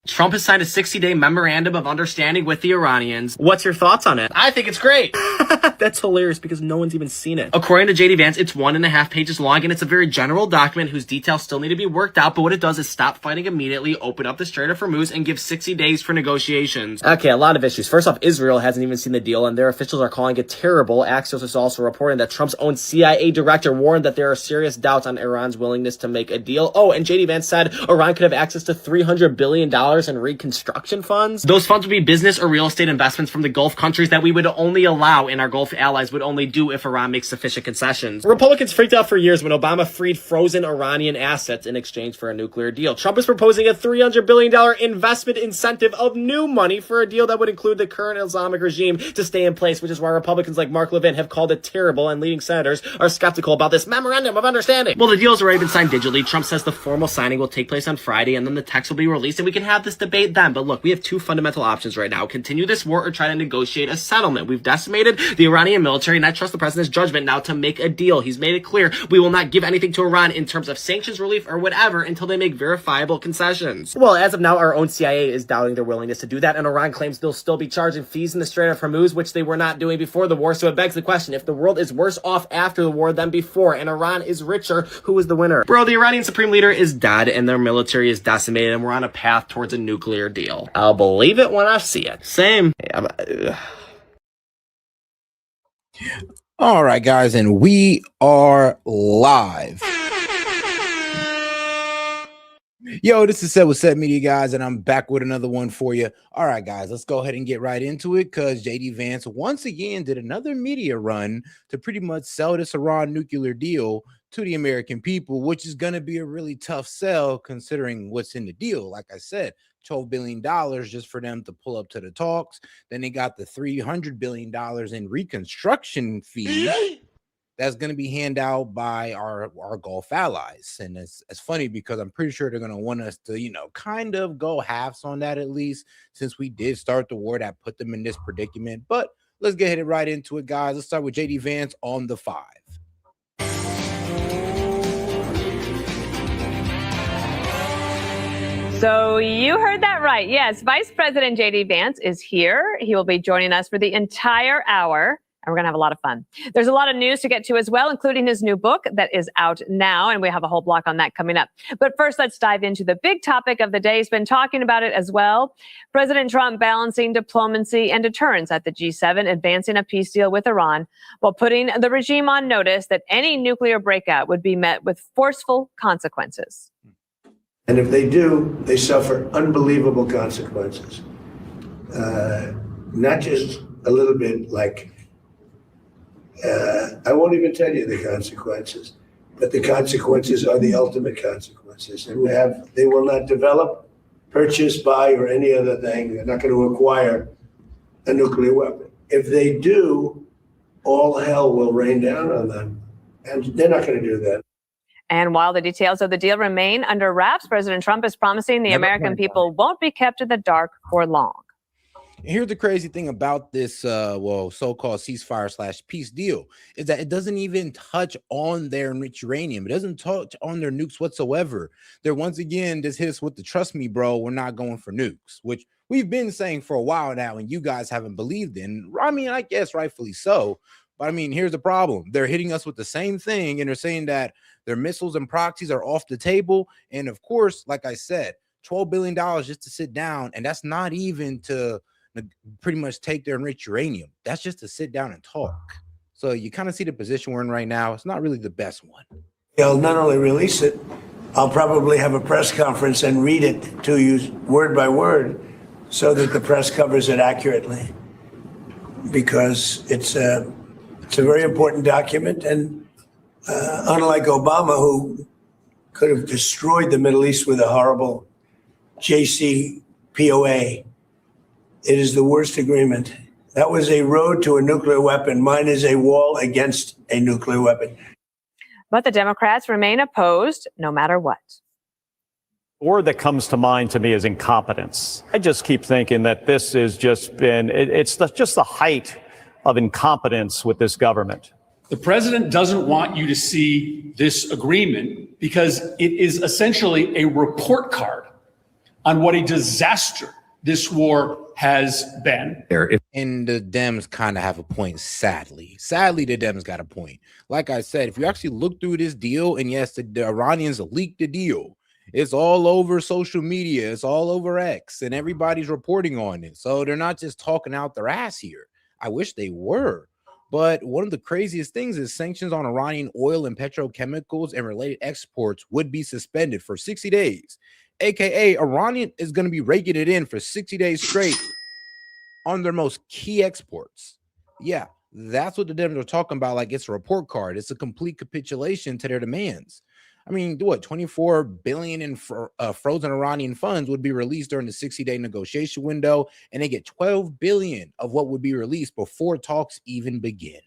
Trump has signed a 60-day memorandum of understanding with the Iranians. What's your thoughts on it? I think it's great. That's hilarious because no one's even seen it. According to JD Vance, it's 1.5 pages long, and it's a very general document whose details still need to be worked out, but what it does is stop fighting immediately, open up the Strait of Hormuz, and give 60 days for negotiations. Okay, a lot of issues. First off, Israel hasn't even seen the deal, and their officials are calling it terrible. Axios is also reporting that Trump's own CIA director warned that there are serious doubts on Iran's willingness to make a deal. Oh, and JD Vance said Iran could have access to $300 billion in reconstruction funds. Those funds would be business or real estate investments from the Gulf countries that we would only allow and our Gulf allies would only do if Iran makes sufficient concessions. Republicans freaked out for years when Obama freed frozen Iranian assets in exchange for a nuclear deal. Trump is proposing a $300 billion investment incentive of new money for a deal that would include the current Islamic regime to stay in place, which is why Republicans like Mark Levin have called it terrible and leading senators are skeptical about this memorandum of understanding. Well, the deal has already been signed digitally. Trump says the formal signing will take place on Friday and then the text will be released and we can have this debate then. But look, we have two fundamental options right now. Continue this war or try to negotiate a settlement. We've decimated the Iranian military and I trust the president's judgment now to make a deal. He's made it clear we will not give anything to Iran in terms of sanctions relief or whatever until they make verifiable concessions. Well, as of now, our own CIA is doubting their willingness to do that, and Iran claims they'll still be charging fees in the Strait of Hormuz, which they were not doing before the war. So it begs the question, if the world is worse off after the war than before and Iran is richer, who is the winner? Bro, the Iranian supreme leader is dead and their military is decimated and we're on a path towards a nuclear deal. I'll believe it when I see it. Same. All right, guys, and we are live. Yo, this is S.E.T with S.E.T Media, guys, and I'm back with another one for you. All right, guys, let's go ahead and get right into it because JD Vance once again did another media run to pretty much sell this Iran nuclear deal to the American people, which is going to be a really tough sell considering what's in the deal. Like I said, $12 billion just for them to pull up to the talks. Then they got the $300 billion in reconstruction fees that's going to be handed out by our Gulf allies. And it's funny because I'm pretty sure they're going to want us to, you know, kind of go halves on that at least, since we did start the war that put them in this predicament. But let's get right into it, guys. Let's start with JD Vance on the 5. So you heard that right. Yes, Vice President JD Vance is here. He will be joining us for the entire hour, and we're going to have a lot of fun. There's a lot of news to get to as well, including his new book that is out now, and we have a whole block on that coming up. But first, let's dive into the big topic of the day. He's been talking about it as well. President Trump balancing diplomacy and deterrence at the G7, advancing a peace deal with Iran, while putting the regime on notice that any nuclear breakout would be met with forceful consequences. And if they do, they suffer unbelievable consequences. Not just a little bit like, I won't even tell you the consequences, but the consequences are the ultimate consequences. And they will not develop, purchase, buy, or any other thing. They're not going to acquire a nuclear weapon. If they do, all hell will rain down on them. And they're not going to do that. And while the details of the deal remain under wraps, President Trump is promising the American people won't be kept in the dark for long. Here's the crazy thing about this, so-called ceasefire/peace deal is that it doesn't even touch on their enriched uranium. It doesn't touch on their nukes whatsoever. They're once again just hit us with the trust me, bro, we're not going for nukes, which we've been saying for a while now, and you guys haven't believed in. I mean, I guess rightfully so. But I mean, here's the problem. They're hitting us with the same thing, and they're saying that their missiles and proxies are off the table. And of course, like I said, $12 billion just to sit down. And that's not even to pretty much take their enriched uranium. That's just to sit down and talk. So you kind of see the position we're in right now. It's not really the best one. I'll not only release it, I'll probably have a press conference and read it to you word by word so that the press covers it accurately. Because it's a very important document, and unlike Obama, who could have destroyed the Middle East with a horrible JCPOA, it is the worst agreement. That was a road to a nuclear weapon. Mine is a wall against a nuclear weapon. But the Democrats remain opposed no matter what. The word that comes to mind to me is incompetence. I just keep thinking that this has just been, just the height of incompetence with this government. The president doesn't want you to see this agreement because it is essentially a report card on what a disaster this war has been. And the Dems kind of have a point, sadly. Sadly, the Dems got a point. Like I said, if you actually look through this deal, and yes, the Iranians leaked the deal. It's all over social media. It's all over X, and everybody's reporting on it. So they're not just talking out their ass here. I wish they were. But one of the craziest things is sanctions on Iranian oil and petrochemicals and related exports would be suspended for 60 days. AKA, Iranian is going to be raking it in for 60 days straight on their most key exports. Yeah, that's what the Dems are talking about. Like, it's a report card. It's a complete capitulation to their demands. I mean, what, 24 billion in frozen Iranian funds would be released during the 60-day negotiation window, and they get 12 billion of what would be released before talks even begin.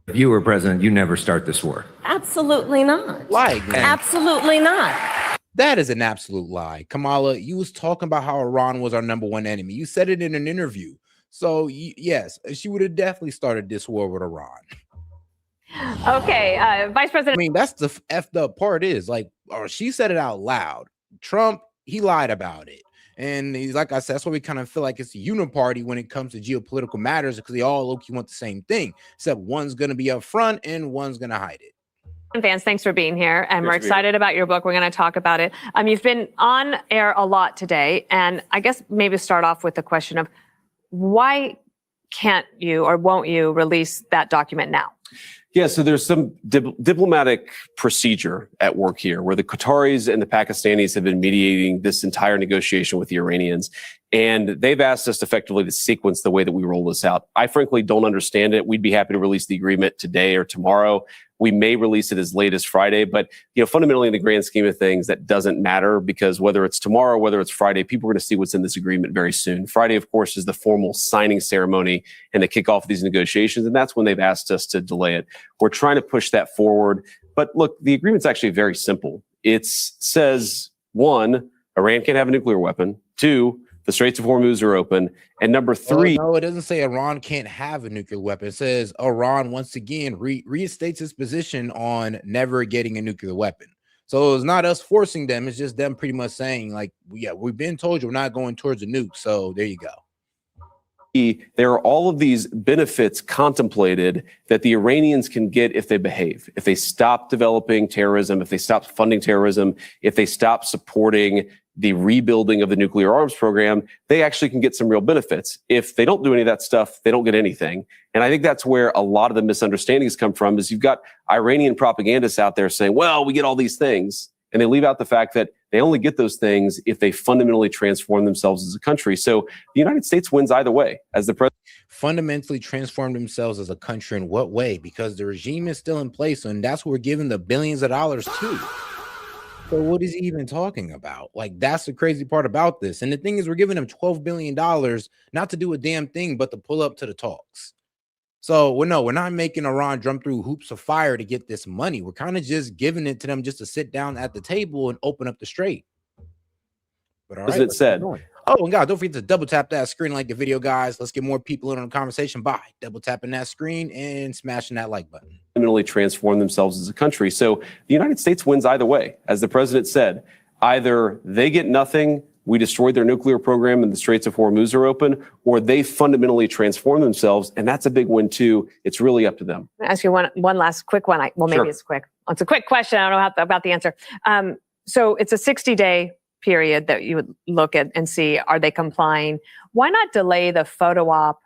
If you were president, you never start this war. Absolutely not. Like, absolutely not. That is an absolute lie. Kamala, you was talking about how Iran was our #1 enemy. You said it in an interview. So yes, she would have definitely started this war with Iran. Okay, Vice President. I mean, that's the effed up part is like, or she said it out loud. Trump, he lied about it. And he's like I said, that's why we kind of feel like it's a uniparty when it comes to geopolitical matters, because they all look, you want the same thing, except one's going to be up front and one's going to hide it. Vance, thanks for being here, and we're excited about your book. We're going to talk about it. You've been on air a lot today, and I guess maybe start off with the question of why can't you or won't you release that document now? Yeah, so there's some diplomatic procedure at work here where the Qataris and the Pakistanis have been mediating this entire negotiation with the Iranians. And they've asked us effectively to sequence the way that we roll this out. I frankly don't understand it. We'd be happy to release the agreement today or tomorrow. We may release it as late as Friday, but fundamentally in the grand scheme of things, that doesn't matter, because whether it's tomorrow, whether it's Friday, people are going to see what's in this agreement very soon. Friday, of course, is the formal signing ceremony and the kickoff of these negotiations, and that's when they've asked us to delay it. We're trying to push that forward, but look, the agreement's actually very simple. It says, 1, Iran can't have a nuclear weapon. 2, the Straits of Hormuz are open. And number 3. No, it doesn't say Iran can't have a nuclear weapon. It says Iran once again reinstates its position on never getting a nuclear weapon. So it's not us forcing them. It's just them pretty much saying, like, yeah, we've been told you we're not going towards a nuke. So there you go. There are all of these benefits contemplated that the Iranians can get if they behave, if they stop developing terrorism, if they stop funding terrorism, if they stop supporting the rebuilding of the nuclear arms program. They actually can get some real benefits. If they don't do any of that stuff, they don't get anything. And I think that's where a lot of the misunderstandings come from, is you've got Iranian propagandists out there saying, well, we get all these things. And they leave out the fact that they only get those things if they fundamentally transform themselves as a country. So the United States wins either way. As the president fundamentally transform themselves as a country in what way? Because the regime is still in place, and that's what we're giving the billions of dollars to. So what is he even talking about? Like, that's the crazy part about this. And the thing is, we're giving them $12 billion not to do a damn thing, but to pull up to the talks. So we're not making Iran jump through hoops of fire to get this money. We're kind of just giving it to them just to sit down at the table and open up the strait. But all right, it said. Oh, and God, don't forget to double tap that screen, like the video, guys. Let's get more people in on the conversation by double tapping that screen and smashing that like button. Fundamentally transform themselves as a country. So the United States wins either way. As the president said, either they get nothing, we destroyed their nuclear program and the Straits of Hormuz are open, or they fundamentally transform themselves. And that's a big win too. It's really up to them. I'll ask you one last quick one. Maybe Sure. it's quick. It's a quick question. I don't know about the answer. So it's a 60-day period that you would look at and see, are they complying? Why not delay the photo op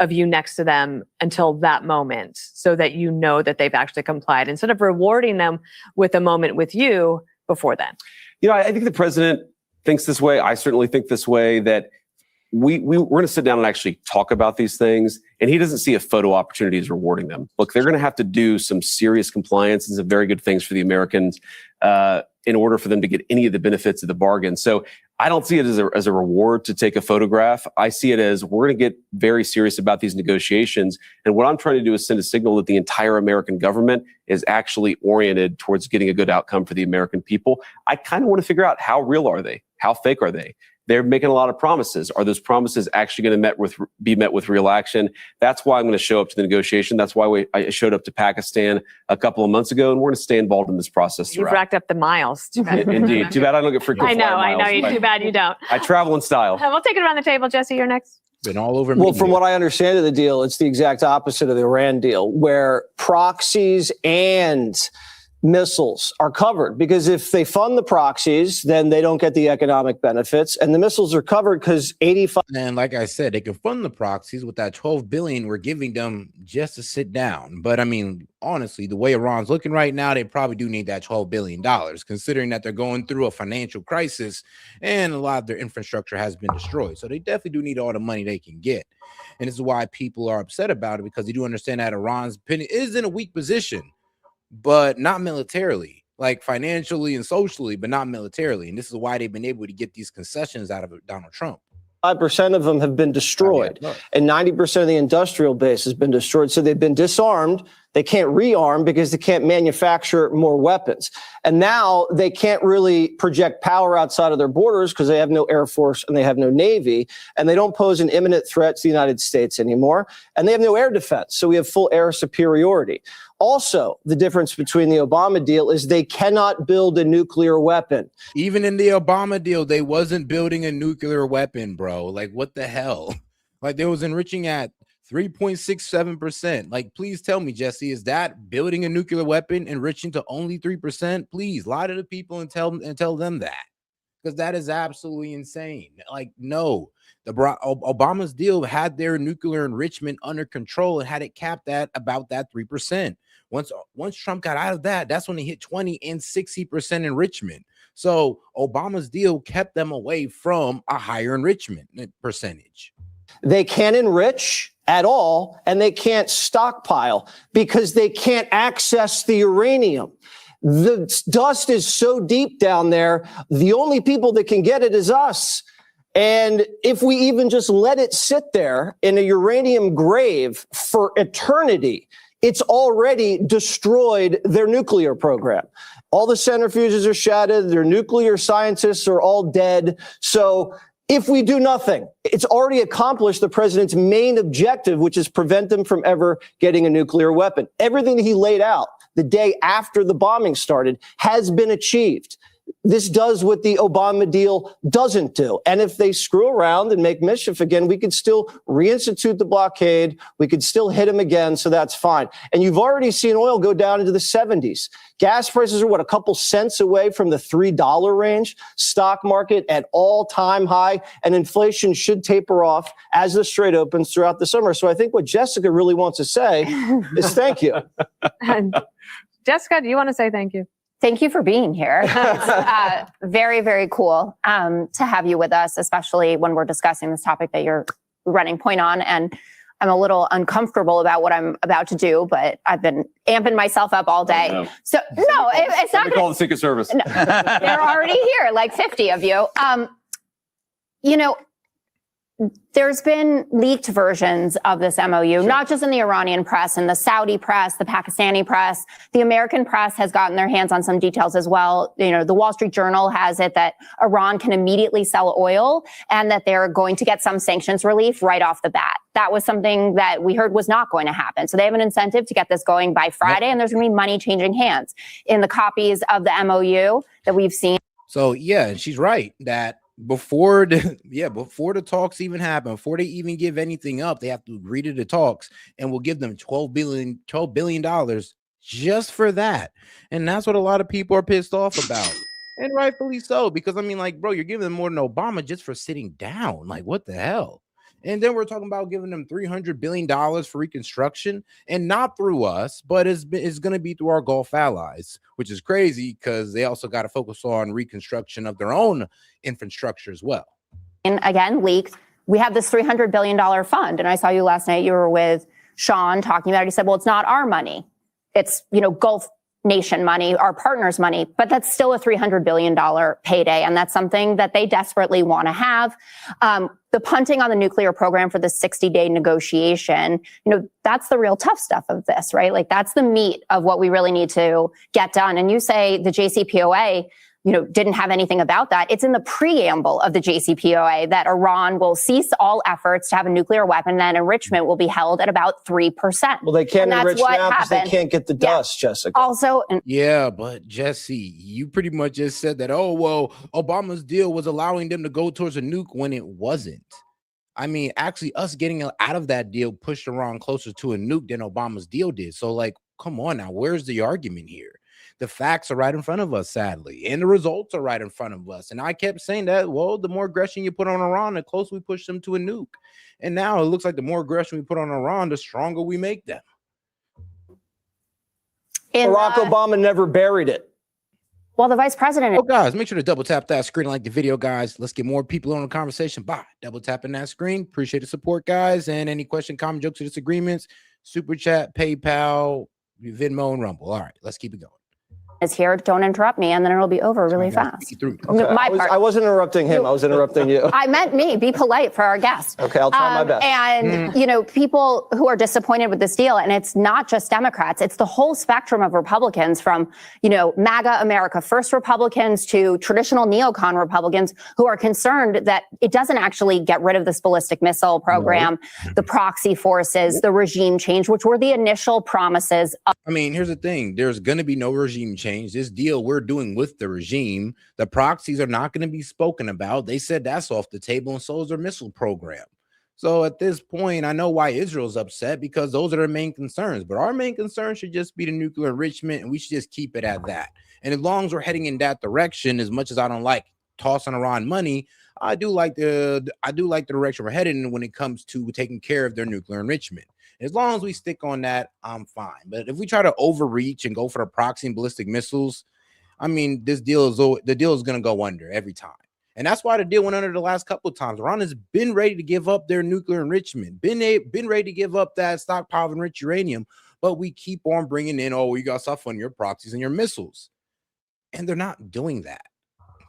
of you next to them until that moment, so that you know that they've actually complied, instead of rewarding them with a moment with you before then? I think the president thinks this way. I certainly think this way, that we're going to sit down and actually talk about these things. And he doesn't see a photo opportunity as rewarding them. Look, they're going to have to do some serious compliance and some very good things for the Americans in order for them to get any of the benefits of the bargain. So I don't see it as a reward to take a photograph. I see it as, we're going to get very serious about these negotiations. And what I'm trying to do is send a signal that the entire American government is actually oriented towards getting a good outcome for the American people. I kind of want to figure out, how real are they? How fake are they? They're making a lot of promises. Are those promises actually going to be met with real action? That's why I'm going to show up to the negotiation. That's why I showed up to Pakistan a couple of months ago, and we're going to stay involved in this process You've throughout. racked up the miles. Too bad. Indeed. Too bad I don't get frequent flyer I know. miles, but Too bad you don't. I travel in style. We'll take it around the table. Jesse, you're next. Been all over. Well, media. from what I understand of the deal, it's the exact opposite of the Iran deal, where proxies and missiles are covered, because if they fund the proxies, then they don't get the economic benefits, and the missiles are covered because 85. And like I said, they can fund the proxies with that 12 billion we're giving them just to sit down. But I mean, honestly, the way Iran's looking right now, they probably do need that $12 billion, considering that they're going through a financial crisis and a lot of their infrastructure has been destroyed. So they definitely do need all the money they can get. And this is why people are upset about it, because they do understand that Iran's is in a weak position, but not militarily, like financially and socially, but not militarily. And this is why they've been able to get these concessions out of Donald Trump. 5% of them have been destroyed, and 90% of the industrial base has been destroyed. So they've been disarmed. They can't rearm because they can't manufacture more weapons. And now they can't really project power outside of their borders because they have no Air Force and they have no Navy, and they don't pose an imminent threat to the United States anymore. And they have no air defense. So we have full air superiority. Also, the difference between the Obama deal is they cannot build a nuclear weapon. Even in the Obama deal, they wasn't building a nuclear weapon, bro. Like, what the hell? Like, they was enriching at 3.67%. Like, please tell me, Jesse, is that building a nuclear weapon enriching to only 3%? Please lie to the people and tell them that, because that is absolutely insane. Like, no, Obama's deal had their nuclear enrichment under control and had it capped at about that 3%. Once Trump got out of that, that's when they hit 20 and 60% enrichment. So Obama's deal kept them away from a higher enrichment percentage. They can't enrich at all, and they can't stockpile because they can't access the uranium. The dust is so deep down there, the only people that can get it is us. And if we even just let it sit there in a uranium grave for eternity, it's already destroyed their nuclear program. All the centrifuges are shattered. Their nuclear scientists are all dead. So if we do nothing, it's already accomplished the president's main objective, which is prevent them from ever getting a nuclear weapon. Everything that he laid out the day after the bombing started has been achieved. This does what the Obama deal doesn't do. And if they screw around and make mischief again, we could still reinstitute the blockade. We could still hit them again. So that's fine. And you've already seen oil go down into the 70s. Gas prices are, a couple cents away from the $3 range. Stock market at all-time high. And inflation should taper off as the Strait opens throughout the summer. So I think what Jessica really wants to say is thank you. Jessica, do you want to say thank you? Thank you for being here. It's very, very cool to have you with us, especially when we're discussing this topic that you're running point on. And I'm a little uncomfortable about what I'm about to do, but I've been amping myself up all day. Oh, no. So no, it's not. Call the Secret Service. No, they're already here, like 50 of you. There's been leaked versions of this MOU, not just in the Iranian press, in the Saudi press, the Pakistani press. The American press has gotten their hands on some details as well. The Wall Street Journal has it that Iran can immediately sell oil and that they're going to get some sanctions relief right off the bat. That was something that we heard was not going to happen. So they have an incentive to get this going by Friday, and there's going to be money changing hands in the copies of the MOU that we've seen. So, yeah, she's right that before the talks even happen, before they even give anything up, they have to agree to the talks, and we'll give them $12 billion just for that. And that's what a lot of people are pissed off about, and rightfully so, because bro, you're giving them more than Obama just for sitting down. Like, what the hell? And then we're talking about giving them $300 billion for reconstruction, and not through us, but it's going to be through our Gulf allies, which is crazy because they also got to focus on reconstruction of their own infrastructure as well. And again, leaked. We have this $300 billion fund. And I saw you last night. You were with Sean talking about it. He said, well, it's not our money. It's, Gulf nation money, our partners' money, but that's still a $300 billion payday. And that's something that they desperately want to have. The punting on the nuclear program for the 60-day negotiation, that's the real tough stuff of this, right? Like, that's the meat of what we really need to get done. And you say the JCPOA, didn't have anything about that. It's in the preamble of the JCPOA that Iran will cease all efforts to have a nuclear weapon and enrichment will be held at about 3%. Well, they can't And enrich that's what now because they happened. can't get the dust, Jessica. Also, Yeah, but Jesse, you pretty much just said that, oh, well, Obama's deal was allowing them to go towards a nuke when it wasn't. I mean, actually, us getting out of that deal pushed Iran closer to a nuke than Obama's deal did. So, like, come on now, where's the argument here? The facts are right in front of us, sadly, and the results are right in front of us. And I kept saying that, well, the more aggression you put on Iran, the closer we push them to a nuke. And now it looks like the more aggression we put on Iran, the stronger we make them. Barack Obama never buried it. Well, the vice president. Oh, guys, make sure to double tap that screen, like the video, guys. Let's get more people on the conversation by double tapping that screen. Appreciate the support, guys. And any question, comment, jokes, or disagreements, super chat, PayPal, Venmo, and Rumble. All right, let's keep it going. Is here. Don't interrupt me, and then it'll be over really fast. Okay. I wasn't interrupting him. I was interrupting you. I meant me. Be polite for our guest. Okay, I'll try my best. And people who are disappointed with this deal, and it's not just Democrats; it's the whole spectrum of Republicans, from MAGA America First Republicans to traditional neocon Republicans, who are concerned that it doesn't actually get rid of this ballistic missile program, the proxy forces, the regime change, which were the initial promises. I mean, here's the thing: there's going to be no regime change. This deal we're doing with the regime, the proxies are not going to be spoken about. They said that's off the table, and so is their missile program. So at this point, I know why Israel's upset, because those are their main concerns. But our main concern should just be the nuclear enrichment, and we should just keep it at that. And as long as we're heading in that direction, as much as I don't like tossing Iran money, I do like the direction we're headed in when it comes to taking care of their nuclear enrichment. As long as we stick on that, I'm fine. But if we try to overreach and go for the proxy and ballistic missiles, I mean, the deal is going to go under every time. And that's why the deal went under the last couple of times. Iran has been ready to give up their nuclear enrichment, been ready to give up that stockpile of enriched uranium, but we keep on bringing in, oh, you got stuff on your proxies and your missiles. And they're not doing that.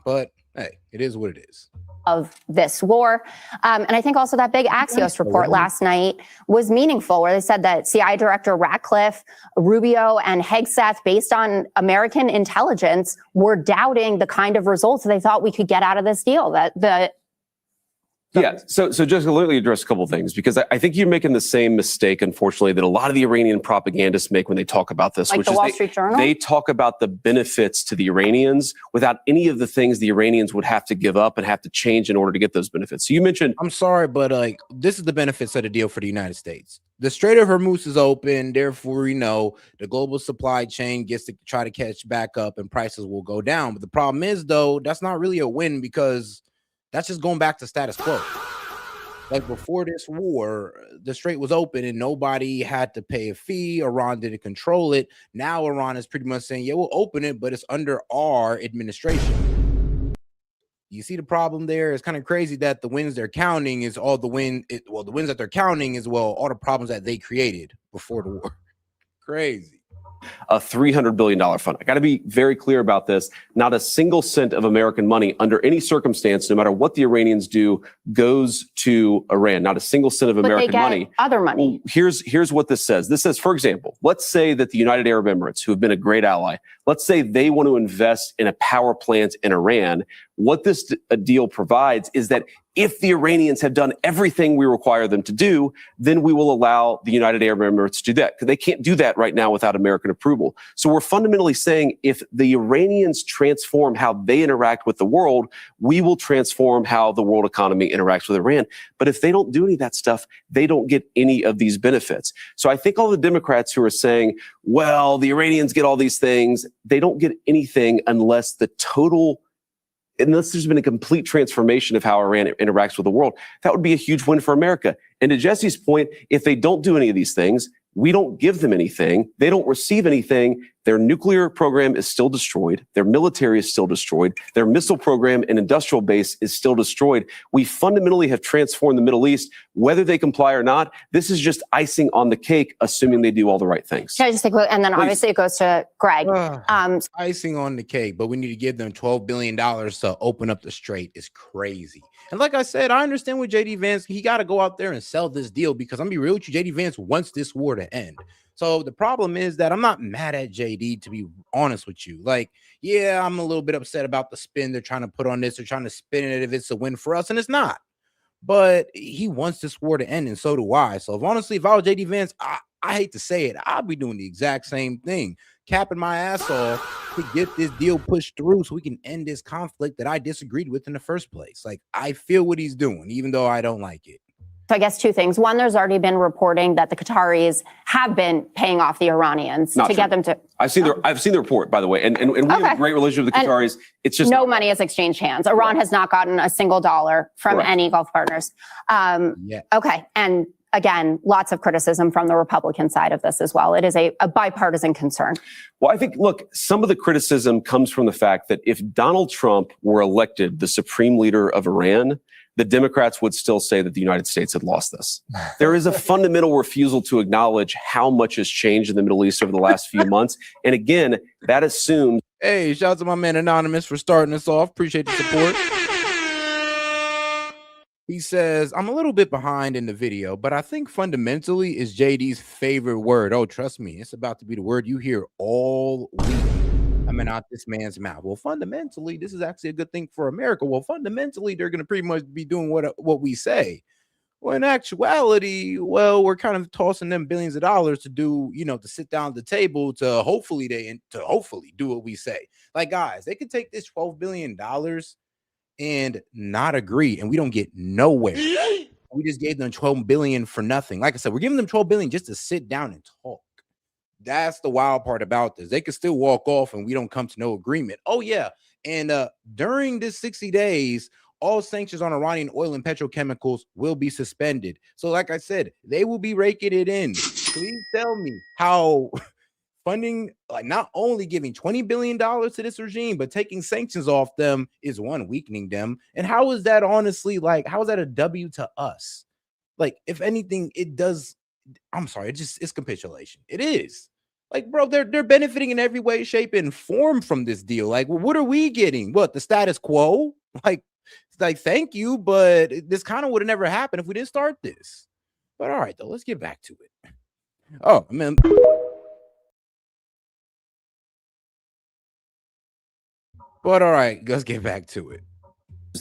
But hey, it is what it is. Of this war. And I think also that big Axios report last night was meaningful, where they said that CIA Director Ratcliffe, Rubio, and Hegseth, based on American intelligence, were doubting the kind of results they thought we could get out of this deal. So just to literally address a couple of things, because I think you're making the same mistake, unfortunately, that a lot of the Iranian propagandists make when they talk about this, like which the is Wall Street Journal? They talk about the benefits to the Iranians without any of the things the Iranians would have to give up and have to change in order to get those benefits. So you mentioned, I'm sorry, but this is the benefits of the deal for the United States. The Strait of Hormuz is open, therefore, the global supply chain gets to try to catch back up and prices will go down. But the problem is, though, that's not really a win, because that's just going back to status quo. Like before this war, the strait was open and nobody had to pay a fee. Iran didn't control it. Now Iran is pretty much saying, yeah, we'll open it, but it's under our administration. You see the problem there? It's kind of crazy that the wins they're counting is all the wins that they're counting is, all the problems that they created before the war. Crazy. A $300 billion fund. I got to be very clear about this. Not a single cent of American money under any circumstance, no matter what the Iranians do, goes to Iran. Not a single cent of American money. Other money. Well, here's what this says. This says, for example, let's say that the United Arab Emirates, who have been a great ally, let's say they want to invest in a power plant in Iran. What this deal provides is that if the Iranians have done everything we require them to do, then we will allow the United Arab Emirates to do that, because they can't do that right now without American approval. So we're fundamentally saying if the Iranians transform how they interact with the world, we will transform how the world economy interacts with Iran. But if they don't do any of that stuff, they don't get any of these benefits. So I think all the Democrats who are saying, well, the Iranians get all these things, they don't get anything unless there's been a complete transformation of how Iran interacts with the world. That would be a huge win for America. And to Jesse's point, if they don't do any of these things, we don't give them anything. They don't receive anything. Their nuclear program is still destroyed. Their military is still destroyed. Their missile program and industrial base is still destroyed. We fundamentally have transformed the Middle East. Whether they comply or not, this is just icing on the cake, assuming they do all the right things. Can I just take a look? And then obviously it goes to Greg. Icing on the cake, but we need to give them $12 billion to open up the strait is crazy. And like I said, I understand with JD Vance, he got to go out there and sell this deal, because I'm gonna be real with you, JD Vance wants this war to end. So the problem is that I'm not mad at JD, to be honest with you. Like, yeah, I'm a little bit upset about the spin they're trying to put on this. They're trying to spin it if it's a win for us, and it's not. But he wants this war to end, and so do I. So if I was JD Vance, I hate to say it, I'd be doing the exact same thing, capping my ass off to get this deal pushed through so we can end this conflict that I disagreed with in the first place. Like, I feel what he's doing, even though I don't like it. So I guess two things. One, there's already been reporting that the Qataris have been paying off the Iranians Not to true. get them to. I've seen the report, by the way, and we have a great relationship with the Qataris. It's just no money has exchanged hands. Iran has not gotten a single dollar from any Gulf partners. Okay, and again, lots of criticism from the Republican side of this as well. It is a bipartisan concern. Well, I think, look, some of the criticism comes from the fact that if Donald Trump were elected the supreme leader of Iran, the Democrats would still say that the United States had lost this. There is a fundamental refusal to acknowledge how much has changed in the Middle East over the last few months. And again, that assumes. Hey, shout out to my man Anonymous for starting us off. Appreciate the support. He says, I'm a little bit behind in the video, but I think fundamentally is JD's favorite word. Oh, trust me, it's about to be the word you hear all week coming out this man's mouth. Well, fundamentally, this is actually a good thing for America. Well, fundamentally, they're going to pretty much be doing what we say. Well, in actuality, well, we're kind of tossing them billions of dollars to do, to sit down at the table to hopefully do what we say. Like, guys, they could take this $12 billion and not agree, and we don't get nowhere. We just gave them $12 billion for nothing. Like I said, we're giving them $12 billion just to sit down and talk. That's the wild part about this. They could still walk off and we don't come to no agreement. Oh, yeah. And during this 60 days, all sanctions on Iranian oil and petrochemicals will be suspended. So like I said, they will be raking it in. Please tell me how funding, like not only giving $20 billion to this regime, but taking sanctions off them is one, weakening them. And how is that honestly, like, how is that a W to us? Like, if anything, it does. I'm sorry, it's capitulation. It is. Like, bro, they're benefiting in every way, shape, and form from this deal. Like, what are we getting? What, the status quo? Like, thank you, but this kind of would have never happened if we didn't start this. But all right, though, let's get back to it. Oh, man. But all right, let's get back to it.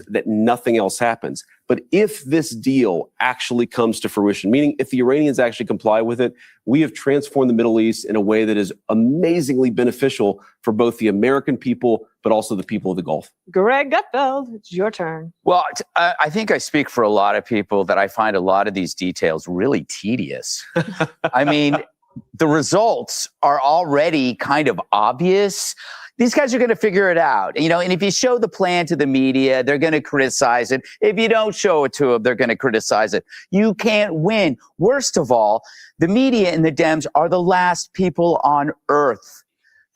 That nothing else happens. But if this deal actually comes to fruition, meaning if the Iranians actually comply with it, we have transformed the Middle East in a way that is amazingly beneficial for both the American people, but also the people of the Gulf. Greg Gutfeld, it's your turn. Well, I think I speak for a lot of people that I find a lot of these details really tedious. I mean, the results are already kind of obvious. These guys are going to figure it out, and if you show the plan to the media, they're going to criticize it. If you don't show it to them, they're going to criticize it. You can't win. Worst of all, the media and the Dems are the last people on earth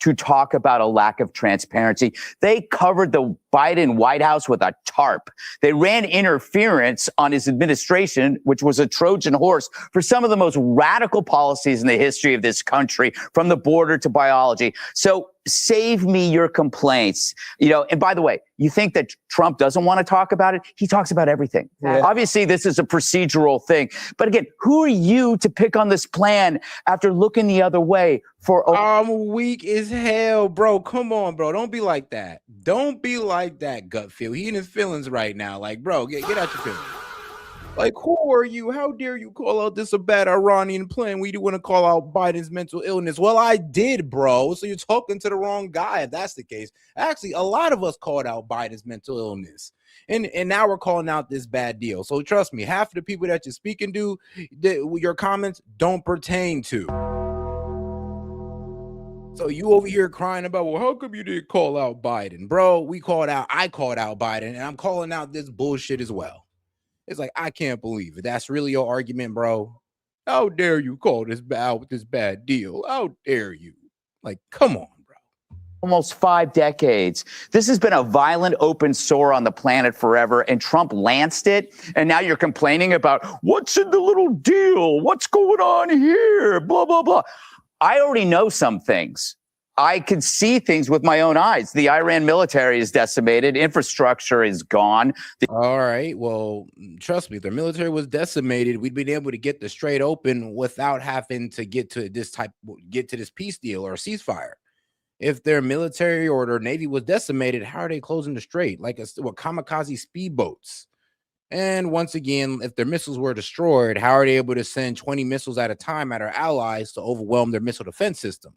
to talk about a lack of transparency. They covered the Biden White House with a tarp. They ran interference on his administration, which was a Trojan horse for some of the most radical policies in the history of this country, from the border to biology. So save me your complaints. And by the way, you think that Trump doesn't want to talk about it? He talks about everything. Yeah. Obviously, this is a procedural thing. But again, who are you to pick on this plan after looking the other way for... I'm weak as hell, bro. Come on, bro. Don't be like that. Don't be like that, Gutfield. He in his feelings right now. Like, bro, get out your feelings. Like, who are you? How dare you call out this a bad Iranian plan? We do want to call out Biden's mental illness. Well, I did, bro. So you're talking to the wrong guy if that's the case. Actually, a lot of us called out Biden's mental illness. And now we're calling out this bad deal. So trust me, half of the people that you're speaking to, your comments don't pertain to. So you over here crying about, well, how come you didn't call out Biden? Bro, I called out Biden, and I'm calling out this bullshit as well. It's like, I can't believe it. That's really your argument, bro. How dare you call this out with this bad deal? How dare you? Like, come on, bro. Almost 5 decades. This has been a violent open sore on the planet forever, and Trump lanced it. And now you're complaining about what's in the little deal? What's going on here? Blah, blah, blah. I already know some things. I could see things with my own eyes. The Iran military is decimated. Infrastructure is gone. All right. Well, trust me, if their military was decimated, we'd been able to get the Strait open without having to get to this peace deal or ceasefire. If their military or their navy was decimated, how are they closing the Strait? Like kamikaze speedboats. And once again, if their missiles were destroyed, how are they able to send 20 missiles at a time at our allies to overwhelm their missile defense system?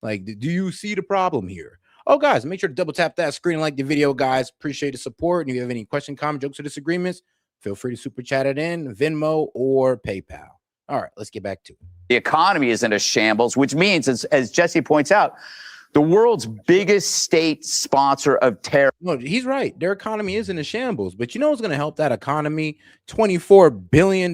Like, do you see the problem here? Oh, guys, make sure to double tap that screen, like the video, guys. Appreciate the support. And if you have any question, comment, jokes, or disagreements, feel free to super chat it in, Venmo, or PayPal. All right, let's get back to it. The economy is in a shambles, which means, as Jesse points out, the world's biggest state sponsor of terror. No, he's right. Their economy is in a shambles. But you know what's going to help that economy? $24 billion.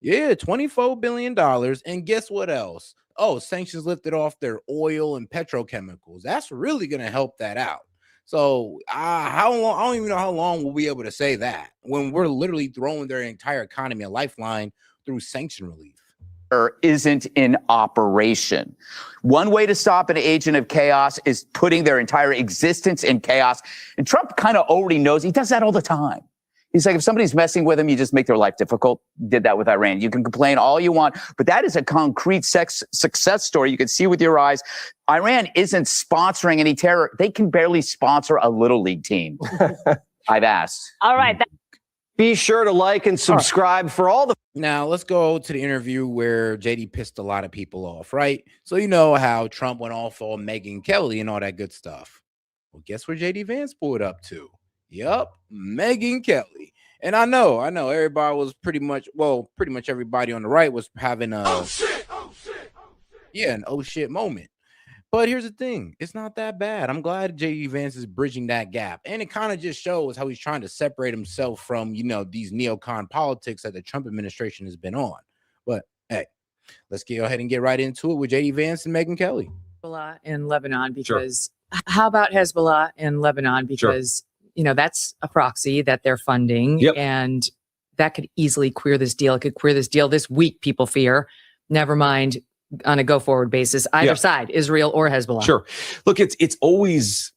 Yeah, $24 billion. And guess what else? Oh, sanctions lifted off their oil and petrochemicals. That's really going to help that out. So how long? I don't even know how long we'll be able to say that when we're literally throwing their entire economy a lifeline through sanction relief. Isn't in operation. One way to stop an agent of chaos is putting their entire existence in chaos. And Trump kind of already knows. He does that all the time. He's like, if somebody's messing with him, you just make their life difficult. Did that with Iran. You can complain all you want, but that is a concrete success story. You can see with your eyes. Iran isn't sponsoring any terror. They can barely sponsor a little league team. I've asked. All right. Be sure to like and subscribe for all the. Now let's go to the interview where JD pissed a lot of people off, right? So you know how Trump went off on Megyn Kelly and all that good stuff. Well, guess where JD Vance pulled up to? Yup, Megyn Kelly. And I know everybody was pretty much everybody on the right was having a an oh shit moment. But here's the thing, it's not that bad. I'm glad JD Vance is bridging that gap. And it kind of just shows how he's trying to separate himself from, these neocon politics that the Trump administration has been on. But hey, let's go ahead and get right into it with JD Vance and Megyn Kelly. Hezbollah in Lebanon, because how about Hezbollah in Lebanon? Because, that's a proxy that they're funding. And that could easily queer this deal. It could queer this deal this week, people fear. Never mind on a go-forward basis, either side, Israel or Hezbollah. Sure. Look, it's always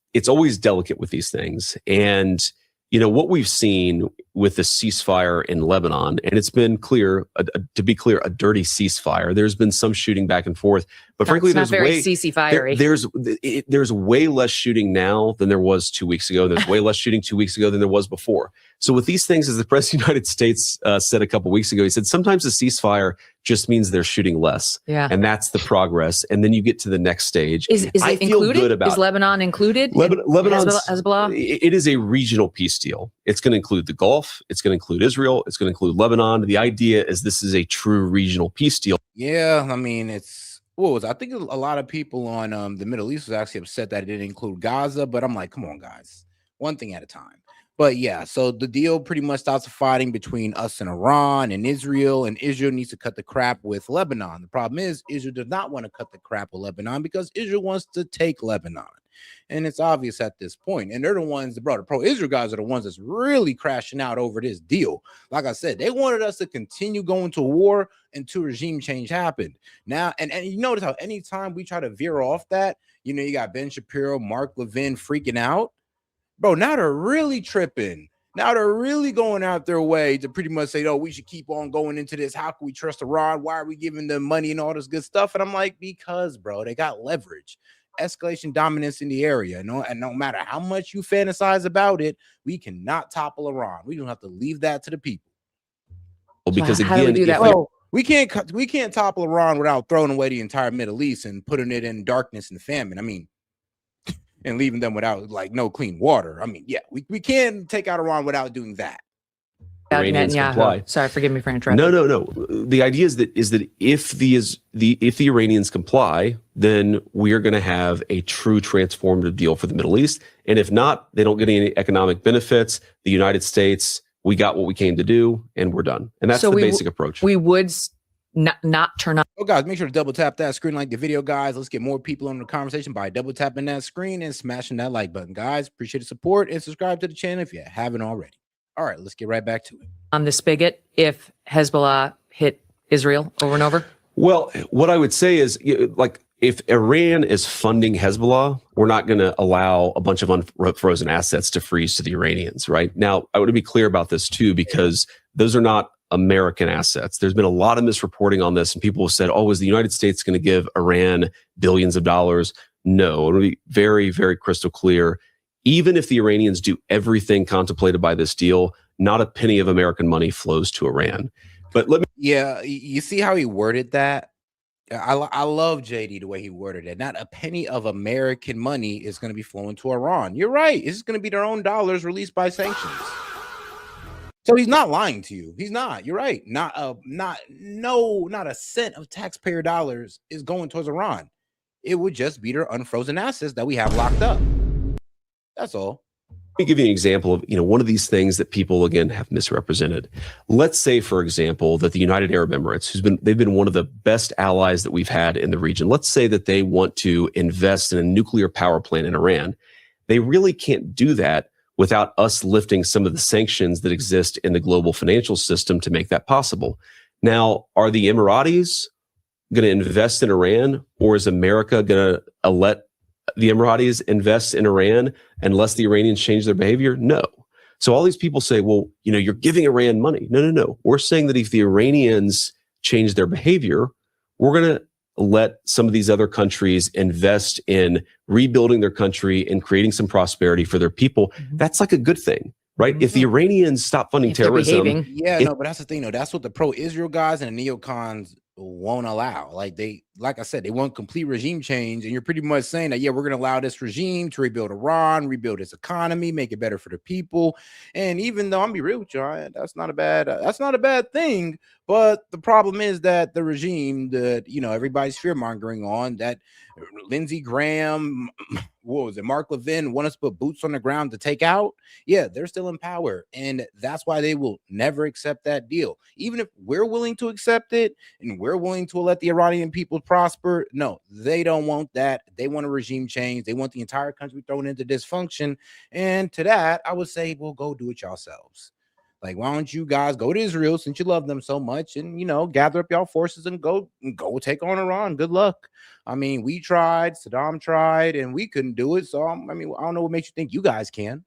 delicate with these things. And, what we've seen with the ceasefire in Lebanon, and it's been clear, to be clear, a dirty ceasefire. There's been some shooting back and forth, but frankly, there's way less shooting now than there was 2 weeks ago. There's way less shooting 2 weeks ago than there was before. So with these things, as the President of the United States said a couple of weeks ago, he said, sometimes the ceasefire just means they're shooting less. Yeah. And that's the progress. And then you get to the next stage. Is it included? Is Lebanon included? Lebanon's, Hezbollah? It is a regional peace deal. It's going to include the Gulf. It's going to include Israel. It's going to include Lebanon. The idea is this is a true regional peace deal. Yeah, I mean, I think a lot of people on the Middle East was actually upset that it didn't include Gaza, but I'm like, come on, guys, one thing at a time. But yeah, so the deal pretty much starts a fighting between us and Iran and Israel needs to cut the crap with Lebanon. The problem is Israel does not want to cut the crap with Lebanon because Israel wants to take Lebanon. And it's obvious at this point. And they're the ones, the pro-Israel guys are the ones that's really crashing out over this deal. Like I said, they wanted us to continue going to war until regime change happened. Now, and you notice how anytime we try to veer off that, you got Ben Shapiro, Mark Levin freaking out. Bro, now they're really tripping. Now they're really going out their way to pretty much say, oh, we should keep on going into this. How can we trust Iran? Why are we giving them money and all this good stuff? And I'm like, because, bro, they got leverage. Escalation dominance in the area, and no matter how much you fantasize about it, we cannot topple Iran. We don't have to leave that to the people. Well, because how do we do that? We can't topple Iran without throwing away the entire Middle East and putting it in darkness and famine. I mean, and leaving them without no clean water. I mean, yeah, we can take out Iran without doing that. Netanyahu. Sorry, forgive me for interrupting. No. The idea is that if the Iranians comply, then we are going to have a true transformative deal for the Middle East. And if not, they don't get any economic benefits. The United States, we got what we came to do, and we're done. And that's the basic approach. We would not turn on. Oh, guys, make sure to double tap that screen, like the video, guys. Let's get more people on the conversation by double tapping that screen and smashing that like button, guys. Appreciate the support and subscribe to the channel if you haven't already. All right, let's get right back to it. On the spigot, if Hezbollah hit Israel over and over? Well, what I would say is, if Iran is funding Hezbollah, we're not going to allow a bunch of unfrozen assets to freeze to the Iranians, right? Now, I want to be clear about this too, because those are not American assets. There's been a lot of misreporting on this, and people have said, oh, is the United States going to give Iran billions of dollars? No, it'll be very, very crystal clear. Even if the Iranians do everything contemplated by this deal, not a penny of American money flows to Iran. But let me. Yeah, you see how he worded that? I love JD the way he worded it. Not a penny of American money is going to be flowing to Iran. You're right. It's going to be their own dollars released by sanctions. So he's not lying to you. He's not. You're right. Not a cent of taxpayer dollars is going towards Iran. It would just be their unfrozen assets that we have locked up. That's all. Let me give you an example of, one of these things that people, again, have misrepresented. Let's say, for example, that the United Arab Emirates, they've been one of the best allies that we've had in the region. Let's say that they want to invest in a nuclear power plant in Iran. They really can't do that without us lifting some of the sanctions that exist in the global financial system to make that possible. Now, are the Emiratis going to invest in Iran, or is America going to let the Emiratis invest in Iran unless the Iranians change their behavior? No. So all these people say, well, you're giving Iran money. No. We're saying that if the Iranians change their behavior, we're going to let some of these other countries invest in rebuilding their country and creating some prosperity for their people. Mm-hmm. That's like a good thing, right? Mm-hmm. If the Iranians stop funding terrorism. No, but that's the thing, though. That's what the pro-Israel guys and the neocons won't allow. Like I said, they want complete regime change, and you're pretty much saying that, we're going to allow this regime to rebuild Iran, rebuild its economy, make it better for the people. And even though, I'm gonna be real with you, that's not a bad thing. But the problem is that the regime that everybody's fear mongering on, that Lindsey Graham, Mark Levin want us to put boots on the ground to take out. Yeah, they're still in power, and that's why they will never accept that deal. Even if we're willing to accept it and we're willing to let the Iranian people prosper, no, they don't want that. They want a regime change. They want the entire country thrown into dysfunction. And to that, I would say, well, go do it yourselves. Like, why don't you guys go to Israel since you love them so much and, gather up y'all forces and go take on Iran. Good luck. I mean, we tried, Saddam tried, and we couldn't do it. So, I don't know what makes you think you guys can.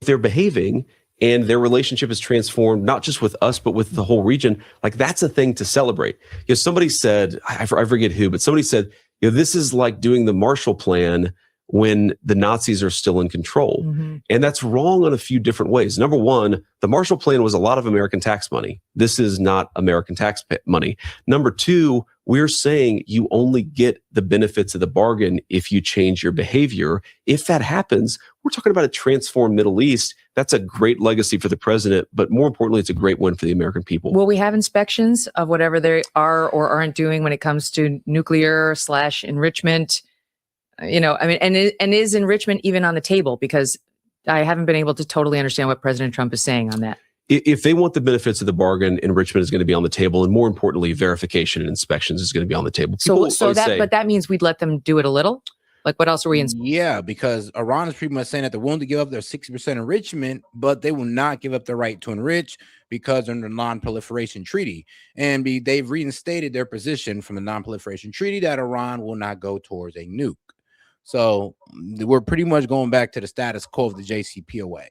They're behaving and their relationship is transformed, not just with us, but with the whole region. Like, that's a thing to celebrate. Somebody said, I forget who, but somebody said, this is like doing the Marshall Plan when the Nazis are still in control. Mm-hmm. And that's wrong on a few different ways. Number one, the Marshall Plan was a lot of American tax money. This is not American tax money. Number two, we're saying you only get the benefits of the bargain if you change your behavior. If that happens, we're talking about a transformed Middle East. That's a great legacy for the president, but more importantly, it's a great win for the American people. Will we have inspections of whatever they are or aren't doing when it comes to nuclear / enrichment? And is enrichment even on the table? Because I haven't been able to totally understand what President Trump is saying on that. If they want the benefits of the bargain, enrichment is going to be on the table. And more importantly, verification and inspections is going to be on the table. But that means we'd let them do it a little? Like, what else are we in? Yeah, because Iran is pretty much saying that they're willing to give up their 60% enrichment, but they will not give up their right to enrich because under the non-proliferation treaty. And they've reinstated their position from the non-proliferation treaty that Iran will not go towards a nuke. So we're pretty much going back to the status quo of the JCPOA.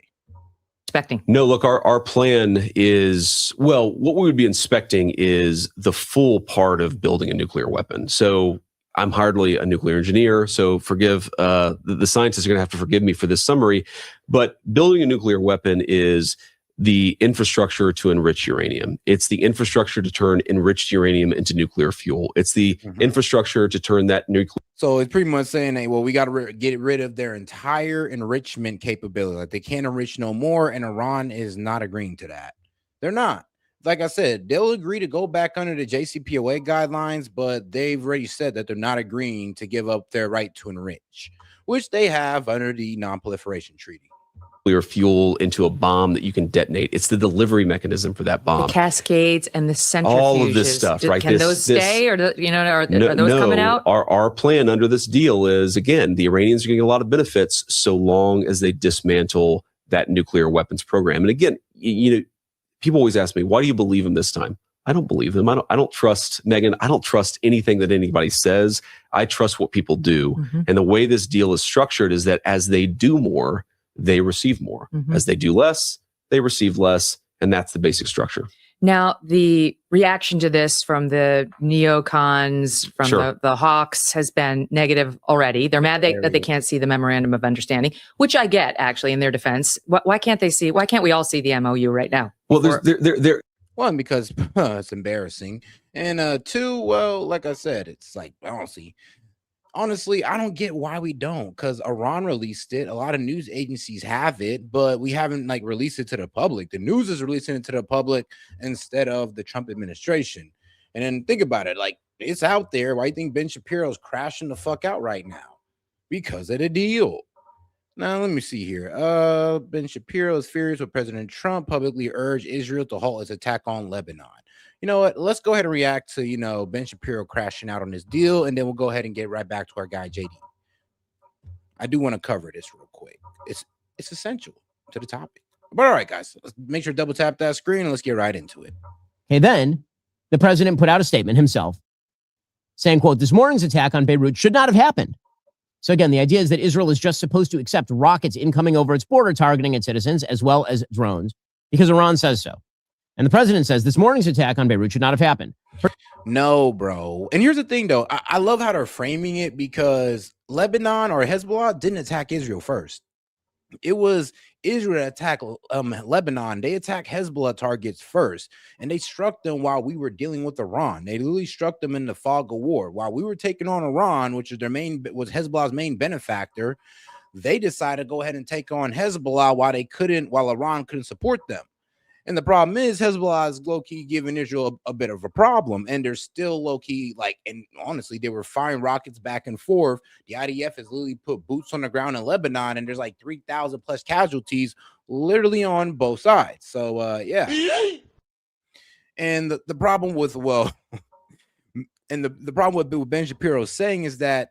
Inspecting. No, look, our plan is, what we would be inspecting is the full part of building a nuclear weapon. So I'm hardly a nuclear engineer, so forgive, the scientists are going to have to forgive me for this summary, but building a nuclear weapon is the infrastructure to enrich uranium. It's the infrastructure to turn enriched uranium into nuclear fuel. It's the infrastructure to turn that nuclear. So it's pretty much saying, hey, well, we got to get rid of their entire enrichment capability. Like, they can't enrich no more, and Iran is not agreeing to that. They're not. Like I said, they'll agree to go back under the JCPOA guidelines, but they've already said that they're not agreeing to give up their right to enrich, which they have under the non-proliferation treaty. Nuclear fuel into a bomb that you can detonate. It's the delivery mechanism for that bomb. The cascades and the centrifuges. All of this stuff, right? Can those stay, or are those coming out? Our plan under this deal is, again, the Iranians are getting a lot of benefits so long as they dismantle that nuclear weapons program. And again, people always ask me, why do you believe him this time? I don't believe them. I don't trust Megan. I don't trust anything that anybody says. I trust what people do. And the way this deal is structured is that as they do more, they receive more. As they do less, they receive less. And that's the basic structure. Now, the reaction to this from the neocons, from the hawks, has been negative already. They're mad that they can't see the memorandum of understanding, which I get, actually, in their defense. Why can't they see? Why can't we all see the MOU right now? Well, there. One, because it's embarrassing. And two, well, like I said, it's like, honestly, I don't get why we don't, because Iran released it. A lot of news agencies have it, but we haven't like released it to the public. The news is releasing it to the public instead of the Trump administration. And then think about it, like it's out there. Why do you think Ben Shapiro's crashing the fuck out right now? Because of the deal. Now, let me see here. Ben Shapiro is furious with President Trump publicly urged Israel to halt its attack on Lebanon. You know what? Let's go ahead and react to, Ben Shapiro crashing out on this deal, and then we'll go ahead and get right back to our guy, JD. I do want to cover this real quick. It's essential to the topic. But all right, guys, let's make sure to double tap that screen and let's get right into it. Okay, then the president put out a statement himself saying, quote, "This morning's attack on Beirut should not have happened." So again, the idea is that Israel is just supposed to accept rockets incoming over its border targeting its citizens as well as drones because Iran says so. And the president says this morning's attack on Beirut should not have happened. No, bro. And here's the thing, though. I love how they're framing it because Lebanon or Hezbollah didn't attack Israel first. It was Israel that attacked Lebanon. They attacked Hezbollah targets first, and they struck them while we were dealing with Iran. They literally struck them in the fog of war. While we were taking on Iran, which is was Hezbollah's main benefactor, they decided to go ahead and take on Hezbollah while Iran couldn't support them. And the problem is Hezbollah is low-key giving Israel a bit of a problem. And they're still low-key, and honestly, they were firing rockets back and forth. The IDF has literally put boots on the ground in Lebanon, and there's like 3,000 plus casualties literally on both sides. So, yeah. And the problem with, the problem with what Ben Shapiro is saying is that,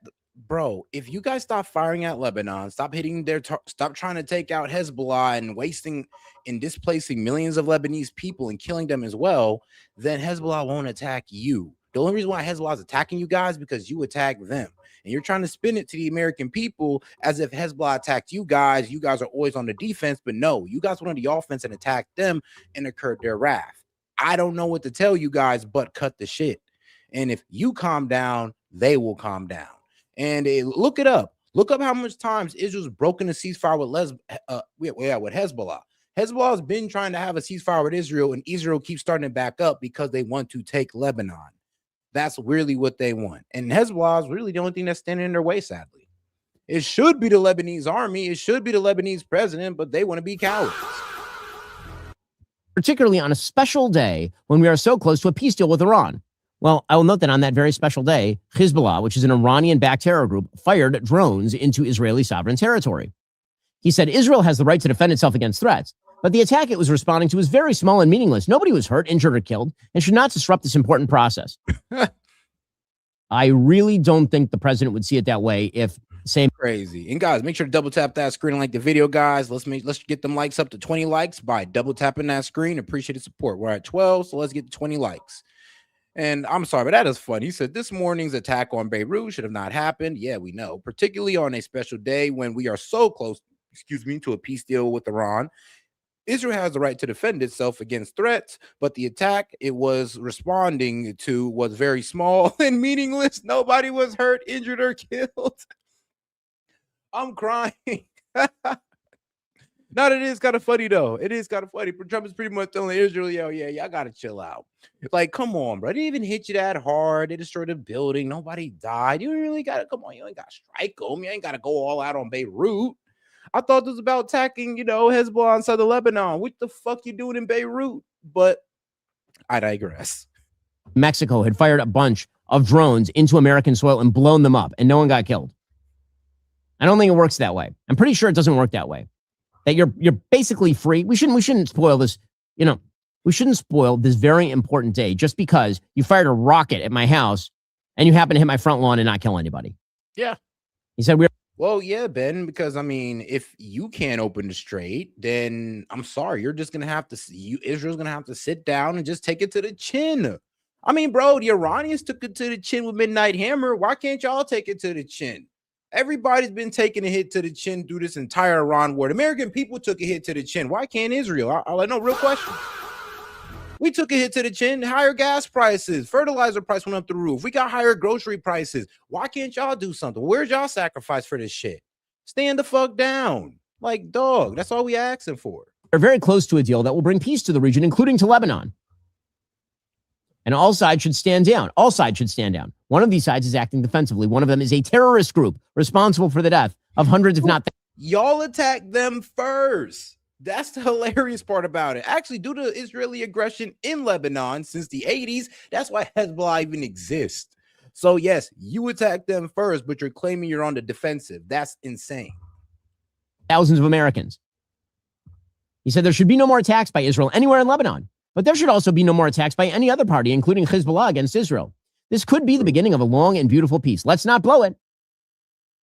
bro, if you guys stop firing at Lebanon, stop hitting stop trying to take out Hezbollah and wasting and displacing millions of Lebanese people and killing them as well, then Hezbollah won't attack you. The only reason why Hezbollah is attacking you guys is because you attack them. And you're trying to spin it to the American people as if Hezbollah attacked you guys. You guys are always on the defense, but no, you guys went on the offense and attacked them and incurred their wrath. I don't know what to tell you guys, but cut the shit. And if you calm down, they will calm down. And look it up. Look up how much times Israel's broken a ceasefire with Hezbollah. Hezbollah has been trying to have a ceasefire with Israel, and Israel keeps starting to back up because they want to take Lebanon. That's really what they want. And Hezbollah is really the only thing that's standing in their way, sadly. It should be the Lebanese army. It should be the Lebanese president, but they want to be cowards. Particularly on a special day when we are so close to a peace deal with Iran. Well, I will note that on that very special day, Hezbollah, which is an Iranian-backed terror group, fired drones into Israeli sovereign territory. He said Israel has the right to defend itself against threats, but the attack it was responding to was very small and meaningless. Nobody was hurt, injured, or killed, and should not disrupt this important process. I really don't think the president would see it that way if same crazy. And guys, make sure to double tap that screen and like the video, guys. Let's get them likes up to 20 likes by double tapping that screen. Appreciate the support. We're at 12, so let's get to 20 likes. And I'm sorry, but that is fun. He said this morning's attack on Beirut should have not happened. Yeah, we know, particularly on a special day when we are so close, to a peace deal with Iran. Israel has the right to defend itself against threats, but the attack it was responding to was very small and meaningless. Nobody was hurt, injured, or killed. I'm crying. No, it is kind of funny, though. It is kind of funny. Trump is pretty much telling Israel, yo, yeah, y'all got to chill out. Like, come on, bro. They didn't even hit you that hard. They destroyed a building. Nobody died. You really got to, come on. You ain't got to strike them. You ain't got to go all out on Beirut. I thought this was about attacking, Hezbollah inside of Lebanon. What the fuck you doing in Beirut? But I digress. Mexico had fired a bunch of drones into American soil and blown them up, and no one got killed. I don't think it works that way. I'm pretty sure it doesn't work that way. That you're basically free. We shouldn't spoil this, we shouldn't spoil this very important day just because you fired a rocket at my house and you happen to hit my front lawn and not kill anybody. Yeah. He said Well, yeah, Ben, because I mean, if you can't open the strait, then I'm sorry, you're just gonna have to Israel's gonna have to sit down and just take it to the chin. I mean, bro, the Iranians took it to the chin with Midnight Hammer. Why can't y'all take it to the chin? Everybody's been taking a hit to the chin through this entire Iran war. The American people took a hit to the chin. Why can't Israel? I know, real question. We took a hit to the chin, higher gas prices, fertilizer price went up the roof. We got higher grocery prices. Why can't y'all do something? Where's y'all sacrifice for this shit? Stand the fuck down. Like, dog, that's all we asking for. They're very close to a deal that will bring peace to the region, including to Lebanon. And all sides should stand down. All sides should stand down. One of these sides is acting defensively. One of them is a terrorist group responsible for the death of hundreds, if not thousands. Y'all attack them first. That's the hilarious part about it. Actually, due to Israeli aggression in Lebanon since the 80s, that's why Hezbollah even exists. So yes, you attack them first, but you're claiming you're on the defensive. That's insane. Thousands of Americans. He said there should be no more attacks by Israel anywhere in Lebanon, but there should also be no more attacks by any other party, including Hezbollah, against Israel. This could be the beginning of a long and beautiful peace. Let's not blow it.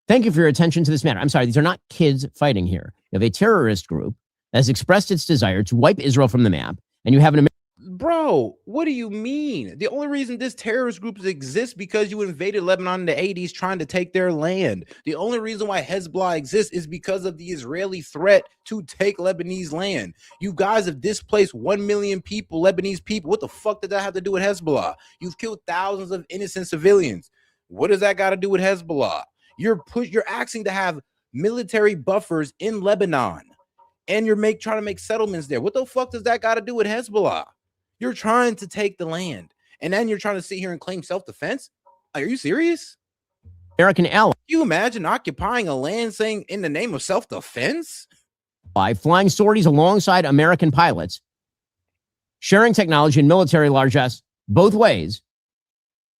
Thank you for your attention to this matter. I'm sorry, these are not kids fighting here. You have a terrorist group that has expressed its desire to wipe Israel from the map, and you have an Bro, what do you mean? The only reason this terrorist group exists because you invaded Lebanon in the 80s trying to take their land. The only reason why Hezbollah exists is because of the Israeli threat to take Lebanese land. You guys have displaced 1 million people, Lebanese people. What the fuck did that have to do with Hezbollah? You've killed thousands of innocent civilians. What does that got to do with Hezbollah? You're asking to have military buffers in Lebanon, and you're trying to make settlements there. What the fuck does that got to do with Hezbollah? You're trying to take the land, and then you're trying to sit here and claim self-defense? Are you serious? American ally. Can you imagine occupying a land saying in the name of self-defense? By flying sorties alongside American pilots, sharing technology and military largesse both ways.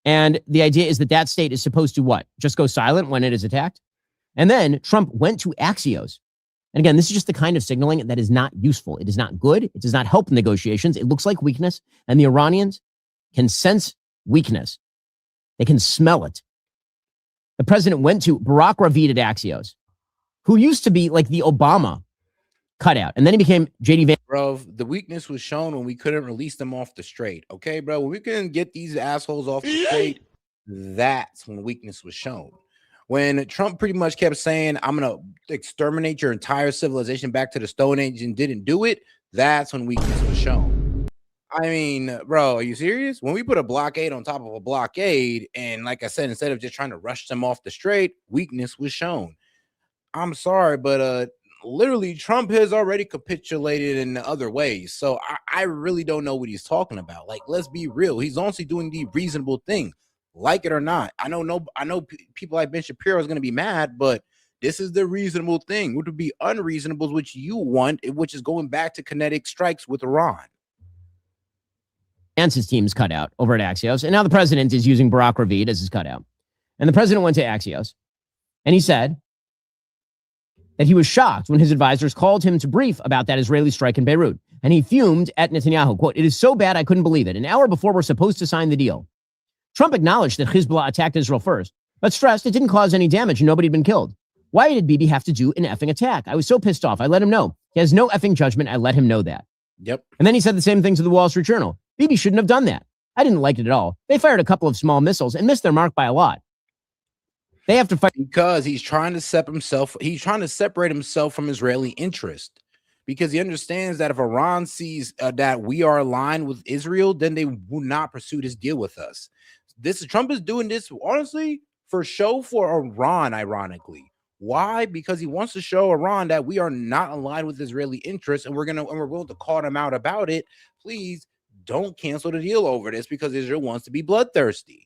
And the idea is that that state is supposed to what? Just go silent when it is attacked? And then Trump went to Axios. And again, this is just the kind of signaling that is not useful. It is not good. It does not help negotiations. It looks like weakness. And the Iranians can sense weakness. They can smell it. The president went to Barack Ravid at Axios, who used to be like the Obama cutout. And then he became J.D. Vance. Bro, the weakness was shown when we couldn't release them off the strait. Okay, bro? When we couldn't get these assholes off the strait, that's when weakness was shown. When Trump pretty much kept saying, I'm going to exterminate your entire civilization back to the Stone Age and didn't do it, that's when weakness was shown. I mean, bro, are you serious? When we put a blockade on top of a blockade, and like I said, instead of just trying to rush them off the strait, weakness was shown. I'm sorry, but literally Trump has already capitulated in other ways. So I really don't know what he's talking about. Like, let's be real. He's honestly doing the reasonable thing. Like it or not, I know people like Ben Shapiro is going to be mad, but this is the reasonable thing. What would be unreasonable is what you want, which is going back to kinetic strikes with Iran. Vance's team's cutout over at Axios, and now the president is using Barack Ravid as his cutout. And the president went to Axios, and he said that he was shocked when his advisors called him to brief about that Israeli strike in Beirut, and he fumed at Netanyahu. Quote, "It is so bad I couldn't believe it. An hour before we're supposed to sign the deal." Trump acknowledged that Hezbollah attacked Israel first, but stressed it didn't cause any damage and nobody had been killed. Why did Bibi have to do an effing attack? I was so pissed off. I let him know. He has no effing judgment. I let him know that. Yep. And then he said the same thing to the Wall Street Journal. Bibi shouldn't have done that. I didn't like it at all. They fired a couple of small missiles and missed their mark by a lot. They have to fight because he's trying to separate himself from Israeli interest. Because he understands that if Iran sees that we are aligned with Israel, then they will not pursue this deal with us. Trump is doing this honestly for show for Iran, ironically. Why? Because he wants to show Iran that we are not aligned with Israeli interests, and we're willing to call them out about it. Please don't cancel the deal over this because Israel wants to be bloodthirsty.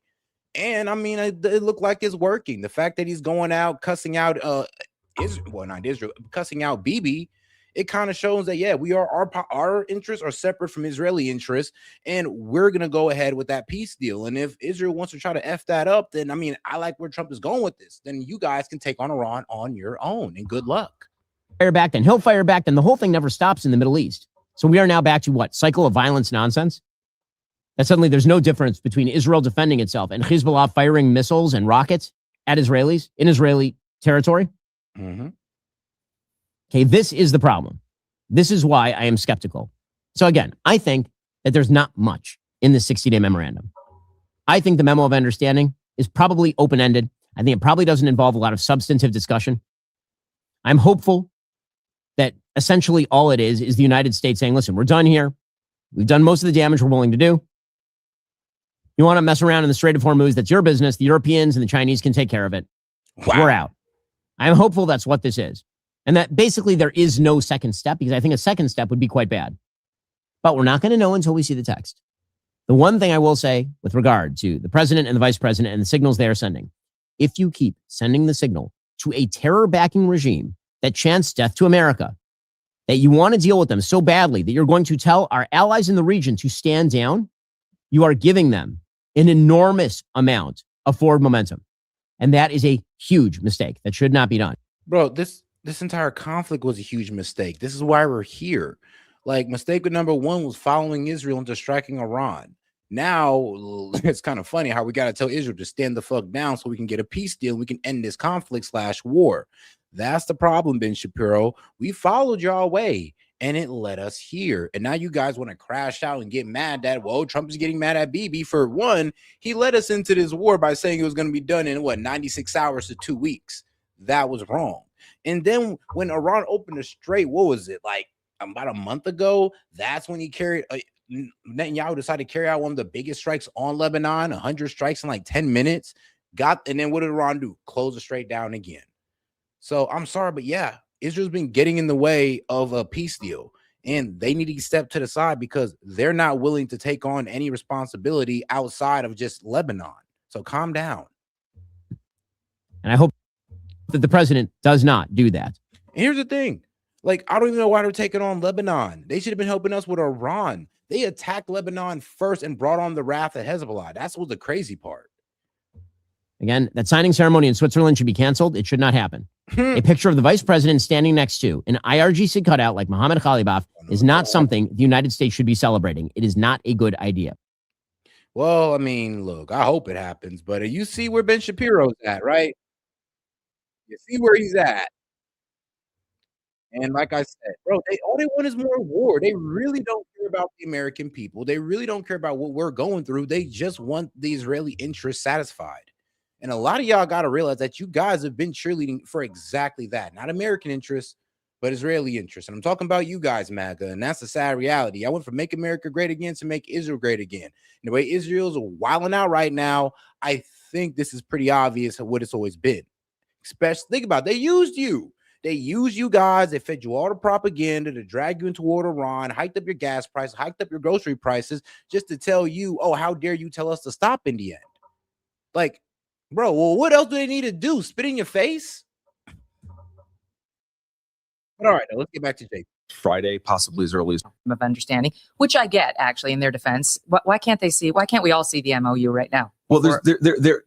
And I mean, it looked like it's working. The fact that he's going out cussing out cussing out Bibi, it kind of shows that, yeah, our interests are separate from Israeli interests, and we're going to go ahead with that peace deal. And if Israel wants to try to F that up, then, I mean, I like where Trump is going with this. Then you guys can take on Iran on your own, and good luck. Fire back, then he'll fire back, then the whole thing never stops in the Middle East. So we are now back to what? Cycle of violence nonsense? That suddenly there's no difference between Israel defending itself and Hezbollah firing missiles and rockets at Israelis in Israeli territory? Mm-hmm. Okay, this is the problem. This is why I am skeptical. So again, I think that there's not much in this 60-day memorandum. I think the memo of understanding is probably open-ended. I think it probably doesn't involve a lot of substantive discussion. I'm hopeful that essentially all it is the United States saying, listen, we're done here. We've done most of the damage we're willing to do. You want to mess around in the Strait of Hormuz, that's your business. The Europeans and the Chinese can take care of it. Wow. We're out. I'm hopeful that's what this is. And that basically there is no second step, because I think a second step would be quite bad. But we're not going to know until we see the text. The one thing I will say with regard to the president and the vice president and the signals they are sending, if you keep sending the signal to a terror-backing regime that chants death to America, that you want to deal with them so badly that you're going to tell our allies in the region to stand down, you are giving them an enormous amount of forward momentum. And that is a huge mistake that should not be done. Bro, this entire conflict was a huge mistake. This is why we're here. Like, mistake number one was following Israel into striking Iran. Now, it's kind of funny how we got to tell Israel to stand the fuck down so we can get a peace deal and we can end this conflict/war. That's the problem, Ben Shapiro. We followed y'all way and it led us here. And now you guys want to crash out and get mad that, well, Trump is getting mad at Bibi. For one, he led us into this war by saying it was going to be done in 96 hours to 2 weeks. That was wrong. And then when Iran opened the strait, what was it, like about a month ago? That's when he carried Netanyahu decided to carry out one of the biggest strikes on Lebanon, 100 strikes in like 10 minutes. And then what did Iran do? Close the strait down again. So I'm sorry, but yeah, Israel's been getting in the way of a peace deal, and they need to step to the side because they're not willing to take on any responsibility outside of just Lebanon. So calm down. And I hope that the president does not do that. And here's the thing. Like, I don't even know why they're taking on Lebanon. They should have been helping us with Iran. They attacked Lebanon first and brought on the wrath of Hezbollah. That's what the crazy part. Again, that signing ceremony in Switzerland should be canceled. It should not happen. A picture of the vice president standing next to an IRGC cutout like Mohammed Khalibaf is not something the United States should be celebrating. It is not a good idea. Well, I mean, look, I hope it happens, but you see where Ben Shapiro's at, right? You see where he's at. And like I said, bro, all they want is more war. They really don't care about the American people. They really don't care about what we're going through. They just want the Israeli interests satisfied. And a lot of y'all got to realize that you guys have been cheerleading for exactly that. Not American interests, but Israeli interests. And I'm talking about you guys, MAGA. And that's the sad reality. I went from Make America Great Again to Make Israel Great Again. And the way Israel's wilding out right now, I think this is pretty obvious of what it's always been. Especially, think about it, they used you. They used you guys. They fed you all the propaganda to drag you into war with Iran, hiked up your gas prices, hiked up your grocery prices, just to tell you, oh, how dare you tell us to stop in the end? Like, bro, well, what else do they need to do? Spit in your face? But all right, now let's get back to Jake. Friday, possibly as early as of understanding, which I get actually in their defense. Why can't they see? Why can't we all see the MOU right now? Well,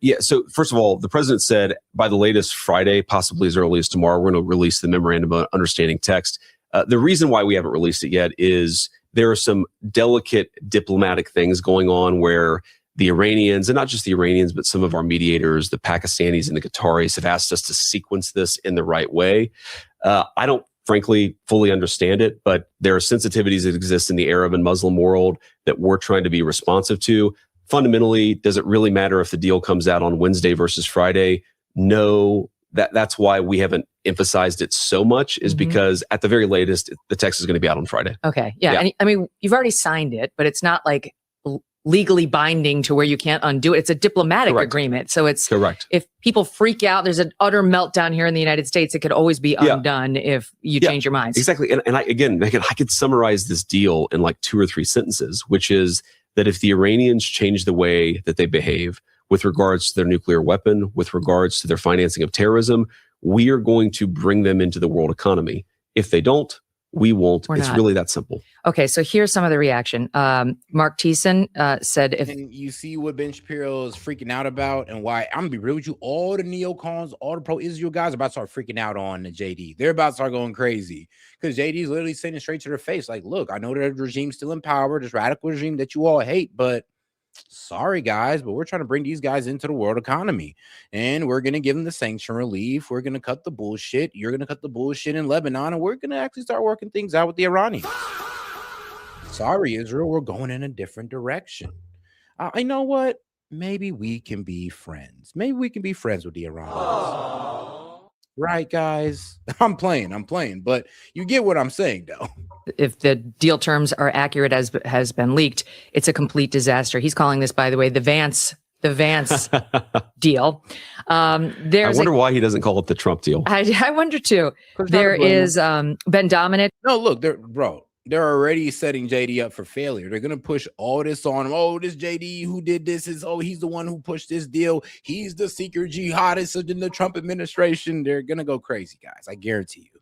yeah. So first of all, the president said by the latest Friday, possibly as early as tomorrow, we're going to release the memorandum of understanding text. The reason why we haven't released it yet is there are some delicate diplomatic things going on where the Iranians, and not just the Iranians, but some of our mediators, the Pakistanis and the Qataris, have asked us to sequence this in the right way. I don't frankly fully understand it, but there are sensitivities that exist in the Arab and Muslim world that we're trying to be responsive to. Fundamentally, does it really matter if the deal comes out on Wednesday versus Friday? No, that's why we haven't emphasized it so much, is because at the very latest, the text is going to be out on Friday. Okay. Yeah. And I mean, you've already signed it, but it's not like legally binding to where you can't undo it. It's a diplomatic agreement. So it's correct. If people freak out, there's an utter meltdown here in the United States. It could always be undone if you change your minds. Exactly. And I could summarize this deal in like 2 or 3 sentences, which is that if the Iranians change the way that they behave with regards to their nuclear weapon, with regards to their financing of terrorism, we are going to bring them into the world economy. If they don't, we won't. It's really that simple. Okay, so here's some of the reaction. Mark Thiessen said, "If and you see what Ben Shapiro is freaking out about, and why, I'm gonna be real with you, all the neocons, all the pro-Israel guys are about to start freaking out on the JD. They're about to start going crazy because JD is literally saying it straight to their face, like, look, I know the regime's still in power, this radical regime that you all hate, but sorry guys, but we're trying to bring these guys into the world economy, and we're going to give them the sanction relief. We're going to cut the bullshit. You're going to cut the bullshit in Lebanon, and we're going to actually start working things out with the Iranians. Sorry, Israel, we're going in a different direction. I know what? Maybe we can be friends. Maybe we can be friends with the Iranians. Right, guys? I'm playing, but you get what I'm saying, though. If the deal terms are accurate as has been leaked, it's a complete disaster. He's calling this, by the way, the Vance deal. I wonder why he doesn't call it the Trump deal. I wonder too. There is Ben Dominant. No, look, they're already setting JD up for failure. They're gonna push all this on him. Oh, this JD who did this he's the one who pushed this deal. He's the secret jihadist in the Trump administration. They're gonna go crazy, guys. I guarantee you.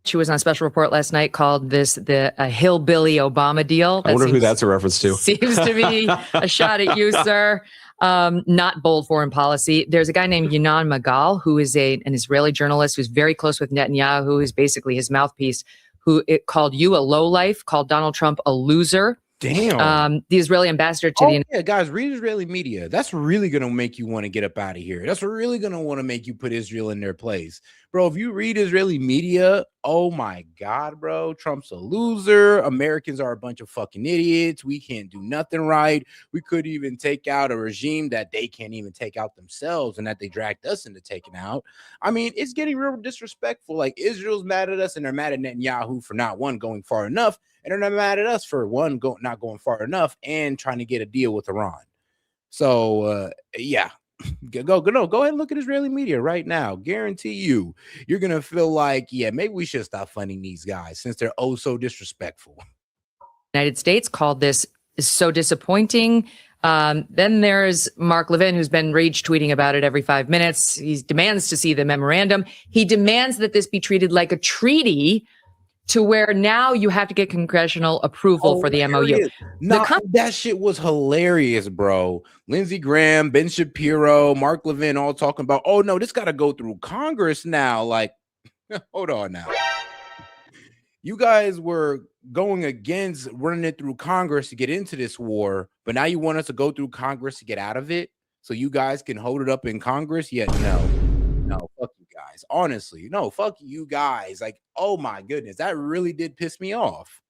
She was on Special Report last night, called this the hillbilly Obama deal. I wonder who that's a reference to. Seems to be a shot at you, sir. Not bold foreign policy. There's a guy named Yanan Magal, who is an Israeli journalist who's very close with Netanyahu, who is basically his mouthpiece, who called you a lowlife, called Donald Trump a loser. Damn. The Israeli ambassador to yeah, guys, read Israeli media. That's really going to make you want to get up out of here. That's really going to want to make you put Israel in their place. Bro, if you read Israeli media, oh my God, bro, Trump's a loser. Americans are a bunch of fucking idiots. We can't do nothing right. We could even take out a regime that they can't even take out themselves and that they dragged us into taking out. I mean, it's getting real disrespectful. Like, Israel's mad at us and they're mad at Netanyahu for not going far enough. And they're not mad at us for not going far enough and trying to get a deal with Iran. So, yeah, go ahead and look at Israeli media right now. Guarantee you're going to feel like, yeah, maybe we should stop funding these guys since they're oh so disrespectful. United States called this so disappointing. Then there's Mark Levin, who's been rage tweeting about it every 5 minutes. He demands to see the memorandum. He demands that this be treated like a treaty, to where now you have to get congressional approval for the MOU. That shit was hilarious, bro. Lindsey Graham, Ben Shapiro, Mark Levin all talking about, oh no, this got to go through Congress now. Like, hold on now. You guys were going against running it through Congress to get into this war, but now you want us to go through Congress to get out of it so you guys can hold it up in Congress? Yet no, fuck you guys. Honestly, no, fuck you guys. Like, oh my goodness, that really did piss me off.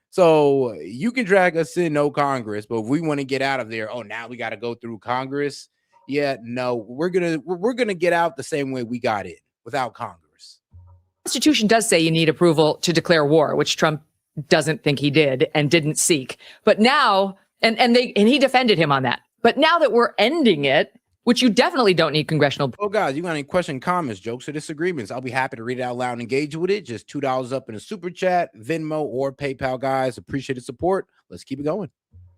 So you can drag us in, no Congress, but if we want to get out of there, oh, now we got to go through Congress. Yeah, no, we're gonna get out the same way we got in, without Congress. The Constitution does say you need approval to declare war, which Trump doesn't think he did and didn't seek. But now, and he defended him on that. But now that we're ending it, which you definitely don't need congressional. Oh, guys, you got any question, comments, jokes, or disagreements? I'll be happy to read it out loud and engage with it. Just $2 up in a super chat, Venmo, or PayPal, guys. Appreciate the support. Let's keep it going.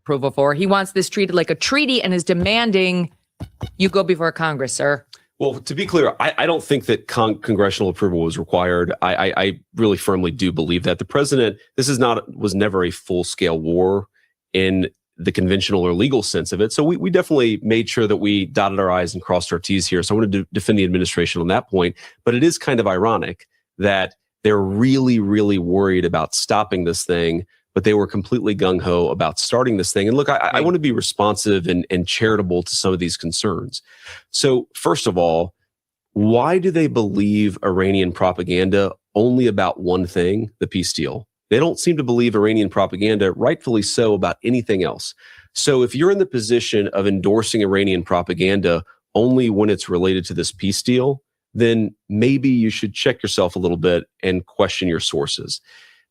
Approval for. He wants this treated like a treaty and is demanding you go before Congress, sir. Well, to be clear, I don't think that congressional approval was required. I really firmly do believe that the president, was never a full-scale war in the conventional or legal sense of it. So we definitely made sure that we dotted our I's and crossed our T's here. So I wanted to defend the administration on that point. But it is kind of ironic that they're really, really worried about stopping this thing, but they were completely gung-ho about starting this thing. And look, I want to be responsive and charitable to some of these concerns. So first of all, why do they believe Iranian propaganda only about one thing, the peace deal? They don't seem to believe Iranian propaganda, rightfully so, about anything else. So if you're in the position of endorsing Iranian propaganda only when it's related to this peace deal, then maybe you should check yourself a little bit and question your sources.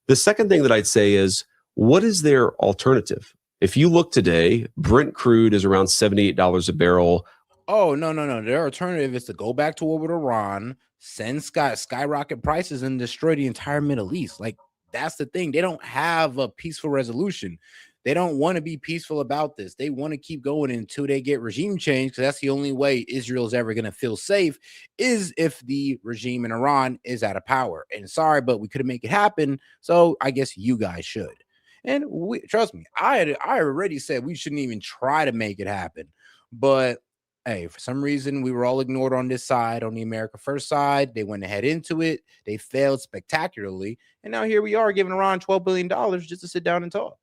The second thing that I'd say is, what is their alternative? If you look today, Brent crude is around $78 a barrel. Oh, no. Their alternative is to go back to war with Iran, send skyrocket prices, and destroy the entire Middle East. Like, that's the thing. They don't have a peaceful resolution. They don't want to be peaceful about this. They want to keep going until they get regime change, because that's the only way Israel's ever going to feel safe, is if the regime in Iran is out of power. And sorry, but we couldn't make it happen. So I guess you guys should. And trust me, I already said we shouldn't even try to make it happen. But hey, for some reason, we were all ignored on this side, on the America First side. They went ahead into it. They failed spectacularly. And now here we are giving Iran $12 billion just to sit down and talk.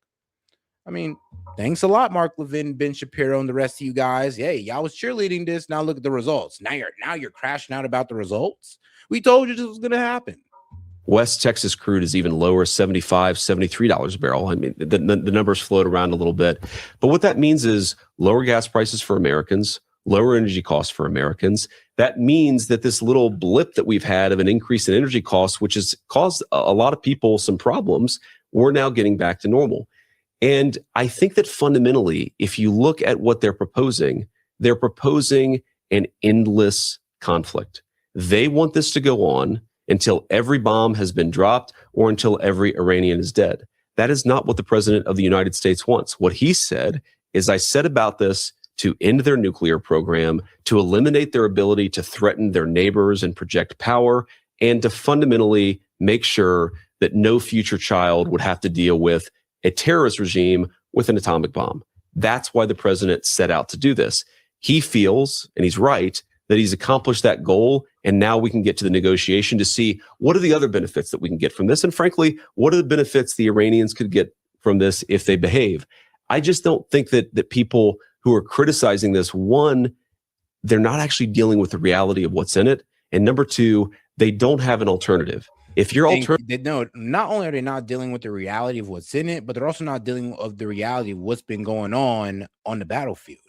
I mean, thanks a lot, Mark Levin, Ben Shapiro, and the rest of you guys. Hey, y'all was cheerleading this. Now look at the results. Now you're crashing out about the results. We told you this was gonna happen. West Texas crude is even lower, $75, $73 a barrel. I mean, the numbers float around a little bit. But what that means is lower gas prices for Americans, lower energy costs for Americans. That means that this little blip that we've had of an increase in energy costs, which has caused a lot of people some problems, we're now getting back to normal. And I think that fundamentally, if you look at what they're proposing an endless conflict. They want this to go on until every bomb has been dropped or until every Iranian is dead. That is not what the president of the United States wants. What he said is, I said about this to end their nuclear program, to eliminate their ability to threaten their neighbors and project power, and to fundamentally make sure that no future child would have to deal with a terrorist regime with an atomic bomb. That's why the president set out to do this. He feels, and he's right, that he's accomplished that goal, and now we can get to the negotiation to see what are the other benefits that we can get from this, and frankly, what are the benefits the Iranians could get from this if they behave. I just don't think that people who are criticizing this, one, they're not actually dealing with the reality of what's in it, and number two, they don't have an alternative. If you're no, not only are they not dealing with the reality of what's in it, but they're also not dealing with the reality of what's been going on the battlefield.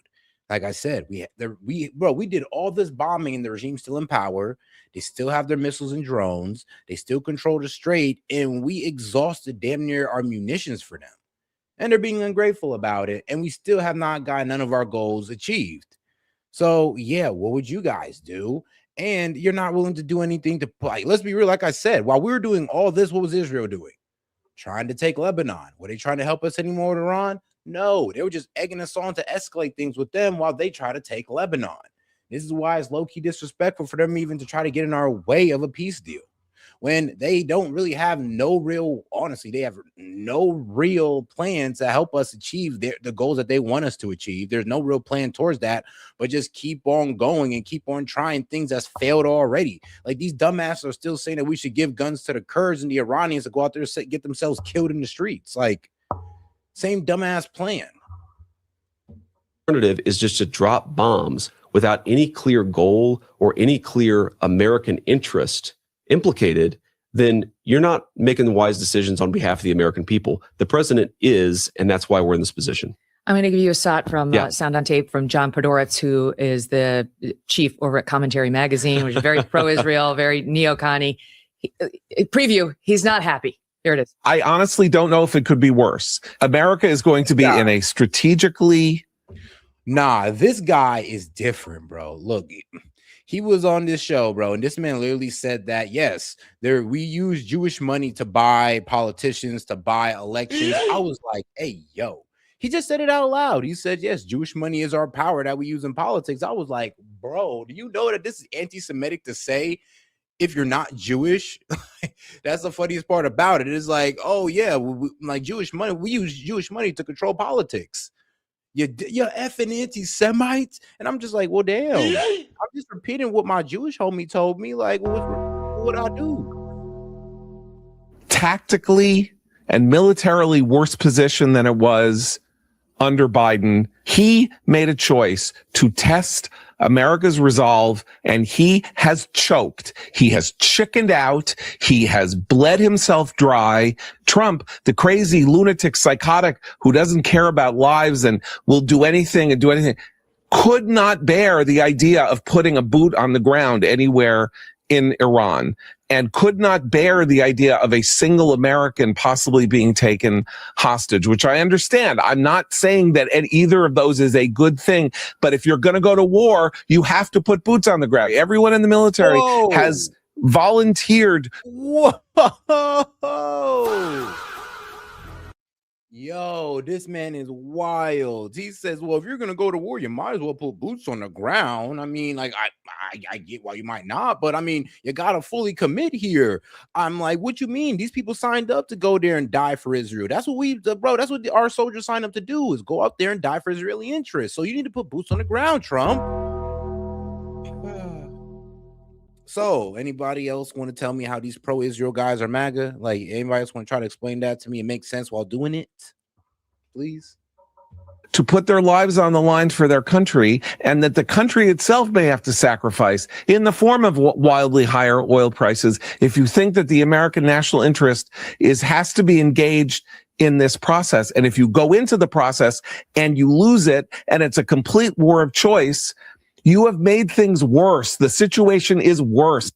Like I said, we did all this bombing and the regime's still in power. They still have their missiles and drones. They still control the strait, and we exhausted damn near our munitions for them. And they're being ungrateful about it, and we still have not got none of our goals achieved. So yeah, what would you guys do? And you're not willing to do anything to, like, let's be real. Like I said, while we were doing all this, what was Israel doing? Trying to take Lebanon. Were they trying to help us anymore with Iran? No, they were just egging us on to escalate things with them while they try to take Lebanon. This is why it's low-key disrespectful for them even to try to get in our way of a peace deal, when they don't really have they have no real plan to help us achieve the goals that they want us to achieve. There's no real plan towards that, but just keep on going and keep on trying things that's failed already. Like, these dumbasses are still saying that we should give guns to the Kurds and the Iranians to go out there and get themselves killed in the streets. Like, same dumbass plan. Alternative is just to drop bombs without any clear goal or any clear American interest implicated, then you're not making the wise decisions on behalf of the American people. The president is, and that's why we're in this position. I'm going to give you a SOT from Sound on Tape from John Podhoretz, who is the chief over at Commentary Magazine, which is very pro-Israel, very neocon-y. Preview, he's not happy. Here it is. I honestly don't know if it could be worse. America is going to be in a strategically... Nah, this guy is different, bro. Look, he was on this show, bro, and this man literally said that, yes, we use Jewish money to buy politicians, to buy elections. I was like, hey, yo. He just said it out loud. He said, yes, Jewish money is our power that we use in politics. I was like, bro, do you know that this is anti-Semitic to say if you're not Jewish? That's the funniest part about it. It's like, oh, yeah, like Jewish money, we use Jewish money to control politics. You're effing anti-Semites. And I'm just like, well, damn. I'm just repeating what my Jewish homie told me. Like, what I do? Tactically and militarily worse position than it was under Biden. He made a choice to test America's resolve, and he has choked. He has chickened out. He has bled himself dry. Trump, the crazy lunatic psychotic who doesn't care about lives and will do anything and do anything, could not bear the idea of putting a boot on the ground anywhere in Iran, and could not bear the idea of a single American possibly being taken hostage, which I understand. I'm not saying that either of those is a good thing, but if you're going to go to war, you have to put boots on the ground. Everyone in the military has volunteered. Whoa. Yo, this man is wild. He says, well, if you're going to go to war, you might as well put boots on the ground. I mean, like, I get why you might not, but I mean, you got to fully commit here. I'm like, what you mean? These people signed up to go there and die for Israel. That's what that's what our soldiers signed up to do, is go out there and die for Israeli interests. So you need to put boots on the ground, Trump. So, anybody else want to tell me how these pro-Israel guys are MAGA? Like, anybody else want to try to explain that to me and make sense while doing it? please. To put their lives on the line for their country, and that the country itself may have to sacrifice in the form of wildly higher oil prices. If you think that the American national interest has to be engaged in this process, and if you go into the process and you lose it, and it's a complete war of choice, you have made things worse. The situation is worse.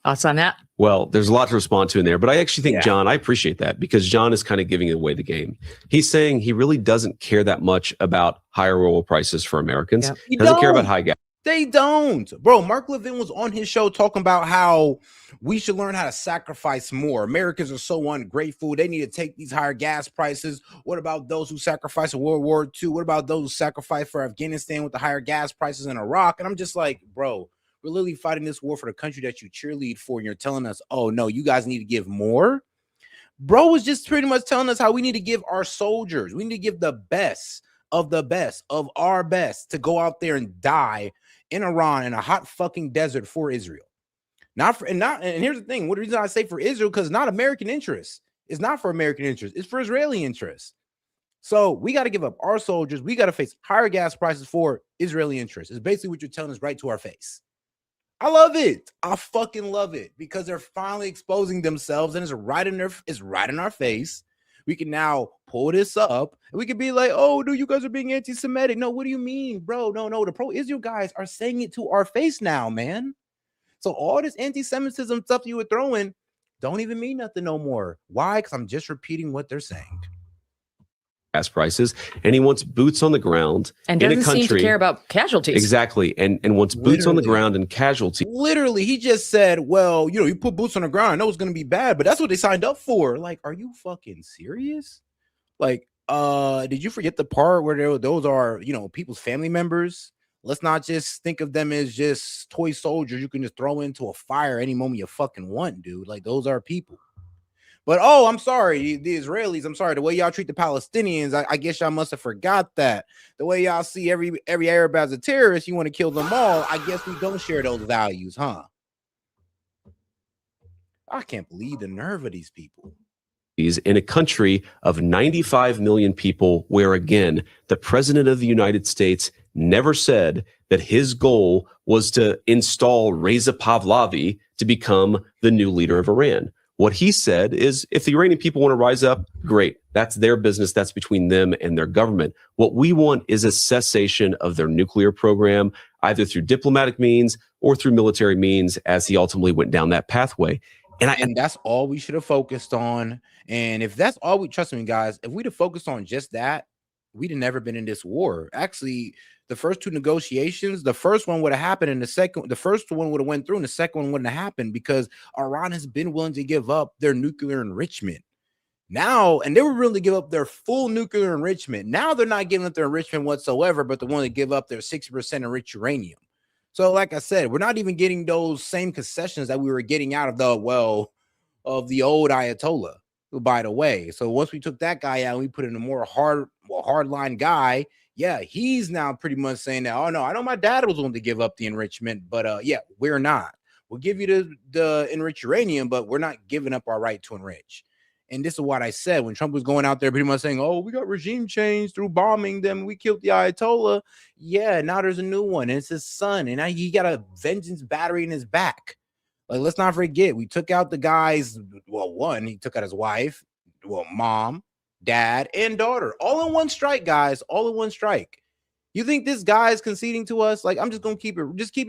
Thoughts on that? Well, there's a lot to respond to in there, but I actually think, John, I appreciate that because John is kind of giving away the game. He's saying he really doesn't care that much about higher oil prices for Americans. Yep. He doesn't care about high gas. They don't. Bro, Mark Levin was on his show talking about how we should learn how to sacrifice more. Americans are so ungrateful. They need to take these higher gas prices. What about those who sacrificed in World War II? What about those who sacrificed for Afghanistan with the higher gas prices in Iraq? And I'm just like, bro, we're literally fighting this war for the country that you cheerlead for, and you're telling us, oh, no, you guys need to give more? Bro was just pretty much telling us how we need to give our soldiers. We need to give the best of our best to go out there and die in Iran in a hot fucking desert for Israel. And here's the thing. What the reason I say for Israel, because not American interests. It's not for American interests. It's for Israeli interests. So we got to give up our soldiers. We got to face higher gas prices for Israeli interests. It's basically what you're telling us right to our face. I love it. I fucking love it because they're finally exposing themselves, and it's right in our face. We can now pull this up and we can be like, oh, no, you guys are being anti-Semitic. No, what do you mean, bro? No, the pro-Israel guys are saying it to our face now, man. So all this anti-Semitism stuff you were throwing don't even mean nothing no more. Why? Because I'm just repeating what they're saying. Gas prices, and he wants boots on the ground and in a doesn't country. seem to care about casualties. Exactly, and wants boots on the ground and casualties. Literally, he just said, well, you put boots on the ground, I know it's going to be bad, but that's what they signed up for. Like, are you fucking serious? Like, did you forget the part where those are, people's family members? Let's not just think of them as just toy soldiers you can just throw into a fire any moment you fucking want, dude. Like, those are people. But, oh, I'm sorry, the Israelis, I'm sorry, the way y'all treat the Palestinians, I guess y'all must have forgot that. The way y'all see every Arab as a terrorist, you want to kill them all. I guess we don't share those values, huh? I can't believe the nerve of these people. In a country of 95 million people where, again, the president of the United States never said that his goal was to install Reza Pahlavi to become the new leader of Iran. What he said is, if the Iranian people want to rise up, great. That's their business. That's between them and their government. What we want is a cessation of their nuclear program, either through diplomatic means or through military means, as he ultimately went down that pathway. And that's all we should have focused on. And if that's all trust me, guys, if we'd have focused on just that, we'd have never been in this war. Actually, the first two negotiations, the first one would have happened, and the first one would have went through, and the second one wouldn't have happened because Iran has been willing to give up their nuclear enrichment. Now, and they were willing to give up their full nuclear enrichment. Now they're not giving up their enrichment whatsoever, but they're willing to give up their 60% enriched uranium. So, like I said, we're not even getting those same concessions that we were getting out of the old Ayatollah, by the way. So once we took that guy out and we put in a more hardline guy, yeah, he's now pretty much saying that, oh, no, I know my dad was willing to give up the enrichment, but yeah, we're not. We'll give you the enriched uranium, but we're not giving up our right to enrich. And this is what I said when Trump was going out there pretty much saying, oh, we got regime change through bombing them. We killed the Ayatollah. Yeah, now there's a new one. And it's his son. And now he got a vengeance battery in his back. Like, let's not forget, we took out the guys. Well, one, he took out his wife, mom, dad, and daughter. All in one strike, guys. All in one strike. You think this guy is conceding to us? Like, I'm just going to keep it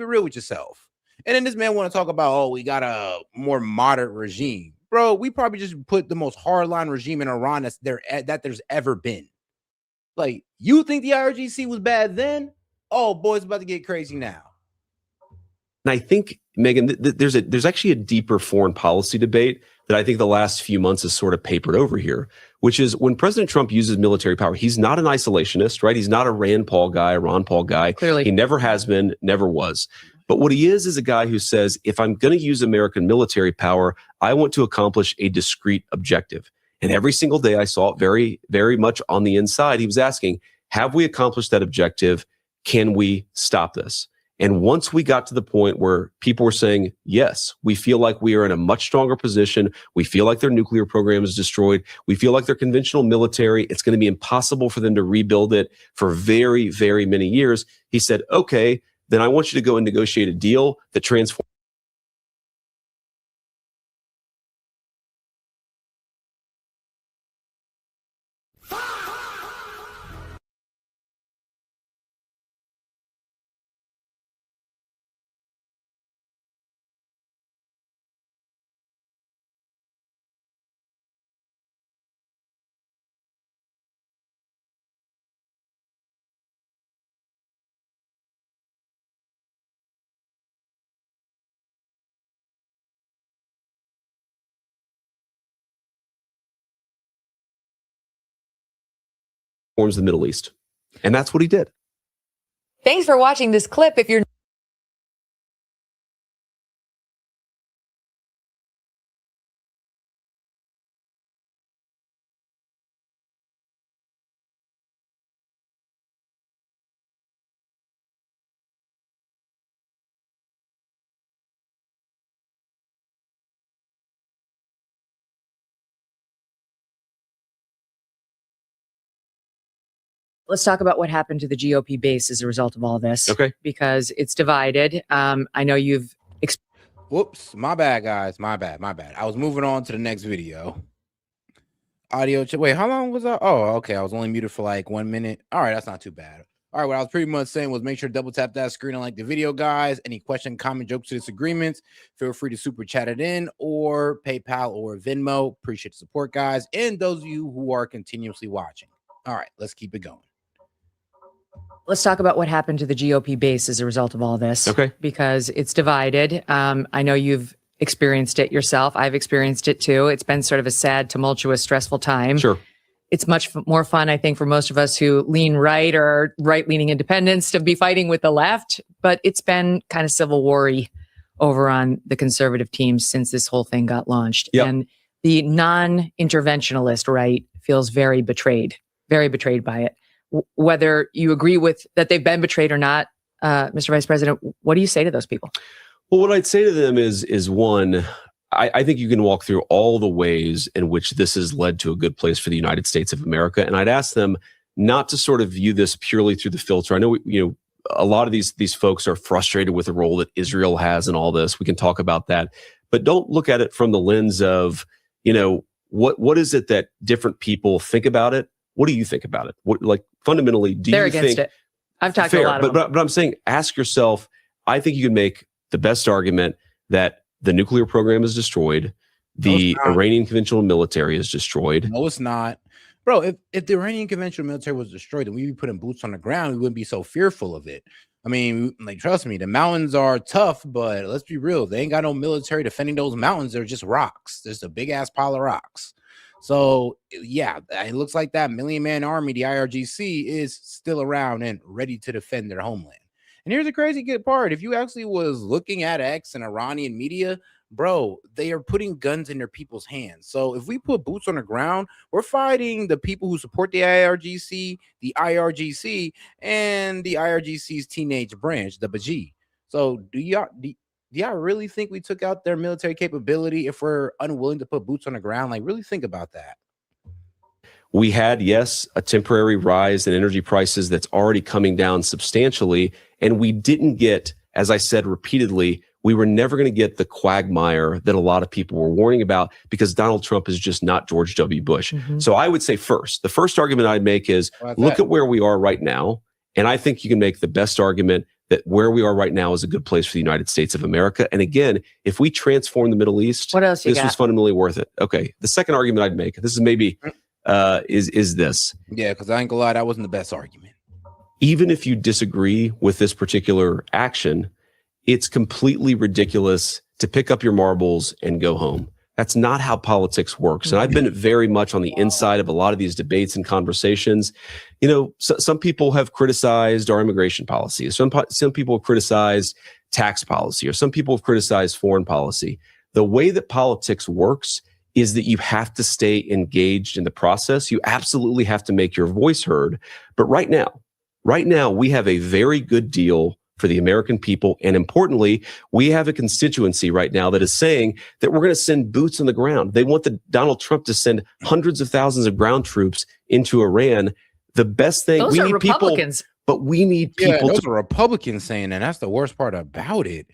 real with yourself. And then this man want to talk about, oh, we got a more moderate regime. Bro, we probably just put the most hardline regime in Iran that there's ever been. Like, you think the IRGC was bad then? Oh, boy, it's about to get crazy now. And I think, Megan, there's actually a deeper foreign policy debate that I think the last few months has sort of papered over here, which is when President Trump uses military power, he's not an isolationist, right? He's not a Rand Paul guy, a Ron Paul guy. Clearly. He never has been, never was. But what he is a guy who says, if I'm going to use American military power, I want to accomplish a discrete objective. And every single day I saw it very, very much on the inside. He was asking, have we accomplished that objective? Can we stop this? And once we got to the point where people were saying, yes, we feel like we are in a much stronger position. We feel like their nuclear program is destroyed. We feel like their conventional military, it's going to be impossible for them to rebuild it for very, very many years. He said, okay, then I want you to go and negotiate a deal that transforms the Middle East. And that's what he did. Thanks for watching this clip. If you're Let's talk about what happened to the GOP base as a result of all this. Okay. Because it's divided. I know you've. Whoops, my bad, guys. My bad. I was moving on to the next video. Audio. Wait, how long was I? Oh, okay. I was only muted for like 1 minute. All right, that's not too bad. All right, what I was pretty much saying was make sure to double tap that screen and like the video, guys. Any question, comment, jokes, or disagreements, feel free to super chat it in or PayPal or Venmo. Appreciate the support, guys. And those of you who are continuously watching. All right, let's keep it going. Let's talk about what happened to the GOP base as a result of all this. Okay. Because it's divided. I know you've experienced it yourself. I've experienced it too. It's been sort of a sad, tumultuous, stressful time. Sure. It's much more fun, I think, for most of us who lean right or right-leaning independents to be fighting with the left. But it's been kind of civil war-y over on the conservative teams since this whole thing got launched. Yep. And the non-interventionalist right feels very betrayed by it. Whether you agree with that they've been betrayed or not, Mr. Vice President, what do you say to those people? Well, what I'd say to them is one, I think you can walk through all the ways in which this has led to a good place for the United States of America. And I'd ask them not to sort of view this purely through the filter. I know, a lot of these folks are frustrated with the role that Israel has in all this. We can talk about that, but don't look at it from the lens of, what is it that different people think about it? What do you think about it? What, like, fundamentally, They're against it. I've talked to a lot of them. But I'm saying, ask yourself, I think you can make the best argument that the nuclear program is destroyed. The Iranian conventional military is destroyed. No, it's not. Bro, if the Iranian conventional military was destroyed, then we'd be putting boots on the ground. We wouldn't be so fearful of it. I mean, like, trust me, the mountains are tough, but let's be real. They ain't got no military defending those mountains. They're just rocks. There's a big ass pile of rocks. So, yeah, it looks like that million-man army, the IRGC, is still around and ready to defend their homeland. And here's the crazy good part. If you actually was looking at X and Iranian media, bro, they are putting guns in their people's hands. So if we put boots on the ground, we're fighting the people who support the IRGC, and the IRGC's teenage branch, the Baji. So do y'all really think we took out their military capability if we're unwilling to put boots on the ground? Like, really think about that. We had, yes, a temporary rise in energy prices that's already coming down substantially. And we didn't get, as I said repeatedly, we were never going to get the quagmire that a lot of people were warning about because Donald Trump is just not George W. Bush. Mm-hmm. So I would say the first argument I'd make is look at where we are right now. And I think you can make the best argument that where we are right now is a good place for the United States of America. And again, if we transform the Middle East, what else this was fundamentally worth it. Okay. The second argument I'd make, this is maybe, is this. Yeah, because I ain't gonna lie, that wasn't the best argument. Even if you disagree with this particular action, it's completely ridiculous to pick up your marbles and go home. That's not how politics works. And I've been very much on the inside of a lot of these debates and conversations. Some people have criticized our immigration policy. Some people have criticized tax policy, or some people have criticized foreign policy. The way that politics works is that you have to stay engaged in the process. You absolutely have to make your voice heard. But right now, we have a very good deal for the American people. And importantly, we have a constituency right now that is saying that we're going to send boots on the ground. They want Donald Trump to send hundreds of thousands of ground troops into Iran. The best thing, Those we are need Republicans. people, but we need Yeah, people those are Republicans saying that. That's the worst part about it.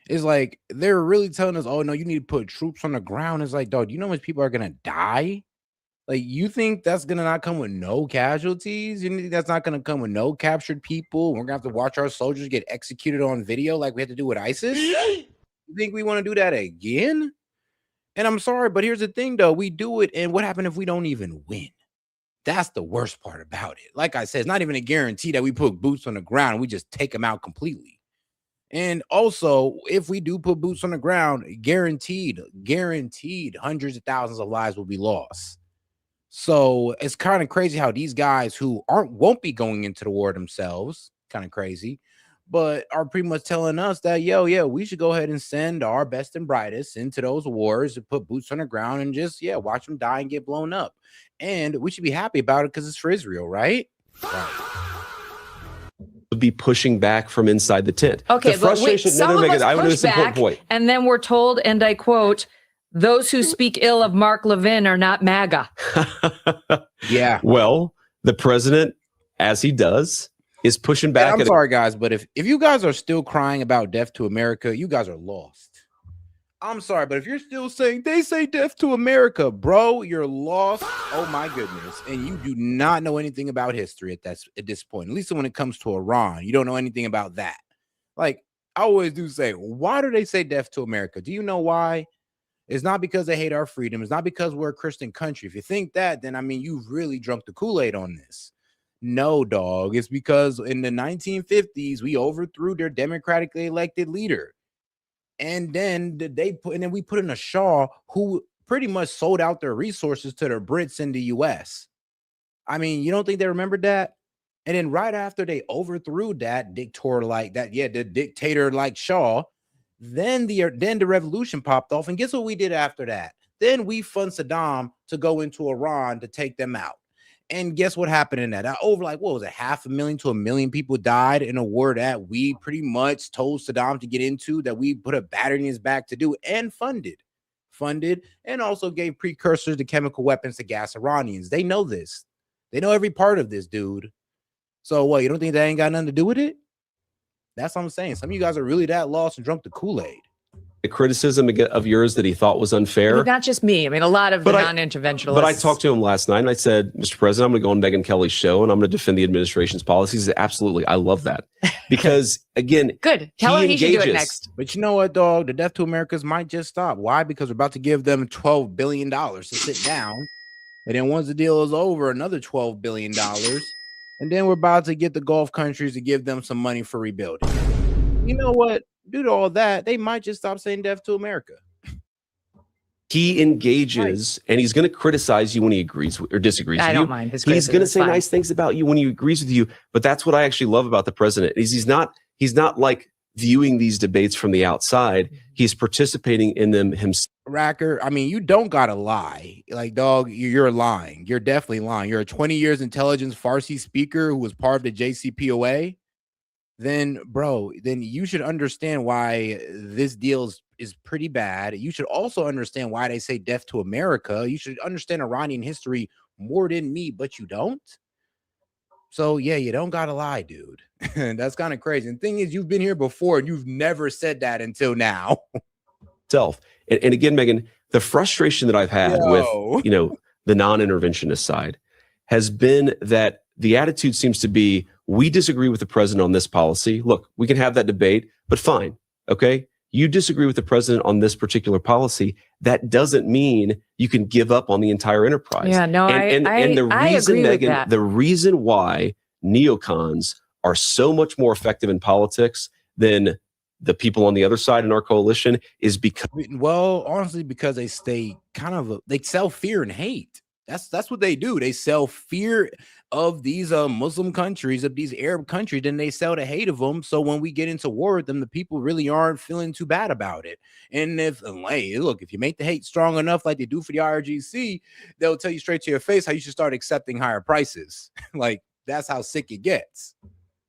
It's like they're really telling us, oh no, you need to put troops on the ground. It's like, dog, you know how much people are gonna die? Like, you think that's gonna not come with no casualties? You think that's not gonna come with no captured people? We're gonna have to watch our soldiers get executed on video like we had to do with ISIS? You think we want to do that again? And I'm sorry, but here's the thing though, we do it, and what happened if we don't even win? That's the worst part about it. Like I said, it's not even a guarantee that we put boots on the ground and we just take them out completely. And also, if we do put boots on the ground, guaranteed hundreds of thousands of lives will be lost. So it's kind of crazy how these guys who won't be going into the war themselves, kind of crazy, but are pretty much telling us that, yeah, we should go ahead and send our best and brightest into those wars to put boots on the ground and just, watch them die and get blown up. And we should be happy about it because it's for Israel, right? be pushing back from inside the tent. Okay, the frustration. but wait, some of us I want to push make an important back, point. and then we're told, and I quote, "Those who speak ill of Mark Levin are not MAGA." Yeah. Well, the president, as he does, is pushing back. I'm sorry, guys, but if you guys are still crying about death to America, you guys are lost. I'm sorry, but if you're still saying they say death to America, bro, you're lost. Oh my goodness. And you do not know anything about history at this point. At least when it comes to Iran, you don't know anything about that. Like, I always do say, why do they say death to America? Do you know why? It's not because they hate our freedom. It's not because we're a Christian country. If you think that, then I mean, you've really drunk the Kool-Aid on this. No, dog. It's because in the 1950s, we overthrew their democratically elected leader. And then we put in a Shah who pretty much sold out their resources to the Brits in the US. I mean, you don't think they remembered that? And then right after they overthrew that dictator like Shah, then the revolution popped off. And guess what we did after that? Then we fund Saddam to go into Iran to take them out. And guess what happened in that? Over what was it? 500,000 to 1 million people died in a war that we pretty much told Saddam to get into, that we put a battery in his back to do, and funded, and also gave precursors to chemical weapons to gas Iranians. They know this. They know every part of this, dude. So what? You don't think that ain't got nothing to do with it? That's what I'm saying. Some of you guys are really that lost and drunk the Kool-Aid. The criticism of yours that he thought was unfair. Not just me. I mean, a lot of the non-interventionalists. But I talked to him last night and I said, Mr. President, I'm going to go on Megyn Kelly's show and I'm going to defend the administration's policies. He said, absolutely. I love that. Because again, good. Tell him he should do it next. But you know what, dog? The death to Americas might just stop. Why? Because we're about to give them $12 billion to sit down. And then once the deal is over, another $12 billion. And then we're about to get the Gulf countries to give them some money for rebuilding. You know what? Due to all that, they might just stop saying death to America. He engages and he's going to criticize you when he agrees or disagrees with you. I don't mind his He's criticism. going to It's say fine. nice things about you when he agrees with you. But that's what I actually love about the president is he's not like viewing these debates from the outside. He's participating in them himself. Racker, I mean, you don't gotta lie. Like, dog, you're lying. You're definitely lying. You're a 20 years intelligence Farsi speaker who was part of the JCPOA. Then, bro, then you should understand why this deal is pretty bad. You should also understand why they say death to America. You should understand Iranian history more than me, but you don't. So, yeah, you don't got to lie, dude. That's kind of crazy. And the thing is, you've been here before and you've never said that until now. And again, Megyn, the frustration that I've had with, the non-interventionist side has been that the attitude seems to be, we disagree with the president on this policy. Look, we can have that debate, but fine. Okay. You disagree with the president on this particular policy. That doesn't mean you can give up on the entire enterprise. Yeah, no, and the I reason, agree with Megyn, that. the reason why neocons are so much more effective in politics than the people on the other side in our coalition is because, well, honestly, because they stay they sell fear and hate. That's what they do. They sell fear of these Muslim countries, of these Arab countries, then they sell the hate of them. So when we get into war with them, the people really aren't feeling too bad about it. And if you make the hate strong enough, like they do for the IRGC, they'll tell you straight to your face how you should start accepting higher prices. Like, that's how sick it gets.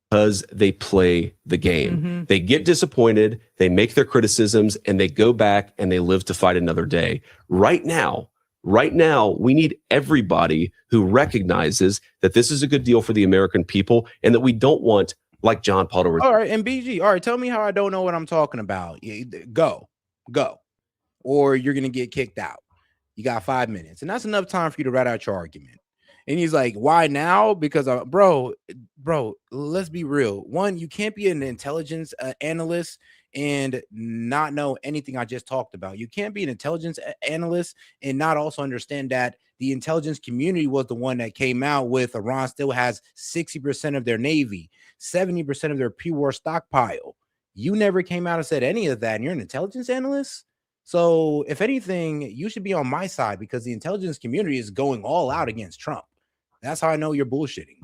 because they play the game. They get disappointed, they make their criticisms, and they go back and they live to fight another day. Right now, we need everybody who recognizes that this is a good deal for the American people and that we don't want, like John Podolsky. All right, and BG, all right, tell me how I don't know what I'm talking about. Go, or you're gonna get kicked out. You got 5 minutes, and that's enough time for you to write out your argument. And he's like, why now? Because bro, let's be real. One, you can't be an intelligence analyst and not know anything I just talked about. You can't be an intelligence analyst and not also understand that the intelligence community was the one that came out with Iran still has 60% of their navy, 70% of their pre-war stockpile. You never came out and said any of that, and you're an intelligence analyst? So if anything, you should be on my side because the intelligence community is going all out against Trump. That's how I know you're bullshitting.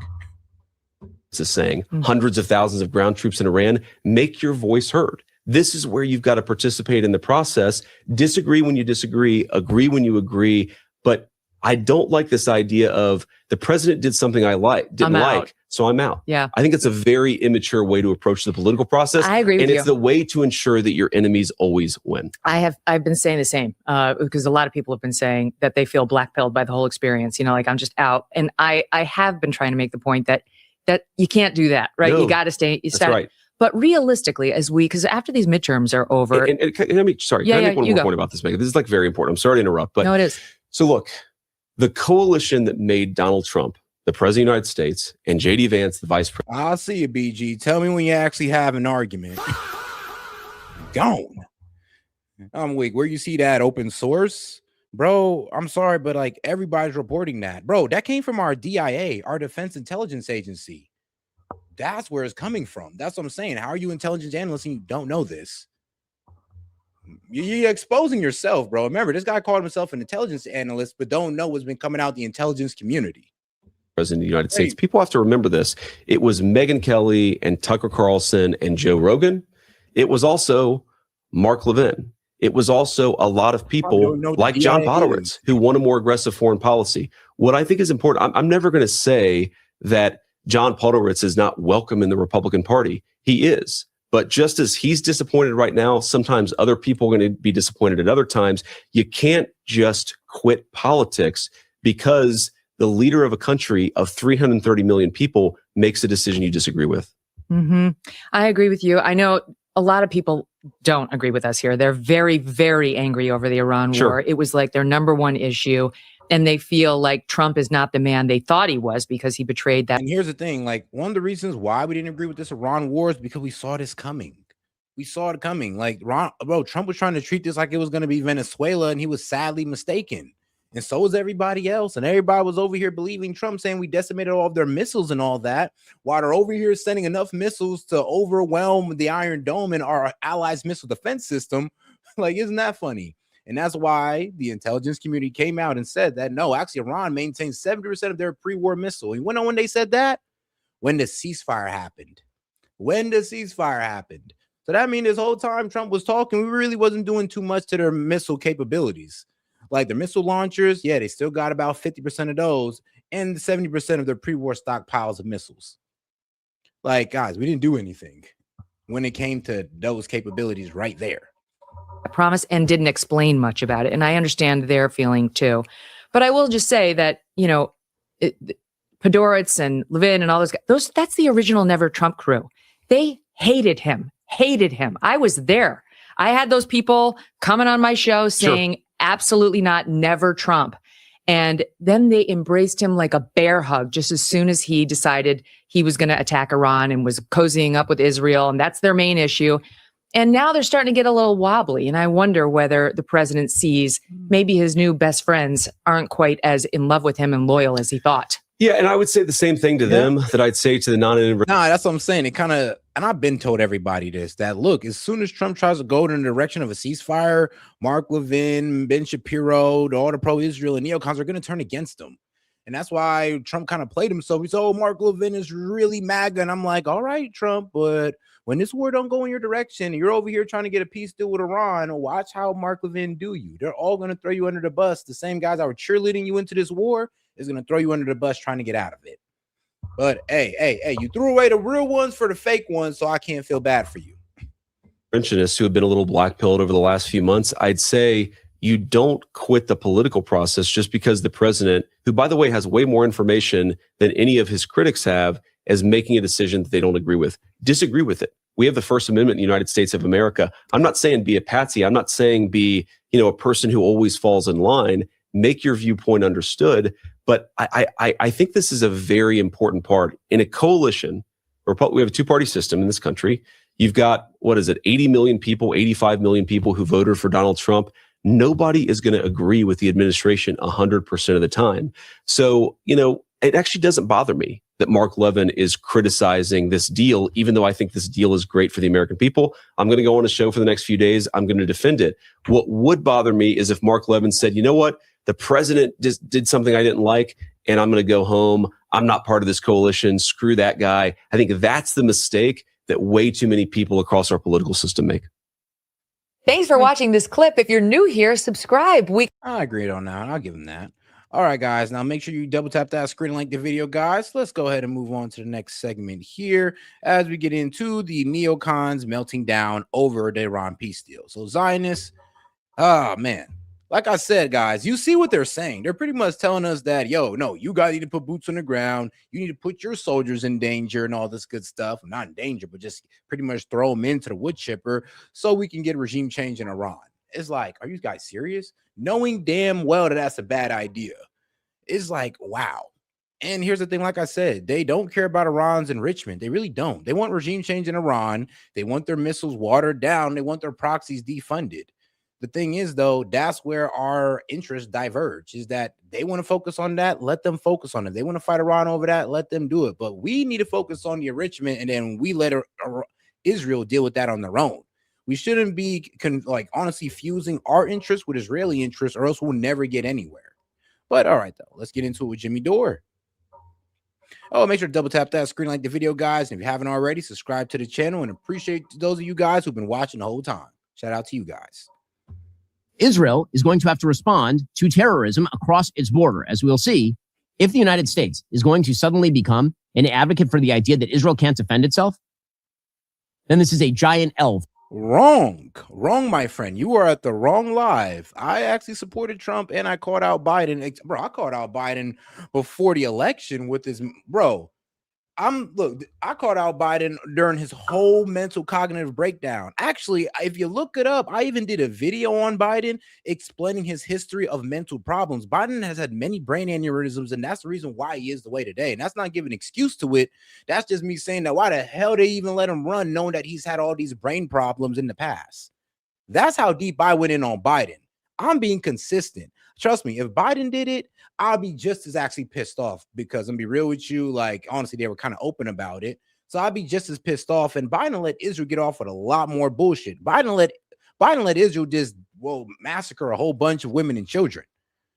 Is saying hundreds of thousands of ground troops in Iran, make your voice heard. This is where you've got to participate in the process. Disagree when you disagree, agree when you agree. But I don't like this idea of the president did something I didn't like, so I'm out. Yeah. I think it's a very immature way to approach the political process. I agree with you. And it's the way to ensure that your enemies always win. I've been saying the same because a lot of people have been saying that they feel blackpilled by the whole experience. You know, like I'm just out. And I have been trying to make the point that you can't do that, right? No, you got to stay. That's right. But realistically, because after these midterms are over. Can I make one more point about this, Megan? This is like very important. I'm sorry to interrupt, but no, it is. So look, the coalition that made Donald Trump the president of the United States and J.D. Vance, the vice president. I'll see you, BG. Tell me when you actually have an argument. Gone. I'm weak. Where you see that open source? Bro, I'm sorry, but like everybody's reporting that. Bro, that came from our DIA, our Defense Intelligence Agency. That's where it's coming from. That's what I'm saying. How are you intelligence analysts and you don't know this? You're exposing yourself, bro. Remember, this guy called himself an intelligence analyst, but don't know what's been coming out the intelligence community. President of the United States. People have to remember this. It was Megyn Kelly and Tucker Carlson and Joe Rogan. It was also Mark Levin. It was also a lot of people like John Podolsky who want a more aggressive foreign policy. What I think is important, I'm never going to say that John Podolsky is not welcome in the Republican Party. He is. But just as he's disappointed right now, sometimes other people are going to be disappointed at other times. You can't just quit politics because the leader of a country of 330 million people makes a decision you disagree with. Mm-hmm. I agree with you. I know a lot of people don't agree with us here. They're very, very angry over the Iran war. It was like their number one issue. And they feel like Trump is not the man they thought he was because he betrayed that. And here's the thing, like one of the reasons why we didn't agree with this Iran war is because we saw this coming. We saw it coming. Like Trump was trying to treat this like it was going to be Venezuela, and he was sadly mistaken. And so was everybody else. And everybody was over here believing Trump, saying we decimated all of their missiles and all that, while they're over here sending enough missiles to overwhelm the Iron Dome and our allies' missile defense system. Like, isn't that funny? And that's why the intelligence community came out and said that, no, actually, Iran maintains 70% of their pre-war missile. You know when they said that? When the ceasefire happened. So that means this whole time Trump was talking, we really wasn't doing too much to their missile capabilities. Like the missile launchers, yeah, they still got about 50% of those and 70% of their pre-war stockpiles of missiles. Like, guys, we didn't do anything when it came to those capabilities right there. I promise, and didn't explain much about it. And I understand their feeling too. But I will just say that, you know, Podolsky and Levin and all those guys, that's the original Never Trump crew. They hated him. I was there. I had those people coming on my show saying, absolutely not, never Trump. And then they embraced him like a bear hug just as soon as he decided he was going to attack Iran and was cozying up with Israel. And that's their main issue. And now they're starting to get a little wobbly. And I wonder whether the president sees maybe his new best friends aren't quite as in love with him and loyal as he thought. Yeah, and I would say the same thing to them that I'd say to the non-intervention. Nah, that's what I'm saying. It kind of, and I've been told everybody this, that look, as soon as Trump tries to go in the direction of a ceasefire, Mark Levin, Ben Shapiro, all the pro-Israel and neocons are going to turn against him. And that's why Trump kind of played himself. He said, oh, Mark Levin is really MAGA. And I'm like, all right, Trump, but when this war don't go in your direction, you're over here trying to get a peace deal with Iran, watch how Mark Levin do you. They're all going to throw you under the bus. The same guys that were cheerleading you into this war is going to throw you under the bus trying to get out of it. But hey, you threw away the real ones for the fake ones, so I can't feel bad for you. Interventionists who have been a little blackpilled over the last few months, I'd say you don't quit the political process just because the president, who, by the way, has way more information than any of his critics have, is making a decision that they don't agree with. Disagree with it. We have the First Amendment in the United States of America. I'm not saying be a patsy. I'm not saying be, a person who always falls in line. Make your viewpoint understood. But I think this is a very important part. In a coalition, we have a two-party system in this country. You've got, 80 million people, 85 million people who voted for Donald Trump. Nobody is going to agree with the administration 100% of the time. So, it actually doesn't bother me that Mark Levin is criticizing this deal, even though I think this deal is great for the American people. I'm going to go on a show for the next few days. I'm going to defend it. What would bother me is if Mark Levin said, you know what, the president just did something I didn't like, and I'm going to go home. I'm not part of this coalition. Screw that guy. I think that's the mistake that way too many people across our political system make. Thanks for watching this clip. If you're new here, subscribe. I agreed on that. I'll give him that. All right, guys. Now make sure you double tap that screen and like the video, guys. Let's go ahead and move on to the next segment here as we get into the neocons melting down over the Iran peace deal. So Zionists, oh man, like I said, guys, you see what they're saying. They're pretty much telling us that, no, you guys need to put boots on the ground. You need to put your soldiers in danger and all this good stuff. Not in danger, but just pretty much throw them into the wood chipper so we can get regime change in Iran. It's like, are you guys serious? Knowing damn well that that's a bad idea. It's like, wow. And here's the thing, like I said, they don't care about Iran's enrichment. They really don't. They want regime change in Iran. They want their missiles watered down. They want their proxies defunded. The thing is, though, that's where our interests diverge, is that they want to focus on that. Let them focus on it. They want to fight Iran over that. Let them do it. But we need to focus on the enrichment, and then we let Israel deal with that on their own. We shouldn't be honestly fusing our interests with Israeli interests, or else we'll never get anywhere. But all right, though, let's get into it with Jimmy Dore. Oh, make sure to double tap that screen, like the video, guys. And if you haven't already, subscribe to the channel, and appreciate those of you guys who've been watching the whole time. Shout out to you guys. Israel is going to have to respond to terrorism across its border, as we'll see. If the United States is going to suddenly become an advocate for the idea that Israel can't defend itself, then this is a giant L. Wrong, my friend. You are at the wrong live. I actually supported Trump, and I called out Biden. Bro, I called out Biden before the election with his bro. I called out Biden during his whole mental cognitive breakdown. Actually, if you look it up, I even did a video on Biden explaining his history of mental problems. Biden has had many brain aneurysms, and that's the reason why he is the way today. And that's not giving an excuse to it. That's just me saying that why the hell they even let him run, knowing that he's had all these brain problems in the past. That's how deep I went in on Biden. I'm being consistent. Trust me, if Biden did it, I'll be just as actually pissed off, because I'm be real with you. Like, honestly, they were kind of open about it. So I'd be just as pissed off. And Biden let Israel get off with a lot more bullshit. Biden let Israel just, massacre a whole bunch of women and children.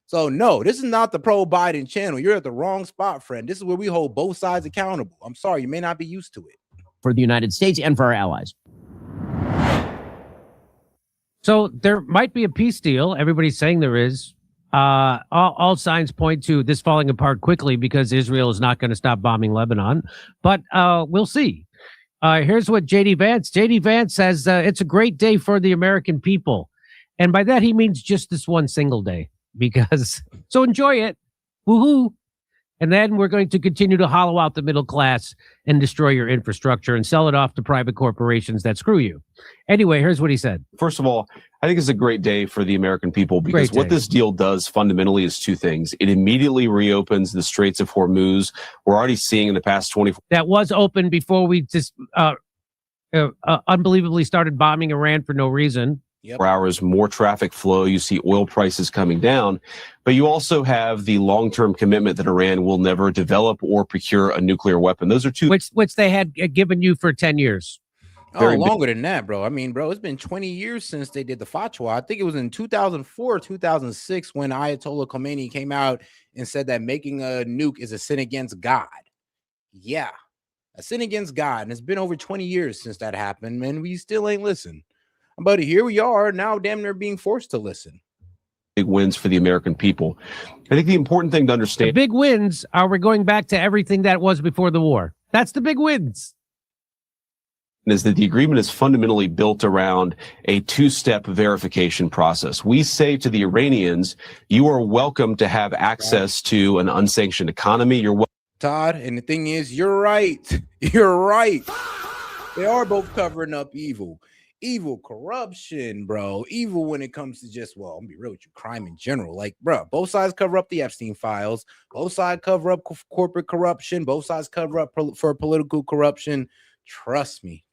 So no, this is not the pro-Biden channel. You're at the wrong spot, friend. This is where we hold both sides accountable. I'm sorry, you may not be used to it. For the United States and for our allies. So there might be a peace deal. Everybody's saying there is. All signs point to this falling apart quickly because Israel is not going to stop bombing Lebanon. But we'll see. Here's what J.D. Vance says, it's a great day for the American people. And by that, he means just this one single day. So enjoy it. Woohoo. And then we're going to continue to hollow out the middle class and destroy your infrastructure and sell it off to private corporations that screw you. Anyway, here's what he said. First of all, I think it's a great day for the American people, because what this deal does fundamentally is two things. It immediately reopens the Straits of Hormuz. We're already seeing in the past 24 that was open before we just unbelievably started bombing Iran for no reason. hours, more traffic flow. You see oil prices coming down, but you also have the long-term commitment that Iran will never develop or procure a nuclear weapon. Those are two, which they had given you for 10 years. Longer than that, bro. I mean, bro, it's been 20 years since they did the fatwa. I think it was in 2004 or 2006 when Ayatollah Khomeini came out and said that making a nuke is a sin against God. Yeah, a sin against God. And it's been over 20 years since that happened, man. We still ain't listened. But here we are now, damn near being forced to listen. big wins for the American people. I think the important thing to The understand big wins are we're going back to everything that was before the war. That's the big wins. is that the agreement is fundamentally built around a two-step verification process. We say to the Iranians, you are welcome to have access to an unsanctioned economy. You're welcome. Todd, and the thing is, you're right. You're right. They are both covering up evil. Evil corruption, bro. Evil when it comes to just, well, I'm gonna be real with you, crime in general. Like, bro, both sides cover up the Epstein files. Both sides cover up corporate corruption. Both sides cover up for political corruption. Trust me.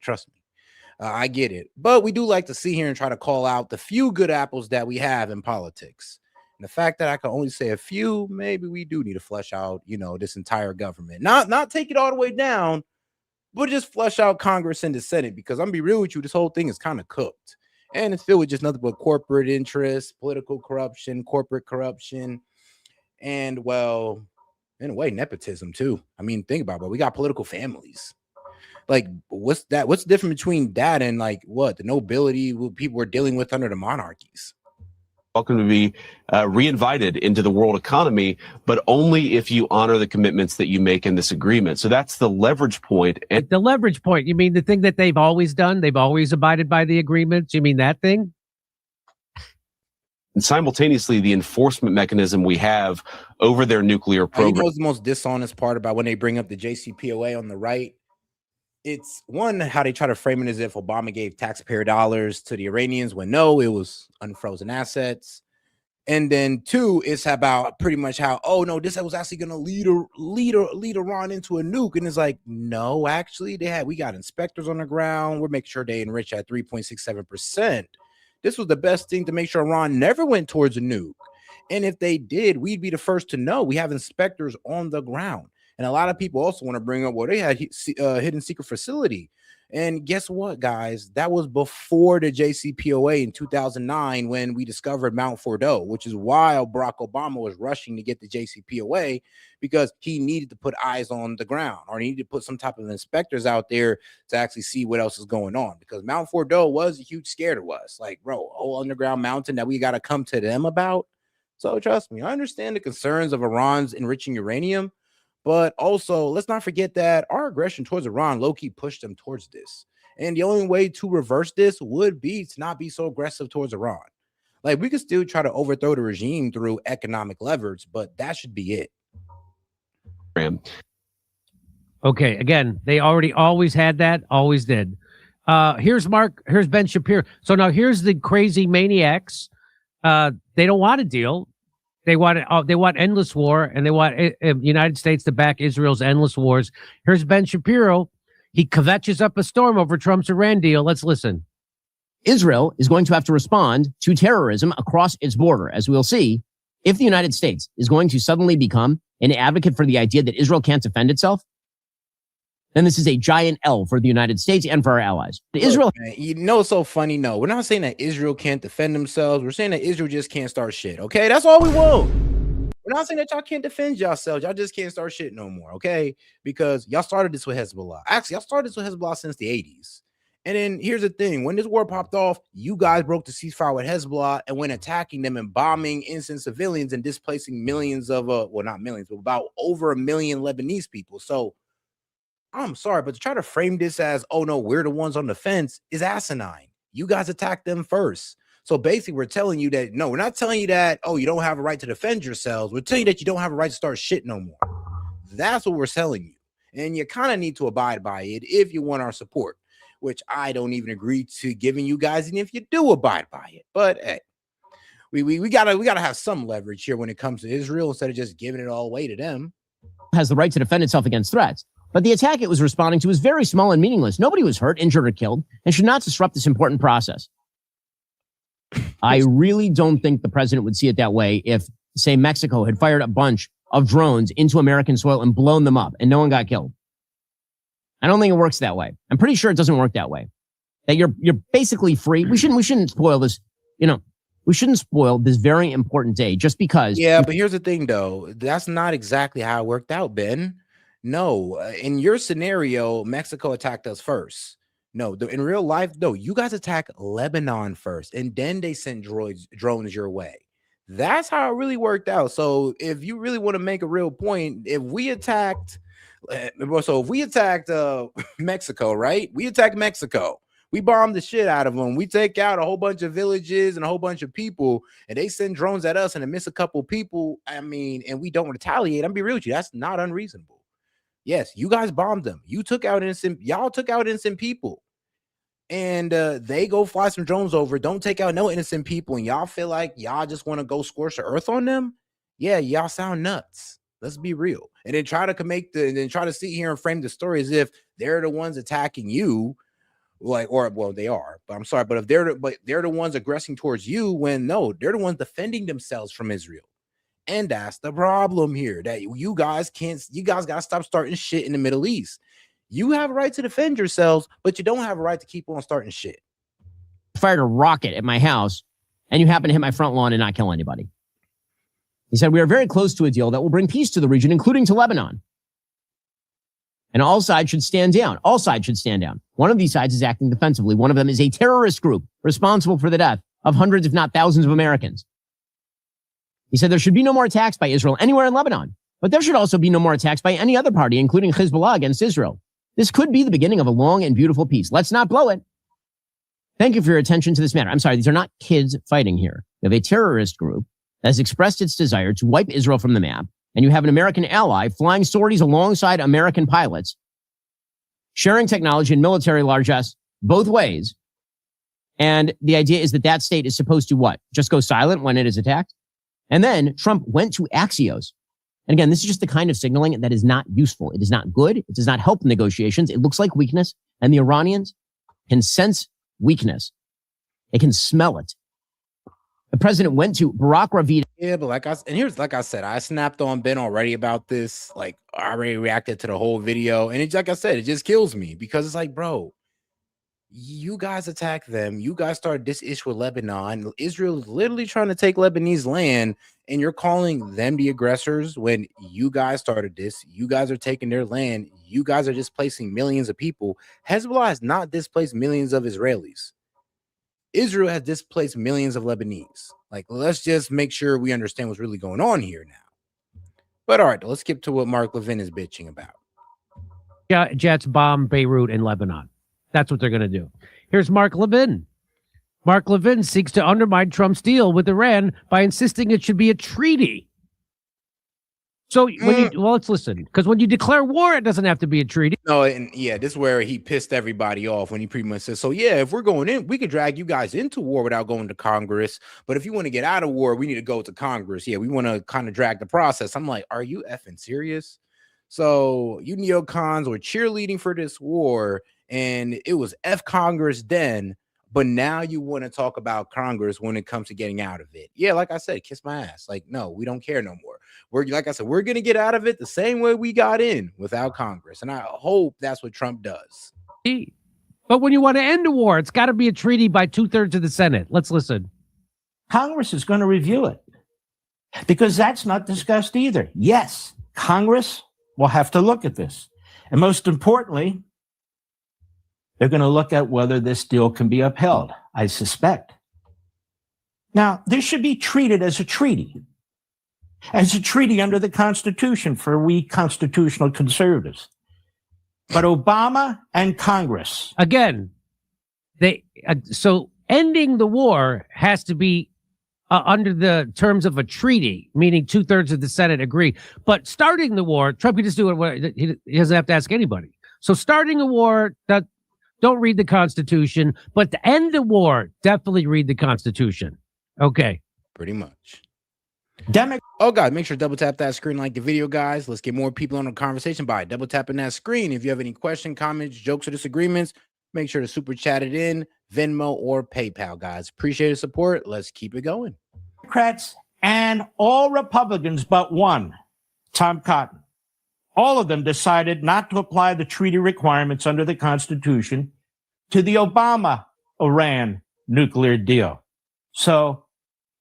I get it. But we do like to sit here and try to call out the few good apples that we have in politics. And the fact that I can only say a few, maybe we do need to flesh out, this entire government. Not take it all the way down, but just flush out Congress and the Senate, because I'm gonna be real with you, this whole thing is kind of cooked. And it's filled with just nothing but corporate interests, political corruption, corporate corruption, and, well, in a way, nepotism too. I mean, think about it, we got political families. Like, what's different between that and like what the nobility people were dealing with under the monarchies? Welcome to be reinvited into the world economy, but only if you honor the commitments that you make in this agreement. So that's the leverage point. And the leverage point, you mean the thing that they've always done? They've always abided by the agreements? You mean that thing? And simultaneously, the enforcement mechanism we have over their nuclear program. You know what's the most dishonest part about when they bring up the JCPOA on the right? It's one, how they try to frame it as if Obama gave taxpayer dollars to the Iranians when no, it was unfrozen assets. And then two, it's about pretty much how, oh no, this was actually going to lead Iran into a nuke. And it's like, no, actually we got inspectors on the ground. We're making sure they enrich at 3.67%. This was the best thing to make sure Iran never went towards a nuke. And if they did, we'd be the first to know. We have inspectors on the ground. And a lot of people also want to bring up, well, they had hidden secret facility. And guess what, guys? That was before the JCPOA in 2009 when we discovered Mount Fordo, which is why Barack Obama was rushing to get the JCPOA, because he needed to put eyes on the ground, or he needed to put some type of inspectors out there to actually see what else is going on, because Mount Fordo was a huge scare to us. Like, bro, a whole underground mountain that we got to come to them about. So trust me, I understand the concerns of Iran's enriching uranium. But also, let's not forget that our aggression towards Iran low-key pushed them towards this. And the only way to reverse this would be to not be so aggressive towards Iran. Like, we could still try to overthrow the regime through economic leverage, but that should be it. Okay, again, they always had that, always did. Here's Ben Shapiro. So now here's the crazy maniacs. They don't want a deal. They want endless war, and they want United States to back Israel's endless wars. Here's Ben Shapiro. He kvetches up a storm over Trump's Iran deal. Let's listen. Israel is going to have to respond to terrorism across its border, as we'll see. If the United States is going to suddenly become an advocate for the idea that Israel can't defend itself, then this is a giant L for the United States and for our allies. Israel, man, it's so funny. No, we're not saying that Israel can't defend themselves. We're saying that Israel just can't start shit. Okay, that's all we want. We're not saying that y'all can't defend yourselves. Y'all just can't start shit no more. Okay, because y'all started this with Hezbollah. Actually, y'all started this with Hezbollah since the 80s. And then here's the thing: when this war popped off, you guys broke the ceasefire with Hezbollah and went attacking them and bombing innocent civilians and displacing millions of not millions, but about over 1 million Lebanese people. So I'm sorry, but to try to frame this as, oh no, we're the ones on the fence is asinine. You guys attacked them first. So basically, we're telling you that, no, we're not telling you that, oh, you don't have a right to defend yourselves. We're telling you that you don't have a right to start shit no more. That's what we're telling you. And you kind of need to abide by it if you want our support, which I don't even agree to giving you guys, and if you do abide by it. But hey, we gotta have some leverage here when it comes to Israel instead of just giving it all away to them. Has the right to defend itself against threats. But the attack it was responding to was very small and meaningless. Nobody was hurt, injured, or killed, and should not disrupt this important process. I really don't think the president would see it that way if, say, Mexico had fired a bunch of drones into American soil and blown them up and no one got killed. I don't think it works that way. I'm pretty sure it doesn't work that way. That you're basically free. We shouldn't spoil this, we shouldn't spoil this very important day just because. Yeah, but here's the thing, though. That's not exactly how it worked out, Ben. No, in your scenario, Mexico attacked us first. No, in real life, no, you guys attack Lebanon first, and then they sent drones your way. That's how it really worked out. So if you really want to make a real point, if we attacked Mexico, right? We attacked Mexico. We bombed the shit out of them. We take out a whole bunch of villages and a whole bunch of people, and they send drones at us and miss a couple people. I mean, and we don't retaliate. I'm be real with you. That's not unreasonable. Yes, you guys bombed them. Y'all took out innocent people. And they go fly some drones over, don't take out no innocent people, and y'all feel like y'all just want to go scorch the earth on them. Yeah, y'all sound nuts. Let's be real. And then try to sit here and frame the story as if they're the ones attacking you, they are, but I'm sorry, but if they're the ones aggressing towards you, when no, they're the ones defending themselves from Israel. And that's the problem here, that you guys gotta stop starting shit in the Middle East. You have a right to defend yourselves, but you don't have a right to keep on starting shit. Fired a rocket at my house, and you happen to hit my front lawn and not kill anybody. He said, we are very close to a deal that will bring peace to the region, including to Lebanon. And all sides should stand down. All sides should stand down. One of these sides is acting defensively. One of them is a terrorist group responsible for the death of hundreds, if not thousands, of Americans. He said there should be no more attacks by Israel anywhere in Lebanon, but there should also be no more attacks by any other party, including Hezbollah, against Israel. This could be the beginning of a long and beautiful peace. Let's not blow it. Thank you for your attention to this matter. I'm sorry, these are not kids fighting here. You have a terrorist group that has expressed its desire to wipe Israel from the map, and you have an American ally flying sorties alongside American pilots, sharing technology and military largesse both ways. And the idea is that state is supposed to what? Just go silent when it is attacked? And then Trump went to Axios. And again, this is just the kind of signaling that is not useful. It is not good. It does not help negotiations. It looks like weakness. And the Iranians can sense weakness. They can smell it. The president went to Barack Ravid. Yeah, but like I said, I snapped on Ben already about this. Like, I already reacted to the whole video. And it's like I said, it just kills me because it's like, bro, you guys attack them. You guys started this issue with Lebanon. Israel is literally trying to take Lebanese land, and you're calling them the aggressors when you guys started this. You guys are taking their land. You guys are displacing millions of people. Hezbollah has not displaced millions of Israelis. Israel has displaced millions of Lebanese. Like, let's just make sure we understand what's really going on here now. But all right, let's skip to what Mark Levin is bitching about. Yeah, jets bomb Beirut and Lebanon. That's what they're going to do. Here's Mark Levin. Mark Levin seeks to undermine Trump's deal with Iran by insisting it should be a treaty. So let's listen, because when you declare war, it doesn't have to be a treaty. No, and yeah, this is where he pissed everybody off when he pretty much said, so yeah, if we're going in, we could drag you guys into war without going to Congress. But if you want to get out of war, we need to go to Congress. Yeah, we want to kind of drag the process. I'm like, are you effing serious? So you neocons were cheerleading for this war, and it was F Congress then, but now you want to talk about Congress when it comes to getting out of it. Yeah, like I said, kiss my ass. Like, no, we don't care no more. We're going to get out of it the same way we got in without Congress. And I hope that's what Trump does. But when you want to end a war, it's got to be a treaty by 2/3 of the Senate. Let's listen. Congress is going to review it because that's not discussed either. Yes, Congress will have to look at this. And most importantly, they're going to look at whether this deal can be upheld, I suspect. Now, this should be treated as a treaty under the Constitution for we constitutional conservatives. But Obama and Congress. Again, so ending the war has to be under the terms of a treaty, meaning 2/3 of the Senate agree. But starting the war, Trump can just do it. He doesn't have to ask anybody. So starting a war, don't read the Constitution. But to end the war, definitely read the Constitution. Okay. Pretty much. Oh, God, make sure to double tap that screen, like the video, guys. Let's get more people on the conversation by double tapping that screen. If you have any questions, comments, jokes, or disagreements, make sure to super chat it in, Venmo or PayPal, guys. Appreciate the support. Let's keep it going. Democrats and all Republicans but one, Tom Cotton. All of them decided not to apply the treaty requirements under the Constitution to the Obama-Iran nuclear deal. So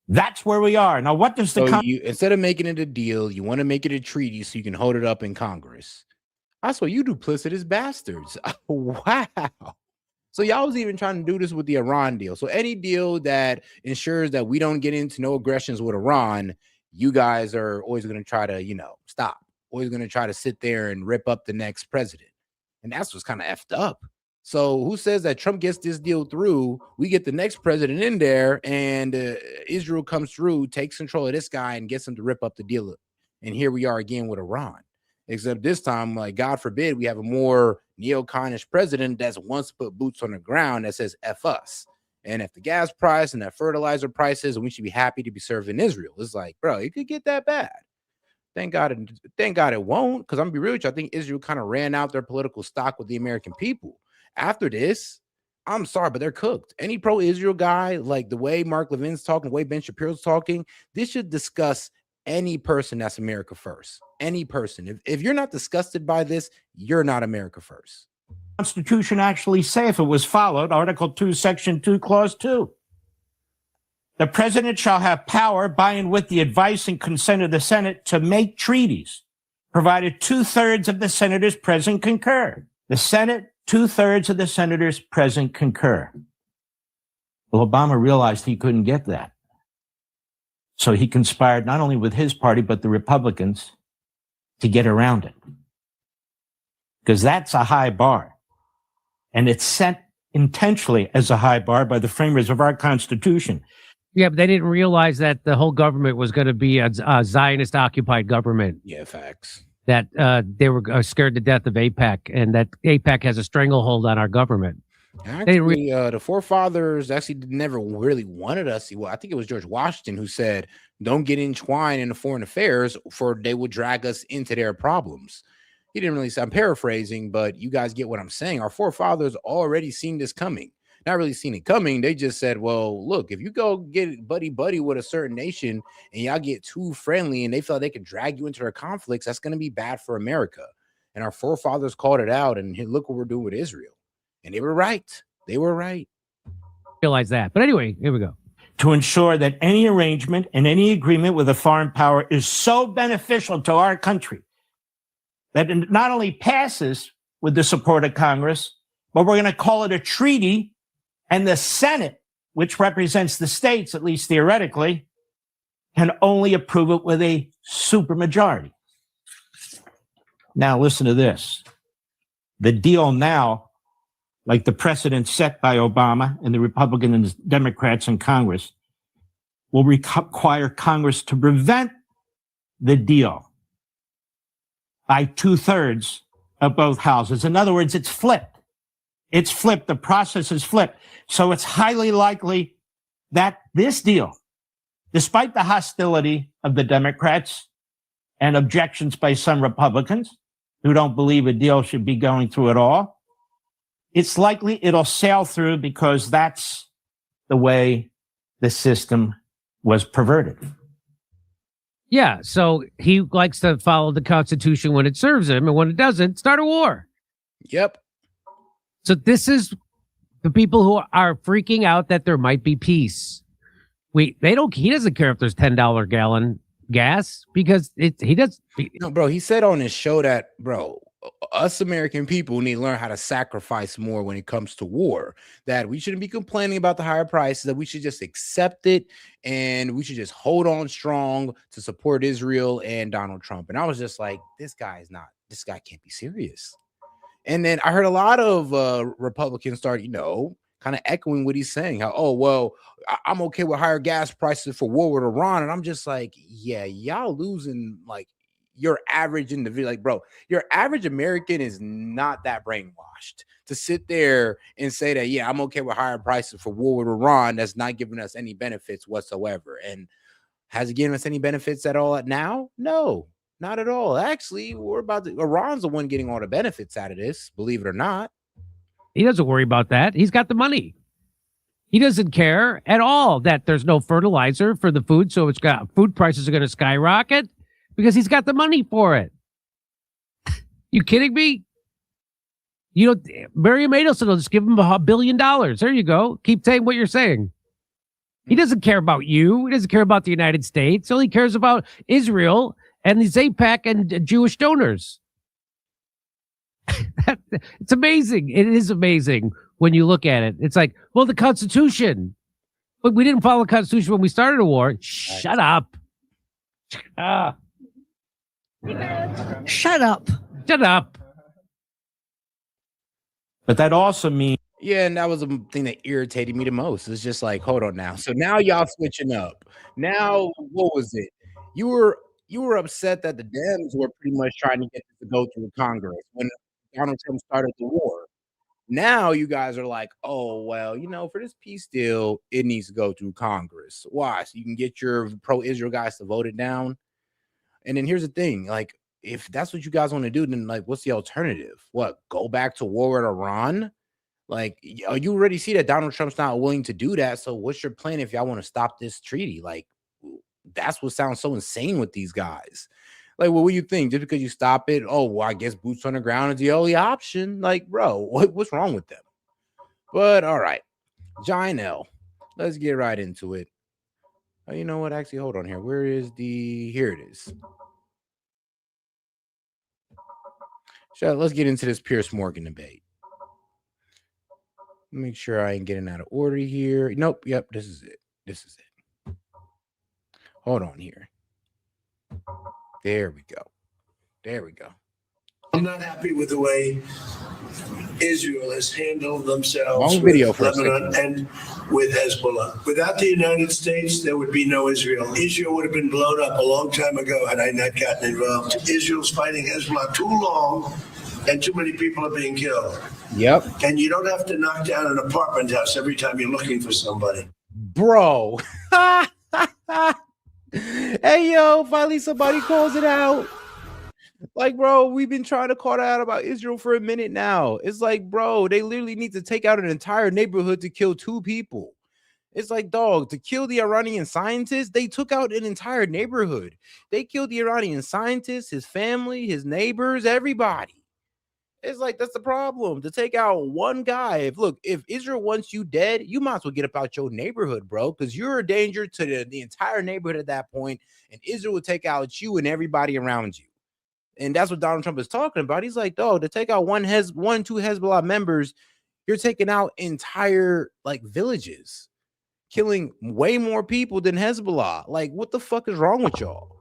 that's where we are. Now, what does instead of making it a deal, you want to make it a treaty so you can hold it up in Congress. I saw you duplicitous bastards. Wow. So y'all was even trying to do this with the Iran deal. So any deal that ensures that we don't get into no aggressions with Iran, you guys are always going to try to, stop. Always going to try to sit there and rip up the next president. And that's what's kind of effed up. So who says that Trump gets this deal through, we get the next president in there, and Israel comes through, takes control of this guy, and gets him to rip up the deal. And here we are again with Iran. Except this time, like, God forbid, we have a more neoconish president that's wants to put boots on the ground that says F us. And if the gas price and that fertilizer prices, and we should be happy to be serving Israel. It's like, bro, it could get that bad. Thank God it won't, because I'm gonna be real with you. I think Israel kind of ran out their political stock with the American people. After this, I'm sorry, but they're cooked. Any pro-Israel guy, like the way Mark Levin's talking, the way Ben Shapiro's talking, this should discuss any person that's America first. Any person. If you're not disgusted by this, you're not America first. Constitution actually say, if it was followed, Article 2, Section 2, Clause 2. The president shall have power by and with the advice and consent of the Senate to make treaties, provided 2/3 of the senators present concur. The Senate, 2/3 of the senators present concur. Well, Obama realized he couldn't get that. So he conspired not only with his party, but the Republicans to get around it. Because that's a high bar. And it's set intentionally as a high bar by the framers of our Constitution. Yeah, but they didn't realize that the whole government was going to be a Zionist-occupied government. Yeah, facts. That they were scared to death of AIPAC, and that AIPAC has a stranglehold on our government. Actually, the forefathers actually never really wanted us. Well, I think it was George Washington who said, don't get entwined into foreign affairs, for they would drag us into their problems. He didn't really say, I'm paraphrasing, but you guys get what I'm saying. Our forefathers already seen this coming. Not really seen it coming. They just said, well, look, if you go get buddy with a certain nation and y'all get too friendly and they feel like they can drag you into their conflicts, that's going to be bad for America. And our forefathers called it out, and look what we're doing with Israel. And they were right. They were right. Realize that. But anyway, here we go. To ensure that any arrangement and any agreement with a foreign power is so beneficial to our country that it not only passes with the support of Congress, but we're going to call it a treaty. And the Senate, which represents the states, at least theoretically, can only approve it with a supermajority. Now, listen to this. The deal now, like the precedent set by Obama and the Republicans and Democrats in Congress, will require Congress to prevent the deal by 2/3 of both houses. In other words, it's flipped. It's flipped. The process is flipped. So it's highly likely that this deal, despite the hostility of the Democrats and objections by some Republicans who don't believe a deal should be going through at all, it's likely it'll sail through because that's the way the system was perverted. Yeah, so he likes to follow the Constitution when it serves him, and when it doesn't, start a war. Yep. So this is the people who are freaking out that there might be peace. He doesn't care if there's $10 gallon gas, because No, bro, he said on his show that, bro, us American people need to learn how to sacrifice more when it comes to war, that we shouldn't be complaining about the higher prices, that we should just accept it, and we should just hold on strong to support Israel and Donald Trump. And I was just like, this guy can't be serious. And then I heard a lot of Republicans start, kind of echoing what he's saying. How, oh, well, I'm okay with higher gas prices for war with Iran. And I'm just like, yeah, y'all losing like your average individual. Like, bro, your average American is not that brainwashed to sit there and say that, yeah, I'm okay with higher prices for war with Iran. That's not giving us any benefits whatsoever. And has it given us any benefits at all now? No. Not at all. Actually, Iran's the one getting all the benefits out of this, believe it or not. He doesn't worry about that. He's got the money. He doesn't care at all that there's no fertilizer for the food, so food prices are going to skyrocket because he's got the money for it. You kidding me? Miriam Adelson will just give him $1 billion. There you go. Keep saying what you're saying. He doesn't care about you. He doesn't care about the United States. All he cares about Israel and these AIPAC and Jewish donors. It's amazing. It is amazing when you look at it. It's like, well, the Constitution. But we didn't follow the Constitution when we started a war. Shut up. Shut up. Shut up. But that also means Yeah, and that was the thing that irritated me the most. It's just like, hold on now. So now y'all switching up. Now, what was it? You were upset that the Dems were pretty much trying to get this to go through Congress when Donald Trump started the war. Now you guys are like, oh well, for this peace deal, it needs to go through Congress. Why? So you can get your pro-Israel guys to vote it down. And then here's the thing, like, if that's what you guys want to do, then like, what's the alternative? What? Go back to war with Iran? Like, you already see that Donald Trump's not willing to do that. So what's your plan if y'all want to stop this treaty? Like, that's what sounds so insane with these guys. Like, what do you think? Just because you stop it, oh, well, I guess boots on the ground is the only option. Like, bro, what's wrong with them? But all right, Giant L, let's get right into it. Oh, you know what? Actually, hold on here. Where is here it is. So let's get into this Pierce Morgan debate. Make sure I ain't getting out of order here. Nope. Yep. This is it. Hold on here. There we go. I'm not happy with the way Israel has handled themselves Long video with for a Lebanon and with Hezbollah. Without the United States, there would be no Israel. Israel would have been blown up a long time ago had I not gotten involved. Israel's fighting Hezbollah too long, and too many people are being killed. Yep. And you don't have to knock down an apartment house every time you're looking for somebody. Bro. Hey, yo, finally somebody calls it out. Like, bro, we've been trying to call that out about Israel for a minute now. It's like, bro, they literally need to take out an entire neighborhood to kill 2 people. It's like, dog, to kill the Iranian scientist, they took out an entire neighborhood. They killed the Iranian scientist, his family, his neighbors, everybody. It's like, that's the problem. To take out one guy. If Israel wants you dead, you might as well get up out your neighborhood, bro, because you're a danger to the entire neighborhood at that point, and Israel will take out you and everybody around you. And that's what Donald Trump is talking about. He's like, dog, to take out two Hezbollah members, you're taking out entire villages, killing way more people than Hezbollah. Like, what the fuck is wrong with y'all?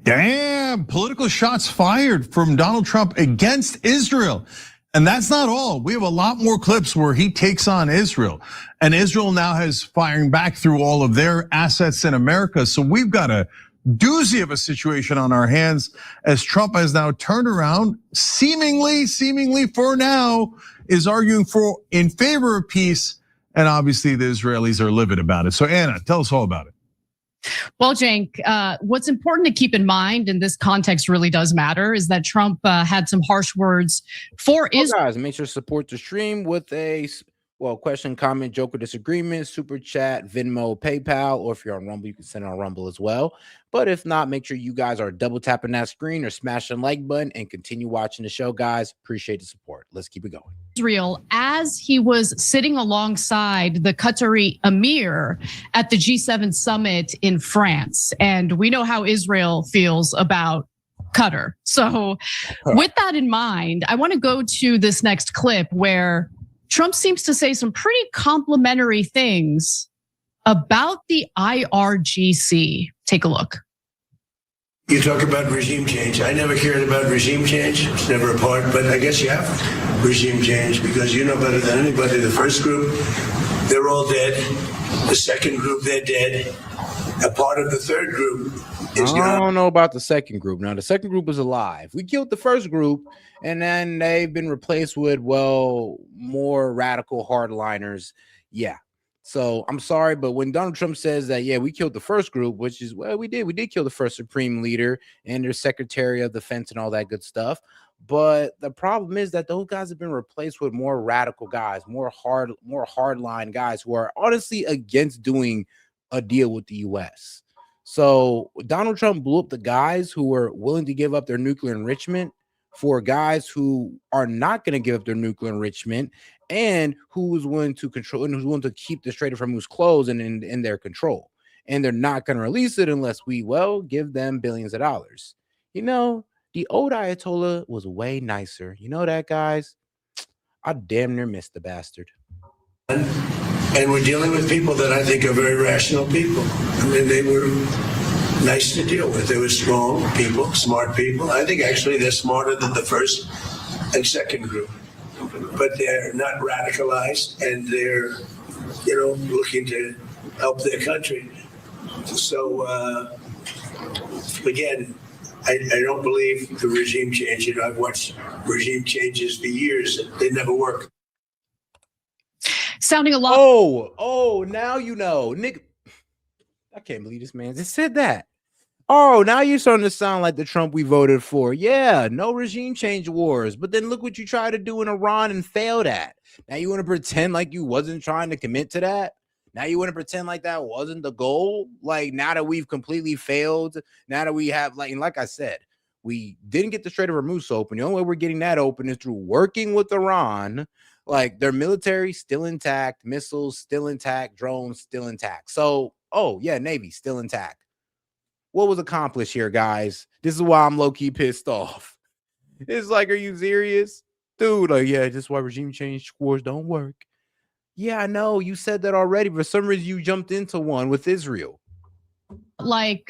Damn, political shots fired from Donald Trump against Israel. And that's not all. We have a lot more clips where he takes on Israel. And Israel now has firing back through all of their assets in America. So we've got a doozy of a situation on our hands as Trump has now turned around, seemingly for now, is arguing in favor of peace. And obviously the Israelis are livid about it. So Anna, tell us all about it. Well, Cenk, what's important to keep in mind, and this context really does matter, is that Trump had some harsh words for Israel. Guys, make sure to support the stream with a question, comment, joke, or disagreement, super chat, Venmo, PayPal, or if you're on Rumble, you can send it on Rumble as well. But if not, make sure you guys are double tapping that screen or smashing the like button and continue watching the show, guys. Appreciate the support. Let's keep it going. Israel as he was sitting alongside the Qatari emir at the G7 summit in France. And we know how Israel feels about Qatar. So with that in mind, I want to go to this next clip where Trump seems to say some pretty complimentary things about the IRGC. Take a look. You talk about regime change. I never cared about regime change. It's never a part, but I guess you have regime change because you know better than anybody. The first group, they're all dead. The second group, they're dead. A part of the third group is I don't know about the second group. Now, the second group is alive. We killed the first group, and then they've been replaced with, more radical hardliners. Yeah. So I'm sorry, but when Donald Trump says that, yeah, we killed the first group, which is, we did kill the first supreme leader and their secretary of defense and all that good stuff. But the problem is that those guys have been replaced with more radical guys, more hardline guys who are honestly against doing a deal with the U.S. So Donald Trump blew up the guys who were willing to give up their nuclear enrichment for guys who are not going to give up their nuclear enrichment and who's willing to control and who's willing to keep the Strait of Hormuz closed and in their control. And they're not going to release it unless we, give them billions of dollars. The old Ayatollah was way nicer. You know that, guys? I damn near missed the bastard. And we're dealing with people that I think are very rational people. I mean, they were nice to deal with. They were strong people, smart people. I think actually they're smarter than the first and second group. But they're not radicalized, and they're, looking to help their country. So, again, I don't believe the regime change. I've watched regime changes for years. They never work. Sounding a lot. Oh, now you know. Nick, I can't believe this man just said that. Oh, now you're starting to sound like the Trump we voted for. Yeah, no regime change wars. But then look what you tried to do in Iran and failed at. Now you want to pretend like you wasn't trying to commit to that? Now you want to pretend like that wasn't the goal? Like, now that we've completely failed, now that we have, like I said, we didn't get the Strait of Hormuz open. The only way we're getting that open is through working with Iran. Like, their military still intact, missiles still intact, drones still intact. So, oh yeah, Navy still intact. What was accomplished here, guys? This is why I'm low-key pissed off. It's like, are you serious? Dude, like, yeah, this is why regime change wars don't work. Yeah, I know. You said that already. For some reason, you jumped into one with Israel. Like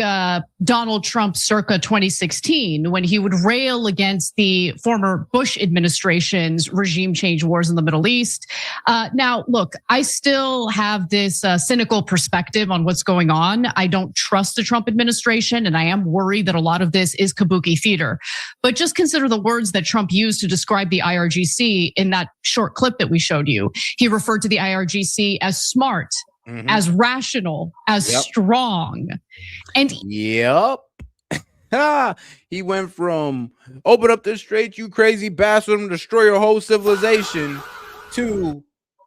Donald Trump circa 2016, when he would rail against the former Bush administration's regime change wars in the Middle East. Now, look, I still have this cynical perspective on what's going on. I don't trust the Trump administration, and I am worried that a lot of this is kabuki theater. But just consider the words that Trump used to describe the IRGC in that short clip that we showed you. He referred to the IRGC as smart, as rational, as strong. And he went from open up the strait, you crazy bastard, and destroy your whole civilization, to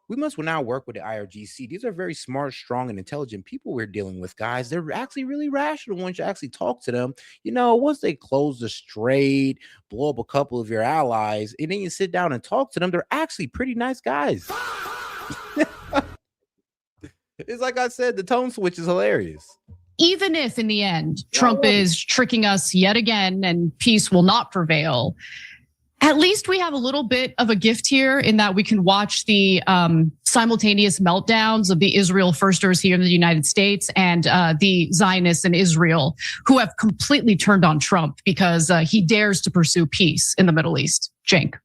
we must now work with the IRGC. These are very smart, strong, and intelligent people we're dealing with, guys. They're actually really rational once you actually talk to them. Once they close the strait, blow up a couple of your allies, and then you sit down and talk to them, they're actually pretty nice guys. It's like I said, the tone switch is hilarious. Even if in the end, Trump is tricking us yet again and peace will not prevail, at least we have a little bit of a gift here in that we can watch the simultaneous meltdowns of the Israel firsters here in the United States and the Zionists in Israel, who have completely turned on Trump because he dares to pursue peace in the Middle East. Cenk.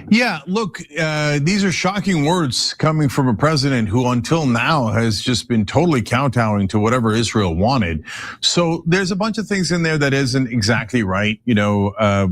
Yeah, look, these are shocking words coming from a president who until now has just been totally kowtowing to whatever Israel wanted. So there's a bunch of things in there that isn't exactly right. We're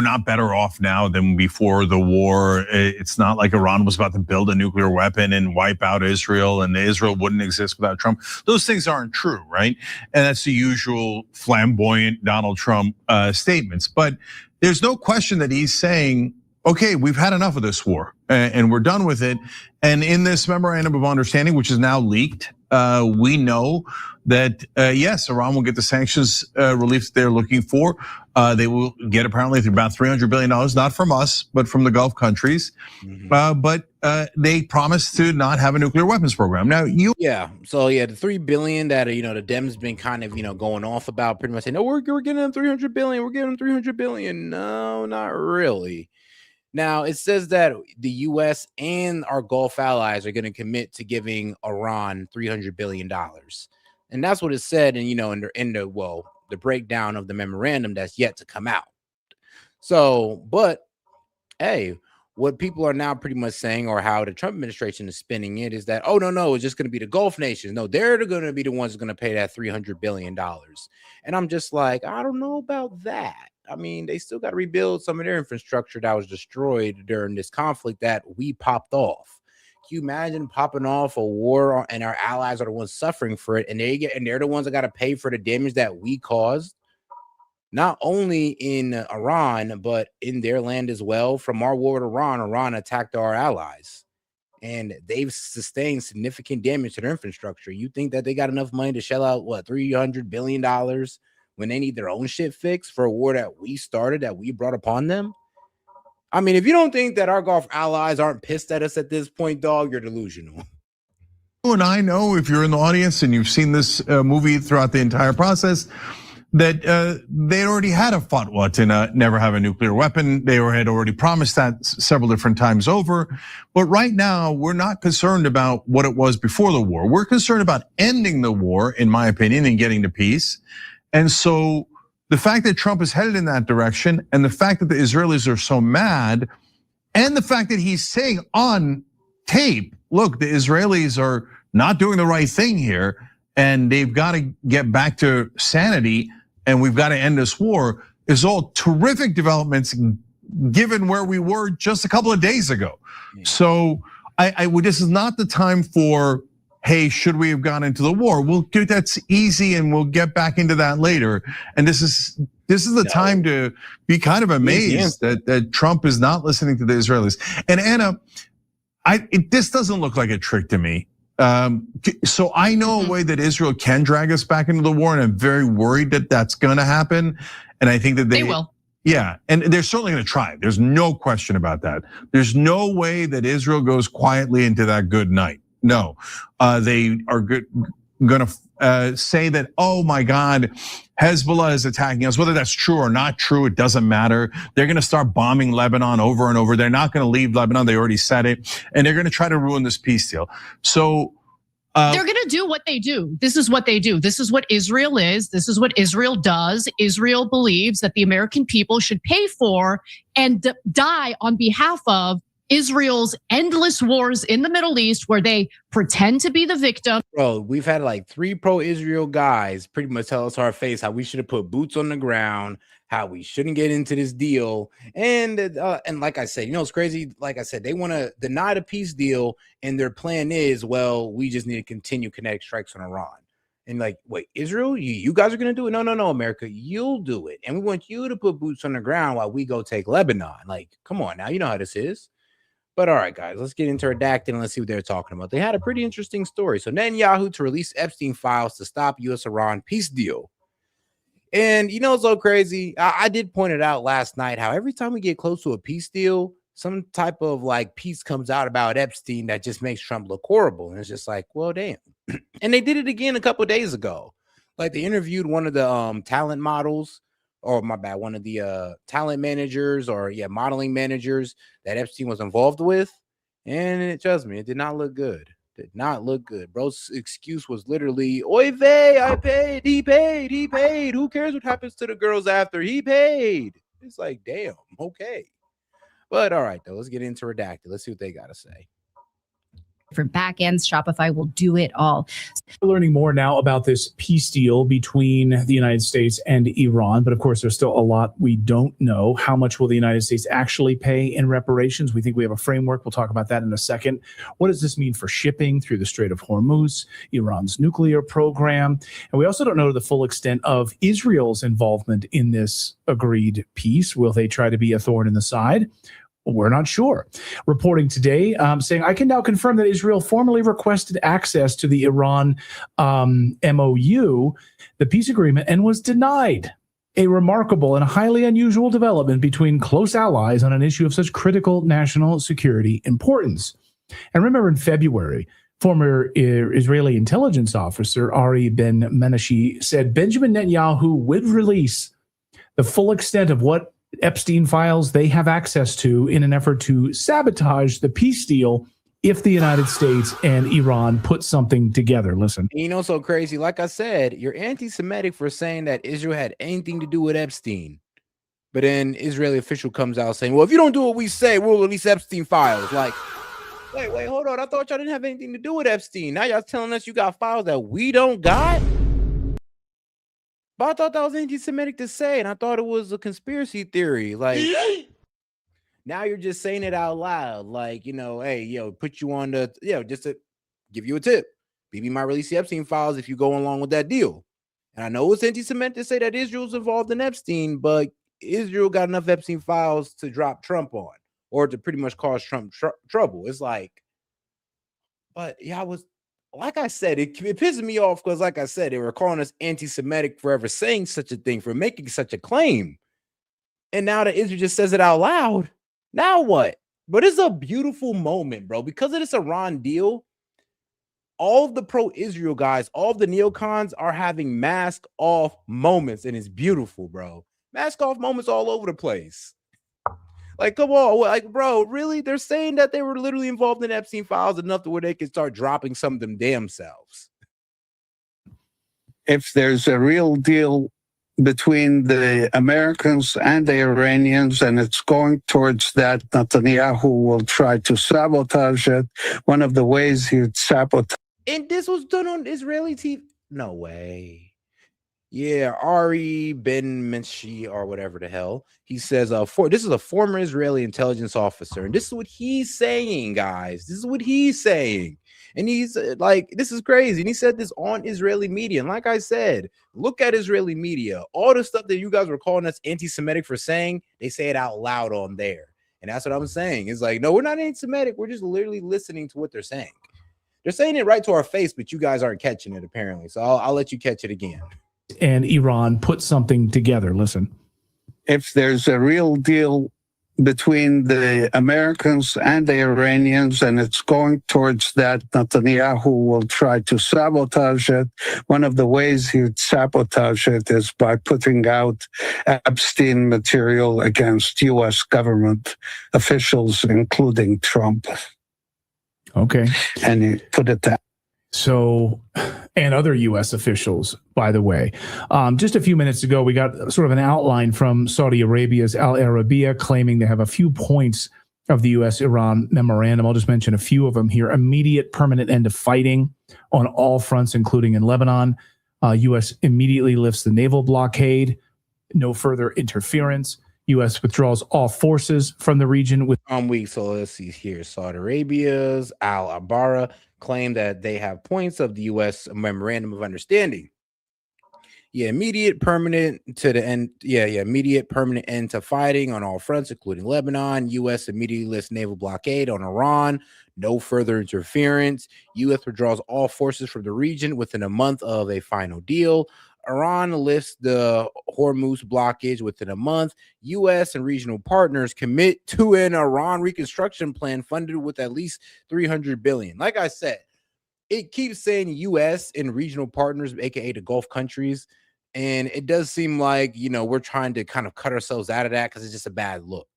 not better off now than before the war. It's not like Iran was about to build a nuclear weapon and wipe out Israel, and Israel wouldn't exist without Trump. Those things aren't true, right? And that's the usual flamboyant Donald Trump statements. But there's no question that he's saying, okay, we've had enough of this war and we're done with it. And in this memorandum of understanding, which is now leaked, we know that yes, Iran will get the sanctions relief they're looking for. They will get apparently about $300 billion, not from us, but from the Gulf countries. But they promised to not have a nuclear weapons program. Now, the $3 billion that the Dems been kind of going off about, pretty much saying, no, we're getting them $300 billion. We're getting them $300 billion. No, not really. Now, it says that the U.S. and our Gulf allies are going to commit to giving Iran $300 billion. And that's what it said, and the breakdown of the memorandum that's yet to come out. So, but hey, what people are now pretty much saying, or how the Trump administration is spinning it, is that, oh, no, it's just going to be the Gulf nations. No, they're going to be the ones going to pay that $300 billion. And I'm just like, I don't know about that. I mean, they still got to rebuild some of their infrastructure that was destroyed during this conflict that we popped off. Can you imagine popping off a war and our allies are the ones suffering for it, and they're the ones that got to pay for the damage that we caused, not only in Iran but in their land as well. From our war with Iran attacked our allies, and they've sustained significant damage to their infrastructure. You think that they got enough money to shell out $300 billion when they need their own shit fixed for a war that we started, that we brought upon them? I mean, if you don't think that our Gulf allies aren't pissed at us at this point, dog, you're delusional. And I know if you're in the audience and you've seen this movie throughout the entire process, that they already had a fatwa to never have a nuclear weapon. They had already promised that several different times over. But right now, we're not concerned about what it was before the war. We're concerned about ending the war, in my opinion, and getting to peace. And so the fact that Trump is headed in that direction, and the fact that the Israelis are so mad, and the fact that he's saying on tape, look, the Israelis are not doing the right thing here, and they've got to get back to sanity, and we've got to end this war, is all terrific developments given where we were just a couple of days ago. So this is not the time for, hey, should we have gone into the war? We'll do that's easy, and we'll get back into that later. And this is the time to be kind of amazed that Trump is not listening to the Israelis. And Anna, this doesn't look like a trick to me. So I know a way that Israel can drag us back into the war, and I'm very worried that that's going to happen. And I think that they will. Yeah, and they're certainly going to try. There's no question about that. There's no way that Israel goes quietly into that good night. No, they are going to say that, oh my God, Hezbollah is attacking us. Whether that's true or not true, it doesn't matter. They're going to start bombing Lebanon over and over. They're not going to leave Lebanon. They already said it. And they're going to try to ruin this peace deal. So they're going to do what they do. This is what they do. This is what Israel is. This is what Israel does. Israel believes that the American people should pay for and die on behalf of Israel's endless wars in the Middle East, where they pretend to be the victim. Bro, we've had like 3 pro-Israel guys pretty much tell us to our face how we should have put boots on the ground, how we shouldn't get into this deal. And like I said, it's crazy. Like I said, they want to deny the peace deal, and their plan is, well, we just need to continue kinetic strikes on Iran. And like, wait, Israel, you guys are going to do it? No, America, you'll do it. And we want you to put boots on the ground while we go take Lebanon. Like, come on now, you know how this is. But all right, guys, let's get into redacted and let's see what they're talking about. They had a pretty interesting story. So Netanyahu to release Epstein files to stop U.S.-Iran peace deal. And it's so crazy. I did point it out last night how every time we get close to a peace deal, some type of like piece comes out about Epstein that just makes Trump look horrible. And it's just like, well, damn. And they did it again a couple of days ago. Like they interviewed one of the talent models. Or my bad, one of the talent managers or modeling managers that Epstein was involved with. And trust me, it did not look good. Did not look good. Bro's excuse was literally, oy vey, I paid, he paid. Who cares what happens to the girls after he paid? It's like, damn, okay. But all right, though, let's get into redacted. Let's see what they got to say. Different backends, Shopify will do it all. We're learning more now about this peace deal between the United States and Iran, but of course there's still a lot we don't know. How much will the United States actually pay in reparations? We think we have a framework. We'll talk about that in a second. What does this mean for shipping through the Strait of Hormuz, Iran's nuclear program? And we also don't know the full extent of Israel's involvement in this agreed peace. Will they try to be a thorn in the side? We're not sure. Reporting today saying, I can now confirm that Israel formally requested access to the Iran MOU, the peace agreement, and was denied. A remarkable and highly unusual development between close allies on an issue of such critical national security importance. And remember in February, former Israeli intelligence officer Ari Ben-Menashe said Benjamin Netanyahu would release the full extent of what Epstein files they have access to in an effort to sabotage the peace deal if the United States and Iran put something together. Listen. So crazy. Like I said, you're anti-Semitic for saying that Israel had anything to do with Epstein. But then Israeli official comes out saying, well, if you don't do what we say, we'll release Epstein files. Like, wait, hold on. I thought y'all didn't have anything to do with Epstein. Now y'all telling us you got files that we don't got? But I thought that was anti-Semitic to say, and I thought it was a conspiracy theory. Like, now you're just saying it out loud. Like, hey, put you on the, just to give you a tip. BB might release the Epstein files if you go along with that deal. And I know it's anti-Semitic to say that Israel's involved in Epstein, but Israel got enough Epstein files to drop Trump on, or to pretty much cause Trump trouble. It's like, but like I said, it pisses me off because, like I said, they were calling us anti-Semitic for ever saying such a thing, for making such a claim. And now that Israel just says it out loud, now what? But it's a beautiful moment, bro. Because of this Iran deal, all of the pro-Israel guys, all of the neocons are having mask off moments, and it's beautiful, bro. Mask off moments all over the place. Like, come on, like, bro, really? They're saying that they were literally involved in Epstein files enough to where they can start dropping some of them damn selves. If there's a real deal between the Americans and the Iranians, and it's going towards that, Netanyahu will try to sabotage it. One of the ways he'd sabotage. And this was done on Israeli TV. No way. Yeah, Ari Ben Menshi or whatever the hell. He says, this is a former Israeli intelligence officer. And this is what he's saying, guys. This is what he's saying. And he's like, this is crazy. And he said this on Israeli media. And like I said, look at Israeli media. All the stuff that you guys were calling us anti-Semitic for saying, they say it out loud on there. And that's what I'm saying. It's like, no, we're not anti-Semitic. We're just literally listening to what they're saying. They're saying it right to our face, but you guys aren't catching it, apparently. So I'll let you catch it again. And Iran put something together. Listen. If there's a real deal between the Americans and the Iranians, and it's going towards that, Netanyahu will try to sabotage it. One of the ways he'd sabotage it is by putting out Epstein material against U.S. government officials, including Trump. Okay. And he put it that. So, and other U.S. officials, by the way. Just a few minutes ago, we got sort of an outline from Saudi Arabia's Al Arabiya claiming they have a few points of the U.S.-Iran memorandum. I'll just mention a few of them here. Immediate permanent end of fighting on all fronts, including in Lebanon. U.S. immediately lifts the naval blockade. No further interference. U.S. withdraws all forces from the region. So let's see here. Saudi Arabia's Al Abara claim that they have points of the U.S. memorandum of understanding. Immediate permanent to the end. Immediate permanent end to fighting on all fronts, including Lebanon. U.S. immediately lifts naval blockade on Iran. No further interference. U.S. withdraws all forces from the region within a month of a final deal. Iran lifts the Hormuz blockage within a month. U.S. and regional partners commit to an Iran reconstruction plan funded with at least $300 billion. Like I said, it keeps saying U.S. and regional partners, aka the Gulf countries, and it does seem like, we're trying to kind of cut ourselves out of that because it's just a bad look.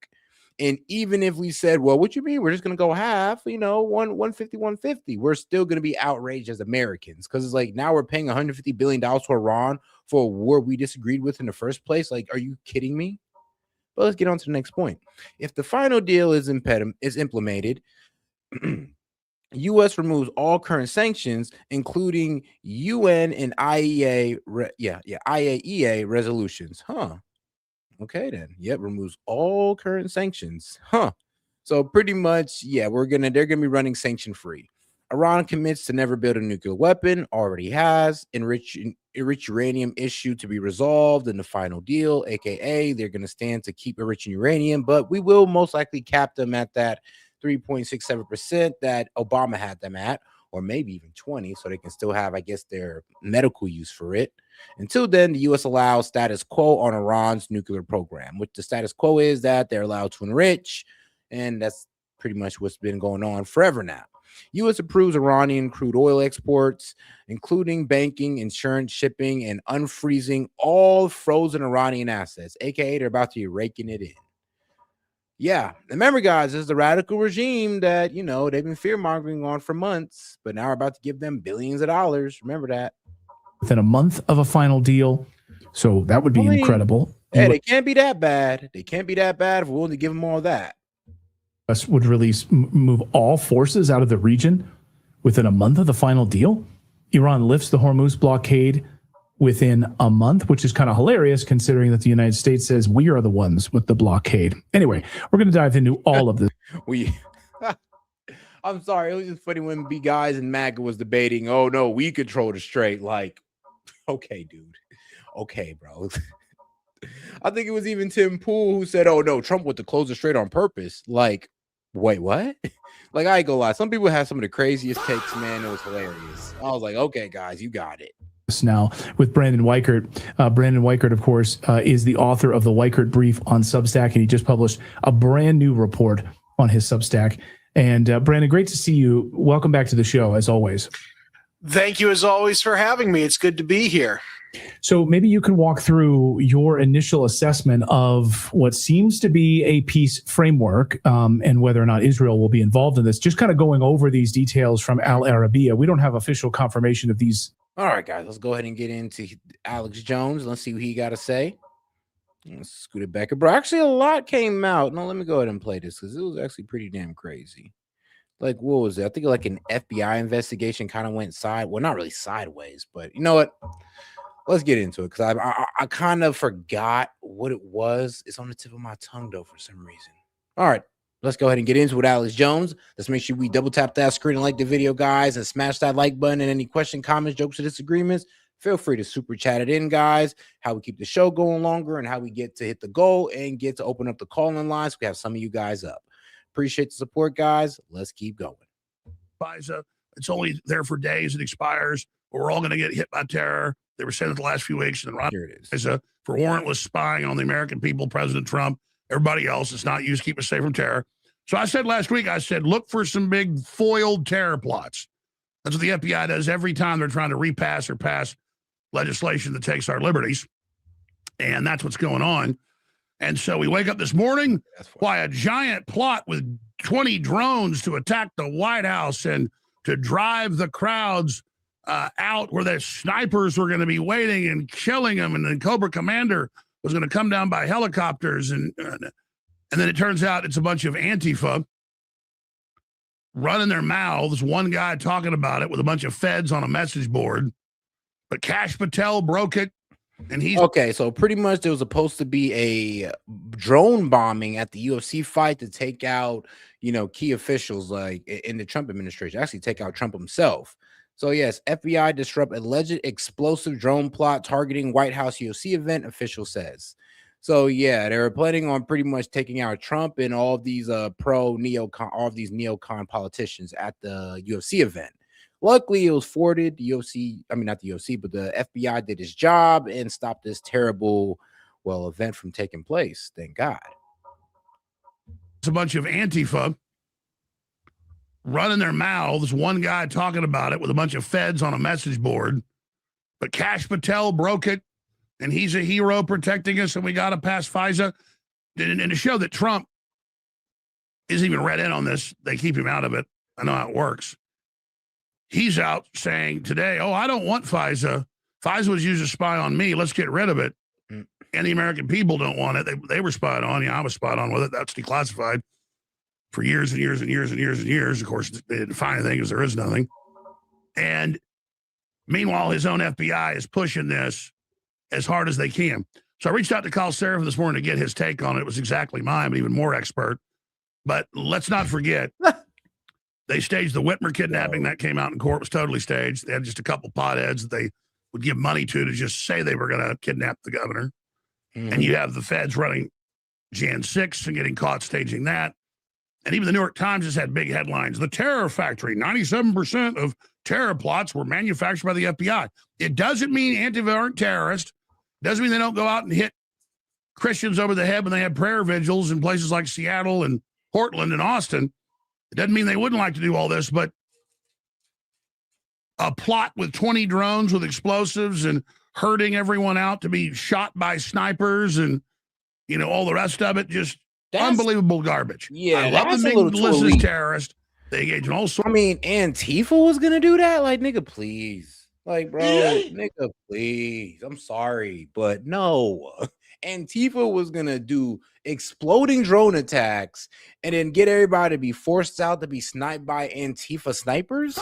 And even if we said, well, what you mean? We're just going to go half, 150, we're still going to be outraged as Americans because it's like now we're paying $150 billion to Iran for a war we disagreed with in the first place. Like, are you kidding me? But let's get on to the next point. If the final deal is implemented, U.S. removes all current sanctions, including UN and IAEA resolutions. Okay, then. Yep, removes all current sanctions. So pretty much, they're gonna be running sanction free. Iran commits to never build a nuclear weapon, already has. Enriched uranium issue to be resolved in the final deal, aka they're gonna stand to keep enriching uranium, but we will most likely cap them at that 3.67% that Obama had them at, or maybe even 20, so they can still have, I guess, their medical use for it. Until then, the U.S. allows status quo on Iran's nuclear program, which the status quo is that they're allowed to enrich, and that's pretty much what's been going on forever now. U.S. approves Iranian crude oil exports, including banking, insurance, shipping, and unfreezing all frozen Iranian assets, aka they're about to be raking it in. Remember, guys, this is the radical regime that, they've been fear-mongering on for months, but now we're about to give them billions of dollars. Remember that. Within a month of a final deal. So that would be incredible. They can't be that bad. They can't be that bad if we're willing to give them all that. US would move all forces out of the region within a month of the final deal. Iran lifts the Hormuz blockade within a month, which is kind of hilarious considering that the United States says we are the ones with the blockade. Anyway, we're going to dive into all of this. I'm sorry. It was just funny when B Guys and MAGA was debating, oh, no, we control the strait. Like, okay, dude. Okay, bro. I think it was even Tim Pool who said, oh, no, Trump went to close the strait on purpose. Like, wait, what? Like, I ain't gonna lie. Some people have some of the craziest takes, man. It was hilarious. I was like, okay, guys, you got it. Now with Brandon Weichert. Brandon Weichert, of course, is the author of the Weichert Brief on Substack, and he just published a brand new report on his Substack. And Brandon, great to see you. Welcome back to the show, as always. Thank you as always for having me. It's good to be here. So maybe you can walk through your initial assessment of what seems to be a peace framework and whether or not Israel will be involved in this. Just kind of going over these details from Al Arabiya. We don't have official confirmation of these. All right, guys, let's go ahead and get into Alex Jones. Let's see what he got to say. Let's scoot it back. Bro, actually, a lot came out. No, let me go ahead and play this because it was actually pretty damn crazy. Like, what was it? I think like an FBI investigation kind of went not really sideways, but you know what? Let's get into it because I kind of forgot what it was. It's on the tip of my tongue, though, for some reason. All right, let's go ahead and get into it with Alex Jones. Let's make sure we double tap that screen and like the video, guys, and smash that like button. And any question, comments, jokes, or disagreements, feel free to super chat it in, guys. How we keep the show going longer and how we get to hit the goal and get to open up the call-in lines. We have some of you guys up. Appreciate the support, guys. Let's keep going. FISA, it's only there for days. It expires. But we're all going to get hit by terror. They were saying it the last few weeks. And here it is. FISA for warrantless spying on the American people, President Trump, everybody else. It's not used to keep us safe from terror. So I said last week, look for some big foiled terror plots. That's what the FBI does every time they're trying to repass or pass legislation that takes our liberties. And that's what's going on. And so we wake up this morning, why a giant plot with 20 drones to attack the White House and to drive the crowds out where the snipers were going to be waiting and killing them. And then Cobra Commander was going to come down by helicopters. And then it turns out it's a bunch of Antifa running their mouths. One guy talking about it with a bunch of feds on a message board. But Kash Patel broke it. And he's okay. So pretty much there was supposed to be a drone bombing at the UFC fight to take out, key officials like in the Trump administration, actually take out Trump himself. So yes, FBI disrupt alleged explosive drone plot targeting White House UFC event, official says. So yeah, they were planning on pretty much taking out Trump and all of these neocon politicians at the UFC event. Luckily, it was forwarded. The UFC, not the UFC, but the FBI did its job and stopped this terrible, event from taking place. Thank God. It's a bunch of Antifa running their mouths. One guy talking about it with a bunch of feds on a message board. But Kash Patel broke it, and he's a hero protecting us, and we got to pass FISA. And to show that Trump isn't even read in on this, they keep him out of it. I know how it works. He's out saying today, I don't want FISA. FISA was used to spy on me. Let's get rid of it. And the American people don't want it. They were spied on. Yeah, I was spied on with it. That's declassified for years and years and years and years and years. Of course, they didn't find anything because there is nothing. And meanwhile, his own FBI is pushing this as hard as they can. So I reached out to Kyle Seraphin this morning to get his take on it. It was exactly mine, but even more expert. But let's not forget, they staged the Whitmer kidnapping. That came out in court. It was totally staged. They had just a couple potheads that they would give money to just say they were going to kidnap the governor. Mm-hmm. And you have the feds running Jan 6 and getting caught staging that. And even the New York Times has had big headlines. The terror factory, 97% of terror plots were manufactured by the FBI. It doesn't mean Antifa aren't terrorists. It doesn't mean they don't go out and hit Christians over the head when they have prayer vigils in places like Seattle and Portland and Austin. It doesn't mean they wouldn't like to do all this, but a plot with 20 drones with explosives and herding everyone out to be shot by snipers and, all the rest of it, that's unbelievable garbage. Yeah, I love the malicious terrorists. They engage in all sorts. Antifa was going to do that? Like, nigga, please. Like, bro, nigga, please. I'm sorry, but no. Antifa was going to do exploding drone attacks and then get everybody to be forced out to be sniped by Antifa snipers.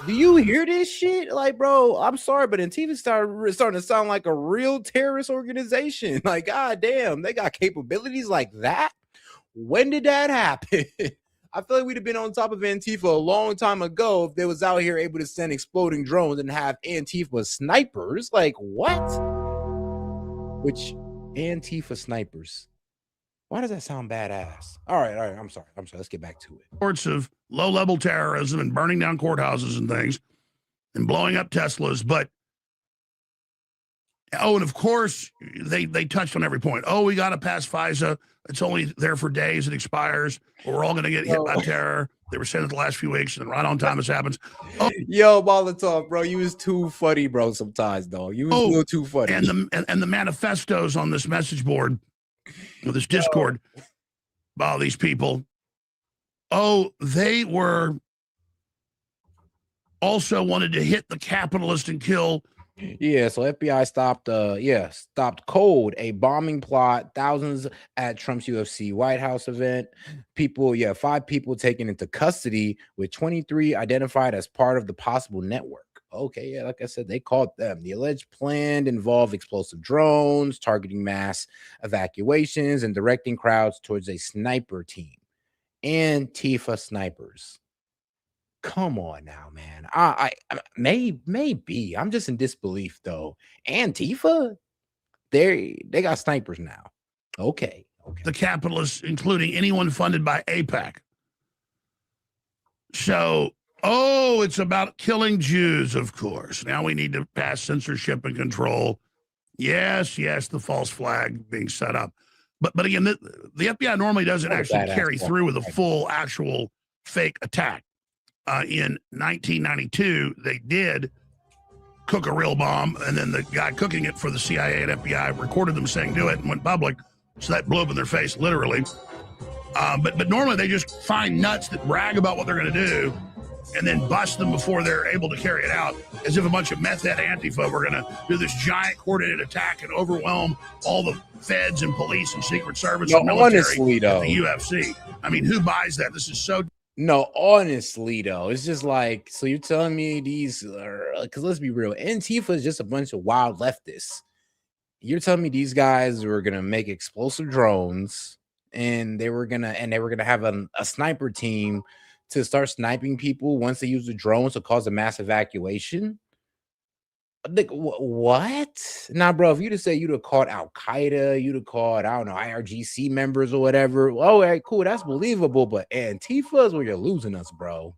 Do you hear this shit? Like, bro, I'm sorry, but Antifa starting to sound like a real terrorist organization. Like, goddamn, they got capabilities like that. When did that happen? I feel like we'd have been on top of Antifa a long time ago if they was out here able to send exploding drones and have Antifa snipers. Like, what? Which Antifa snipers? Why does that sound badass? All right. I'm sorry. Let's get back to it. Sorts of low-level terrorism and burning down courthouses and things and blowing up Teslas. But, and of course, they touched on every point. We got to pass FISA. It's only there for days. It expires. We're all going to get hit by terror. They were saying it the last few weeks, and right on time this happens. Oh, Yo, Molotov, bro, you was too funny, bro. Sometimes, though, you was a little too funny. And the manifestos on this message board, or this Discord, by all these people. Oh, they were also wanted to hit the capitalist and kill. Yeah, so FBI stopped cold a bombing plot, thousands at Trump's UFC White House event. 5 people taken into custody, with 23 identified as part of the possible network. Okay, yeah, like I said, they caught them. The alleged plan involved explosive drones, targeting mass evacuations, and directing crowds towards a sniper team. Antifa snipers. Come on now, man. I maybe I'm just in disbelief though. Antifa, they got snipers now. Okay. The capitalists, including anyone funded by AIPAC. So, it's about killing Jews, of course. Now we need to pass censorship and control. Yes, the false flag being set up. But again, the FBI normally doesn't actually carry through with a full actual fake attack. In 1992, they did cook a real bomb, and then the guy cooking it for the CIA and FBI recorded them saying do it and went public. So that blew up in their face, literally. But normally they just find nuts that brag about what they're going to do and then bust them before they're able to carry it out, as if a bunch of meth head Antifa were going to do this giant coordinated attack and overwhelm all the feds and police and Secret Service and military honestly, though, at the UFC. I mean, who buys that? This is so... No, honestly, though, it's just like, so you're telling me these are, because let's be real, Antifa is just a bunch of wild leftists. You're telling me these guys were gonna make explosive drones, and they were gonna have a sniper team to start sniping people once they use the drones to cause a mass evacuation? Like, what? Nah, bro, if you'd have said you'd have caught Al Qaeda, you'd have caught, I don't know, IRGC members or whatever. Oh, all right, cool, that's believable. But Antifa is where you're losing us, bro.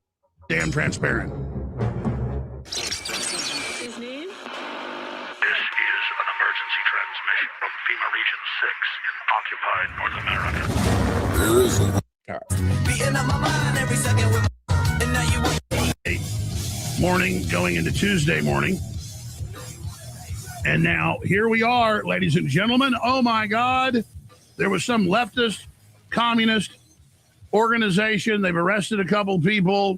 Damn transparent. His name? This is an emergency transmission from FEMA Region 6 in occupied North America. There is a... Morning going into Tuesday morning. And now here we are, ladies and gentlemen. Oh my God. There was some leftist communist organization. They've arrested a couple people.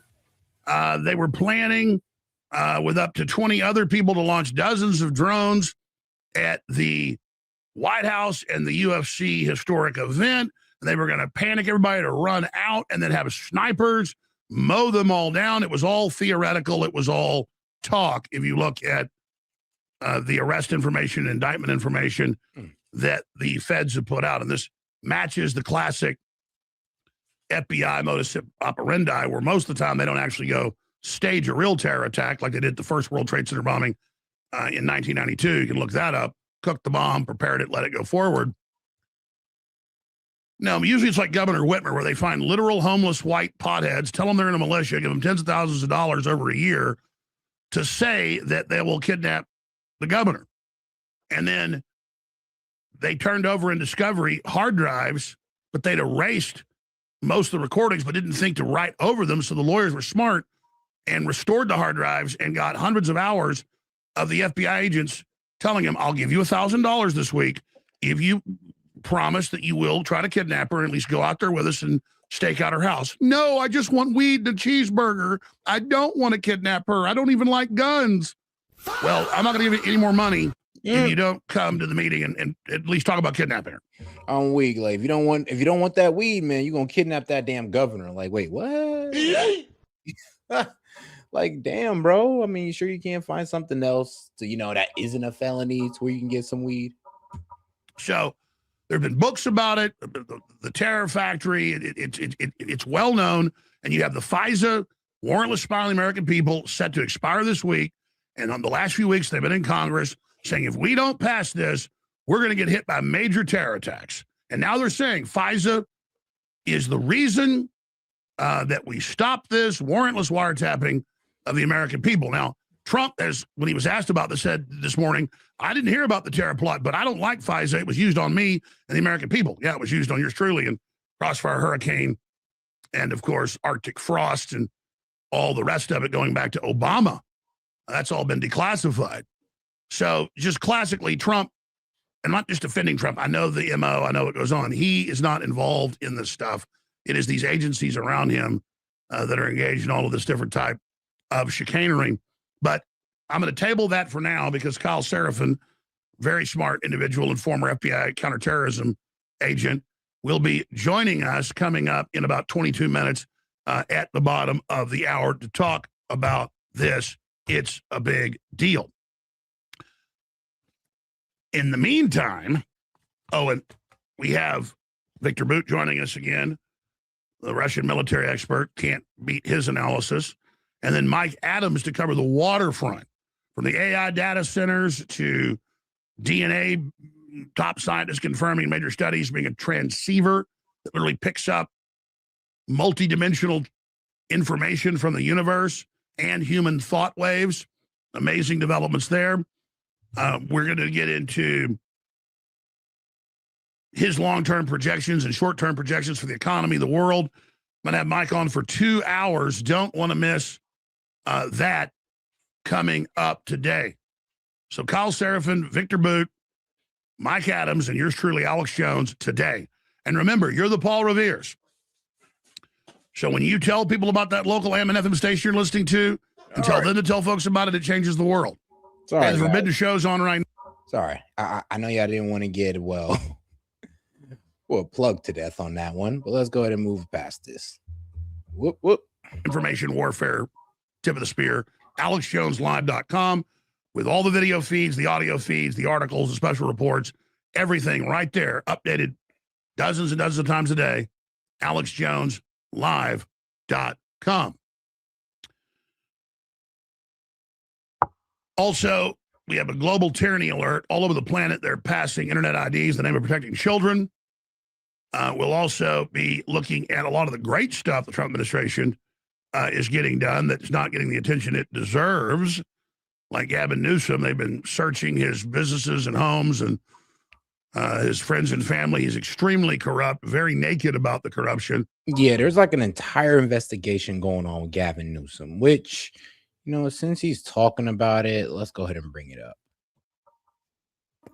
They were planning with up to 20 other people to launch dozens of drones at the White House and the UFC historic event. They were going to panic everybody to run out and then have snipers mow them all down. It was all theoretical. It was all talk. If you look at the arrest information, indictment information that the feds have put out, and this matches the classic FBI modus operandi, where most of the time they don't actually go stage a real terror attack like they did the first World Trade Center bombing in 1992. You can look that up. Cooked the bomb, prepared it, let it go forward. No, usually it's like Governor Whitmer, where they find literal homeless white potheads, tell them they're in a militia, give them tens of thousands of dollars over a year to say that they will kidnap the governor. And then they turned over in discovery hard drives, but they'd erased most of the recordings, but didn't think to write over them. So the lawyers were smart and restored the hard drives and got hundreds of hours of the FBI agents telling him, I'll give you $1,000 this week if you promise that you will try to kidnap her and at least go out there with us and stake out her house. No, I just want weed and a cheeseburger. I don't want to kidnap her. I don't even like guns. Well, I'm not going to give you any more money if you don't come to the meeting and at least talk about kidnapping her. I'm weak. Like, if you don't want that weed, man, you're gonna kidnap that damn governor. Like, wait, what? Like, damn, bro. I mean, you sure you can't find something else to, that isn't a felony to where you can get some weed? So there have been books about it, the Terror Factory. It's well known. And you have the FISA, warrantless spy on the American people, set to expire this week. And on the last few weeks, they've been in Congress saying, if we don't pass this, we're going to get hit by major terror attacks. And now they're saying FISA is the reason that we stop this warrantless wiretapping of the American people. Now, Trump, when he was asked about this, said this morning, I didn't hear about the terror plot, but I don't like FISA. It was used on me and the American people. Yeah, it was used on yours truly and Crossfire Hurricane and of course, Arctic frost and all the rest of it going back to Obama. That's all been declassified. So just classically, Trump, and not just defending Trump, I know the MO, I know what goes on. He is not involved in this stuff. It is these agencies around him that are engaged in all of this different type of chicanery. But I'm going to table that for now because Kyle Seraphin, very smart individual and former FBI counterterrorism agent, will be joining us coming up in about 22 minutes at the bottom of the hour to talk about this. It's a big deal. In the meantime, and we have Victor Boot joining us again, the Russian military expert, can't beat his analysis. And then Mike Adams to cover the waterfront, from the AI data centers to DNA, top scientists confirming major studies being a transceiver that literally picks up multidimensional information from the universe and human thought waves. Amazing developments there. We're going to get into his long-term projections and short-term projections for the economy, the world. I'm going to have Mike on for 2 hours. Don't want to miss that coming up today. So Kyle Seraphin, Victor Boot, Mike Adams, and yours truly, Alex Jones, today. And remember, you're the Paul Revere's. So when you tell people about that local AM and FM station you're listening to, and tell them to tell folks about it, it changes the world. Sorry, and the Forbidden Show's on right now. Sorry. I know y'all didn't want to get, well, plugged to death on that one, but let's go ahead and move past this. Whoop, whoop. Information warfare, tip of the spear, alexjoneslive.com, with all the video feeds, the audio feeds, the articles, the special reports, everything right there, updated dozens and dozens of times a day, alexjoneslive.com. Also, we have a global tyranny alert all over the planet. They're passing internet IDs in the name of protecting children. We'll also be looking at a lot of the great stuff the Trump administration is getting done that's not getting the attention it deserves. Like Gavin Newsom, they've been searching his businesses and homes and his friends and family. He's extremely corrupt, very naked about the corruption. Yeah, there's like an entire investigation going on with Gavin Newsom, which, since he's talking about it, let's go ahead and bring it up.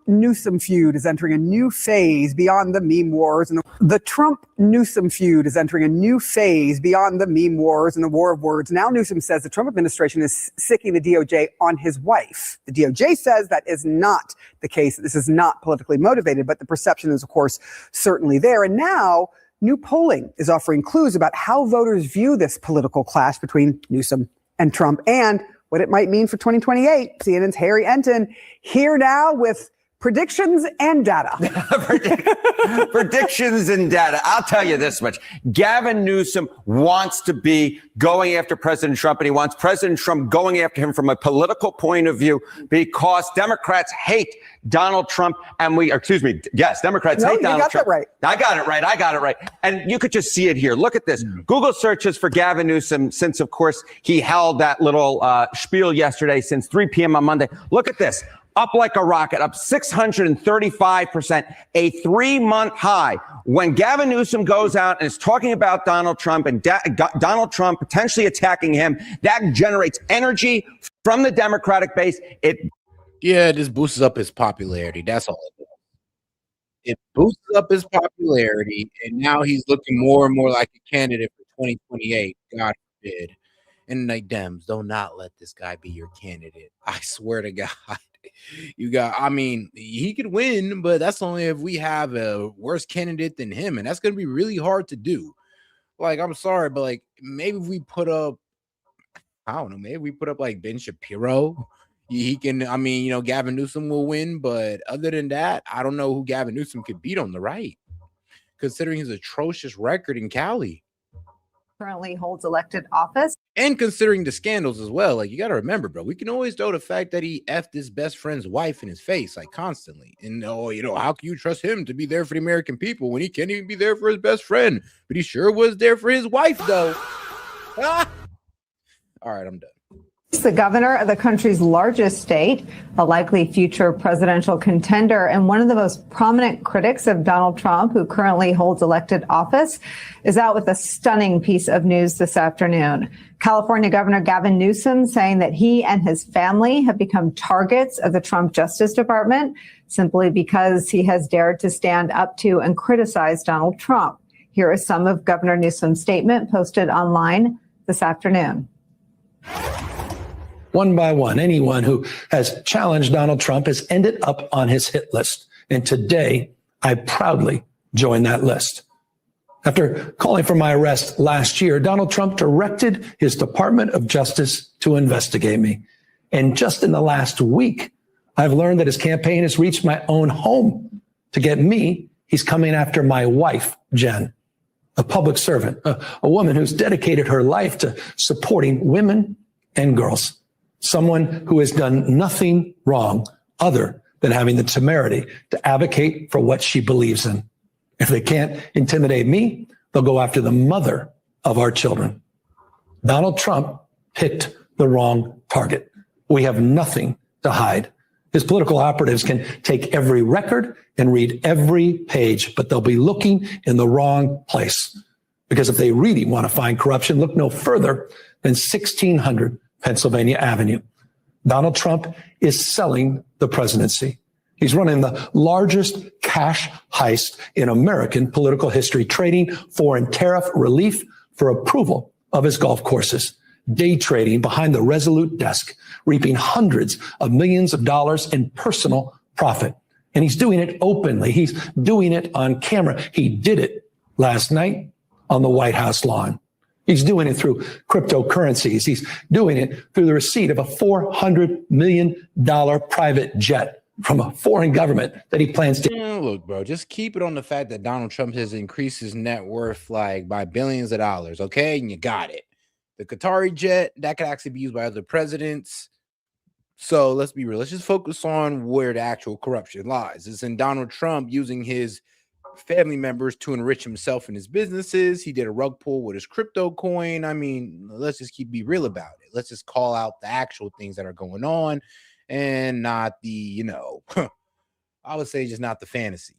Newsom feud is entering a new phase beyond the meme wars. And the Trump-Newsom feud is entering a new phase beyond the meme wars and the war of words. Now Newsom says the Trump administration is sicking the DOJ on his wife. The DOJ says that is not the case. This is not politically motivated, but the perception is, of course, certainly there. And now new polling is offering clues about how voters view this political clash between Newsom and Trump and what it might mean for 2028. CNN's Harry Enton here now with predictions and data. Predictions and data. I'll tell you this much. Gavin Newsom wants to be going after President Trump, and he wants President Trump going after him from a political point of view because Democrats hate Donald Trump. And Democrats hate Donald Trump. Right. I got it right. And you could just see it here. Look at this. Google searches for Gavin Newsom since, of course, he held that little spiel yesterday since 3 p.m. on Monday. Look at this. Up like a rocket, up 635%, a 3-month high. When Gavin Newsom goes out and is talking about Donald Trump and Donald Trump potentially attacking him, that generates energy from the Democratic base. It just boosts up his popularity. That's all it does. It boosts up his popularity, and now he's looking more and more like a candidate for 2028. God forbid. And like, Dems, do not let this guy be your candidate. I swear to God. He could win, but that's only if we have a worse candidate than him, and that's going to be really hard to do. Like, I'm sorry, but like, maybe if we put up, maybe we put up like Ben Shapiro, he can, Gavin Newsom will win, but other than that, I don't know who Gavin Newsom could beat on the right, considering his atrocious record in Cali. Currently holds elected office. And considering the scandals as well, like, you got to remember, bro, we can always throw the fact that he effed his best friend's wife in his face, like, constantly. And, how can you trust him to be there for the American people when he can't even be there for his best friend? But he sure was there for his wife, though. All right, I'm done. The governor of the country's largest state, a likely future presidential contender, and one of the most prominent critics of Donald Trump, who currently holds elected office, is out with a stunning piece of news this afternoon. California Governor Gavin Newsom saying that he and his family have become targets of the Trump Justice Department simply because he has dared to stand up to and criticize Donald Trump. Here is some of Governor Newsom's statement posted online this afternoon. One by one, anyone who has challenged Donald Trump has ended up on his hit list. And today, I proudly join that list. After calling for my arrest last year, Donald Trump directed his Department of Justice to investigate me. And just in the last week, I've learned that his campaign has reached my own home. To get me, he's coming after my wife, Jen, a public servant, a woman who's dedicated her life to supporting women and girls. Someone who has done nothing wrong other than having the temerity to advocate for what she believes in. If they can't intimidate me, they'll go after the mother of our children. Donald Trump picked the wrong target. We have nothing to hide. His political operatives can take every record and read every page, but they'll be looking in the wrong place. Because if they really want to find corruption, look no further than 1600 Pennsylvania Avenue. Donald Trump is selling the presidency. He's running the largest cash heist in American political history, trading foreign tariff relief for approval of his golf courses, day trading behind the Resolute desk, reaping hundreds of millions of dollars in personal profit. And he's doing it openly. He's doing it on camera. He did it last night on the White House lawn. He's doing it through cryptocurrencies. He's doing it through the receipt of a $400 million private jet from a foreign government that he plans to. Look, bro, just keep it on the fact that Donald Trump has increased his net worth like by billions of dollars, okay? And you got it. The Qatari jet, that could actually be used by other presidents. So let's be real. Let's just focus on where the actual corruption lies. It's in Donald Trump using his family members to enrich himself and his businesses. He did a rug pull with his crypto coin. I mean, let's just be real about it. Let's just call out the actual things that are going on and not the, I would say just not the fantasy.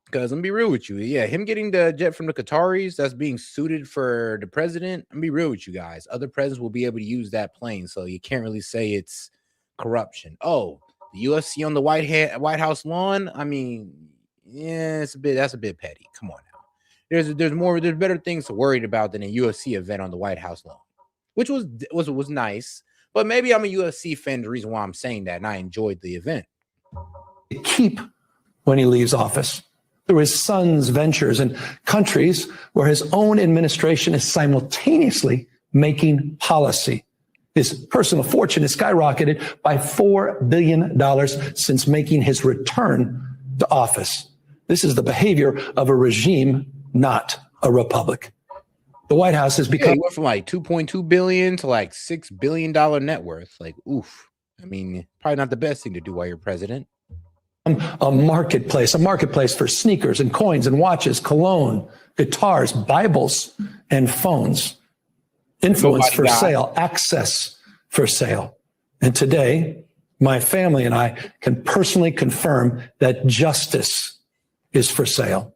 Because I'm gonna be real with you. Yeah, him getting the jet from the Qataris that's being suited for the president. I'm gonna be real with you guys. Other presidents will be able to use that plane. So you can't really say it's corruption. Oh, the UFC on the White House lawn. I mean, yeah, that's a bit petty. Come on now. There's better things to worry about than a UFC event on the White House lawn, which was nice. But maybe I'm a UFC fan. The reason why I'm saying that, and I enjoyed the event. Keep when he leaves office through his son's ventures in countries where his own administration is simultaneously making policy. His personal fortune has skyrocketed by $4 billion since making his return to office. This is the behavior of a regime, not a republic. The White House has become... He went from like 2.2 billion to like $6 billion net worth. Like, oof. I mean, probably not the best thing to do while you're president. A marketplace for sneakers and coins and watches, cologne, guitars, Bibles, and phones. Influence for sale, access for sale. And today, my family and I can personally confirm that justice is for sale.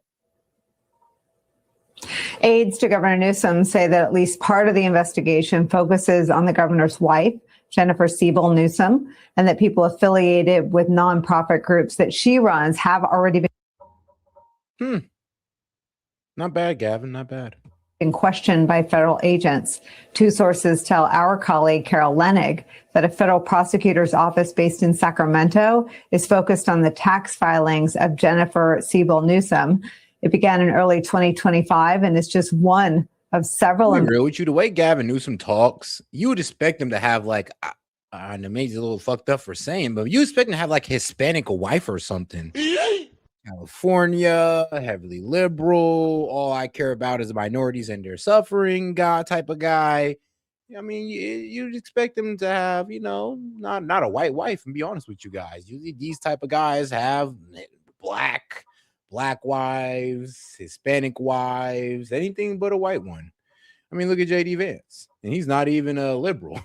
Aides to Governor Newsom say that at least part of the investigation focuses on the governor's wife, Jennifer Siebel Newsom, and that people affiliated with nonprofit groups that she runs have already been. Not bad, Gavin, not bad. Been questioned by federal agents. Two sources tell our colleague Carol Lenig that a federal prosecutor's office based in Sacramento is focused on the tax filings of Jennifer Siebel Newsom. It began in early 2025 and is just one of several. I'm real with you. The way Gavin Newsom talks, you would expect him to have like, and it made you a little fucked up for saying, but you expect him to have like a Hispanic wife or something. California, heavily liberal. All I care about is the minorities and their suffering guy type of guy. I mean, you'd expect him to have, not a white wife. And be honest with you guys, usually these type of guys have black wives, Hispanic wives, anything but a white one. I mean, look at JD Vance, and he's not even a liberal.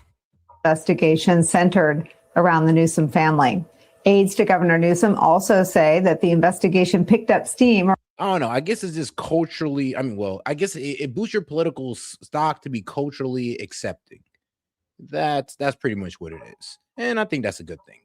investigation centered around the Newsom family. Aides to Governor Newsom also say that the investigation picked up steam. I don't know. I guess it's just culturally. I guess it boosts your political stock to be culturally accepting. That's pretty much what it is. And I think that's a good thing.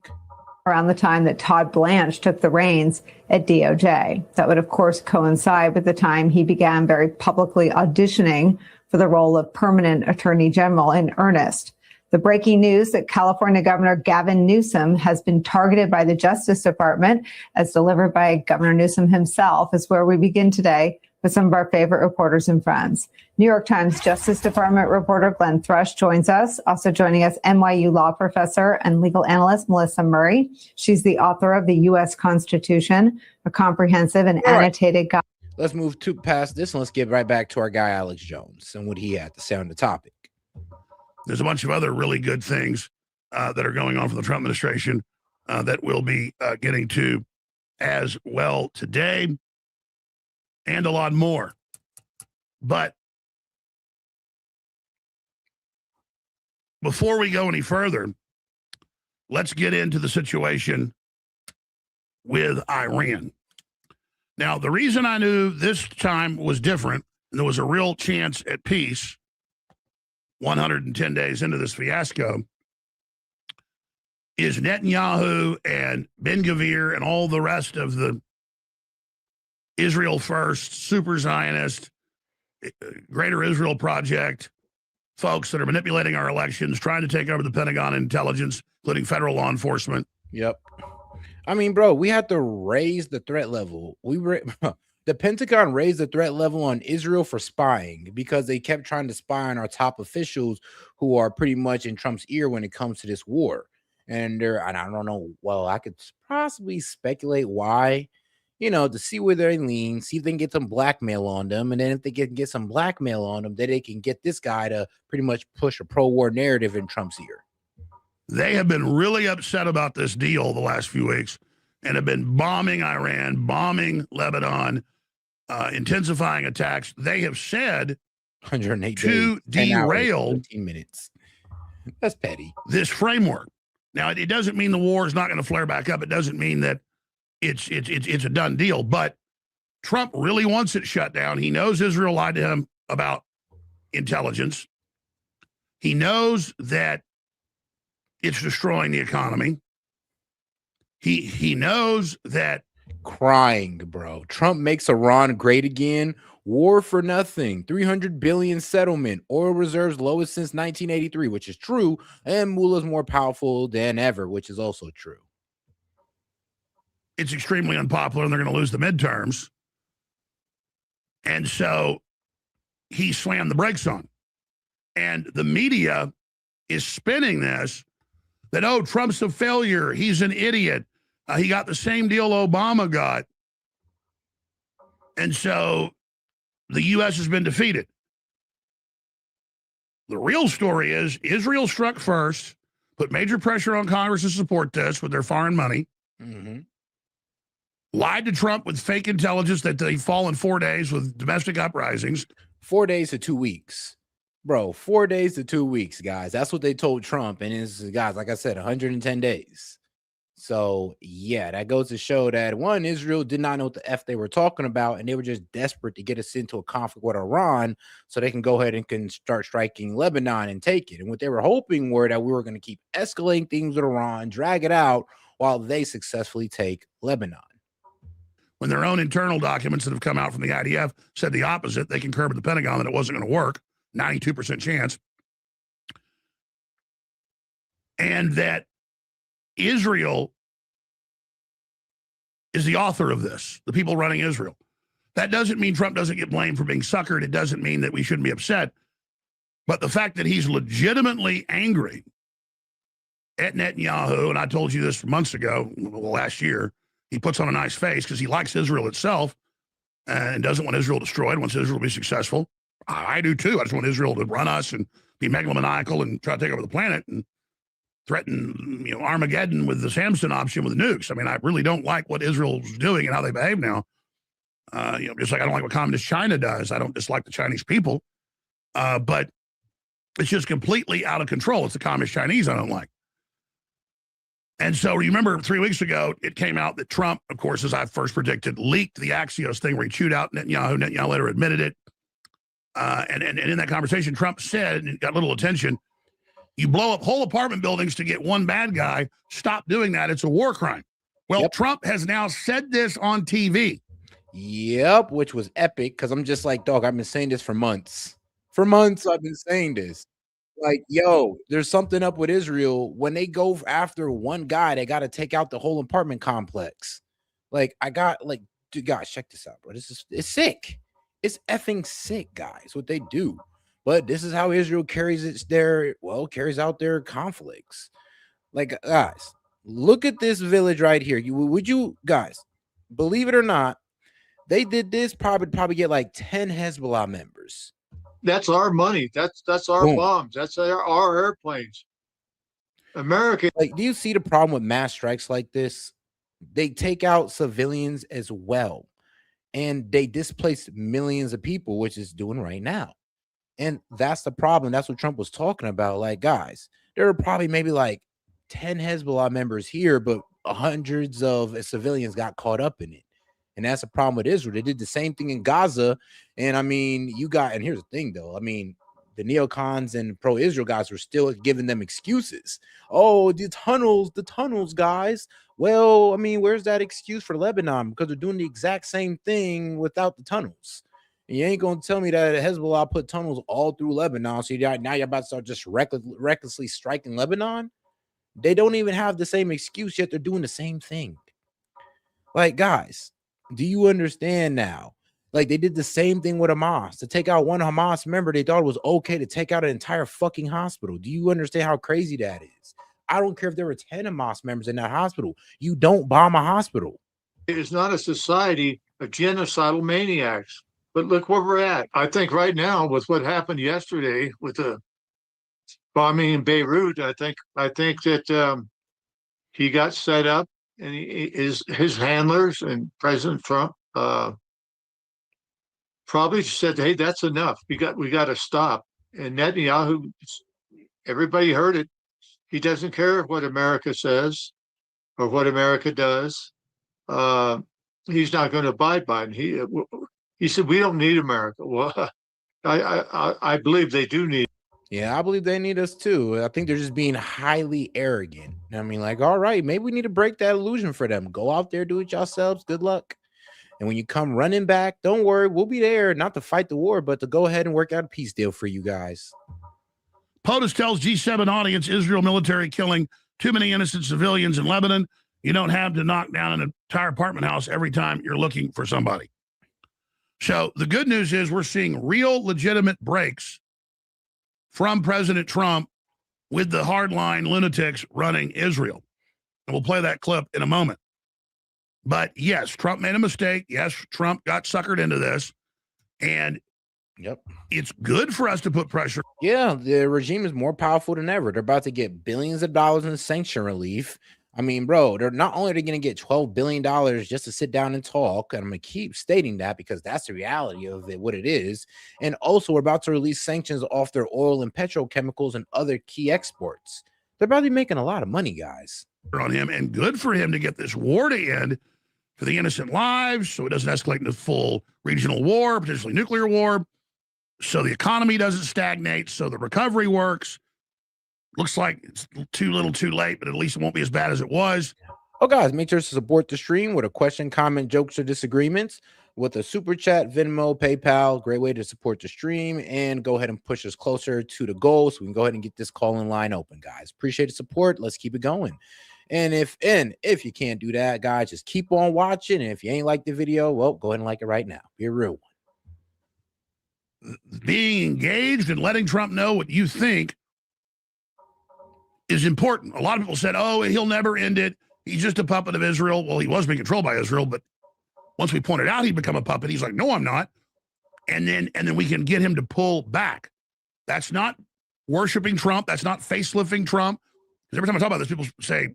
Around the time that Todd Blanche took the reins at DOJ. That would, of course, coincide with the time he began very publicly auditioning for the role of permanent attorney general in earnest. The breaking news that California Governor Gavin Newsom has been targeted by the Justice Department, as delivered by Governor Newsom himself, is where we begin today with some of our favorite reporters and friends. New York Times Justice Department reporter Glenn Thrush joins us. Also joining us, NYU law professor and legal analyst Melissa Murray. She's the author of the U.S. Constitution, a comprehensive and annotated guide. Let's move past this and let's get right back to our guy, Alex Jones, and what he had to say on the topic. There's a bunch of other really good things that are going on for the Trump administration that we'll be getting to as well today, and a lot more. But before we go any further, let's get into the situation with Iran. Now, the reason I knew this time was different, and there was a real chance at peace 110 days into this fiasco, is Netanyahu and Ben-Gvir and all the rest of the Israel First, Super Zionist, Greater Israel Project folks that are manipulating our elections, trying to take over the Pentagon and intelligence, including federal law enforcement. Yep. I mean, bro, we had to raise the threat level. The Pentagon raised the threat level on Israel for spying because they kept trying to spy on our top officials who are pretty much in Trump's ear when it comes to this war. And I don't know. Well, I could possibly speculate why, to see where they lean, see if they can get some blackmail on them. And then if they can get some blackmail on them, then they can get this guy to pretty much push a pro-war narrative in Trump's ear. They have been really upset about this deal the last few weeks and have been bombing Iran, bombing Lebanon, intensifying attacks. They have said 108 to days, 10 hours, derail 15 minutes. That's petty. This framework. Now, it doesn't mean the war is not going to flare back up. It doesn't mean that it's a done deal. But Trump really wants it shut down. He knows Israel lied to him about intelligence. He knows that it's destroying the economy. He knows that. Crying, bro. Trump makes Iran great again. War for nothing. 300 billion settlement. Oil reserves lowest since 1983, which is true. And Mullah's more powerful than ever, which is also true. It's extremely unpopular and they're going to lose the midterms. And so he slammed the brakes on. And the media is spinning this that, oh, Trump's a failure. He's an idiot. He got the same deal Obama got. And so the U.S. has been defeated. The real story is Israel struck first, put major pressure on Congress to support this with their foreign money, lied to Trump with fake intelligence that they fall in 4 days with domestic uprisings. 4 days to 2 weeks. Bro, 4 days to 2 weeks, guys. That's what they told Trump. And it's, guys, like I said, 110 days. So, yeah, that goes to show that, one, Israel did not know what the F they were talking about, and they were just desperate to get us into a conflict with Iran so they can go ahead and can start striking Lebanon and take it. And what they were hoping were that we were going to keep escalating things with Iran, drag it out, while they successfully take Lebanon. When their own internal documents that have come out from the IDF said the opposite, they concurred with the Pentagon that it wasn't going to work, 92% chance, and that Israel is the author of this, the people running Israel. That doesn't mean Trump doesn't get blamed for being suckered. It doesn't mean that we shouldn't be upset. But the fact that he's legitimately angry at Netanyahu, and I told you this months ago, last year, he puts on a nice face because he likes Israel itself and doesn't want Israel destroyed, wants Israel to be successful. I do too. I just want Israel to run us and be megalomaniacal and try to take over the planet and threaten, Armageddon with the Samson option with the nukes. I mean, I really don't like what Israel's doing and how they behave now. Just like I don't like what communist China does. I don't dislike the Chinese people. But It's just completely out of control. It's the communist Chinese I don't like. And so remember 3 weeks ago, it came out that Trump, of course, as I first predicted, leaked the Axios thing where he chewed out Netanyahu. Netanyahu later admitted it. And in that conversation, Trump said, and it got little attention, you blow up whole apartment buildings to get one bad guy. Stop doing that. It's a war crime. Well, Trump has now said this on TV. Yep, which was epic because I'm just like, dog, I've been saying this for months. For months, I've been saying this. Like, yo, there's something up with Israel. When they go after one guy, they got to take out the whole apartment complex. Like, dude, guys, check this out, bro. It's sick. It's effing sick, guys, what they do. But this is how Israel carries out their conflicts. Like, guys, look at this village right here. Would you guys believe it or not? They did this probably get like 10 Hezbollah members. That's our money. That's our bombs. That's our airplanes. America. Like, do you see the problem with mass strikes like this? They take out civilians as well, and they displace millions of people, which is doing right now. And that's the problem. That's what Trump was talking about. Like, guys, there are probably maybe like 10 Hezbollah members here, but hundreds of civilians got caught up in it. And that's a problem with Israel. They did the same thing in Gaza. And I mean, and here's the thing, though. I mean, the neocons and pro-Israel guys were still giving them excuses. Oh, the tunnels, guys. Well, I mean, where's that excuse for Lebanon? Because they're doing the exact same thing without the tunnels. And you ain't going to tell me that Hezbollah put tunnels all through Lebanon. So now you're about to start just recklessly striking Lebanon? They don't even have the same excuse, yet they're doing the same thing. Like, guys, do you understand now? Like, they did the same thing with Hamas. To take out one Hamas member, they thought it was okay to take out an entire fucking hospital. Do you understand how crazy that is? I don't care if there were 10 Hamas members in that hospital. You don't bomb a hospital. It is not a society of genocidal maniacs. But look where we're at. I think right now, with what happened yesterday with the bombing in Beirut, I think that he got set up, and his handlers and President Trump probably said, "Hey, that's enough. We got to stop." And Netanyahu, everybody heard it. He doesn't care what America says or what America does. He's not going to abide by it. He said, "We don't need America." Well, I believe they do need. Yeah, I believe they need us too. I think they're just being highly arrogant. I mean, like, all right, maybe we need to break that illusion for them. Go out there, do it yourselves. Good luck. And when you come running back, don't worry, we'll be there, not to fight the war, but to go ahead and work out a peace deal for you guys. POTUS tells G7 audience Israel military killing too many innocent civilians in Lebanon. You don't have to knock down an entire apartment house every time you're looking for somebody. So the good news is we're seeing real legitimate breaks from President Trump with the hardline lunatics running Israel. And we'll play that clip in a moment. But yes, Trump made a mistake. Yes, Trump got suckered into this. And it's good for us to put pressure. Yeah, the regime is more powerful than ever. They're about to get billions of dollars in sanction relief. I mean, bro, they're not only going to get $12 billion just to sit down and talk, and I'm going to keep stating that because that's the reality of it, what it is. And also, we're about to release sanctions off their oil and petrochemicals and other key exports. They're probably making a lot of money, guys. On him, and good for him to get this war to end for the innocent lives, so it doesn't escalate into full regional war, potentially nuclear war, so the economy doesn't stagnate, so the recovery works. Looks like it's too little too late, but at least it won't be as bad as it was. Oh, guys, make sure to support the stream with a question, comment, jokes, or disagreements with a super chat, Venmo, PayPal. Great way to support the stream and go ahead and push us closer to the goal so we can go ahead and get this call-in line open, guys. Appreciate the support. Let's keep it going. And if you can't do that, guys, just keep on watching. And if you ain't like the video, well, go ahead and like it right now. Be a real one. Being engaged and letting Trump know what you think is important. A lot of people said, oh, he'll never end it. He's just a puppet of Israel. Well, he was being controlled by Israel, but once we pointed out he'd become a puppet, he's like, no, I'm not. And then we can get him to pull back. That's not worshiping Trump. That's not facelifting Trump. Because every time I talk about this, people say,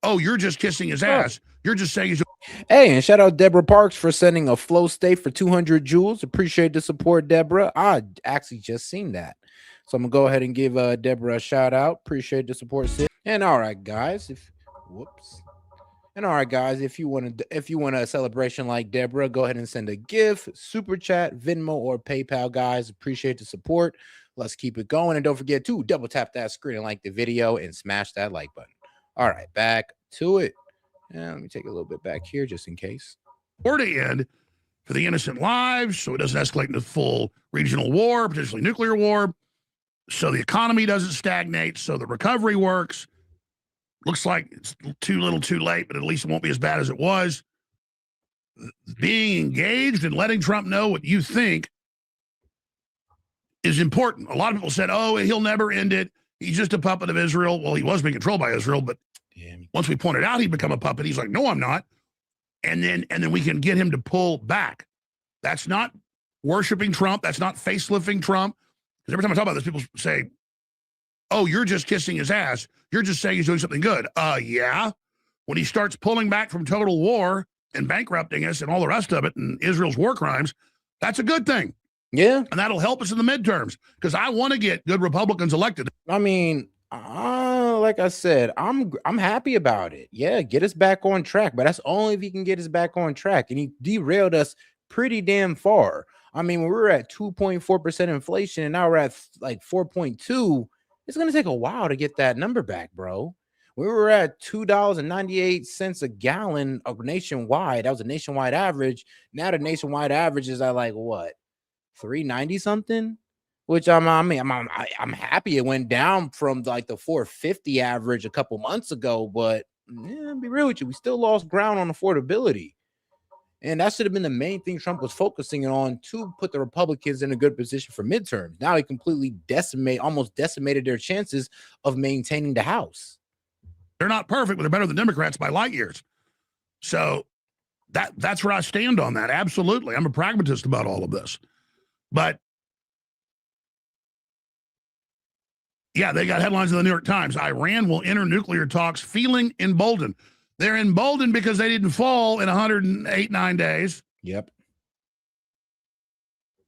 oh, you're just kissing his ass. You're just saying he's. Hey, and shout out Deborah Parks for sending a flow state for 200 joules. Appreciate the support, Deborah. I actually just seen that. So I'm gonna go ahead and give Deborah a shout out. Appreciate the support, sis. And all right, guys, if you want a celebration like Deborah, go ahead and send a GIF, super chat, Venmo, or PayPal, guys. Appreciate the support. Let's keep it going, and don't forget to double tap that screen and like the video and smash that like button. All right, back to it. And let me take a little bit back here just in case. Or to end for the innocent lives, so it doesn't escalate into full regional war, potentially nuclear war, so the economy doesn't stagnate, so the recovery works. Looks like it's too little too late, but at least it won't be as bad as it was. Being engaged and letting Trump know what you think is important. A lot of people said, oh, he'll never end it. He's just a puppet of Israel. Well, he was being controlled by Israel, but once we pointed out he'd become a puppet, he's like, no, I'm not. And then we can get him to pull back. That's not worshiping Trump. That's not facelifting Trump. Because every time I talk about this, people say, oh, you're just kissing his ass. You're just saying he's doing something good. Yeah. When he starts pulling back from total war and bankrupting us and all the rest of it and Israel's war crimes, that's a good thing. Yeah. And that'll help us in the midterms because I want to get good Republicans elected. I mean, like I said, I'm happy about it. Yeah, get us back on track, but that's only if he can get us back on track. And he derailed us pretty damn far. I mean, when we were at 2.4% inflation and now we're at like 4.2, it's going to take a while to get that number back, bro. We were at $2.98 a gallon nationwide. That was a nationwide average. Now the nationwide average is at like what, 390 something? Which I'm happy it went down from like the 450 average a couple months ago. But yeah, be real with you, we still lost ground on affordability. And that should have been the main thing Trump was focusing on to put the Republicans in a good position for midterms. Now he completely almost decimated their chances of maintaining the House. They're not perfect, but they're better than Democrats by light years. So that's where I stand on that. Absolutely. I'm a pragmatist about all of this. But yeah, they got headlines in the New York Times. Iran will enter nuclear talks feeling emboldened. They're emboldened because they didn't fall in 108-9 days. Yep.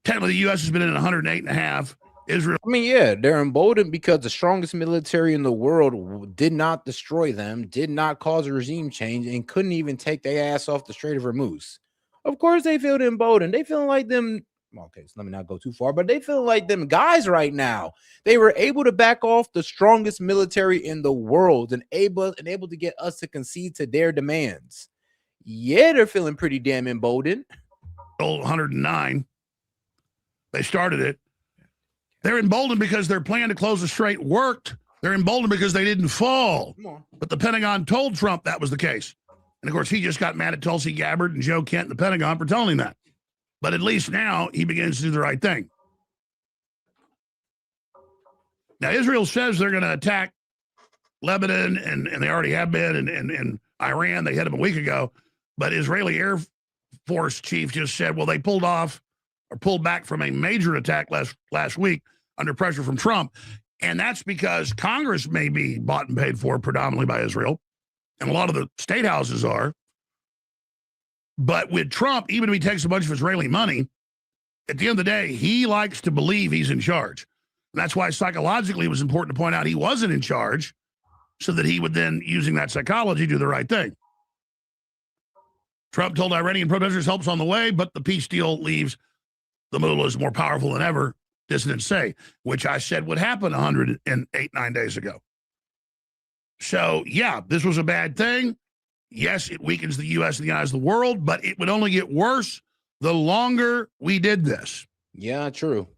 Technically, the U.S. has been in 108.5. Israel. I mean, yeah, they're emboldened because the strongest military in the world did not destroy them, did not cause a regime change, and couldn't even take their ass off the Strait of Hormuz. Of course, they feel emboldened. They feeling like them. Okay, so let me not go too far, but they feel like them guys right now. They were able to back off the strongest military in the world and able to get us to concede to their demands. Yeah, they're feeling pretty damn emboldened. 109. They started it. They're emboldened because their plan to close the strait worked. They're emboldened because they didn't fall. But the Pentagon told Trump that was the case. And of course, he just got mad at Tulsi Gabbard and Joe Kent in the Pentagon for telling him that. But at least now he begins to do the right thing. Now, Israel says they're going to attack Lebanon, and they already have been, and Iran. They hit them a week ago. But Israeli Air Force chief just said, well, they pulled back from a major attack last week under pressure from Trump. And that's because Congress may be bought and paid for predominantly by Israel. And a lot of the state houses are. But with Trump, even if he takes a bunch of Israeli money, at the end of the day, he likes to believe he's in charge. And that's why psychologically it was important to point out he wasn't in charge so that he would then, using that psychology, do the right thing. Trump told Iranian protesters help's on the way, but the peace deal leaves the mullahs more powerful than ever, dissidents say, which I said would happen 108-9 days ago. So, yeah, this was a bad thing. Yes, it weakens the U.S. in the eyes of the world, but it would only get worse the longer we did this. Yeah, true.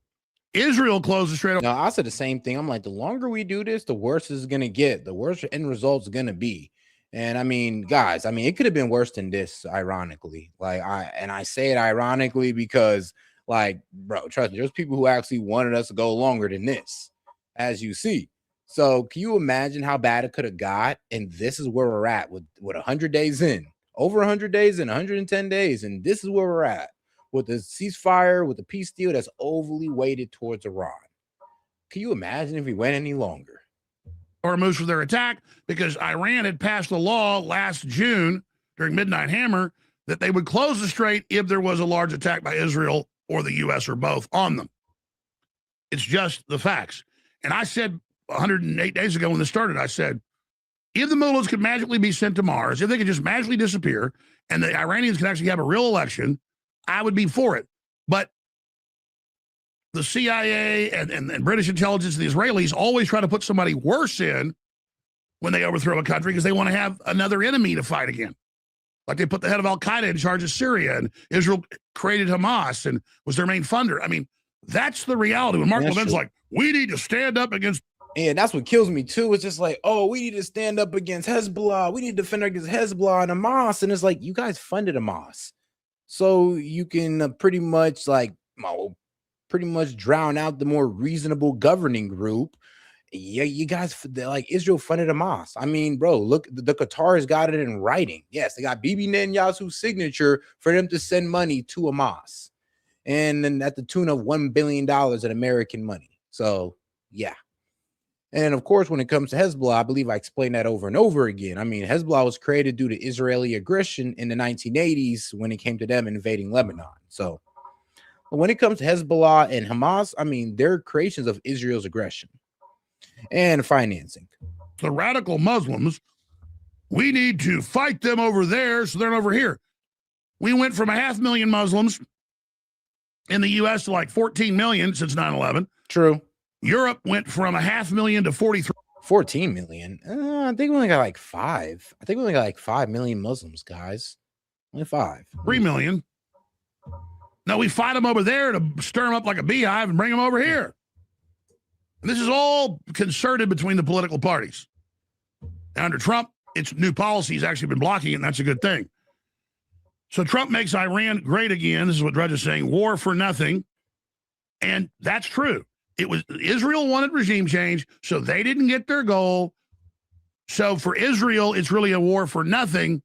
Israel closed the strait. No, I said the same thing. I'm like, the longer we do this, the worse it's going to get. The worse the end result's going to be. And I mean, guys, it could have been worse than this, ironically. I say it ironically because, like, bro, trust me, there's people who actually wanted us to go longer than this, as you see. So can you imagine how bad it could have got? And this is where we're at with 100 days in, over 100 days in, 110 days. And this is where we're at with the ceasefire, with the peace deal that's overly weighted towards Iran. Can you imagine if we went any longer? Or moves for their attack because Iran had passed a law last June during Midnight Hammer that they would close the strait if there was a large attack by Israel or the U.S. or both on them. It's just the facts. And I said 108 days ago when this started, I said, if the mullahs could magically be sent to Mars, if they could just magically disappear and the Iranians could actually have a real election, I would be for it. But the CIA and British intelligence and the Israelis always try to put somebody worse in when they overthrow a country because they want to have another enemy to fight again. Like they put the head of Al-Qaeda in charge of Syria, and Israel created Hamas and was their main funder. I mean, that's the reality. When Mark Levin's like, we need to stand up against. And that's what kills me too. It's just like, oh, we need to stand up against Hezbollah. We need to defend against Hezbollah and Hamas. And it's like, you guys funded Hamas. So you can pretty much drown out the more reasonable governing group. Yeah, you guys, like Israel funded Hamas. I mean, bro, look, the Qatars got it in writing. Yes, they got Bibi Netanyahu's signature for them to send money to Hamas. And then at the tune of $1 billion in American money. So, yeah. And of course, when it comes to Hezbollah, I believe I explained that over and over again. I mean, Hezbollah was created due to Israeli aggression in the 1980s when it came to them invading Lebanon. So when it comes to Hezbollah and Hamas, I mean, they're creations of Israel's aggression and financing. The radical Muslims, we need to fight them over there so they're over here. We went from 500,000 Muslims in the U.S. to like 14 million since 9/11. True. Europe went from 500,000 to 14 million. I think we only got like 5. I think we only got like 5 million Muslims, guys. Only 5. 3 million. No, we fight them over there to stir them up like a beehive and bring them over here. And this is all concerted between the political parties. And under Trump, its new policy has actually been blocking it, and that's a good thing. So Trump makes Iran great again. This is what Drudge is saying, war for nothing. And that's true. It was Israel wanted regime change, so they didn't get their goal. So for Israel, it's really a war for nothing,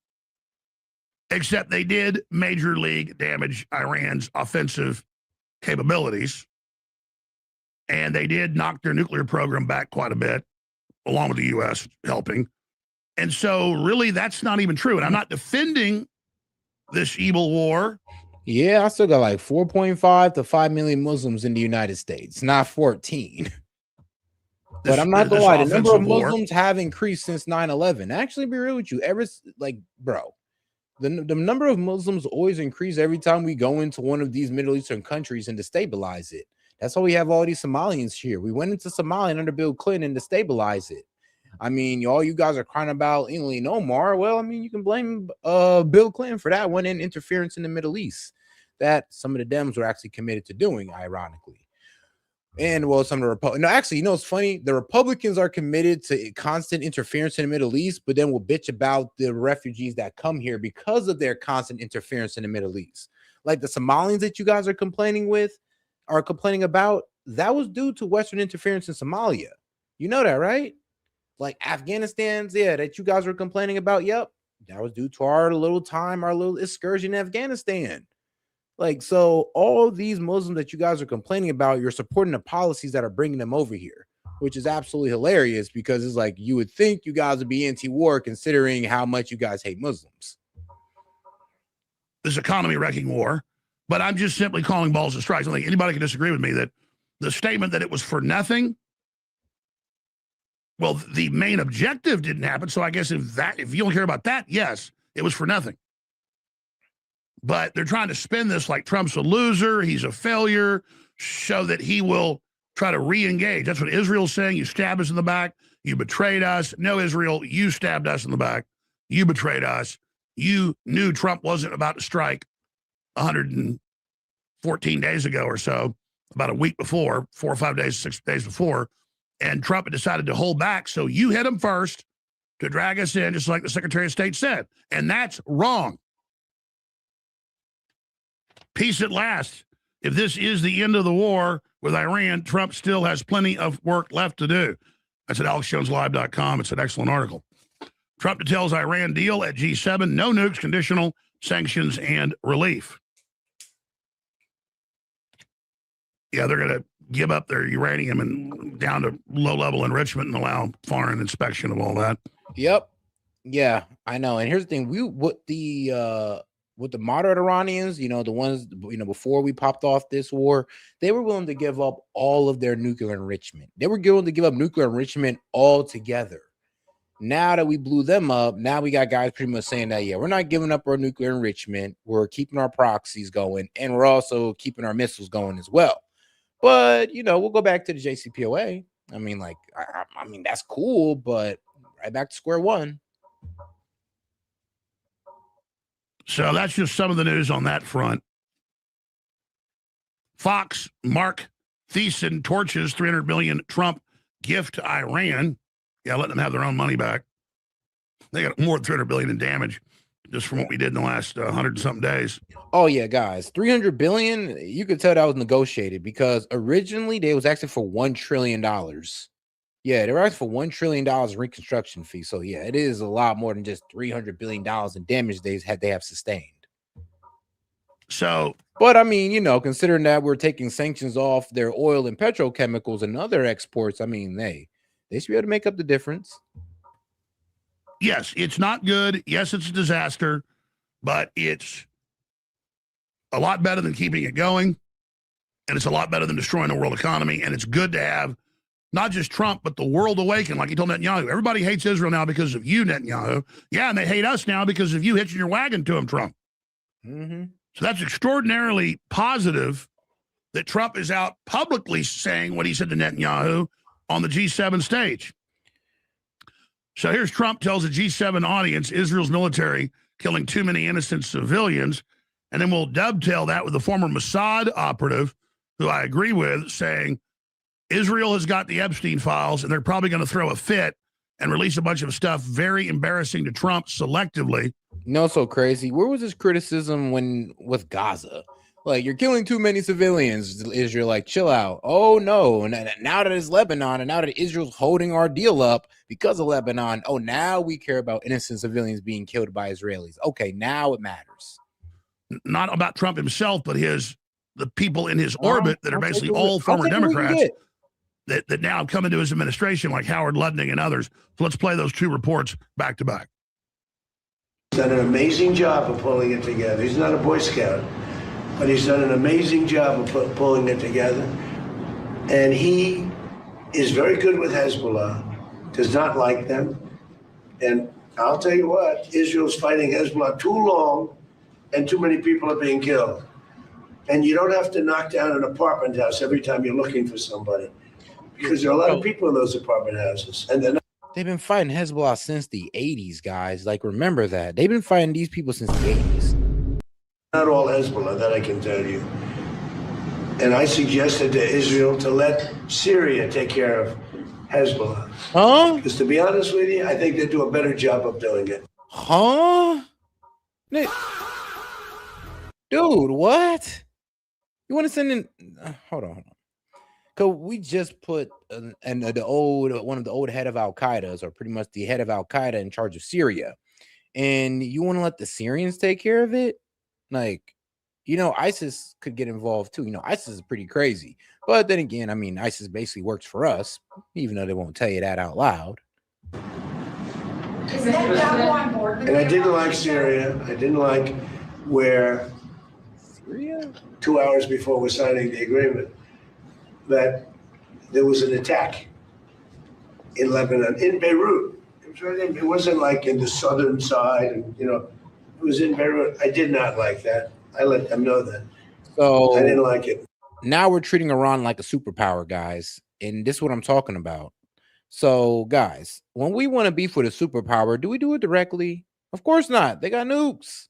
except they did major league damage Iran's offensive capabilities. And they did knock their nuclear program back quite a bit, along with the U.S. helping. And so really, that's not even true. And I'm not defending this evil war. Yeah, I still got like 4.5 to 5 million Muslims in the United States, not 14. But I'm not gonna lie, the number of Muslims have increased since 9/11. Actually, be real with you, the number of Muslims always increase every time we go into one of these Middle Eastern countries and destabilize it. That's why we have all these Somalians here. We went into Somalia under Bill Clinton to stabilize it. I mean, all you guys are crying about England and Omar. Well, I mean, you can blame Bill Clinton for that one and interference in the Middle East that some of the Dems were actually committed to doing, ironically. And well, some of the Republicans. No, actually, you know, it's funny. The Republicans are committed to constant interference in the Middle East, but then will bitch about the refugees that come here because of their constant interference in the Middle East. Like the Somalians that you guys are complaining about, that was due to Western interference in Somalia. You know that, right? Like Afghanistan's, that you guys were complaining about. Yep, that was due to our little excursion in Afghanistan. Like, so all these Muslims that you guys are complaining about, you're supporting the policies that are bringing them over here, which is absolutely hilarious because it's like you would think you guys would be anti-war considering how much you guys hate Muslims. This economy-wrecking war, but I'm just simply calling balls and strikes. I don't think anybody can disagree with me that the statement that it was for nothing, well, the main objective didn't happen. So I guess if you don't care about that, yes, it was for nothing. But they're trying to spin this like Trump's a loser, he's a failure, so that he will try to re-engage. That's what Israel's saying. You stabbed us in the back. You betrayed us. No, Israel, you stabbed us in the back. You betrayed us. You knew Trump wasn't about to strike 114 days ago or so, about a week before, 4 or 5 days, 6 days before, and Trump had decided to hold back. So you hit him first to drag us in, just like the Secretary of State said. And that's wrong. Peace at last. If this is the end of the war with Iran, Trump still has plenty of work left to do. That's at AlexJonesLive.com. It's an excellent article. Trump details Iran deal at G7, no nukes, conditional sanctions, and relief. Yeah, they're going to give up their uranium and down to low-level enrichment and allow foreign inspection of all that. Yep. Yeah, I know. And here's the thing. with the moderate Iranians, you know, the ones, you know, before we popped off this war, they were willing to give up all of their nuclear enrichment. They were willing to give up nuclear enrichment altogether. Now that we blew them up, now we got guys pretty much saying that, yeah, we're not giving up our nuclear enrichment. We're keeping our proxies going, and we're also keeping our missiles going as well. But, you know, we'll go back to the JCPOA. I mean, like, I mean, that's cool, but right back to square one. So that's just some of the news on that front. Fox, Mark Thiessen torches $300 billion Trump gift to Iran. Yeah, let them have their own money back. They got more than $300 billion in damage just from what we did in the last 100-something days. Oh yeah, guys, $300 billion. You could tell that was negotiated because originally they was asking for $1 trillion. Yeah, they were asking for $1 trillion reconstruction fee. So yeah, it is a lot more than just $300 billion in damage they have sustained. So, but I mean, you know, considering that we're taking sanctions off their oil and petrochemicals and other exports, I mean, they should be able to make up the difference. Yes, it's not good. Yes, it's a disaster, but it's a lot better than keeping it going. And it's a lot better than destroying the world economy. And it's good to have not just Trump, but the world awaken. Like he told Netanyahu, everybody hates Israel now because of you, Netanyahu. Yeah, and they hate us now because of you hitching your wagon to them, Trump. Mm-hmm. So that's extraordinarily positive that Trump is out publicly saying what he said to Netanyahu on the G7 stage. So here's Trump tells a G7 audience, Israel's military killing too many innocent civilians. And then we'll dovetail that with the former Mossad operative, who I agree with, saying Israel has got the Epstein files and they're probably going to throw a fit and release a bunch of stuff very embarrassing to Trump selectively. No, so crazy. Where was his criticism with Gaza? Like, you're killing too many civilians, Israel. Like, chill out. Oh, no. And now that it's Lebanon and now that Israel's holding our deal up because of Lebanon, oh, now we care about innocent civilians being killed by Israelis. Okay, now it matters. Not about Trump himself, but the people in his orbit that are basically all former Democrats that now come into his administration, like Howard Lutnick and others. So let's play those two reports back to back. He's done an amazing job of pulling it together. He's not a Boy Scout, but he's done an amazing job of pulling it together. And he is very good with Hezbollah, does not like them. And I'll tell you what, Israel's fighting Hezbollah too long and too many people are being killed. And you don't have to knock down an apartment house every time you're looking for somebody, because there are a lot of people in those apartment houses. And they've been fighting Hezbollah since the 80s, guys. Like, remember that. They've been fighting these people since the 80s. Not all Hezbollah, that I can tell you. And I suggested to Israel to let Syria take care of Hezbollah. Huh? Because to be honest with you, I think they do a better job of doing it. Huh? Dude, what? You want to send in? Hold on. Cause we just put one of the old head of Al Qaeda, or pretty much the head of Al Qaeda, in charge of Syria, and you want to let the Syrians take care of it? Like, you know, ISIS could get involved too. You know, ISIS is pretty crazy, but then again, I mean, ISIS basically works for us, even though they won't tell you that out loud. And I didn't like Syria. I didn't like where 2 hours before we're signing the agreement, that there was an attack in Lebanon, in Beirut. It was right in, it wasn't like in the southern side, and you know, it was in Beirut. I did not like that. I let them know that. So I didn't like it. Now we're treating Iran like a superpower, guys, and this is what I'm talking about. So, guys, when we want to beef with a superpower, do we do it directly? Of course not. They got nukes.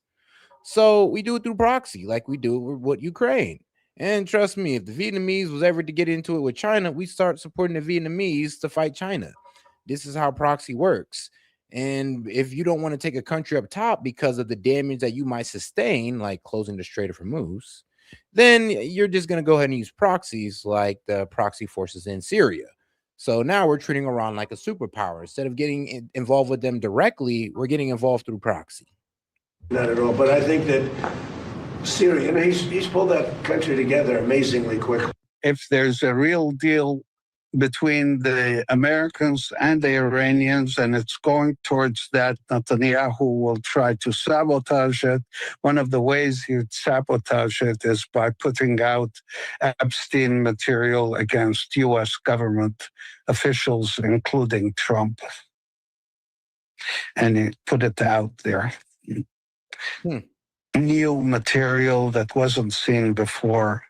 So we do it through proxy, like we do with Ukraine. And trust me, if the Vietnamese was ever to get into it with China, we start supporting the Vietnamese to fight China. This is how proxy works. And if you don't want to take a country up top because of the damage that you might sustain, like closing the Strait of Hormuz, then you're just going to go ahead and use proxies like the proxy forces in Syria. So now we're treating Iran like a superpower. Instead of getting involved with them directly, we're getting involved through proxy. Not at all, but I think that Syria, and he's pulled that country together amazingly quickly. If there's a real deal between the Americans and the Iranians, and it's going towards that. Netanyahu will try to sabotage it. One of the ways he'd sabotage it is by putting out Epstein material against U.S. government officials, including Trump. And he put it out there. New material that wasn't seen before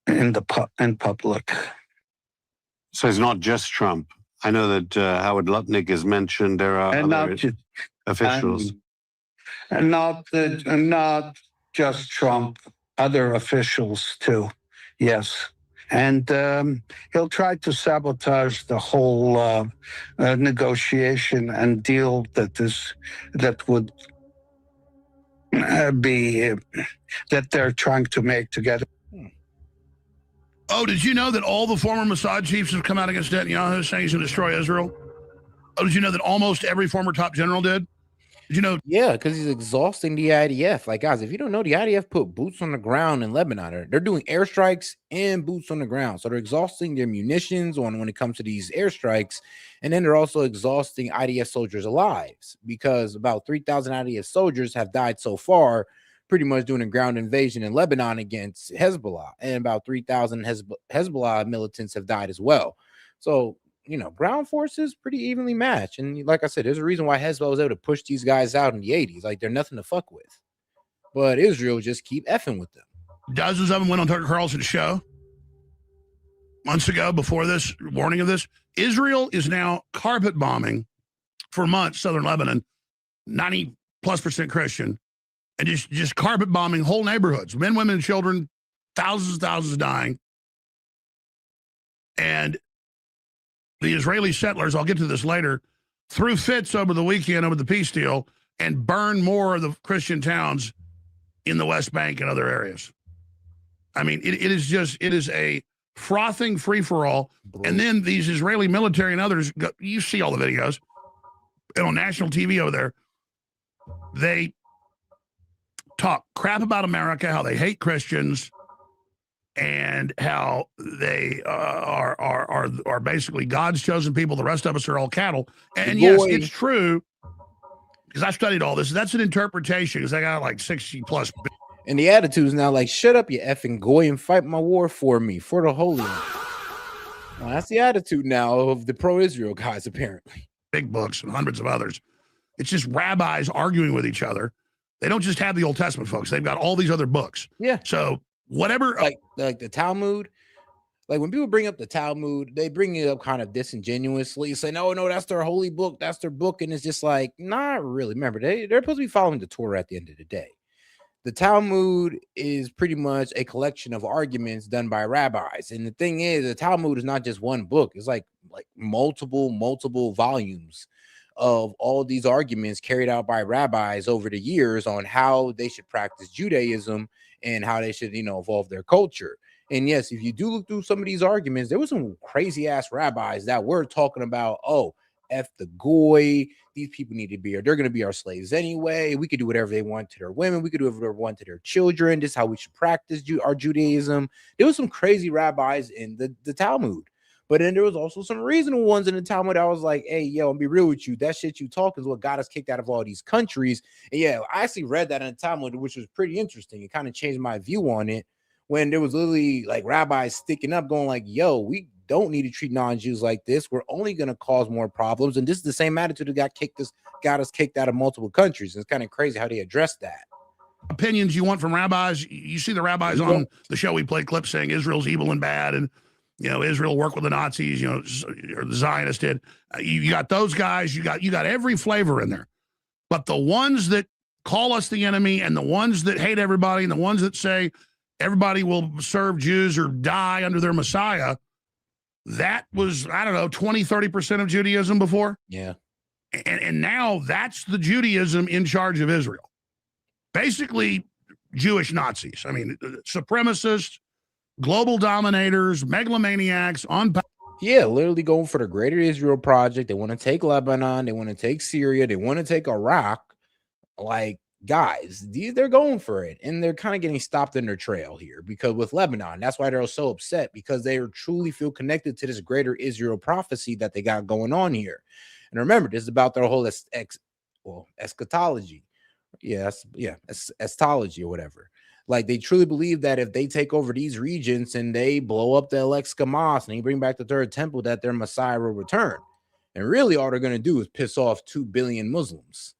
in public. So it's not just Trump. I know that Howard Lutnick is mentioned. There are other officials. And not just Trump, other officials too. Yes. And he'll try to sabotage the whole negotiation and deal that would be that they're trying to make together. Oh, did you know that all the former Mossad chiefs have come out against Netanyahu saying he's going to destroy Israel? Oh, did you know that almost every former top general did? Did you know? Yeah, because he's exhausting the IDF. Like, guys, if you don't know, the IDF put boots on the ground in Lebanon. They're doing airstrikes and boots on the ground. So they're exhausting their munitions when it comes to these airstrikes. And then they're also exhausting IDF soldiers' lives, because about 3,000 IDF soldiers have died so far, pretty much doing a ground invasion in Lebanon against Hezbollah. And about 3,000 Hezbollah militants have died as well. So, you know, ground forces pretty evenly matched. And like I said, there's a reason why Hezbollah was able to push these guys out in the 80s. Like, they're nothing to fuck with. But Israel just keep effing with them. Dozens of them went on Tucker Carlson's show months ago before this, warning of this. Israel is now carpet bombing for months southern Lebanon, 90+% Christian, and just carpet bombing whole neighborhoods, men, women, and children, thousands dying. And the Israeli settlers, I'll get to this later, threw fits over the weekend over the peace deal and burned more of the Christian towns in the West Bank and other areas. I mean, it is a frothing free-for-all. And then these Israeli military and others, you see all the videos, and on national TV over there, they talk crap about America, how they hate Christians, and how they are basically God's chosen people. The rest of us are all cattle. And yes, it's true, because I studied all this. That's an interpretation, because I got like 60+. And the attitude is now like, shut up, you effing goy, and fight my war for me, for the Holy One. Well, that's the attitude now of the pro-Israel guys, apparently. Big books and hundreds of others. It's just rabbis arguing with each other. They don't just have the Old Testament, folks. They've got all these other books. Yeah. So whatever. Like the Talmud, like when people bring up the Talmud, they bring it up kind of disingenuously, say, no, that's their holy book. That's their book. And it's just like, not really. Remember, they're supposed to be following the Torah at the end of the day. The Talmud is pretty much a collection of arguments done by rabbis. And the thing is, the Talmud is not just one book. It's like multiple volumes of all these arguments carried out by rabbis over the years on how they should practice Judaism and how they should, evolve their culture. And yes, if you do look through some of these arguments, there were some crazy ass rabbis that were talking about, F the goy, these people need to be, or they're going to be our slaves anyway. We could do whatever they want to their women. We could do whatever we want to their children. This is how we should practice our Judaism. There was some crazy rabbis in the Talmud. But then there was also some reasonable ones in the Talmud. I was like, hey, yo, I'll be real with you. That shit you talk is what got us kicked out of all these countries. And yeah, I actually read that in the Talmud, which was pretty interesting. It kind of changed my view on it when there was literally like rabbis sticking up going like, yo, we don't need to treat non-Jews like this. We're only going to cause more problems. And this is the same attitude that got us kicked out of multiple countries. It's kind of crazy how they addressed that. Opinions you want from rabbis. You see the rabbis on the show, we play clips saying Israel's evil and bad, and Israel worked with the Nazis, or the Zionists did. You got those guys. You got every flavor in there. But the ones that call us the enemy, and the ones that hate everybody, and the ones that say everybody will serve Jews or die under their Messiah, that was, 20-30% of Judaism before. Yeah. And now that's the Judaism in charge of Israel. Basically, Jewish Nazis. I mean, supremacists, global dominators, megalomaniacs on power. Yeah, literally going for the Greater Israel Project. They want to take Lebanon. They want to take Syria. They want to take Iraq. Like, guys, they're going for it, and they're kind of getting stopped in their trail here because with Lebanon, that's why they're so upset, because they truly feel connected to this greater Israel prophecy that they got going on here. And remember, this is about their whole eschatology. Eschatology or whatever. Like, they truly believe that if they take over these regions and they blow up the Alexa Mosque and they bring back the third temple, that their Messiah will return. And really, all they're going to do is piss off 2 billion Muslims.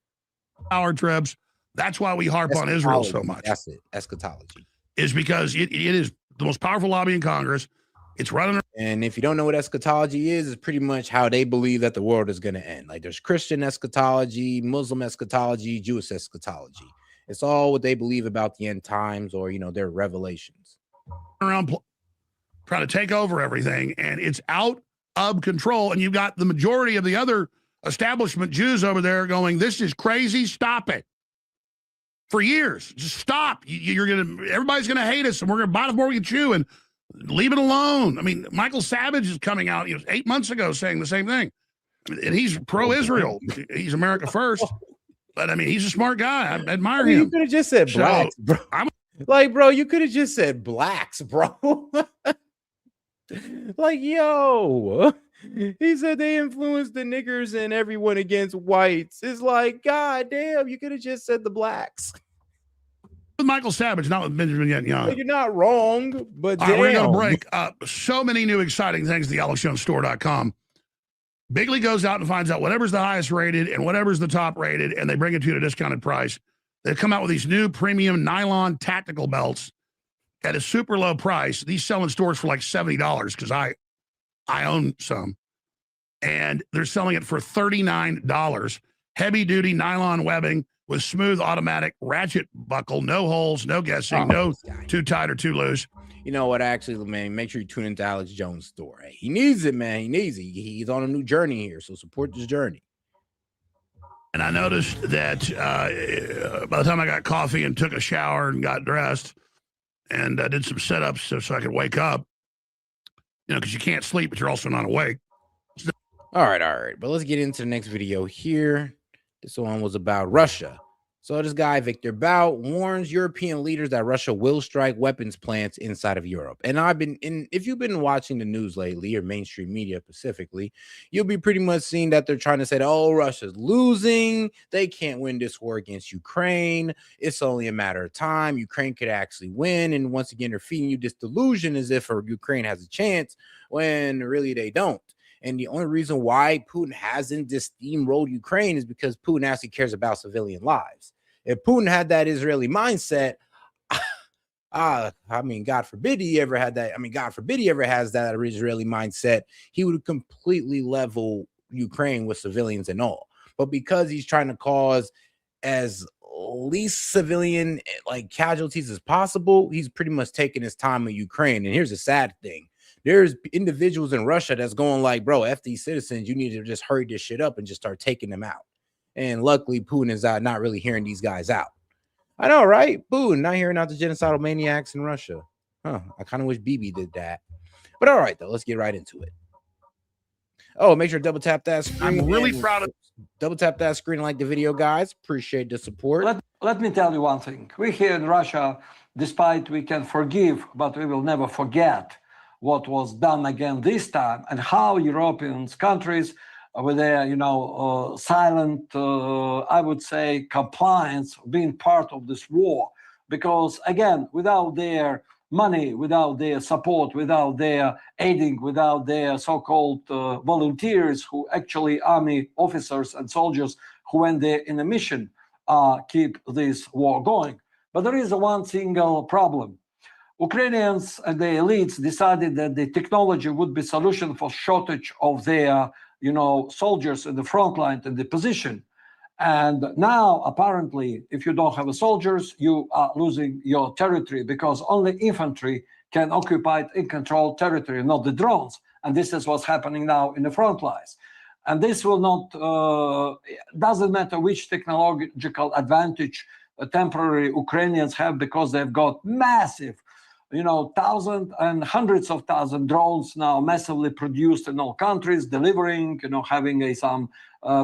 Power trips. That's why we harp on Israel so much. That's it. Eschatology is because it is the most powerful lobby in Congress. It's running. And if you don't know what eschatology is, it's pretty much how they believe that the world is going to end. Like, there's Christian eschatology, Muslim eschatology, Jewish eschatology. It's all what they believe about the end times, or, their revelations. Around trying to take over everything, and it's out of control. And you've got the majority of the other establishment Jews over there going, "This is crazy. Stop it." For years, just stop. Everybody's gonna hate us, and we're gonna bite off more we can chew, and leave it alone. I mean, Michael Savage is coming out 8 months ago saying the same thing, and he's pro-Israel. He's America first, but I mean, he's a smart guy. I admire him. You could have just said blacks, bro. Bro, you could have just said blacks, bro. Like, yo, he said they influenced the niggers and everyone against whites. It's like, God damn, you could have just said the blacks. With Michael Savage, not with Benjamin Netanyahu. Like, you're not wrong, but all right, we're going to break. So many new exciting things at the AlexJonesStore.com. Bigley goes out and finds out whatever's the highest rated and whatever's the top rated, and they bring it to you at a discounted price. They've come out with these new premium nylon tactical belts at a super low price. These sell in stores for like $70 because I own some. And they're selling it for $39. Heavy duty nylon webbing with smooth automatic ratchet buckle, no holes, no guessing, no too tight or too loose. You know what? Actually, man, make sure you tune into Alex Jones' store. Hey, he needs it, man. He needs it. He's on a new journey here, so support this journey. And I noticed that by the time I got coffee and took a shower and got dressed and did some setups so I could wake up, because you can't sleep, but you're also not awake. All right. But let's get into the next video here. This one was about Russia. So this guy, Victor Bout, warns European leaders that Russia will strike weapons plants inside of Europe. And if you've been watching the news lately, or mainstream media specifically, you'll be pretty much seeing that they're trying to say, oh, Russia's losing. They can't win this war against Ukraine. It's only a matter of time. Ukraine could actually win. And once again, they're feeding you this delusion as if Ukraine has a chance when really they don't. And the only reason why Putin hasn't just steamrolled Ukraine is because Putin actually cares about civilian lives. If Putin had that Israeli mindset, God forbid he ever had that. God forbid he ever has that Israeli mindset. He would completely level Ukraine with civilians and all. But because he's trying to cause as least civilian casualties as possible, he's pretty much taking his time with Ukraine. And here's the sad thing. There's individuals in Russia that's going like, bro, F these citizens, you need to just hurry this shit up and just start taking them out. And luckily, Putin is not really hearing these guys out. I know, right? Putin not hearing out the genocidal maniacs in Russia. I kind of wish Bibi did that. But all right, though, let's get right into it. Oh, make sure to double tap that screen. I'm really proud of double tap that screen and like the video, guys. Appreciate the support. Let me tell you one thing. We here in Russia, despite we can forgive, but we will never forget what was done again this time, and how European countries with their, silent, I would say, compliance, being part of this war. Because again, without their money, without their support, without their aiding, without their so-called volunteers, who actually army officers and soldiers who went there in a mission, keep this war going. But there is one single problem. Ukrainians and the elites decided that the technology would be solution for shortage of their, soldiers in the front line and the position. And now, apparently, if you don't have the soldiers, you are losing your territory, because only infantry can occupy and control territory, not the drones. And this is what's happening now in the front lines. And this will not, doesn't matter which technological advantage temporary Ukrainians have, because they've got massive, thousands and hundreds of thousands drones now massively produced in all countries, delivering, having some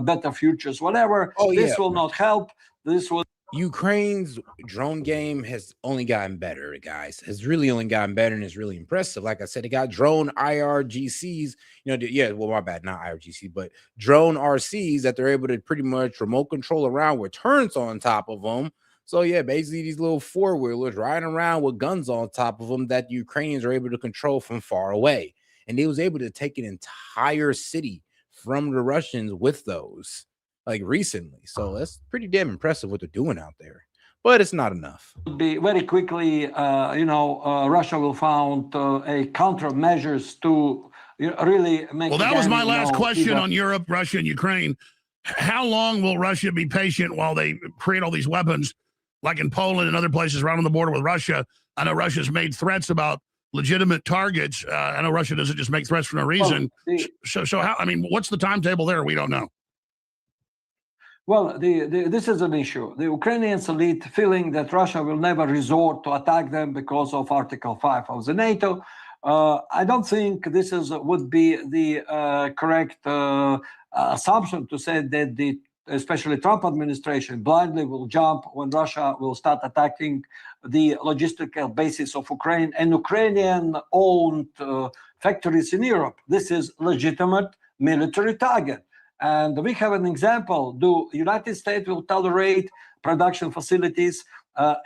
better futures, whatever. This will not help. This will Ukraine's drone game has only gotten better, guys. Has really only gotten better, and it's really impressive. Like I said, it got drone IRGCs. Well, my bad, not IRGC, but drone RCs that they're able to pretty much remote control around with turrets on top of them. So yeah, basically these little four-wheelers riding around with guns on top of them that the Ukrainians are able to control from far away. And they was able to take an entire city from the Russians with those, like recently. So that's pretty damn impressive what they're doing out there. But it's not enough. Be very quickly, Russia will found a countermeasures to really make. Well, that was my last question on Europe, Russia, and Ukraine. How long will Russia be patient while they create all these weapons, like in Poland and other places around on the border with Russia? I know Russia's made threats about legitimate targets. I know Russia doesn't just make threats for no reason. So how? I mean, what's the timetable there? We don't know. Well, this is an issue. The Ukrainian elite feeling that Russia will never resort to attack them because of Article 5 of the NATO. I don't think this would be the correct assumption to say that especially Trump administration blindly will jump when Russia will start attacking the logistical basis of Ukraine and Ukrainian-owned factories in Europe. This is legitimate military target. And we have an example. The United States will tolerate production facilities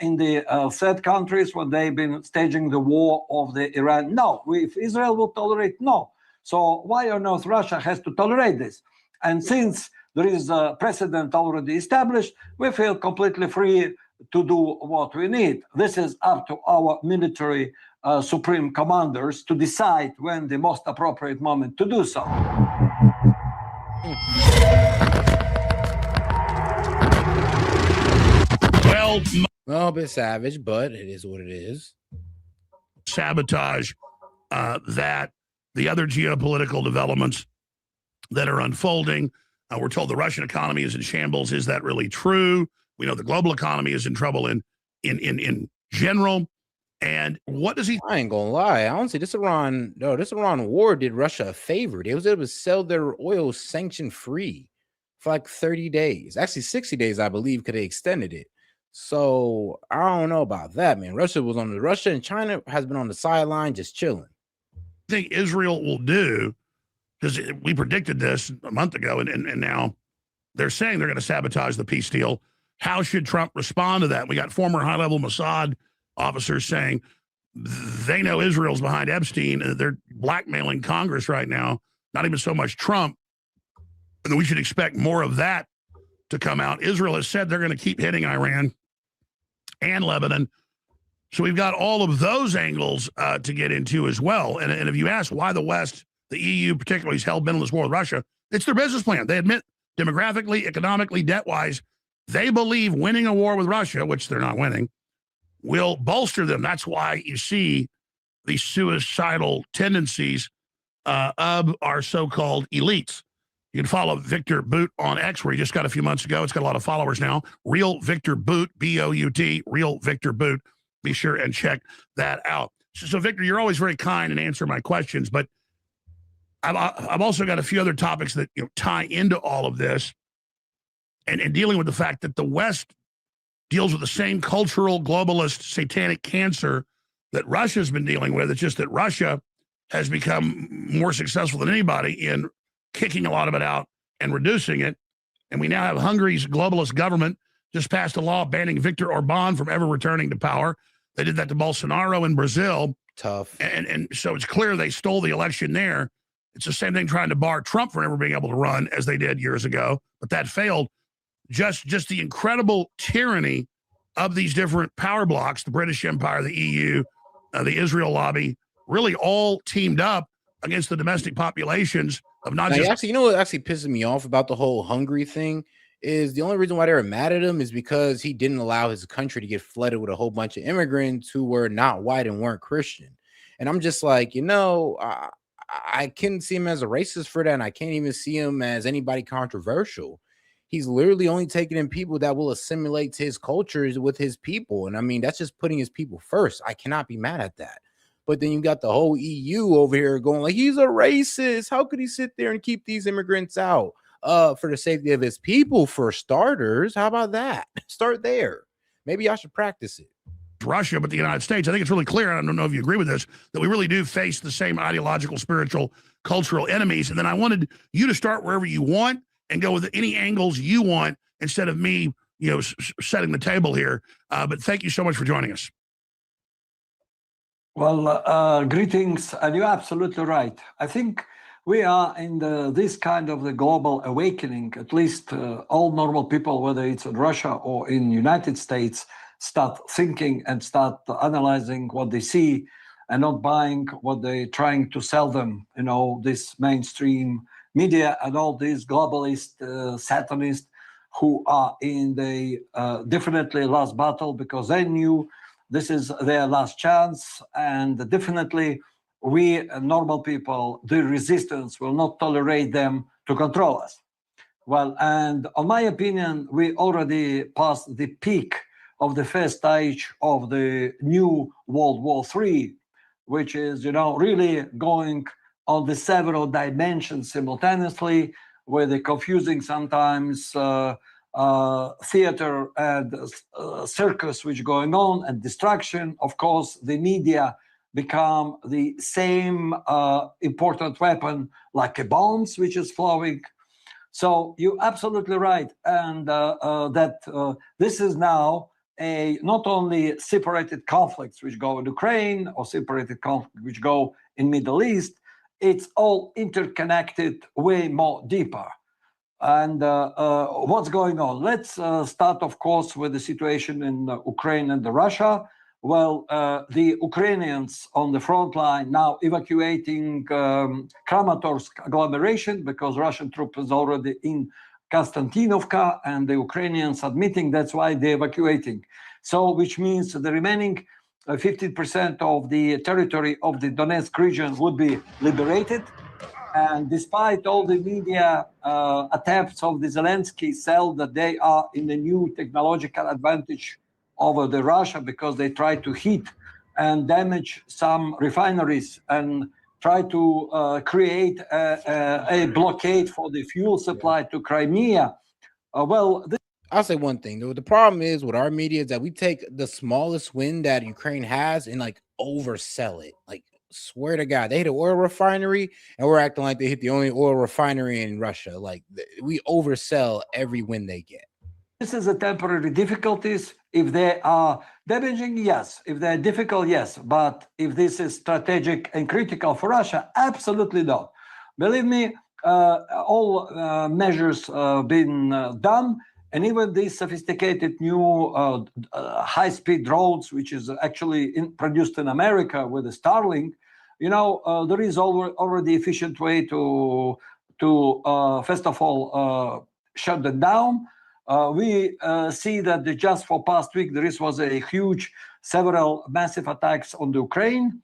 in the third countries when they've been staging the war of the Iran? No. If Israel will tolerate, no. So why on earth Russia has to tolerate this? And since there is a precedent already established, we feel completely free to do what we need. This is up to our military supreme commanders to decide when the most appropriate moment to do so. Well, a bit savage, but it is what it is. Sabotage that the other geopolitical developments that are unfolding. We're told the Russian economy is in shambles. Is that really true? We know the global economy is in trouble in general. And what does he? I ain't gonna lie. Honestly, this Iran war did Russia a favor. They was able to sell their oil sanction free for like 30 days. Actually, 60 days, I believe, because they extended it. So I don't know about that, man. Russia and China has been on the sideline just chilling. I think Israel will do, because we predicted this a month ago, and now they're saying they're going to sabotage the peace deal. How should Trump respond to that? We got former high-level Mossad officers saying they know Israel's behind Epstein, and they're blackmailing Congress right now, not even so much Trump, and we should expect more of that to come out. Israel has said they're going to keep hitting Iran and Lebanon. So we've got all of those angles to get into as well. And if you ask why the West, the EU particularly, is hell-bent on this war with Russia, it's their business plan. They admit demographically, economically, debt-wise, they believe winning a war with Russia, which they're not winning, will bolster them. That's why you see these suicidal tendencies of our so-called elites. You can follow Victor Boot on X, where he just got a few months ago. It's got a lot of followers now. Real Victor Boot, B-O-U-T, Real Victor Boot. Be sure and check that out. So Victor, you're always very kind and answer my questions, but I've also got a few other topics that tie into all of this and dealing with the fact that the West deals with the same cultural, globalist, satanic cancer that Russia's been dealing with. It's just that Russia has become more successful than anybody in kicking a lot of it out and reducing it. And we now have Hungary's globalist government just passed a law banning Viktor Orban from ever returning to power. They did that to Bolsonaro in Brazil. Tough. And so it's clear they stole the election there. It's the same thing trying to bar Trump from ever being able to run as they did years ago, but that failed. Just the incredible tyranny of these different power blocks, the British Empire, the EU, the Israel lobby, really all teamed up against the domestic populations of not just... Actually, you know what actually pisses me off about the whole Hungary thing is the only reason why they were mad at him is because he didn't allow his country to get flooded with a whole bunch of immigrants who were not white and weren't Christian. And I'm just like, I can't see him as a racist for that, and I can't even see him as anybody controversial. He's literally only taking in people that will assimilate to his cultures with his people. And I mean, that's just putting his people first. I cannot be mad at that. But then you got the whole EU over here going like, he's a racist. How could he sit there and keep these immigrants out? for the safety of his people, for starters. How about that? Start there. Maybe I should practice it. Russia, but the United States. I think it's really clear, and I don't know if you agree with this, that we really do face the same ideological, spiritual, cultural enemies. And then I wanted you to start wherever you want and go with any angles you want instead of me, setting the table here. But thank you so much for joining us. Well, greetings, and you're absolutely right. I think we are in this kind of the global awakening. At least all normal people, whether it's in Russia or in United States, start thinking and start analyzing what they see and not buying what they're trying to sell them. This mainstream media and all these globalist satanists who are in the definitely last battle, because they knew this is their last chance. And definitely we normal people, the resistance, will not tolerate them to control us. Well, and on my opinion, we already passed the peak of the first stage of the new World War III, which is, really going on the several dimensions simultaneously, where they're confusing sometimes theater and circus which going on, and distraction. Of course, the media become the same important weapon like a bombs which is flowing. So you're absolutely right, and that this is now not only separated conflicts which go in Ukraine or separated conflicts which go in Middle East, it's all interconnected way more deeper. And what's going on? Let's start, of course, with the situation in Ukraine and Russia. Well, the Ukrainians on the front line now evacuating Kramatorsk agglomeration because Russian troops is already in Konstantinovka, and the Ukrainians admitting that's why they're evacuating. So, which means the remaining 15% of the territory of the Donetsk region would be liberated. And despite all the media attempts of the Zelensky sell that they are in the new technological advantage over the Russia, because they try to hit and damage some refineries and try to create a blockade for the fuel supply to Crimea. I'll say one thing though. The problem is with our media is that we take the smallest win that Ukraine has and oversell it. Swear to God, they hit an oil refinery and we're acting like they hit the only oil refinery in Russia. We oversell every win they get. This is a temporary difficulties. If they are damaging, yes. If they're difficult, yes. But if this is strategic and critical for Russia, absolutely not. Believe me, all measures been done. And even these sophisticated new high-speed drones, which is actually produced in America with the Starlink, there is already efficient way to first of all, shut them down. We see that just for past week, there was a huge, several massive attacks on the Ukraine.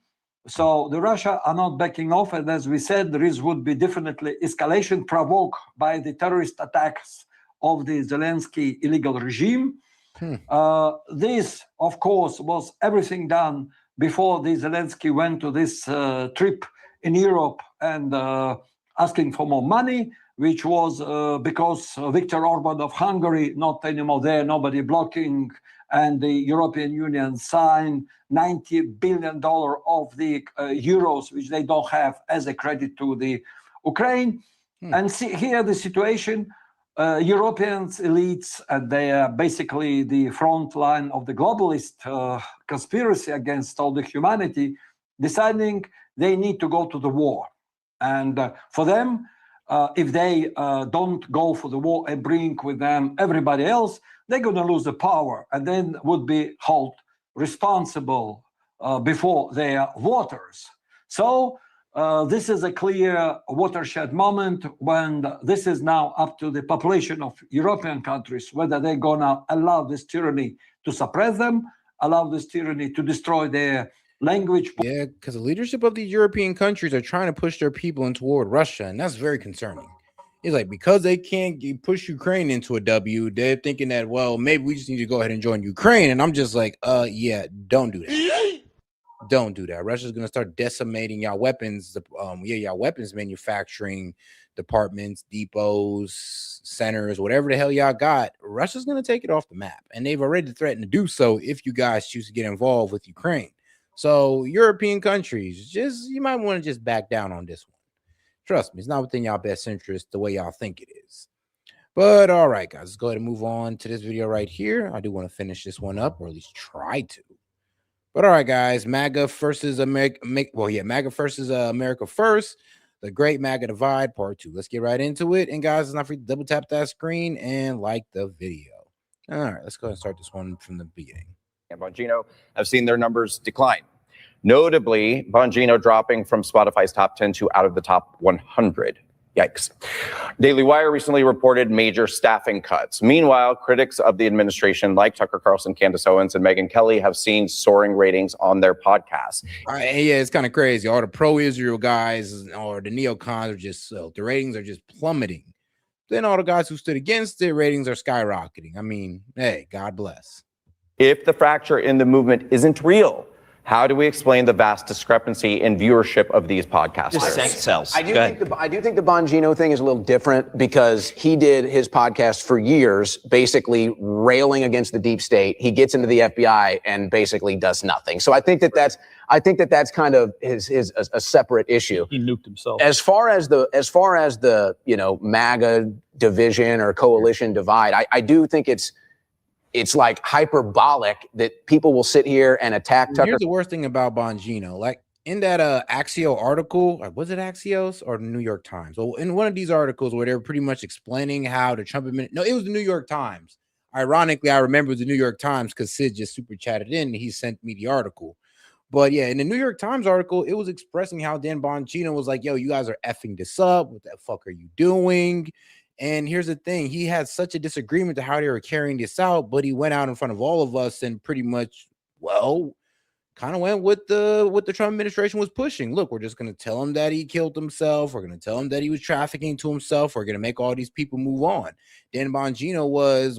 So the Russia are not backing off. And as we said, there would be definitely escalation provoked by the terrorist attacks of the Zelensky illegal regime. This, of course, was everything done before the Zelensky went to this trip in Europe and asking for more money, which was because Viktor Orban of Hungary, not anymore there, nobody blocking, and the European Union signed $90 billion of the euros, which they don't have as a credit to the Ukraine. And see here the situation, Europeans elites, and they are basically the front line of the globalist conspiracy against all the humanity, deciding they need to go to the war. And for them, if they don't go for the war and bring with them everybody else, they're going to lose the power and then would be held responsible before their voters. So this is a clear watershed moment when this is now up to the population of European countries, whether they're going to allow this tyranny to suppress them, allow this tyranny to destroy their language. Yeah, because the leadership of these European countries are trying to push their people in toward Russia, and that's very concerning. It's like because they can't push Ukraine into a W, they're thinking that, well, maybe we just need to go ahead and join Ukraine. And I'm just like, yeah, don't do that. Don't do that. Russia's going to start decimating y'all weapons. Y'all weapons manufacturing departments, depots, centers, whatever the hell y'all got. Russia's going to take it off the map, and they've already threatened to do so if you guys choose to get involved with Ukraine. So European countries, you might want to just back down on this one. Trust me, it's not within y'all best interest the way y'all think it is. But all right, guys, let's go ahead and move on to this video right here. I do want to finish this one up, or at least try to. But all right, guys, MAGA versus America. MAGA versus America First, the Great MAGA Divide, Part 2. Let's get right into it. And guys, let's not forget to double tap that screen and like the video. All right, let's go ahead and start this one from the beginning. And Bongino have seen their numbers decline. Notably, Bongino dropping from Spotify's top 10 to out of the top 100. Yikes. Daily Wire recently reported major staffing cuts. Meanwhile, critics of the administration like Tucker Carlson, Candace Owens, and Megyn Kelly have seen soaring ratings on their podcasts. It's kind of crazy. All the pro-Israel guys or the neocons are just, the ratings are just plummeting. Then all the guys who stood against it, ratings are skyrocketing. I mean, hey, God bless. If the fracture in the movement isn't real, how do we explain the vast discrepancy in viewership of these podcasters? I do think the Bongino thing is a little different because he did his podcast for years, basically railing against the deep state. He gets into the FBI and basically does nothing. So I think that's kind of a separate issue. He nuked himself. As far as the MAGA division or coalition divide, I do think it's like hyperbolic that people will sit here and attack Tucker. Here's the worst thing about Bongino. Like in that Axios article, or was it Axios or the New York Times? Well, in one of these articles where they were pretty much explaining how the Trump administration, no, it was the New York Times. Ironically, I remember the New York Times because Sid just super chatted in and he sent me the article. But yeah, in the New York Times article, it was expressing how Dan Bongino was like, yo, you guys are effing this up. What the fuck are you doing? And here's the thing. He had such a disagreement to how they were carrying this out, but he went out in front of all of us and pretty much, kind of went with what the Trump administration was pushing. Look, we're just going to tell him that he killed himself. We're going to tell him that he was trafficking to himself. We're going to make all these people move on. Dan Bongino was,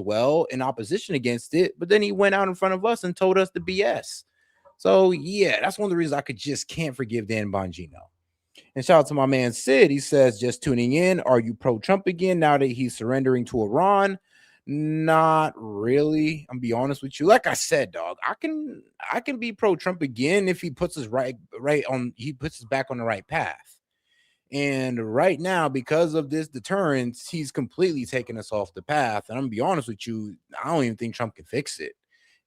in opposition against it, but then he went out in front of us and told us the BS. So, yeah, that's one of the reasons I can't forgive Dan Bongino. And shout out to my man Sid. He says, just tuning in. Are you pro-Trump again now that he's surrendering to Iran? Not really. I'm be honest with you. Like I said, dog, I can be pro-Trump again if he puts us he puts us back on the right path. And right now, because of this deterrence, he's completely taken us off the path. And I'm gonna be honest with you, I don't even think Trump can fix it.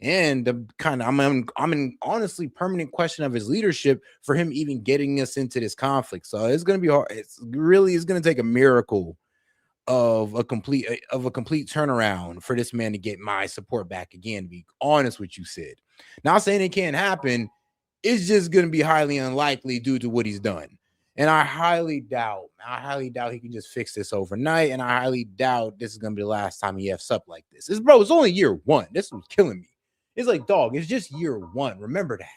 And I'm in honestly permanent question of his leadership for him even getting us into this conflict. So it's going to be hard. It's going to take a miracle of a complete turnaround for this man to get my support back again. To be honest with you, Sid. Not saying it can't happen. It's just going to be highly unlikely due to what he's done. And I highly doubt he can just fix this overnight. And I highly doubt this is going to be the last time he F's up like this. It's only year one. This was killing me. It's like, dog, it's just year one. Remember that.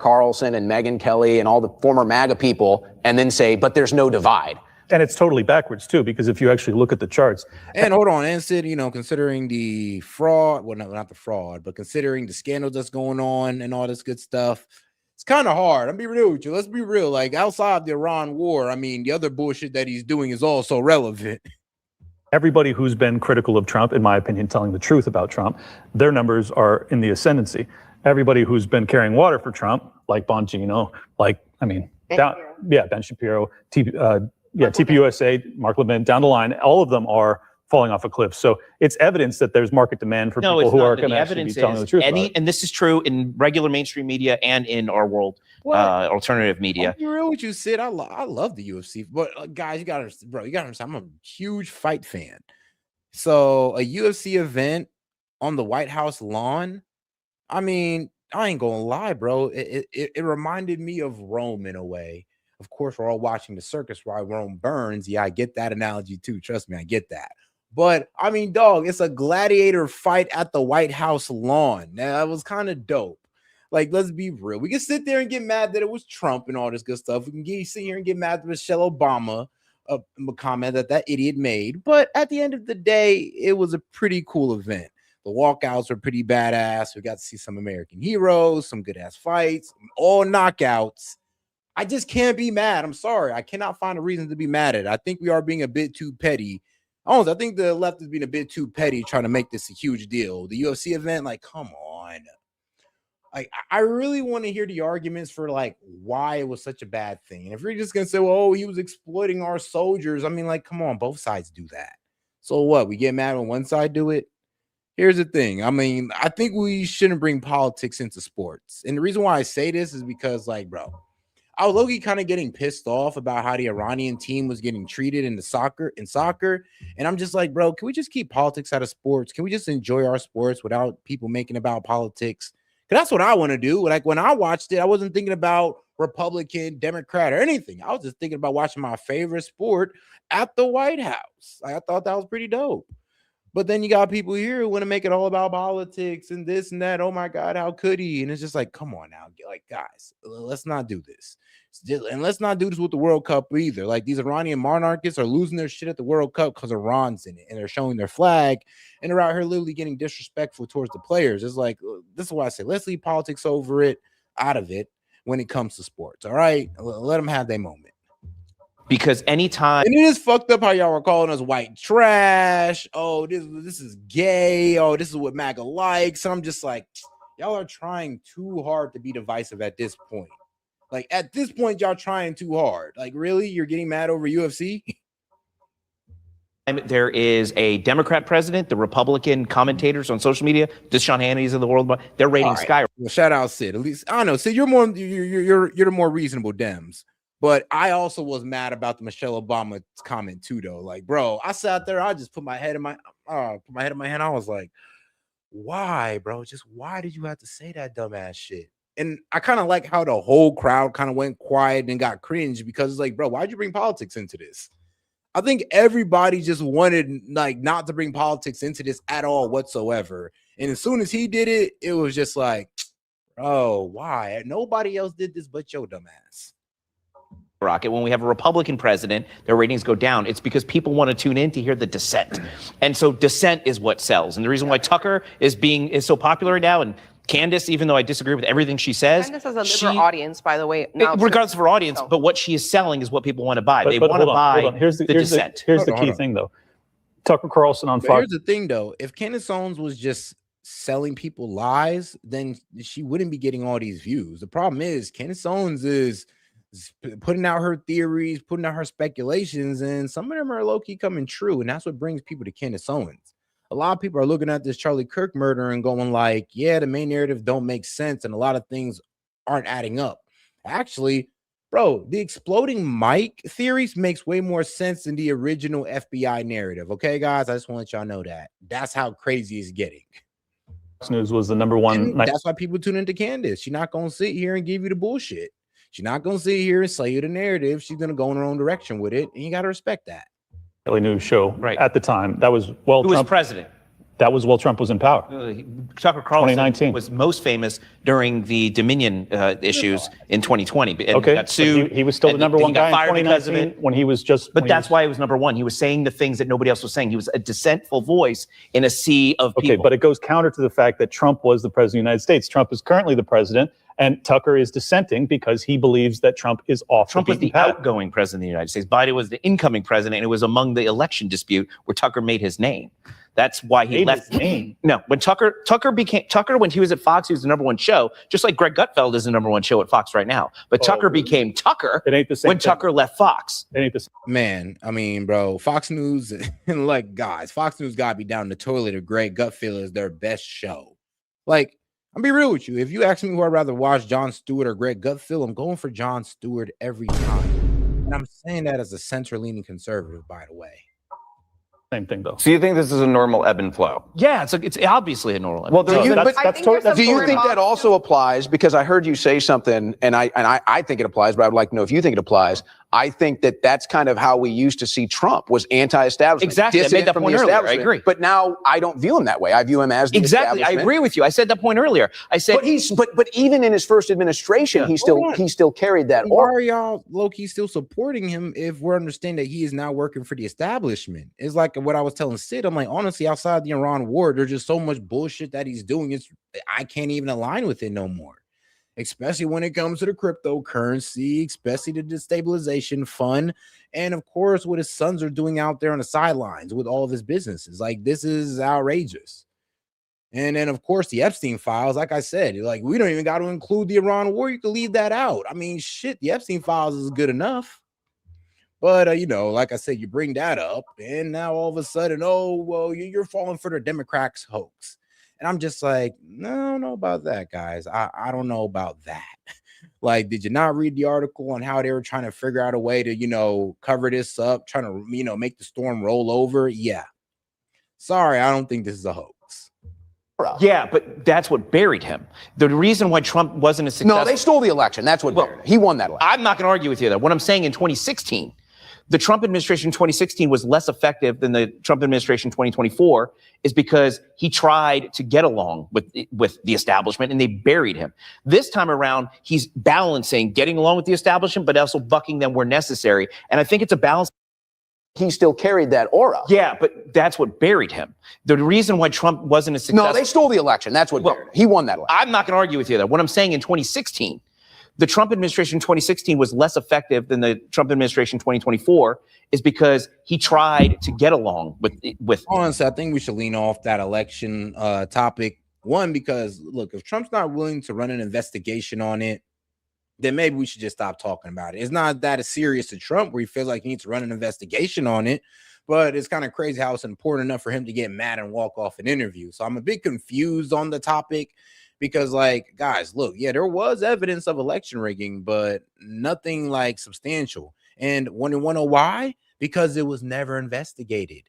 Carlson and Megyn Kelly and all the former MAGA people, and then say, but there's no divide. And it's totally backwards, too, because if you actually look at the charts. And hold on, and Sid, considering the fraud, not the fraud, but considering the scandals that's going on and all this good stuff, it's kind of hard. I'm be real with you. Let's be real. Like, outside the Iran war, I mean, the other bullshit that he's doing is also relevant. Everybody who's been critical of Trump, in my opinion, telling the truth about Trump, their numbers are in the ascendancy. Everybody who's been carrying water for Trump, like Bongino, Ben Shapiro, TPUSA, Mark Levin, down the line, all of them are falling off a cliff. So it's evidence that there's market demand for people who are going to actually be telling the truth. And this is true in regular mainstream media and in our world alternative media. I'll be real with you, Sid. I love the UFC, but guys, you gotta understand. I'm a huge fight fan. So a UFC event on the White House lawn, I mean, I ain't gonna lie, bro. It reminded me of Rome in a way. Of course, we're all watching the circus while Rome burns. Yeah, I get that analogy too. Trust me, I get that. But I mean, dog, it's a gladiator fight at the White House lawn. Now, that was kind of dope. Like, let's be real. We can sit there and get mad that it was Trump and all this good stuff. We can sit here and get mad at Michelle Obama, a comment that idiot made. But at the end of the day, it was a pretty cool event. The walkouts were pretty badass. We got to see some American heroes, some good ass fights, all knockouts. I just can't be mad. I'm sorry. I cannot find a reason to be mad at it. I think we are being a bit too petty. I think the left is being a bit too petty trying to make this a huge deal. The UFC event, like, come on. Like, I really want to hear the arguments for like why it was such a bad thing. And if you're just gonna say, well, oh, he was exploiting our soldiers, I mean, like, come on, both sides do that. So what? We get mad when one side do it? Here's the thing. I mean, I think we shouldn't bring politics into sports. And the reason why I say this is because, like, bro, I was low-key kind of getting pissed off about how the Iranian team was getting treated in soccer. And I'm just like, bro, can we just keep politics out of sports? Can we just enjoy our sports without people making about politics? Because that's what I want to do. Like, when I watched it, I wasn't thinking about Republican, Democrat, or anything. I was just thinking about watching my favorite sport at the White House. Like, I thought that was pretty dope. But then you got people here who want to make it all about politics and this and that. Oh my God, how could he? And it's just like, come on now. Like, guys, let's not do this. And let's not do this with the World Cup either. Like, these Iranian monarchists are losing their shit at the World Cup because Iran's in it. And they're showing their flag. And they're out here literally getting disrespectful towards the players. It's like, this is why I say, let's leave politics out of it when it comes to sports. All right? Let them have their moment. Because anytime, and it is fucked up how y'all were calling us white trash. Oh, this is gay. Oh, this is what MAGA likes. And I'm just like, y'all are trying too hard to be divisive at this point. Like, at this point, y'all trying too hard. Like, really? You're getting mad over UFC? there is a Democrat president, the Republican commentators on social media, the Sean Hannity's of the world, their ratings skyrocket. Well, shout out Sid. At least I don't know. Sid, you're the more reasonable Dems. But I also was mad about the Michelle Obama comment too, though. Like, bro, I sat there, I just put my head in my hand. I was like, why, bro? Just why did you have to say that dumbass shit? And I kind of like how the whole crowd kind of went quiet and got cringe because it's like, bro, why'd you bring politics into this? I think everybody just wanted like not to bring politics into this at all whatsoever. And as soon as he did it, it was just like, oh, why? Nobody else did this but your dumbass. Rocket. When we have a Republican president, their ratings go down. It's because people want to tune in to hear the dissent. And so dissent is what sells. And the reason why Tucker is so popular right now, and Candace, even though I disagree with everything she says. Candace has a liberal audience, by the way. Now regardless of her audience, but what she is selling is what people want to buy. They want to buy the dissent. Here's the key thing, though. Tucker Carlson on Fox. Here's the thing, though. If Candace Owens was just selling people lies, then she wouldn't be getting all these views. The problem is Candace Owens is putting out her theories, putting out her speculations, and some of them are low-key coming true, and that's what brings people to Candace Owens. A lot of people are looking at this Charlie Kirk murder and going like, yeah, the main narrative don't make sense, and a lot of things aren't adding up. Actually, bro, the exploding mic theories makes way more sense than the original FBI narrative. Okay, guys, I just want to let y'all know that. That's how crazy it's getting. News was the number one. That's why people tune into Candace. She's not going to sit here and give you the bullshit. She's not going to sit here and say you the narrative. She's going to go in her own direction with it, and you got to respect that. Daily News show at the time. That was Trump was president. That was while Trump was in power. Tucker Carlson was most famous during the Dominion issues in 2020. And got sued. He was still the number one guy in 2019 when he was just. But that's why he was number one. He was saying the things that nobody else was saying. He was a dissentful voice in a sea of people. Okay, but it goes counter to the fact that Trump was the president of the United States. Trump is currently the president, and Tucker is dissenting because he believes that Trump is off. Trump was the outgoing president of the United States. Biden was the incoming president, and it was among the election dispute where Tucker made his name. That's why he left. No, when Tucker when he was at Fox, he was the number one show, just like Greg Gutfeld is the number one show at Fox right now. But Tucker became Tucker when Tucker left Fox. It ain't the same. Man, I mean, bro, Fox News, like, guys, Fox News got to be down the toilet if Greg Gutfeld is their best show. Like, I'll be real with you. If you ask me who I'd rather watch, Jon Stewart or Greg Gutfeld, I'm going for Jon Stewart every time. And I'm saying that as a center-leaning conservative, by the way. Same thing, though. So you think this is a normal ebb and flow? Yeah, it's obviously a normal ebb. Well, do you think that also applies? Because I heard you say something, and I think it applies, but I would like to know if you think it applies I think that that's kind of how we used to see Trump, was anti-establishment. Exactly. I made that point earlier. I agree. But now I don't view him that way. I view him as the Exactly. I agree with you. I said that point earlier. I said, but even in his first administration, he still carried that Why aura. are y'all low-key still supporting him if we're understanding that he is now working for the establishment? It's like what I was telling Sid. I'm like, honestly, outside the Iran war, there's just so much bullshit that he's doing. I can't even align with it no more. Especially when it comes to the cryptocurrency, especially the destabilization fund, and of course what his sons are doing out there on the sidelines with all of his businesses. Like, this is outrageous. And then of course the Epstein files, like I said, like, we don't even got to include the Iran war. You can leave that out. I mean, shit, the Epstein files is good enough. But you know, like I said, you bring that up, and now all of a sudden, oh well, you're falling for the Democrats hoax. And I'm just like, no, I don't know about that, guys. I don't know about that. Like, did you not read the article on how they were trying to figure out a way to, you know, cover this up, trying to, you know, make the storm roll over? Yeah. Sorry, I don't think this is a hoax. yeah, but that's what buried him. The reason why Trump wasn't a success. No, they stole the election. That's what buried him. He won that election. I'm not going to argue with you there. What I'm saying in 2016, the Trump administration in 2016 was less effective than the Trump administration in 2024 is because he tried to get along with the establishment and they buried him. This time around, he's balancing getting along with the establishment, but also bucking them where necessary. And I think it's a balance. He still carried that aura. Yeah, but that's what buried him. The reason why Trump wasn't a success. No, they stole the election. That's what buried him. He won that election. I'm not going to argue with you there. What I'm saying in 2016, the Trump administration in 2016 was less effective than the Trump administration in 2024 is because he tried to get along with. Honestly, I think we should lean off that election topic. One, because look, if Trump's not willing to run an investigation on it, then maybe we should just stop talking about it. It's not that serious to Trump where he feels like he needs to run an investigation on it, but it's kind of crazy how it's important enough for him to get mad and walk off an interview. So I'm a bit confused on the topic. Because, like, guys, look, yeah, there was evidence of election rigging, but nothing like substantial. And want to know why? Because it was never investigated.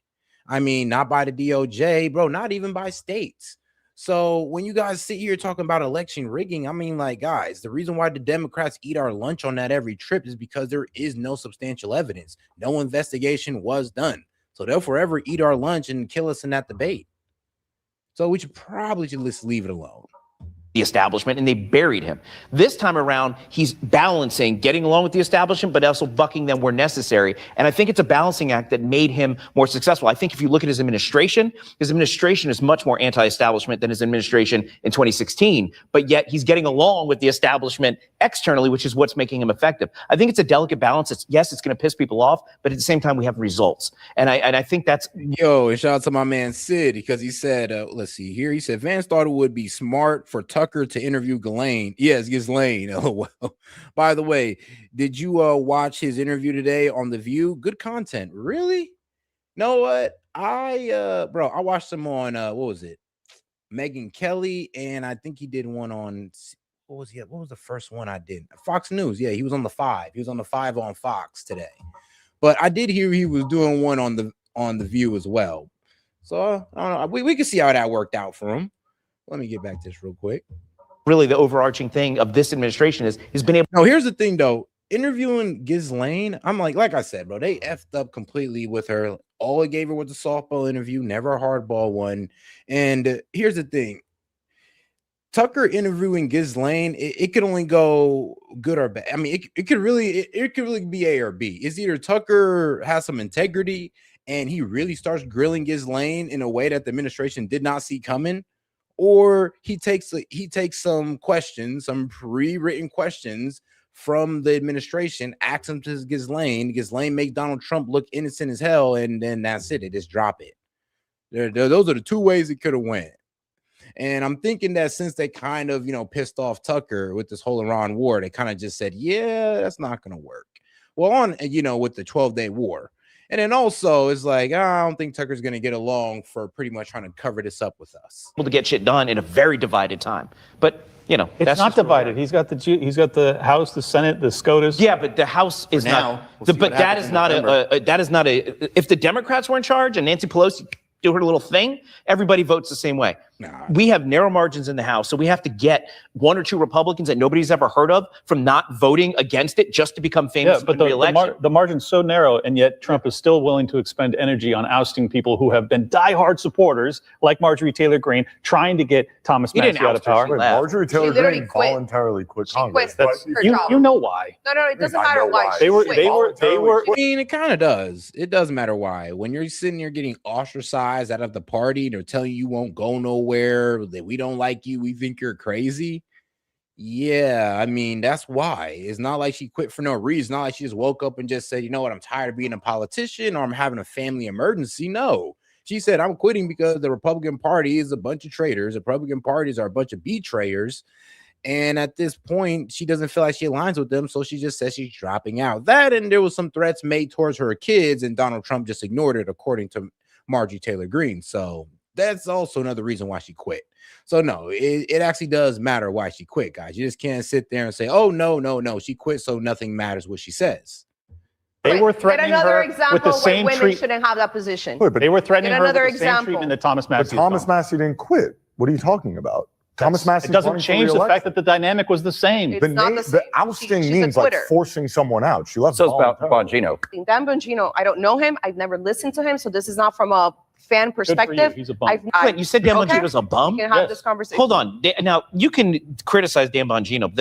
I mean, not by the DOJ, bro, not even by states. So when you guys sit here talking about election rigging, I mean, like, guys, the reason why the Democrats eat our lunch on that every trip is because there is no substantial evidence. No investigation was done. So they'll forever eat our lunch and kill us in that debate. So we should probably just leave it alone. The establishment and they buried him. This time around, he's balancing getting along with the establishment, but also bucking them where necessary. And I think it's a balancing act that made him more successful. I think if you look at his administration is much more anti-establishment than his administration in 2016, but yet he's getting along with the establishment externally, which is what's making him effective. I think it's a delicate balance. It's going to piss people off, but at the same time, we have results. And I think that's. Yo, and shout out to my man Sid, because he said, let's see here. He said, Vance thought it would be smart for Tucker to interview Ghislaine. Yes, Ghislaine. Oh, well. By the way, did you watch his interview today on The View? Good content. Really? Know what? I watched him on, what was it? Megyn Kelly, and I think he did one on, what was the first one I did? Fox News. Yeah, he was on the 5. He was on the 5 on Fox today. But I did hear he was doing one on the View as well. So I don't know. We can see how that worked out for him. Let me get back to this real quick. Really, the overarching thing of this administration is he's been able. No, here's the thing though. Interviewing Ghislaine, I'm like I said, bro, they effed up completely with her. All I gave her was a softball interview, never a hardball one. And here's the thing. Tucker interviewing Ghislaine, it could only go good or bad. I mean, it could really be A or B. It's either Tucker has some integrity and he really starts grilling Ghislaine in a way that the administration did not see coming, or he takes some questions, some pre-written questions from the administration, asks them to Ghislaine. Ghislaine makes Donald Trump look innocent as hell, and then that's it. They just drop it. Those are the two ways it could have went. And I'm thinking that since they kind of, pissed off Tucker with this whole Iran war, they kind of just said, yeah, that's not going to work. Well, with the 12-day war. And then also it's like, I don't think Tucker's going to get along for pretty much trying to cover this up with us. Able to get shit done in a very divided time. But, it's not divided. He's got the House, the Senate, the SCOTUS. Yeah, but the House is not. But that is not if the Democrats were in charge and Nancy Pelosi do her little thing, everybody votes the same way. We have narrow margins in the House, so we have to get one or two Republicans that nobody's ever heard of from not voting against it just to become famous. Yeah, but the margin's so narrow, and yet Trump is still willing to expend energy on ousting people who have been diehard supporters, like Marjorie Taylor Greene, trying to get Thomas Massey out of power. Marjorie Taylor Greene voluntarily quit Congress. You know why? No, it doesn't matter why. They were. I mean, it kind of does. It does matter why. When you're sitting there getting ostracized out of the party, they're telling you won't go nowhere, that we don't like you, we think you're crazy. Yeah, I mean, that's why. It's not like she quit for no reason. It's not like she just woke up and just said, you know what, I'm tired of being a politician or I'm having a family emergency. No, she said, I'm quitting because the Republican Party is a bunch of traitors. The Republican parties are a bunch of betrayers. And at this point, she doesn't feel like she aligns with them. So she just says she's dropping out. That, and there was some threats made towards her kids, and Donald Trump just ignored it, according to Marjorie Taylor Greene. So that's also another reason why she quit. So no, it actually does matter why she quit, guys. You just can't sit there and say, oh, no, she quit, so nothing matters what she says. They were threatening her with the same women treatment. shouldn't have that position. Wait, but They were threatening her with another the same example. treatment that Thomas Massey. But Thomas Massey didn't quit. What are you talking about? Thomas Massey. It doesn't change the fact that the dynamic was the same. The ousting means like forcing someone out. She left. So it's about Bongino. Dan Bongino, I don't know him. I've never listened to him, so this is not from a fan perspective. He's a bum. Wait, you said Dan Bongino's a bum? We can have this conversation. Hold on. Now, you can criticize Dan Bongino.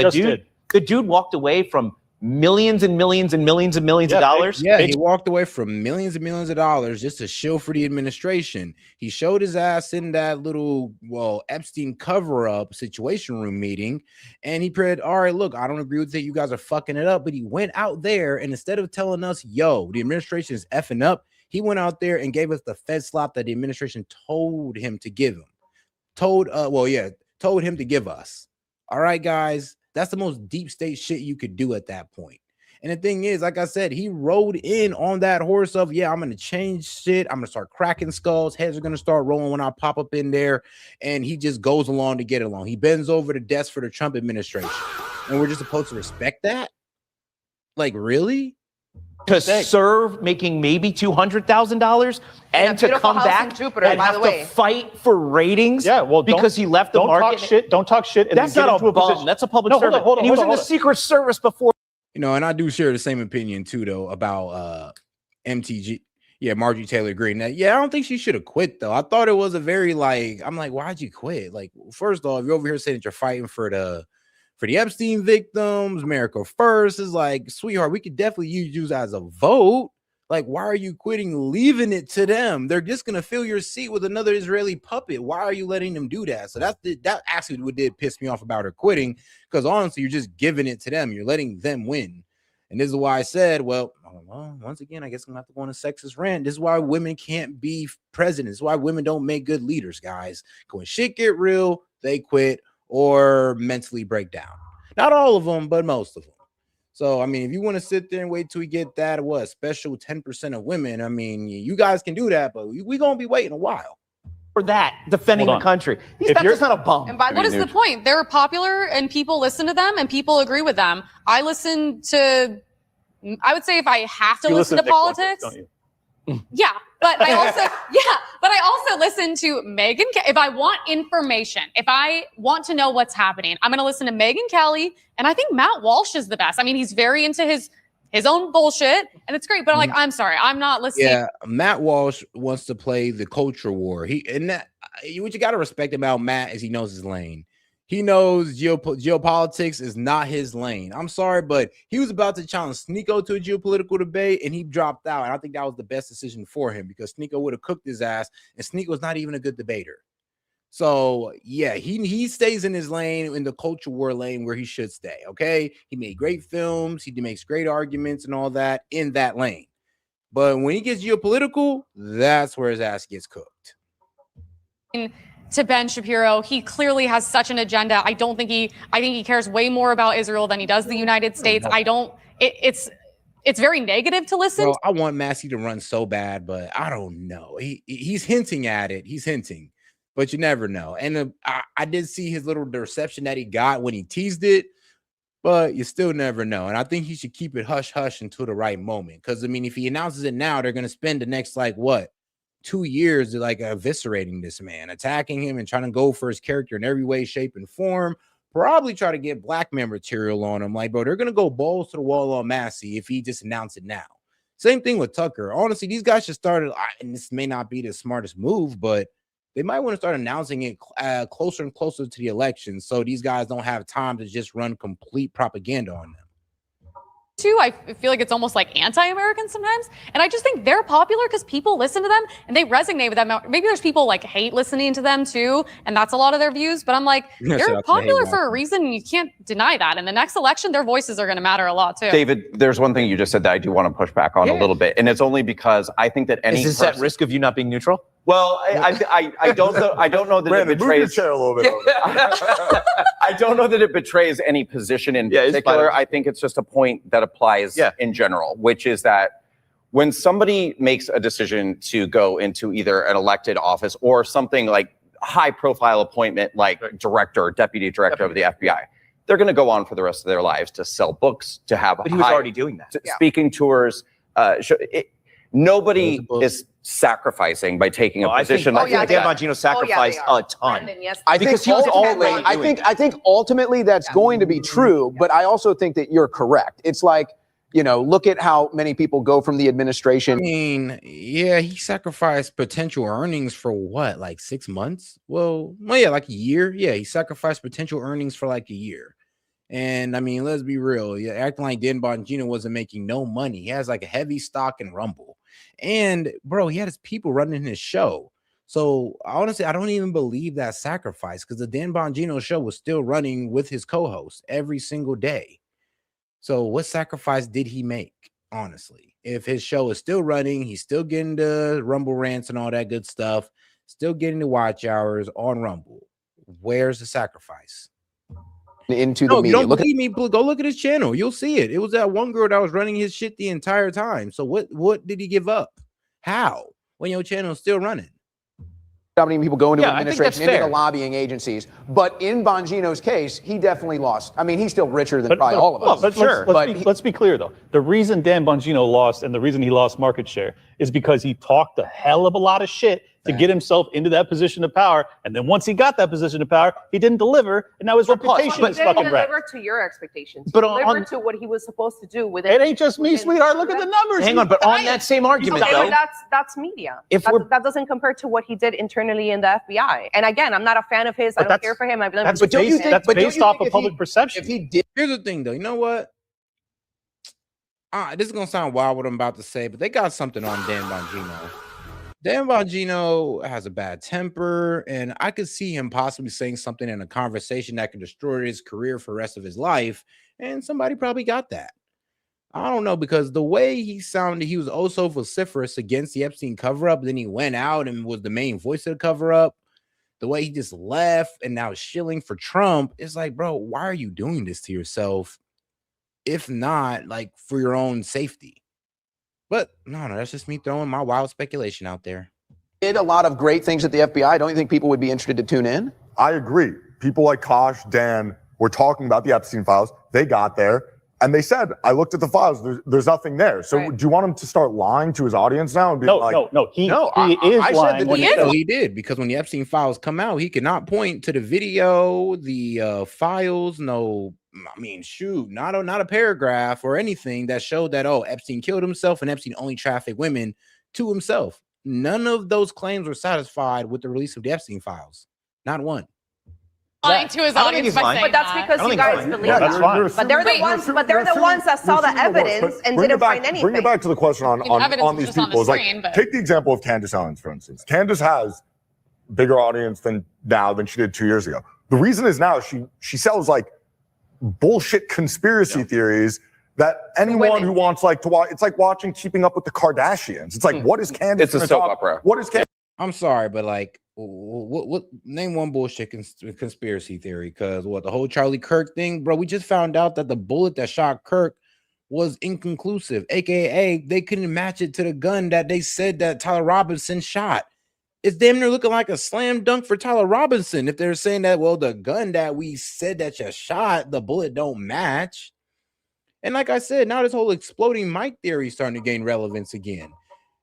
The dude walked away from millions and millions and millions and millions of dollars. Yeah, he walked away from millions and millions of dollars just to shill for the administration. He showed his ass in that little, Epstein cover-up situation room meeting, and he said, all right, look, I don't agree with it. You guys are fucking it up. But he went out there, and instead of telling us, yo, the administration is effing up, he went out there and gave us the Fed slap that the administration told him to give him. Told him to give us. All right, guys. That's the most deep state shit you could do at that point. And the thing is, like I said, he rode in on that horse of, I'm going to change shit. I'm going to start cracking skulls. Heads are going to start rolling when I pop up in there. And he just goes along to get along. He bends over the desk for the Trump administration. And we're just supposed to respect that? Like, really? To serve making maybe $200,000 and to come back Jupiter, and by have the way. to fight for ratings. Yeah, well, because he left the market. Don't talk shit. And That's then get not into a bum. position. That's a public servant. Hold on, and he was in the Secret Service before. You know, and I do share the same opinion too, though, about MTG. Yeah, Marjorie Taylor Greene. I don't think she should have quit, though. I thought it was a very I'm like, why'd you quit? Like, first off, you're over here saying that you're fighting for the Epstein victims, America First. Is like, sweetheart, we could definitely use you as a vote. Like, why are you quitting, leaving it to them? They're just gonna fill your seat with another Israeli puppet. Why are you letting them do that? So that actually what did piss me off about her quitting, because honestly, you're just giving it to them. You're letting them win. And this is why I said, well, once again, I guess I'm gonna have to go on a sexist rant. This is why women can't be presidents. This is why women don't make good leaders, guys. When shit get real, they quit or mentally break down. Not all of them, but most of them. So, I mean, if you want to sit there and wait till we get that, special 10% of women, I mean, you guys can do that, but we're going to be waiting a while. For that, defending the country. That's just not a bum. And what is the point? They're popular and people listen to them and people agree with them. I listen to, I would say if I have to listen to politics. Don't you? Yeah, but I also listen to Megyn. If I want information, if I want to know what's happening, I'm going to listen to Megyn Kelly, and I think Matt Walsh is the best. I mean, he's very into his own bullshit, and it's great. But I'm sorry, I'm not listening. Yeah, Matt Walsh wants to play the culture war. What you got to respect about Matt is he knows his lane. He knows geopolitics is not his lane. I'm sorry, but he was about to challenge Sneeko to a geopolitical debate, and he dropped out. And I think that was the best decision for him because Sneeko would have cooked his ass, and Sneeko's not even a good debater. So, yeah, he stays in his lane, in the culture war lane where he should stay, okay? He made great films. He makes great arguments and all that in that lane. But when he gets geopolitical, that's where his ass gets cooked. To Ben Shapiro, he clearly has such an agenda. I think he cares way more about Israel than he does the United States. It's very negative to listen. Bro, I want Massey to run so bad, but I don't know. He's hinting at it. He's hinting, but you never know. And I did see the reception that he got when he teased it, but you still never know. And I think he should keep it hush hush until the right moment. Because I mean, if he announces it now, they're going to spend the next 2 years of like eviscerating this man, attacking him and trying to go for his character in every way, shape, and form. Probably try to get black man material on him. Like, bro, they're gonna go balls to the wall on Massey if he just announced it now. Same thing with Tucker. Honestly, these guys should start, and this may not be the smartest move, but they might want to start announcing it closer and closer to the election, so these guys don't have time to just run complete propaganda on them. Too, I feel like it's almost like anti-American sometimes, and I just think they're popular because people listen to them and they resonate with them. Maybe there's people like hate listening to them too, and that's a lot of their views. But I'm like, they're popular for a reason, and you can't deny that. In the next election, their voices are going to matter a lot too. David, there's one thing you just said that I do want to push back on a little bit, and it's only because I think that any Is this at risk of you not being neutral? Well, I don't know that Brandon, it betrays. move your chair a little bit. I don't know that it betrays any position in particular. I think it's just a point that applies in general, which is that when somebody makes a decision to go into either an elected office or something like high-profile appointment, like director or deputy director of the FBI, they're going to go on for the rest of their lives to sell books, to have. But he was already doing that. Speaking tours. Nobody is sacrificing by taking a position like that. Dan Bongino sacrificed a ton. I think ultimately that's going to be true, but I also think that you're correct. It's like, you know, look at how many people go from the administration. I mean, yeah, he sacrificed potential earnings for what, like 6 months? Well, yeah, like a year. Yeah, he sacrificed potential earnings for like a year. And I mean, let's be real. Yeah, acting like Dan Bongino wasn't making no money. He has like a heavy stock in Rumble. And bro, he had his people running his show. So honestly, I don't even believe that sacrifice, because the Dan Bongino show was still running with his co-host every single day. So what sacrifice did he make? Honestly, if his show is still running, he's still getting the Rumble rants and all that good stuff, still getting the watch hours on Rumble. Where's the sacrifice? Into the media. You don't believe me? Go look at his channel. You'll see it. It was that one girl that was running his shit the entire time. So what did he give up? How? When your channel is still running? How many people go into administration, into the lobbying agencies? But in Bongino's case, he definitely lost. I mean, he's still richer than probably all of us. Let's be clear, though. The reason Dan Bongino lost and the reason he lost market share is because he talked a hell of a lot of shit to get himself into that position of power. And then once he got that position of power, he didn't deliver. And now his reputation is fucking wrecked. Deliver to your expectations. But deliver to what he was supposed to do with it. Ain't just me, sweetheart. Look at the numbers. Hang on, but on that same argument, though. That's media. That doesn't compare to what he did internally in the FBI. And again, I'm not a fan of his. I don't care for him. That's based off of public perception. If he did, here's the thing, though. You know what? This is gonna sound wild what I'm about to say, but they got something on Dan Bongino. Dan Bongino has a bad temper, and I could see him possibly saying something in a conversation that could destroy his career for the rest of his life, and somebody probably got that. I don't know, because the way he sounded, he was also vociferous against the Epstein cover-up, then he went out and was the main voice of the cover-up. The way he just left and now shilling for Trump, it's like, bro, why are you doing this to yourself? If not, like, for your own safety. But no, that's just me throwing my wild speculation out there. Did a lot of great things at the FBI. Don't you think people would be interested to tune in? I agree. People like Kosh, Dan, were talking about the Epstein files. They got there and they said, I looked at the files. There's nothing there. So do you want him to start lying to his audience now? And be He is lying. He did, because when the Epstein files come out, he cannot point to the video, the files, not a paragraph or anything that showed that, Epstein killed himself and Epstein only trafficked women to himself. None of those claims were satisfied with the release of the Epstein files. Not one. Lying to his audience by saying but that's because you guys believe that. But they're the ones that saw the evidence and didn't find anything. Bring it back to the question on these people. Take the example of Candace Owens, for instance. Candace has a bigger audience than she did 2 years ago. The reason is now she sells like bullshit conspiracy theories that anyone who wants to watch, it's like watching Keeping Up with the Kardashians. It's like, what is Candace? It's a soap opera. What is Candace? I'm sorry, but like, what name one bullshit conspiracy theory? Because the whole Charlie Kirk thing, bro, we just found out that the bullet that shot Kirk was inconclusive, aka they couldn't match it to the gun that they said that Tyler Robinson shot. It's damn near looking like a slam dunk for Tyler Robinson if they're saying that, the gun that we said that you shot, the bullet don't match. And like I said, now this whole exploding mic theory is starting to gain relevance again.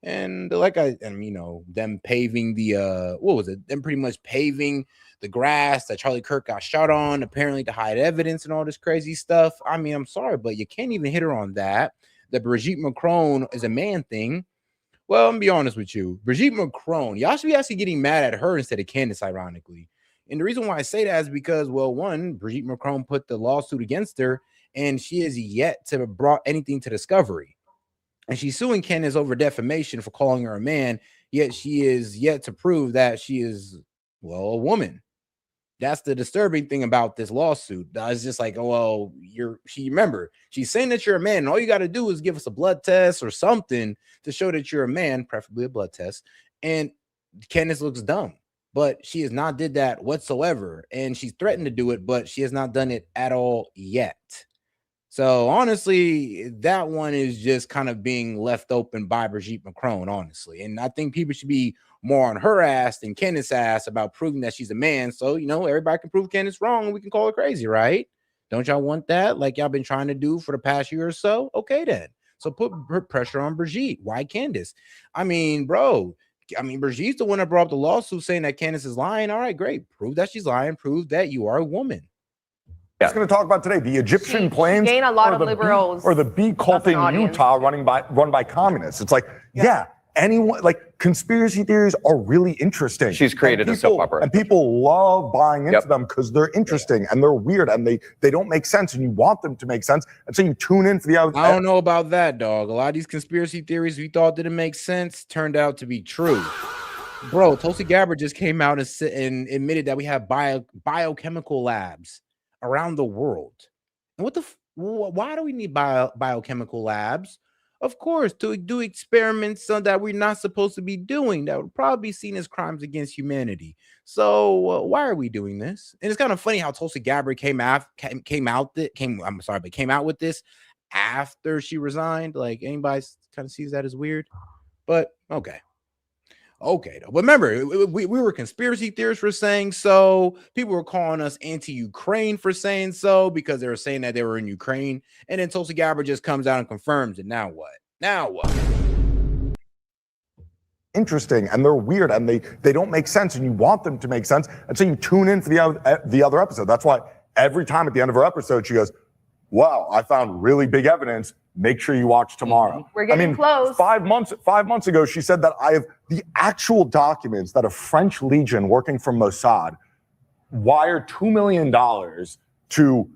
And them paving the what was it? Them pretty much paving the grass that Charlie Kirk got shot on, apparently to hide evidence and all this crazy stuff. I mean, I'm sorry, but you can't even hit her on that. The Brigitte Macron is a man thing. Well, I'm gonna be honest with you. Brigitte Macron, y'all should be actually getting mad at her instead of Candace, ironically. And the reason why I say that is because, well, one, Brigitte Macron put the lawsuit against her, and she is yet to have brought anything to discovery. And she's suing Candace over defamation for calling her a man, yet she is yet to prove that she is, well, a woman. That's the disturbing thing about this lawsuit. It's just like, oh, well, remember, she's saying that you're a man, and all you got to do is give us a blood test or something to show that you're a man, preferably a blood test. And Candace looks dumb, but she has not did that whatsoever. And she's threatened to do it, but she has not done it at all yet. So honestly, that one is just kind of being left open by Brigitte Macron, honestly. And I think people should be more on her ass than Candace's ass about proving that she's a man. So, everybody can prove Candace wrong and we can call her crazy, right? Don't y'all want that? Like y'all been trying to do for the past year or so? Okay, then. So put pressure on Brigitte. Why Candace? I mean, Brigitte's the one that brought up the lawsuit saying that Candace is lying. All right, great. Prove that she's lying. Prove that you are a woman. Just going to talk about today the Egyptian planes, gained a lot of liberals, or the bee cult in Utah run by communists. It's like, anyone, like, conspiracy theories are really interesting. She's created a soap opera, and people love buying into them because they're interesting and they're weird and they don't make sense, and you want them to make sense, and so you tune in for the other. I don't know about that, dog. A lot of these conspiracy theories we thought didn't make sense turned out to be true. Bro, Tulsi Gabbard just came out and admitted that we have biochemical labs around the world. And why do we need biochemical labs? Of course, to do experiments that we're not supposed to be doing that would probably be seen as crimes against humanity. So why are we doing this? And it's kind of funny how Tulsi Gabbard came out with this after she resigned. Like, anybody kind of sees that as weird, but okay. Okay, though. But remember, we were conspiracy theorists for saying so. People were calling us anti-Ukraine for saying so because they were saying that they were in Ukraine. And then Tulsi Gabbard just comes out and confirms it. Now what? Interesting, and they're weird, and they don't make sense, and you want them to make sense, and so you tune in for the other episode. That's why every time at the end of her episode, she goes, "Wow, I found really big evidence. Make sure you watch tomorrow." We're getting close. 5 months ago, she said that I have the actual documents that a French Legion working for Mossad wired $2 million to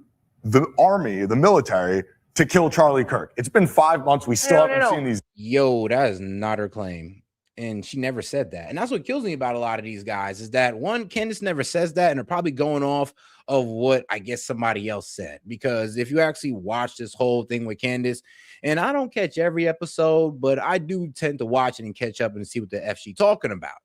the army, the military, to kill Charlie Kirk. It's been 5 months. We still haven't seen these. Yo, that is not her claim. And she never said that. And that's what kills me about a lot of these guys is that, one, Candace never says that, and they're probably going off of what I guess somebody else said. Because if you actually watch this whole thing with Candace, and I don't catch every episode, but I do tend to watch it and catch up and see what the F she's talking about.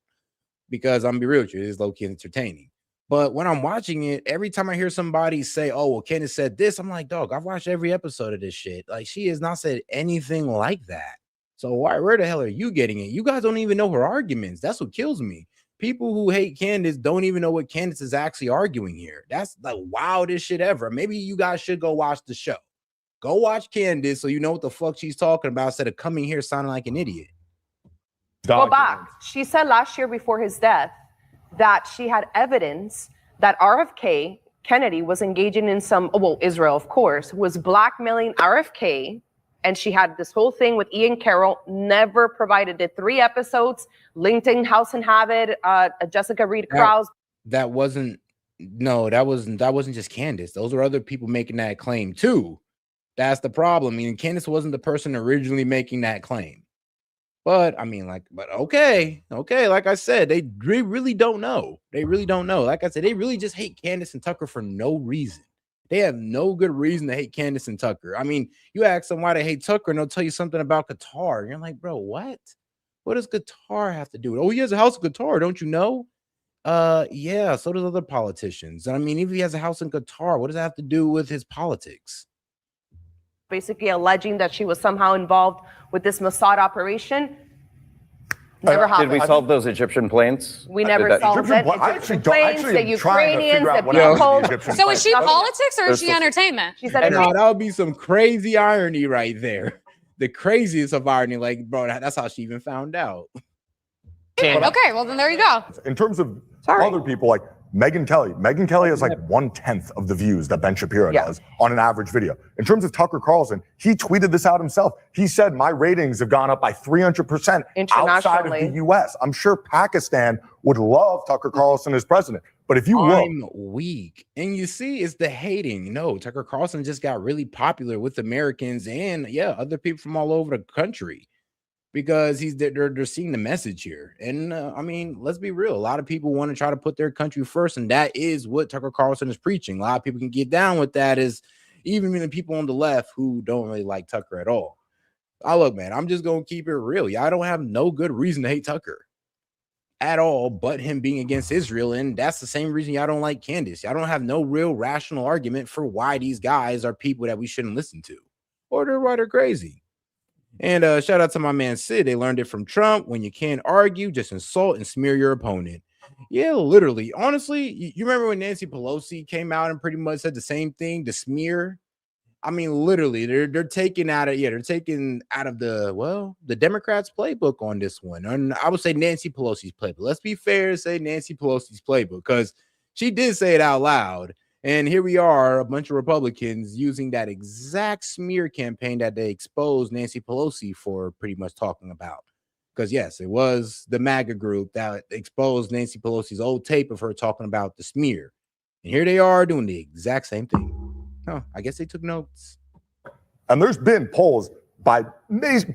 Because I'm gonna be real with you, it is low-key entertaining. But when I'm watching it, every time I hear somebody say, "Oh, well, Candace said this," I'm like, dog, I've watched every episode of this shit. Like, she has not said anything like that. So where the hell are you getting it? You guys don't even know her arguments. That's what kills me. People who hate Candace don't even know what Candace is actually arguing here. That's the wildest shit ever. Maybe you guys should go watch the show. Go watch Candace so you know what the fuck she's talking about instead of coming here sounding like an idiot. Go back. She said last year before his death that she had evidence that RFK, Kennedy, was engaging in Israel, of course, was blackmailing RFK. And she had this whole thing with Ian Carroll, never provided it. 3 episodes, LinkedIn, House and Habit, Jessica Reed Krause. That wasn't just Candace. Those are other people making that claim too. That's the problem. I mean, Candace wasn't the person originally making that claim. But okay. Like I said, they really don't know. They really don't know. Like I said, they really just hate Candace and Tucker for no reason. They have no good reason to hate Candace and Tucker. I mean, you ask them why they hate Tucker, and they'll tell you something about Qatar. And you're like, bro, what? What does Qatar have to do with it? Oh, he has a house in Qatar, don't you know? Yeah, so does other politicians. I mean, if he has a house in Qatar, what does that have to do with his politics? Basically alleging that she was somehow involved with this Mossad operation. Never happened. Did we solve those Egyptian planes? We never solved it. Egyptian planes, the Ukrainians, the people. So is she politics or is she entertainment? She said no, that would be some crazy irony right there. the craziest of irony. Like, bro, that's how she even found out. Okay, well then there you go. In terms of other people, like Megyn Kelly has like 1/10 of the views that Ben Shapiro does on an average video. In terms of Tucker Carlson, he tweeted this out himself. He said, my ratings have gone up by 300% outside of the US. I'm sure Pakistan would love Tucker Carlson as president. But if you look, I'm weak. And you see, it's the hating. No, Tucker Carlson just got really popular with Americans and other people from all over the country because they're seeing the message here. And I mean, let's be real. A lot of people want to try to put their country first, and that is what Tucker Carlson is preaching. A lot of people can get down with that, is even the people on the left who don't really like Tucker at all. Look, man, I'm just gonna keep it real. I don't have no good reason to hate Tucker at all, but him being against Israel. And that's the same reason y'all don't like Candace. Y'all don't have no real rational argument for why these guys are people that we shouldn't listen to, or they're right or crazy. And shout out to my man Sid. They learned it from Trump. When you can't argue, just insult and smear your opponent. Yeah, literally. Honestly, you remember when Nancy Pelosi came out and pretty much said the same thing, to smear? I mean, literally, they're taking out of the Democrats' playbook on this one. And I would say Nancy Pelosi's playbook. Let's be fair and say Nancy Pelosi's playbook, because she did say it out loud. And here we are, a bunch of Republicans using that exact smear campaign that they exposed Nancy Pelosi for pretty much talking about. Because yes, it was the MAGA group that exposed Nancy Pelosi's old tape of her talking about the smear. And here they are doing the exact same thing. Oh, I guess they took notes. And there's been polls by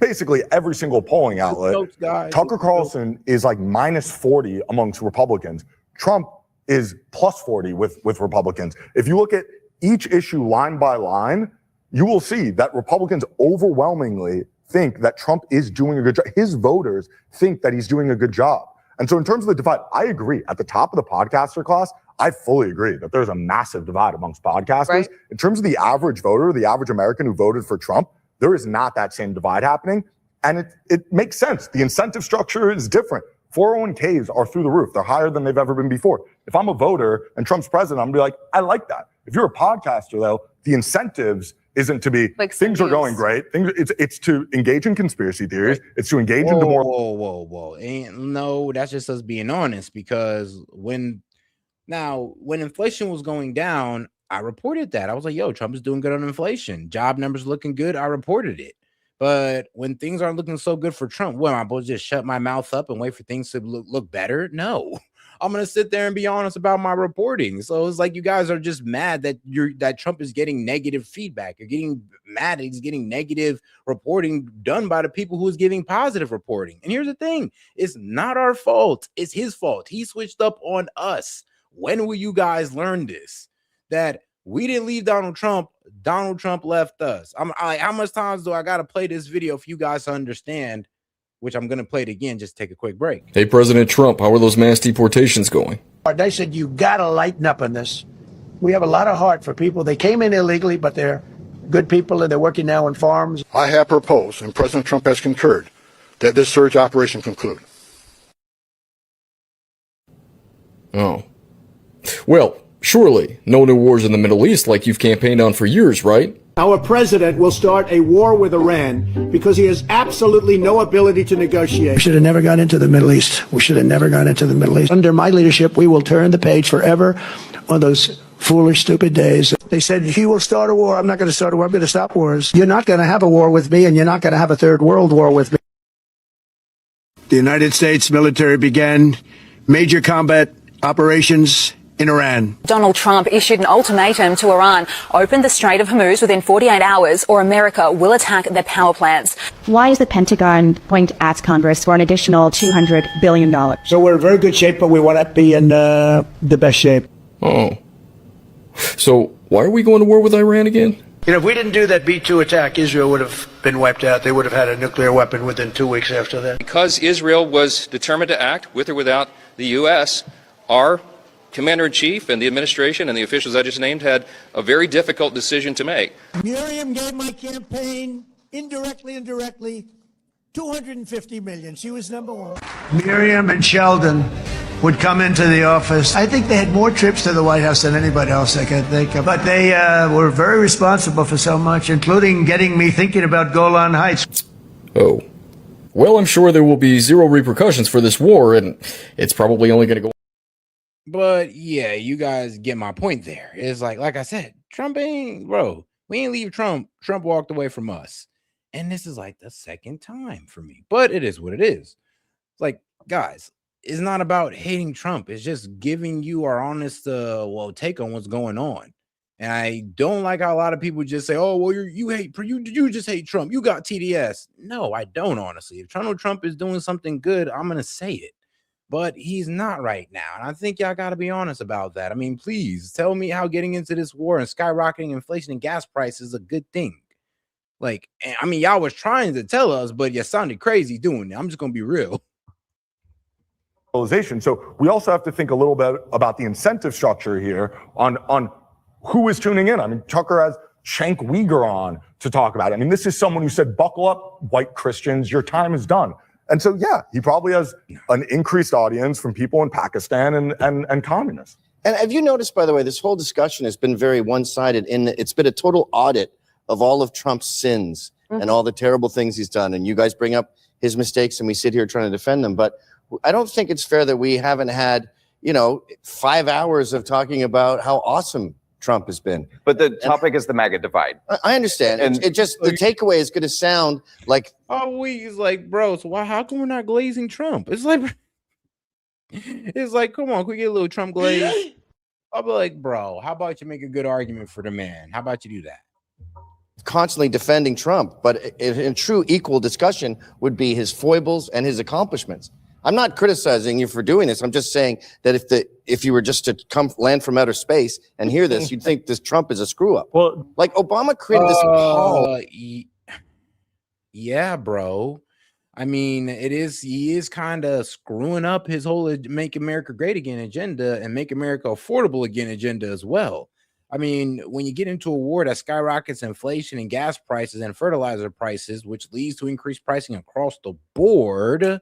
basically every single polling outlet. Tucker Carlson is like -40 amongst Republicans. Trump is +40 with Republicans. If you look at each issue line by line, you will see that Republicans overwhelmingly think that Trump is doing a good job. His voters think that he's doing a good job. And so in terms of the divide, I agree. At the top of the podcaster class, I fully agree that there's a massive divide amongst podcasters. Right. In terms of the average voter, the average American who voted for Trump, there is not that same divide happening. And it makes sense. The incentive structure is different. 401ks are through the roof. They're higher than they've ever been before. If I'm a voter and Trump's president, I'm gonna be like, I like that. If you're a podcaster, though, the incentives isn't to be like things are going great. It's to engage in conspiracy theories. Right. It's to engage in demoralization. Whoa. And no, that's just us being honest, because when inflation was going down, I reported that. I was like, yo, Trump is doing good on inflation. Job numbers looking good. I reported it. But when things aren't looking so good for Trump, what, am I supposed to just shut my mouth up and wait for things to look better? No. I'm going to sit there and be honest about my reporting. So it's like you guys are just mad that Trump is getting negative feedback. You're getting mad that he's getting negative reporting done by the people who is giving positive reporting. And here's the thing. It's not our fault. It's his fault. He switched up on us. When will you guys learn this? That we didn't leave Donald Trump. Donald Trump left us. How much times do I got to play this video for you guys to understand? Which I'm going to play it again. Just take a quick break. Hey, President Trump, how are those mass deportations going? They said, you got to lighten up on this. We have a lot of heart for people. They came in illegally, but they're good people and they're working now on farms. I have proposed, and President Trump has concurred, that this surge operation conclude. Oh. Well, surely no new wars in the Middle East like you've campaigned on for years, right? Our president will start a war with Iran because he has absolutely no ability to negotiate. We should have never gone into the Middle East. Under my leadership, we will turn the page forever on those foolish, stupid days. They said, he will start a war. I'm not going to start a war. I'm going to stop wars. You're not going to have a war with me, and you're not going to have a third world war with me. The United States military began major combat operations in Iran. Donald Trump issued an ultimatum to Iran: open the Strait of Hormuz within 48 hours or America will attack their power plants. Why is the Pentagon point at Congress for an additional $200 billion? So we're in very good shape, but we want to be in the best shape. Oh. So why are we going to war with Iran again? You know, if we didn't do that B-2 attack, Israel would have been wiped out. They would have had a nuclear weapon within 2 weeks after that. Because Israel was determined to act, with or without the U.S., our Commander-in-Chief and the administration and the officials I just named had a very difficult decision to make. Miriam gave my campaign, indirectly and directly, $250 million. She was number one. Miriam and Sheldon would come into the office. I think they had more trips to the White House than anybody else I can think of. But they were very responsible for so much, including getting me thinking about Golan Heights. Oh. Well, I'm sure there will be zero repercussions for this war, and it's probably only going to go. But yeah, you guys get my point there. It's like I said, Trump ain't, bro, we ain't leave Trump. Trump walked away from us. And this is like the second time for me. But it is what it is. Like, guys, it's not about hating Trump. It's just giving you our honest take on what's going on. And I don't like how a lot of people just say, oh, well, you just hate Trump. You got TDS. No, I don't, honestly. If Donald Trump is doing something good, I'm going to say it. But he's not right now. And I think y'all got to be honest about that. I mean, please tell me how getting into this war and skyrocketing inflation and gas prices is a good thing. Like, I mean, y'all was trying to tell us, but you sounded crazy doing it. I'm just going to be real. So we also have to think a little bit about the incentive structure here on who is tuning in. I mean, Tucker has Cenk Uyghur on to talk about it. I mean, this is someone who said, buckle up, white Christians, your time is done. And so, yeah, he probably has an increased audience from people in Pakistan and communists. And have you noticed, by the way, this whole discussion has been very one-sided it's been a total audit of all of Trump's sins and all the terrible things he's done. And you guys bring up his mistakes and we sit here trying to defend them. But I don't think it's fair that we haven't had, 5 hours of talking about how awesome Trump has been. But the topic is the MAGA divide. I understand. And it just, the takeaway is going to sound like. Oh, he's like, bro, so how come we're not glazing Trump? It's like, come on, can we get a little Trump glaze? I'll be like, bro, how about you make a good argument for the man? How about you do that? Constantly defending Trump, but in true equal discussion would be his foibles and his accomplishments. I'm not criticizing you for doing this. I'm just saying that if you were just to land from outer space and hear this, you'd think this Trump is a screw up. Well, like Obama created this. Yeah, bro. I mean, he is kind of screwing up his whole Make America Great Again agenda and Make America Affordable Again agenda as well. I mean, when you get into a war that skyrockets inflation and gas prices and fertilizer prices, which leads to increased pricing across the board,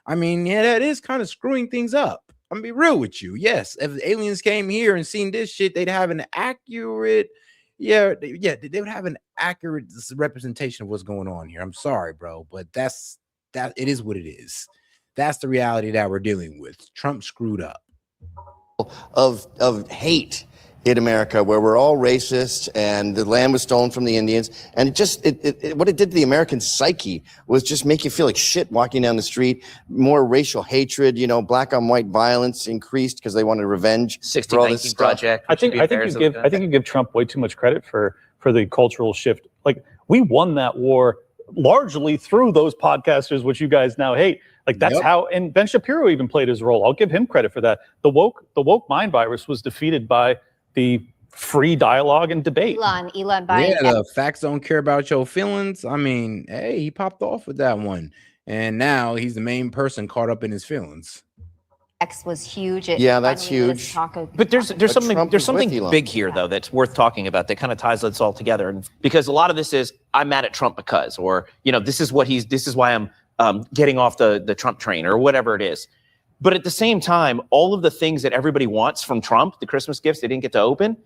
I mean, yeah, that is kind of screwing things up. I'm gonna be real with you. Yes, if the aliens came here and seen this shit, they'd have an accurate, they would have an accurate representation of what's going on here. I'm sorry, bro, but it is what it is. That's the reality that we're dealing with. Trump screwed up. Of hate in America, where we're all racist and the land was stolen from the Indians, and what it did to the American psyche was just make you feel like shit walking down the street. More racial hatred, black on white violence increased because they wanted revenge. 1619 Project. I think you give Trump way too much credit for the cultural shift. Like, we won that war largely through those podcasters, which you guys now hate. Like, that's how, and Ben Shapiro even played his role. I'll give him credit for that. The woke mind virus was defeated by the free dialogue and debate. Elon Biden. Yeah, the facts don't care about your feelings. I mean, hey, he popped off with that one. And now he's the main person caught up in his feelings. X was huge. That's huge. But there's something big here, though, that's worth talking about that kind of ties this all together. And because a lot of this is, I'm mad at Trump because, or, this is why I'm getting off the Trump train or whatever it is. But at the same time, all of the things that everybody wants from Trump, the Christmas gifts they didn't get to open,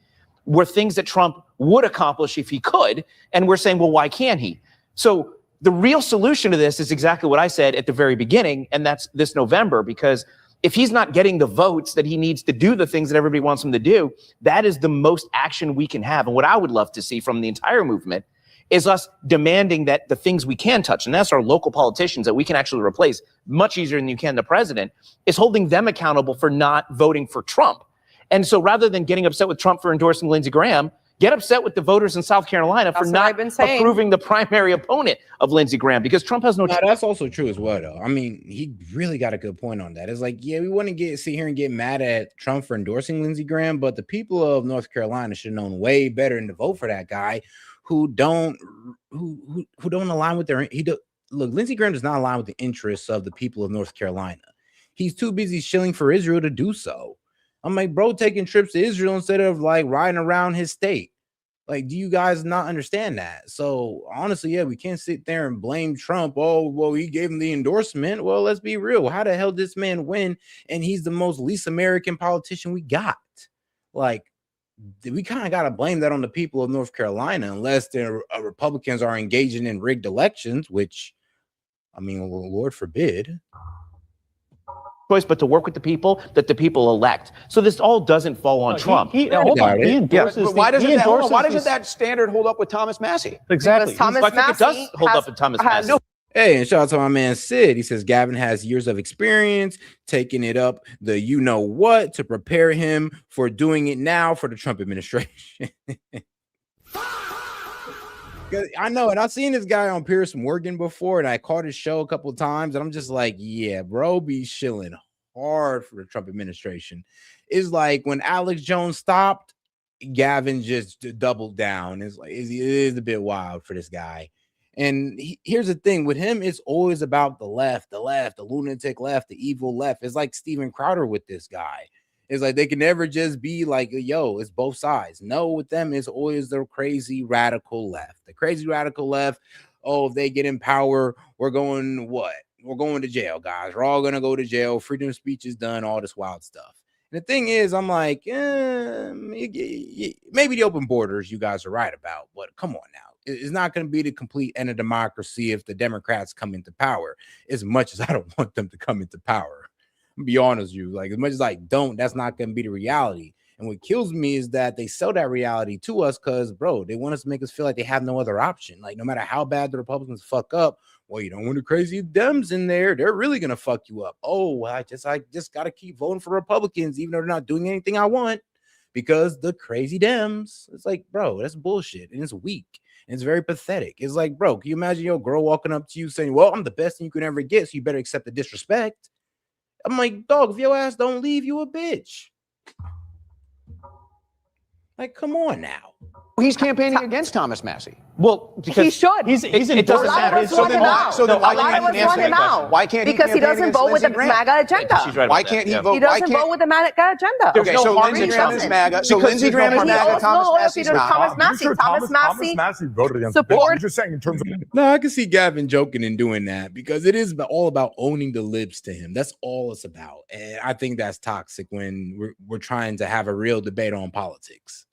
were things that Trump would accomplish if he could. And we're saying, well, why can't he? So the real solution to this is exactly what I said at the very beginning, and that's this November, because if he's not getting the votes that he needs to do the things that everybody wants him to do, that is the most action we can have. And what I would love to see from the entire movement is us demanding that the things we can touch, and that's our local politicians that we can actually replace much easier than you can the president, is holding them accountable for not voting for Trump. And so rather than getting upset with Trump for endorsing Lindsey Graham, get upset with the voters in South Carolina for not approving the primary opponent of Lindsey Graham, because Trump has no. That's also true as well, though. I mean, he really got a good point on that. It's like, yeah, we want to sit here and get mad at Trump for endorsing Lindsey Graham, but the people of North Carolina should have known way better than to vote for that guy who don't align with their. Look, Lindsey Graham does not align with the interests of the people of North Carolina. He's too busy shilling for Israel to do so. I'm like, bro, taking trips to Israel instead of like riding around his state. Like, do you guys not understand that? So honestly, yeah, we can't sit there and blame Trump. Oh, well, he gave him the endorsement. Well, let's be real. How the hell did this man win? And he's the most least American politician we got. Like, we kind of got to blame that on the people of North Carolina, unless the Republicans are engaging in rigged elections, which, I mean, Lord forbid. Choice but to work with the people that the people elect. So this all doesn't fall on Trump. Hold on. But why doesn't that standard hold up with Thomas Massey? Exactly. Because Thomas I think it does Massey hold has- up with Thomas has- Massey. Hey, and shout out to my man Sid. He says Gavin has years of experience taking it up the you know what to prepare him for doing it now for the Trump administration. I know, and I've seen this guy on Piers Morgan before, and I caught his show a couple of times, and I'm just like, yeah, bro, be shilling hard for the Trump administration. It's like when Alex Jones stopped, Gavin just doubled down. It's like it is a bit wild for this guy. And here's the thing with him, it's always about the left, the lunatic left, the evil left. It's like Steven Crowder with this guy. It's like they can never just be like, yo, it's both sides. No, with them, it's always the crazy radical left. The crazy radical left, oh, if they get in power, we're going what? We're going to jail, guys. We're all going to go to jail. Freedom of speech is done, all this wild stuff. And the thing is, I'm like, maybe the open borders you guys are right about, but come on now. It's not going to be the complete end of democracy if the Democrats come into power, as much as I don't want them to come into power. I'll be honest with you, like as much as I don't, that's not going to be the reality. And what kills me is that they sell that reality to us because, bro, they want us to make us feel like they have no other option. Like no matter how bad the Republicans fuck up, well, you don't want the crazy Dems in there. They're really going to fuck you up. Oh, I just got to keep voting for Republicans, even though they're not doing anything I want because the crazy Dems. It's like, bro, that's bullshit. And it's weak. And it's very pathetic. It's like, bro, can you imagine your girl walking up to you saying, well, I'm the best thing you can ever get, so you better accept the disrespect. I'm like, dog, if your ass don't leave, you a bitch. Like, come on now. He's campaigning against Thomas Massey. Well, because he should. He's it doesn't matter. So then why can't he answer that now? question? Why can't he Because he campaign doesn't against vote with Lindsey the Graham? MAGA agenda. She's right Why about can't that, he yeah. vote? He doesn't vote with the MAGA agenda. Okay, so Lindsey Graham is MAGA. So Lindsey Graham is MAGA. Thomas Massey's not. Thomas Massey. Thomas Massey voted against support. I'm just saying in terms of No, I can see Gavin joking and doing that because it is all about owning the libs to him. That's all it's about. And I think that's toxic when we're trying to have a real debate on politics.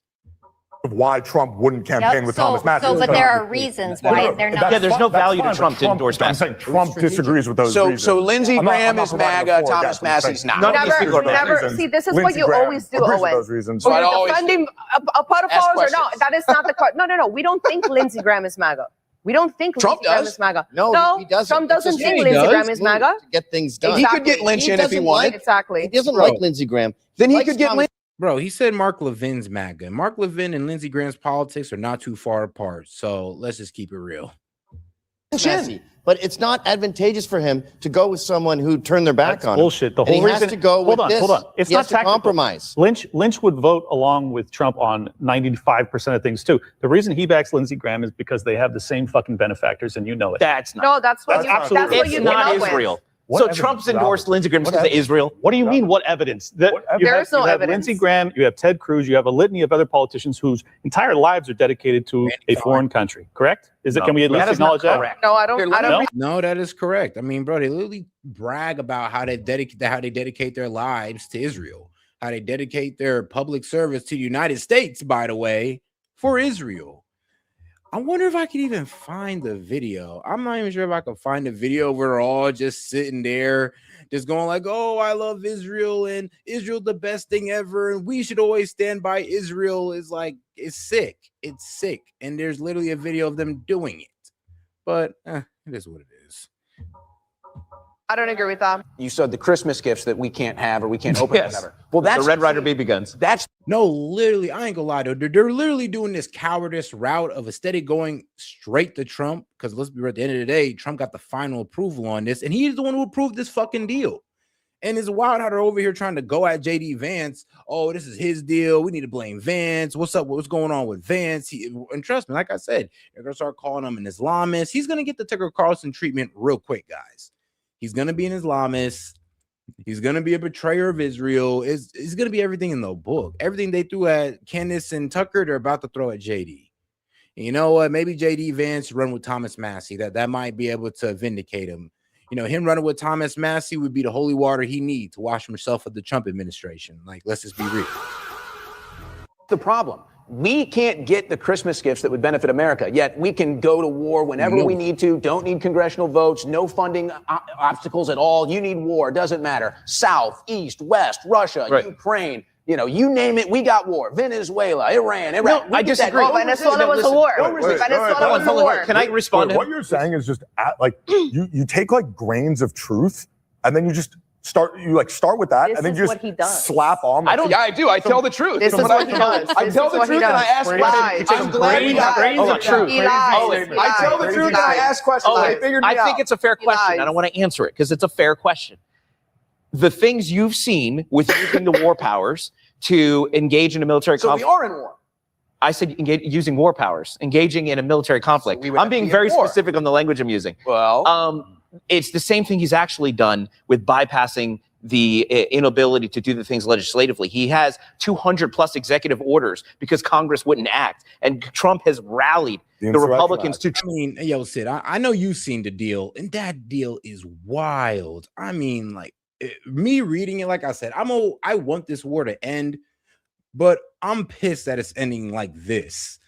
why Trump wouldn't campaign with Thomas Massey. But there are reasons why they're not. Yeah, there's no value to Trump to endorse I'm Massey. saying Trump disagrees with those reasons. So Lindsey I'm not Graham is providing MAGA, a Thomas forecast. Massey's not. None of these people are Never. See, this is what Lindsey you Graham always do, agrees with Owen. those reasons. You're I always defending a pedophiles or no? questions. That is not the part. No. We don't think Lindsey Graham is MAGA. We don't think Trump Lindsey Graham does. is MAGA. No, he doesn't. Trump doesn't It's think just- Lindsey does. Graham is MAGA. To get things done. He could get Lynch in if he doesn't wanted. like- Exactly. He doesn't Bro. like Lindsey Graham. Then he Likes could get Thomas- Lynch. Bro, he said Mark Levin's MAGA. Mark Levin and Lindsey Graham's politics are not too far apart. So let's just keep it real. Massey. But it's not advantageous for him to go with someone who turned their back That's on bullshit. him. The And whole he has reason. to go with hold on, this. hold on. It's He not has to tactical. compromise. Lynch would vote along with Trump on 95% of things too. The reason he backs Lindsey Graham is because they have the same fucking benefactors, and you know it. That's not. No, that's what That's you. absolutely That's what It's you not came up Israel. with. What So evidence Trump's is that? endorsed Lindsey Graham What because of evidence? Israel. What do you mean? What evidence? That you There have, is no you have evidence. Lindsey Graham, you have Ted Cruz, you have a litany of other politicians whose entire lives are dedicated to a foreign country. Correct? Is it? No, Can we at least that is not acknowledge that? correct. No, I don't. No? No, that is correct. I mean, bro, they literally brag about how they dedicate their lives to Israel, how they dedicate their public service to the United States, by the way, for Israel. I wonder if I could even find the video. I'm not even sure if I could find the video where they're all just sitting there, just going like, oh, I love Israel and Israel the best thing ever. And we should always stand by Israel. Is like, it's sick. It's sick. And there's literally a video of them doing it. But it is what it is. I don't agree with that. You said the Christmas gifts that we can't have or we can't open. Yes. Whatever. Well, that's the Red Ryder BB guns. That's No, literally, I ain't gonna lie, though. They're literally doing this cowardice route of instead of going straight to Trump, because let's be real, at the end of the day, Trump got the final approval on this, and he's the one who approved this fucking deal. And it's wild how they're over here trying to go at JD Vance. Oh, this is his deal. We need to blame Vance. What's up? What's going on with Vance? And trust me, like I said, they're gonna start calling him an Islamist. He's gonna get the Tucker Carlson treatment real quick, guys. He's gonna be an Islamist. He's gonna be a betrayer of Israel. It's gonna be everything in the book. Everything they threw at Candace and Tucker, they're about to throw at JD. You know what? Maybe JD Vance run with Thomas Massey. That might be able to vindicate him. You know, him running with Thomas Massey would be the holy water he needs to wash himself of the Trump administration. Like, let's just be real. The problem. We can't get the Christmas gifts that would benefit America, yet we can go to war whenever we need to, don't need congressional votes, no funding obstacles at all. You need war, doesn't matter. South, East, West, Russia, Ukraine, you know, you name it, we got war. Venezuela, Iran, Iraq. No, I disagree. Venezuela was a war. Venezuela was a war. Can I respond to what you're saying is just like you take like grains of truth and then you just start with that This and then is you what he just does. slap on. I do. I tell the truth. This is what he does. I tell the truth and I ask questions. I'm glad we got the truth. I tell the truth and I ask questions. They figured me out. I think it's a fair question. I don't want to answer it because it's a fair question. The things you've seen with using the war powers to engage in a military conflict. So we are in war. I said using war powers, engaging in a military conflict. So I'm being very specific on the language I'm using. Well, it's the same thing he's actually done with bypassing the inability to do the things legislatively. He has 200 plus executive orders because Congress wouldn't act. And Trump has rallied the Republicans to. I mean, yo, Sid, I know you've seen the deal, and that deal is wild. I mean, like, me reading it, like I said, I want this war to end, but I'm pissed that it's ending like this.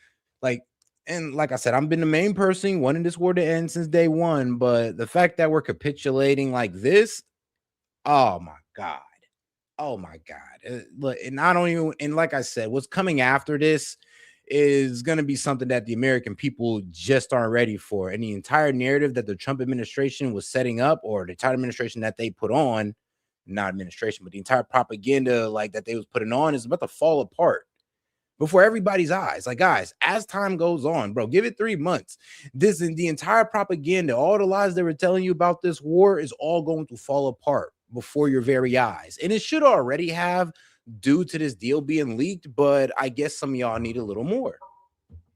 Like, and like I said, I've been the main person wanting this war to end since day one, but the fact that we're capitulating like this, oh my God. Look, and I don't even, and like I said, what's coming after this is going to be something that the American people just aren't ready for. And the entire narrative that the Trump administration was setting up, or the entire administration that they put on, not administration, but the entire propaganda like that they was putting on is about to fall apart before everybody's eyes. Like, guys, as time goes on, bro, give it 3 months. This and the entire propaganda, all the lies they were telling you about this war is all going to fall apart before your very eyes. And it should already have, due to this deal being leaked, but I guess some of y'all need a little more.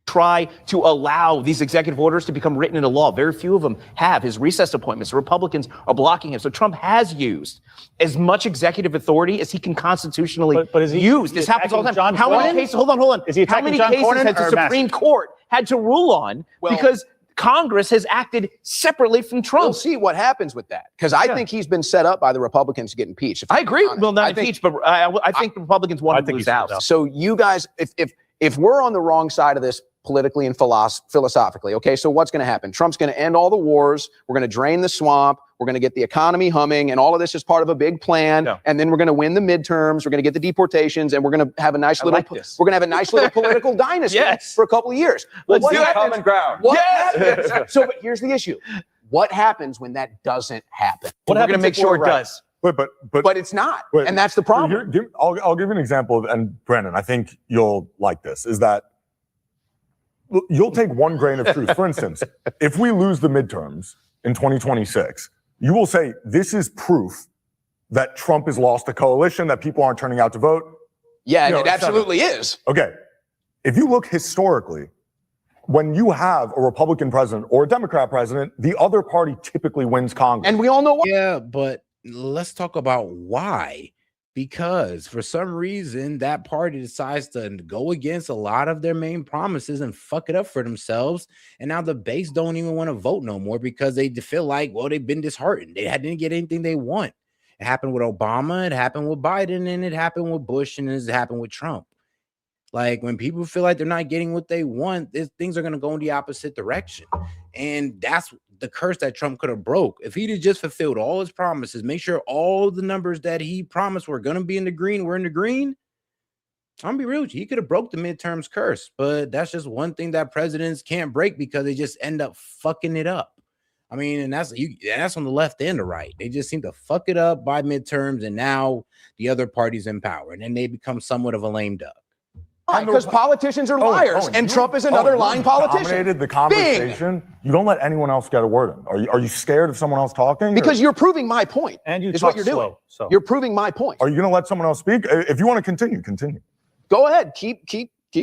Try to allow these executive orders to become written into law. Very few of them have. His recess appointments, the Republicans are blocking him. So Trump has used as much executive authority as he can constitutionally use. This happens all the time. How many cases? Hold on. Is he How many John cases Cornyn has the or Supreme Court had to rule on because Congress has acted separately from Trump? We'll see what happens with that, because I think he's been set up by the Republicans to get impeached. I agree. Well, not impeached, but I think the Republicans want to lose out. So you guys, if we're on the wrong side of this politically and philosophically, okay, so what's going to happen? Trump's going to end all the wars. We're going to drain the swamp. We're going to get the economy humming, and all of this is part of a big plan. Yeah. And then we're going to win the midterms. We're going to get the deportations, and we're going to have a nice little political dynasty for a couple of years. Let's do common ground. So, but here's the issue: what happens when that doesn't happen? We're going to make sure it does. But it's not, and that's the problem. I'll give you an example, and Brandon, I think you'll like this. Is that you'll take one grain of truth. For instance, if we lose the midterms in 2026, you will say this is proof that Trump has lost a coalition, that people aren't turning out to vote. Yeah, it absolutely is. Okay. If you look historically, when you have a Republican president or a Democrat president, the other party typically wins Congress. And we all know why. Yeah, but let's talk about why. Because for some reason, that party decides to go against a lot of their main promises and fuck it up for themselves. And now the base don't even want to vote no more because they feel like, well, they've been disheartened. They didn't get anything they want. It happened with Obama, it happened with Biden, and it happened with Bush, and it happened with Trump. Like, when people feel like they're not getting what they want, things are going to go in the opposite direction. And that's the curse that Trump could have broke. If he'd have just fulfilled all his promises, make sure all the numbers that he promised were going to be in the green were in the green, I'm going to be real with you, he could have broke the midterms curse. But that's just one thing that presidents can't break because they just end up fucking it up. I mean, and that's on the left and the right. They just seem to fuck it up by midterms, and now the other party's in power, and then they become somewhat of a lame duck. Because politicians are liars, and Trump is another lying politician. Dominated the conversation. You don't let anyone else get a word in. Are you scared of someone else talking? Because you're proving my point. And you is talk what you're doing. slow, so. You're proving my point. Are you going to let someone else speak? If you want to continue. Go ahead. Keep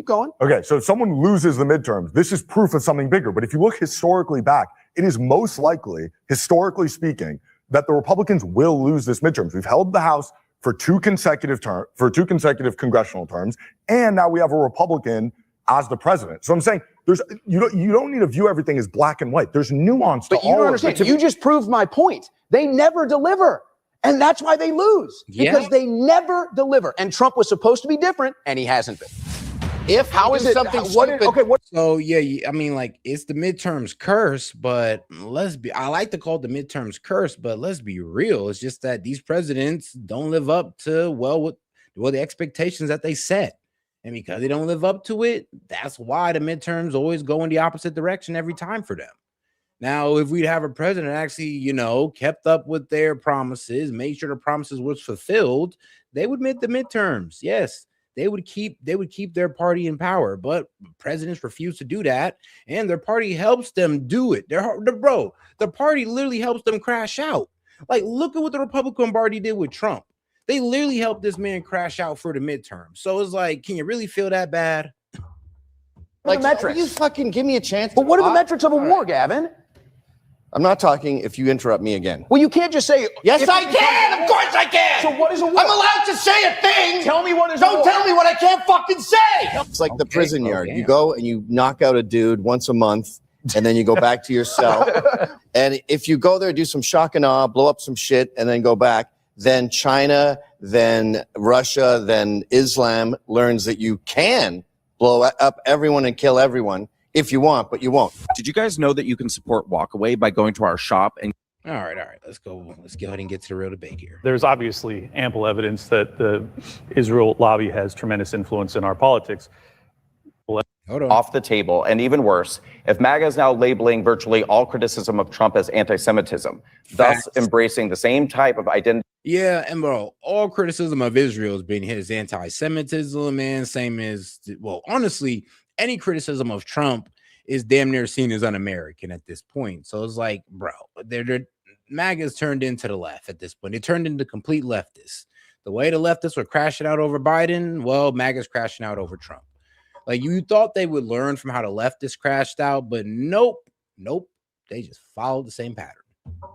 going. Okay, so if someone loses the midterms, this is proof of something bigger. But if you look historically back, it is most likely, historically speaking, that the Republicans will lose this midterms. We've held the House for two consecutive congressional terms, and now we have a Republican as the president. So I'm saying you don't need to view everything as black and white. There's nuance to all of it. But you don't understand. You just proved my point. They never deliver. And that's why they lose. Because they never deliver. And Trump was supposed to be different, and he hasn't been. How is it something stupid? So yeah, I mean, like, it's the midterms curse, but I like to call it the midterms curse, but let's be real. It's just that these presidents don't live up to the expectations that they set. And because they don't live up to it, that's why the midterms always go in the opposite direction every time for them. Now, if we'd have a president actually, kept up with their promises, made sure the promises was fulfilled, they would make the midterms. Yes, they would keep their party in power, but presidents refuse to do that, and their party helps them do it. The party literally helps them crash out. Like, look at what the Republican Party did with Trump. They literally helped this man crash out for the midterm. So it's like, can you really feel that bad? Like, metrics. You fucking give me a chance. But what are the metrics of a war, Gavin? I'm not talking if you interrupt me again. Well, you can't just say. Yes, I can. Of course I can. So what is a war? I'm allowed to say a thing. Tell me what is a war. Don't tell me what I can't fucking say. It's like the prison yard. You go and you knock out a dude once a month, and then you go back to your cell. And if you go there, do some shock and awe, blow up some shit, and then go back, then China, then Russia, then Islam learns that you can blow up everyone and kill everyone if you want, but you won't. Did you guys know that you can support Walkaway by going to our shop and... All right. Let's go ahead and get to the real debate here. There's obviously ample evidence that the Israel lobby has tremendous influence in our politics. Off the table, and even worse, if MAGA is now labeling virtually all criticism of Trump as anti-Semitism, thus embracing the same type of identity. Yeah, and bro, all criticism of Israel has been his anti-Semitism, man. Same as, well, honestly, any criticism of Trump is damn near seen as un-American at this point. So it's like, bro, MAGA's turned into the left at this point. It turned into complete leftists. The way the leftists were crashing out over Biden, well, MAGA's crashing out over Trump. Like, you thought they would learn from how the leftists crashed out, but nope. They just followed the same pattern.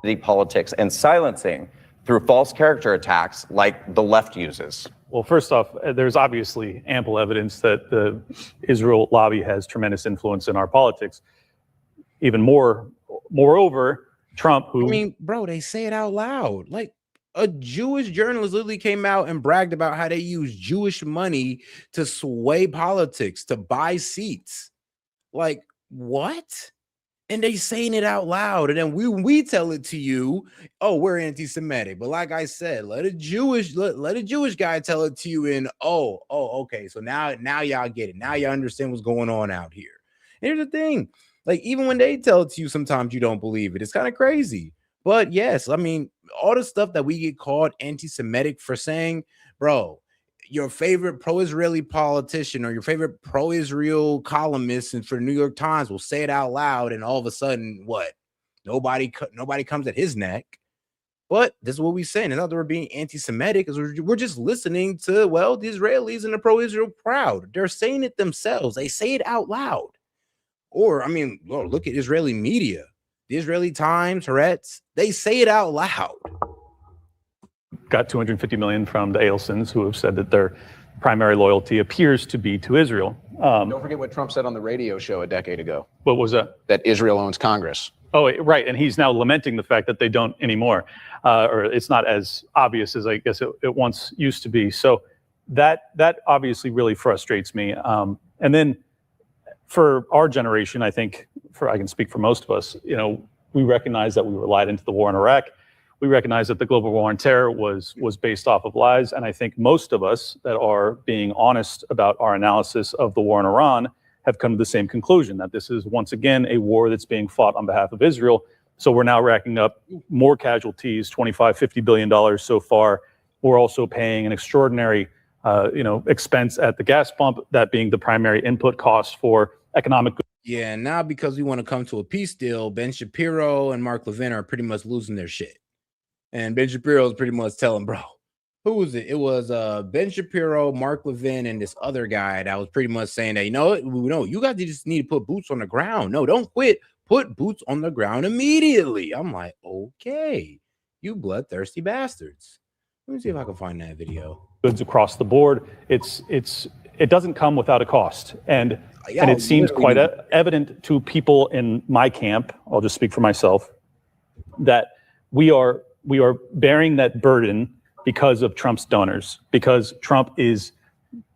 The politics and silencing through false character attacks like the left uses. Well, first off, there's obviously ample evidence that the Israel lobby has tremendous influence in our politics. Even moreover, Trump, who... I mean, bro, they say it out loud. Like, a Jewish journalist literally came out and bragged about how they use Jewish money to sway politics, to buy seats. Like, what? And they saying it out loud. And then we tell it to you, oh, we're anti-Semitic. But like I said, let a Jewish guy tell it to you in, okay. So now y'all get it. Now y'all understand what's going on out here. And here's the thing. Like, even when they tell it to you, sometimes you don't believe it. It's kind of crazy. But yes, I mean, all the stuff that we get called anti-Semitic for saying, bro, your favorite pro-Israeli politician or your favorite pro-Israel columnist and for the New York Times will say it out loud, and all of a sudden, what? Nobody comes at his neck. But this is what we're saying. It's not that we're being anti-Semitic, because we're just listening to, well, the Israelis and the pro-Israel crowd. They're saying it themselves. They say it out loud. Or, I mean, look at Israeli media. The Israeli Times, Haaretz, they say it out loud. Got $250 million from the Ailsons, who have said that their primary loyalty appears to be to Israel. Don't forget what Trump said on the radio show a decade ago. What was that? That Israel owns Congress. Oh, right. And he's now lamenting the fact that they don't anymore, or it's not as obvious as I guess it once used to be. So that obviously really frustrates me. And then for our generation, I think, I can speak for most of us, we recognize that we were lied into the war in Iraq. We recognize that the global war on terror was based off of lies. And I think most of us that are being honest about our analysis of the war in Iran have come to the same conclusion, that this is once again a war that's being fought on behalf of Israel. So we're now racking up more casualties, $25–50 billion so far. We're also paying an extraordinary expense at the gas pump, that being the primary input cost for economic goods. Yeah, and now because we want to come to a peace deal, Ben Shapiro and Mark Levin are pretty much losing their shit. And Ben Shapiro is pretty much telling, bro, who was it? It was Ben Shapiro, Mark Levin, and this other guy that was pretty much saying that, you guys just need to put boots on the ground. No, don't quit. Put boots on the ground immediately. I'm like, okay, you bloodthirsty bastards. Let me see if I can find that video. Goods across the board. It's it doesn't come without a cost. And it seems quite evident to people in my camp, I'll just speak for myself, that we are bearing that burden because of Trump's donors, because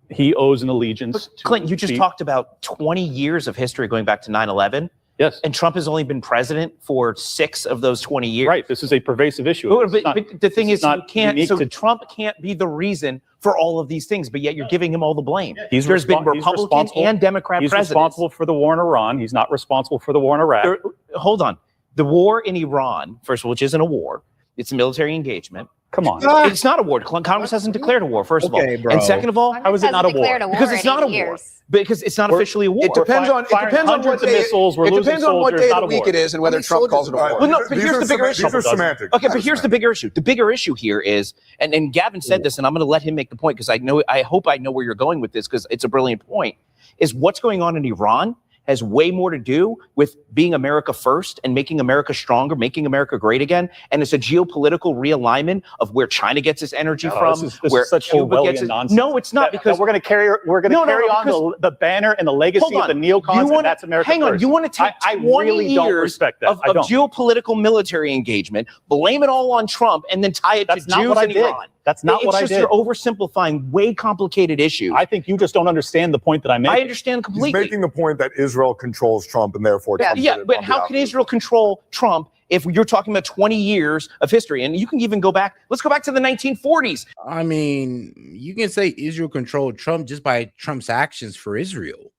he owes an allegiance to Clinton, you just talked about 20 years of history going back to 9/11. Yes. And Trump has only been president for 6 of those 20 years. Right. This is a pervasive issue. But the thing is, Trump can't be the reason for all of these things, but yet you're giving him all the blame. There's been Republican and Democrat presidents. He's responsible for the war in Iran. He's not responsible for the war in Iraq. Hold on. The war in Iran, first of all, which isn't a war, it's a military engagement. Come on. It's not a war. Congress hasn't declared a war, first of all. Bro. And second of all, how is it not a war? Because it's not a war. Because it's not officially a war. It depends on what day. It depends on what day of the week it is and whether Trump calls it a war. Well, no, but here's the bigger issue. These are semantics. Okay, but here's the bigger issue. The bigger issue here is, and Gavin said this, and I'm going to let him make the point because I hope I know where you're going with this because it's a brilliant point. Is what's going on in Iran has way more to do with being America first and making America stronger, making America great again. And it's a geopolitical realignment of where China gets its energy from, this where is such Cuba gets it. nonsense. No, it's not because we're going to carry on the banner and the legacy of the neocons, and that's America Hang on, first. you want to take 20 really don't years respect that. of geopolitical military engagement, blame it all on Trump, and then tie it to Jews and Iran. That's not what I did. You're oversimplifying way complicated issues. I think you just don't understand the point that I made. I understand completely. He's making the point that Israel controls Trump and therefore Trump but how can Israel control Trump if you're talking about 20 years of history? And you can even go back, let's go back to the 1940s. I mean, you can say Israel controlled Trump just by Trump's actions for Israel.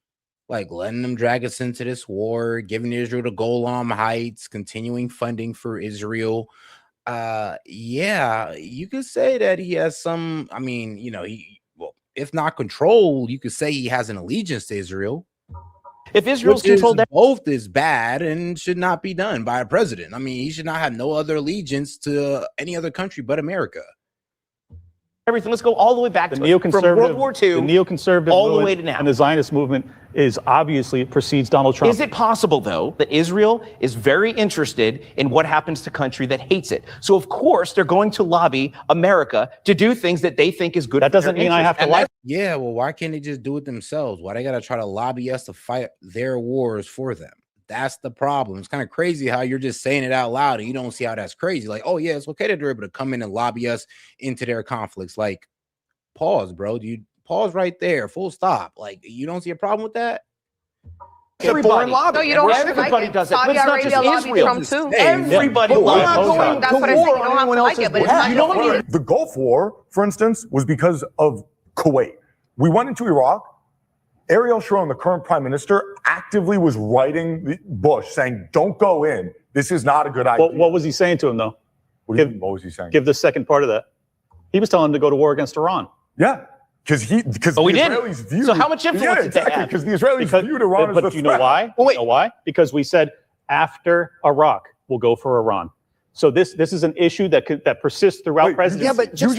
Like letting them drag us into this war, giving Israel the Golan Heights, continuing funding for Israel. Yeah, you could say that he has some, I mean, if not control, you could say he has an allegiance to Israel. If Israel's controlled, both is bad and should not be done by a president. I mean, he should not have no other allegiance to any other country but America. Everything. Let's go all the way back to from World War II, the neoconservative all the way to now. And the Zionist movement is obviously precedes Donald Trump. Is it possible, though, that Israel is very interested in what happens to a country that hates it? So, of course, they're going to lobby America to do things that they think is good. That doesn't mean I have to like. Yeah, well, why can't they just do it themselves? Why they got to try to lobby us to fight their wars for them? That's the problem. It's kind of crazy how you're just saying it out loud and you don't see how that's crazy. Like, oh, yeah, it's okay that they're able to come in and lobby us into their conflicts. Like, pause, bro. You pause right there. Full stop. Like, you don't see a problem with that? Everybody. No, you don't have to Everybody like it. does it. But Saudi it's not Arabia just lobbied Israel. Trump too. Everybody But we're not loves going Trump. That's to what I'm saying. war You on don't have anyone to like else's it, but it's not behalf. just Israel. The Gulf War, for instance, was because of Kuwait. We went into Iraq. Ariel Sharon, the current prime minister, actively was writing Bush saying, don't go in. This is not a good idea. What was he saying to him, though? What was he saying? Give the second part of that. He was telling him to go to war against Iran. Yeah. Because the Israelis viewed. So how much influence did they have? Because the Israelis viewed Iran as the But you know why? Well, wait. You know why? Because we said after Iraq, we'll go for Iran. So this is an issue that persists throughout presidency. Yeah, but you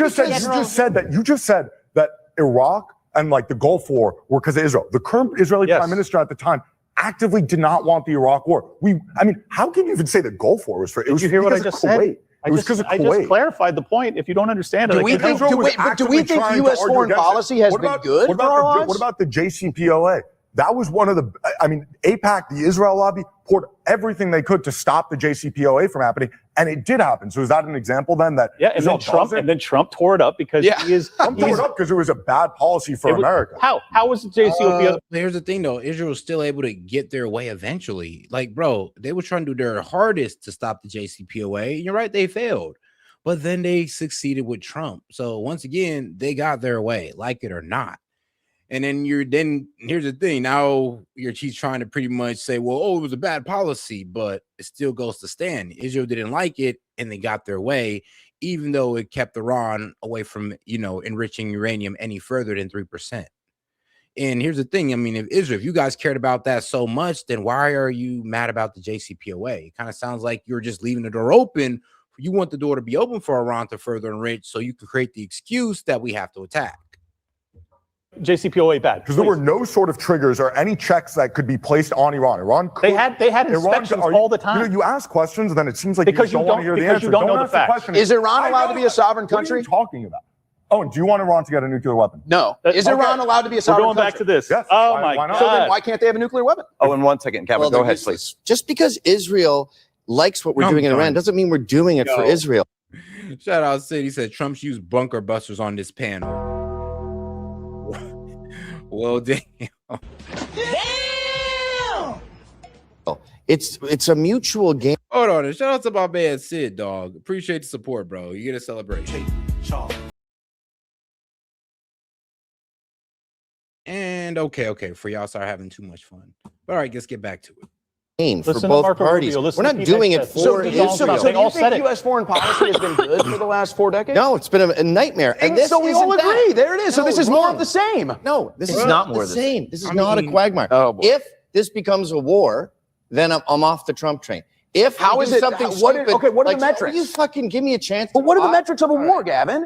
just said that Iraq and like the Gulf War were because of Israel. The current Israeli prime minister at the time actively did not want the Iraq war. How can you even say the Gulf War was for? Did you hear what I just said? It was because of Kuwait. I just clarified the point. If you don't understand it, do we think U.S. foreign policy has been good for our lives? What about the JCPOA? That was one of the, AIPAC, the Israel lobby, poured everything they could to stop the JCPOA from happening, and it did happen. So is that an example then that and then Trump tore it up because he is Trump tore it up because it was a bad policy for America. How was the JCPOA? Here's the thing though, Israel was still able to get their way eventually. Like, bro, they were trying to do their hardest to stop the JCPOA. You're right, they failed. But then they succeeded with Trump. So once again, they got their way, like it or not. And then here's the thing. Now he's trying to pretty much say, well, it was a bad policy, but it still goes to stand. Israel didn't like it and they got their way, even though it kept Iran away from, enriching uranium any further than 3%. And here's the thing. If you guys cared about that so much, then why are you mad about the JCPOA? It kind of sounds like you're just leaving the door open. You want the door to be open for Iran to further enrich so you can create the excuse that we have to attack. JCPOA bad. Because there were no sort of triggers or any checks that could be placed on Iran. They had inspections all the time. You ask questions, and then it seems like you don't want to hear the answer. You don't know the facts. Is Iran allowed to be a sovereign country? What are you talking about? Oh, and do you want Iran to get a nuclear weapon? No. Is Iran allowed to be a sovereign We're going back to this. Yes. Oh Why my not? So God. then why can't they have a nuclear weapon? Oh, and 1 second, Kevin, go ahead, please. Just because Israel likes what we're I'm doing in done. Iran doesn't mean we're doing it for Yo. Israel. Shout out Sid. He said Trump's used bunker busters on this panel. Well, damn. It's a mutual game. Hold on. Shout out to my man Sid, dog. Appreciate the support, bro. You get a celebration. And okay, for y'all start having too much fun. But all right, let's get back to it. For Listen to both Marco parties. Rubio, listen We're to not Pete doing it Hegseth. for They Israel. all said it. So do you think U.S. foreign policy has been good for the last 4 decades? No, it's been a nightmare. And this so we all isn't agree. that. There it is. So No, this is more wrong. of the same. No, this It's is not not more the of the same. This is not a mean- quagmire. Oh, boy. If this becomes a war, then I'm off the Trump train. If How we is do it- something what are- stupid, okay, what are the like, metrics? You fucking give me a chance. But what are the talk. metrics of a war, Gavin?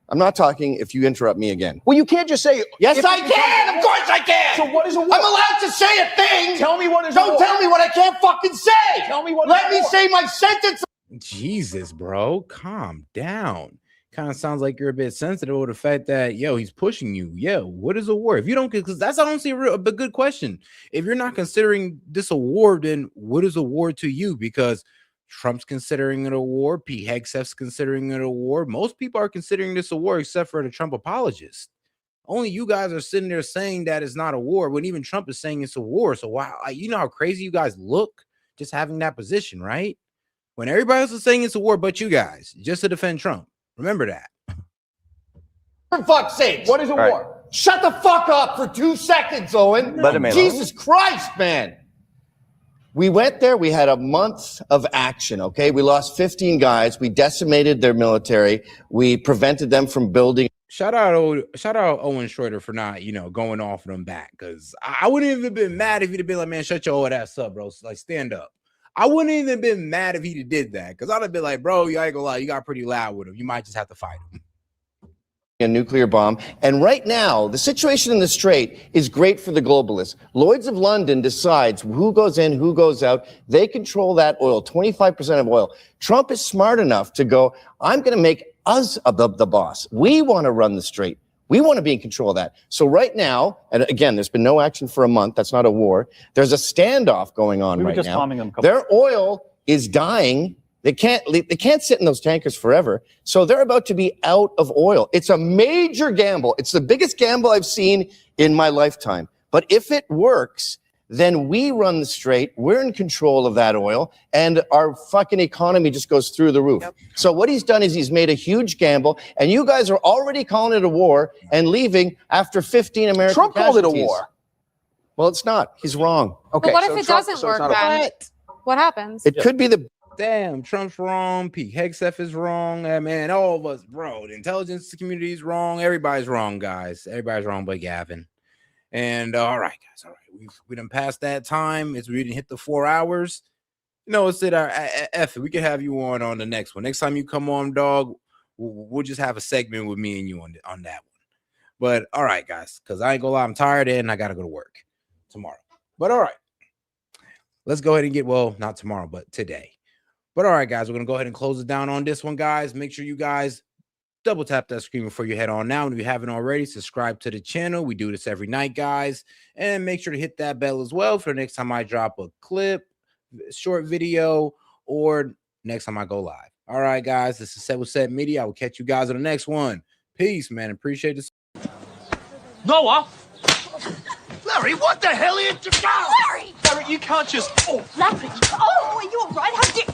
I'm not talking if you interrupt me again. Well, you can't just say. Yes, if I it becomes can. a war. Of course I can. So what is a war? I'm allowed to say a thing. Tell me what is a Don't war. tell me what I can't fucking say. Tell me what is Let a me war. say my sentence. Jesus, bro. Calm down. Kind of sounds like you're a bit sensitive with the fact that, he's pushing you. What is a war? If you don't, because that's honestly a good question. If you're not considering this a war, then what is a war to you? Because Trump's considering it a war. Pete Hegseth's considering it a war. Most people are considering this a war except for the Trump apologists. Only you guys are sitting there saying that it's not a war when even Trump is saying it's a war. So wow, you know how crazy you guys look just having that position, right? When everybody else is saying it's a war, but you guys, just to defend Trump. Remember that. For fuck's sake. What is a Right. war? Shut the fuck up for 2 seconds, Owen. Let him in. Jesus Christ, man. We went there. We had a month of action, okay? We lost 15 guys. We decimated their military. We prevented them from building. Shout out Owen Schroeder for not, going off them back. Because I wouldn't even been mad if he'd have been like, man, shut your old ass up, bro. Like, stand up. I wouldn't even been mad if he did that. Because I'd have been like, bro, you ain't gonna lie, you got pretty loud with him. You might just have to fight him. A nuclear bomb. And right now, the situation in the Strait is great for the globalists. Lloyd's of London decides who goes in, who goes out. They control that oil, 25% of oil. Trump is smart enough to go, I'm going to make us the boss. We want to run the Strait. We want to be in control of that. So right now, and again, there's been no action for a month. That's not a war. There's a standoff going on We were right just now. bombing them. Their oil is dying. They can't sit in those tankers forever. So they're about to be out of oil. It's a major gamble. It's the biggest gamble I've seen in my lifetime. But if it works, then we run the Strait. We're in control of that oil, and our fucking economy just goes through the roof. Yep. So what he's done is he's made a huge gamble, and you guys are already calling it a war and leaving after 15 American Trump called it a casualties. war. Well, it's not. He's wrong. Okay. But what so if it Trump- doesn't so it's work, not a- Ben? What happens? It could be the Damn, Trump's wrong. Pete Hegseth is wrong. Man, all of us, bro. The intelligence community is wrong. Everybody's wrong, guys. Everybody's wrong but Gavin. And all right, guys. All right. We done passed that time. We didn't hit the 4 hours. It's at our F. We could have you on the next one. Next time you come on, dog, we'll just have a segment with me and you on that one. But all right, guys, because I ain't gonna lie, I'm tired and I gotta go to work tomorrow. But all right. Let's go ahead and not tomorrow, but today. But all right, guys, we're going to go ahead and close it down on this one, guys. Make sure you guys double tap that screen before you head on now. And if you haven't already, subscribe to the channel. We do this every night, guys. And make sure to hit that bell as well for the next time I drop a clip, short video, or next time I go live. All right, guys, this is Set with Set Media. I will catch you guys on the next one. Peace, man. Appreciate this. Noah! Larry, what the hell are you doing? Larry! Larry, you can't just... Larry! Oh, are you all right? How did...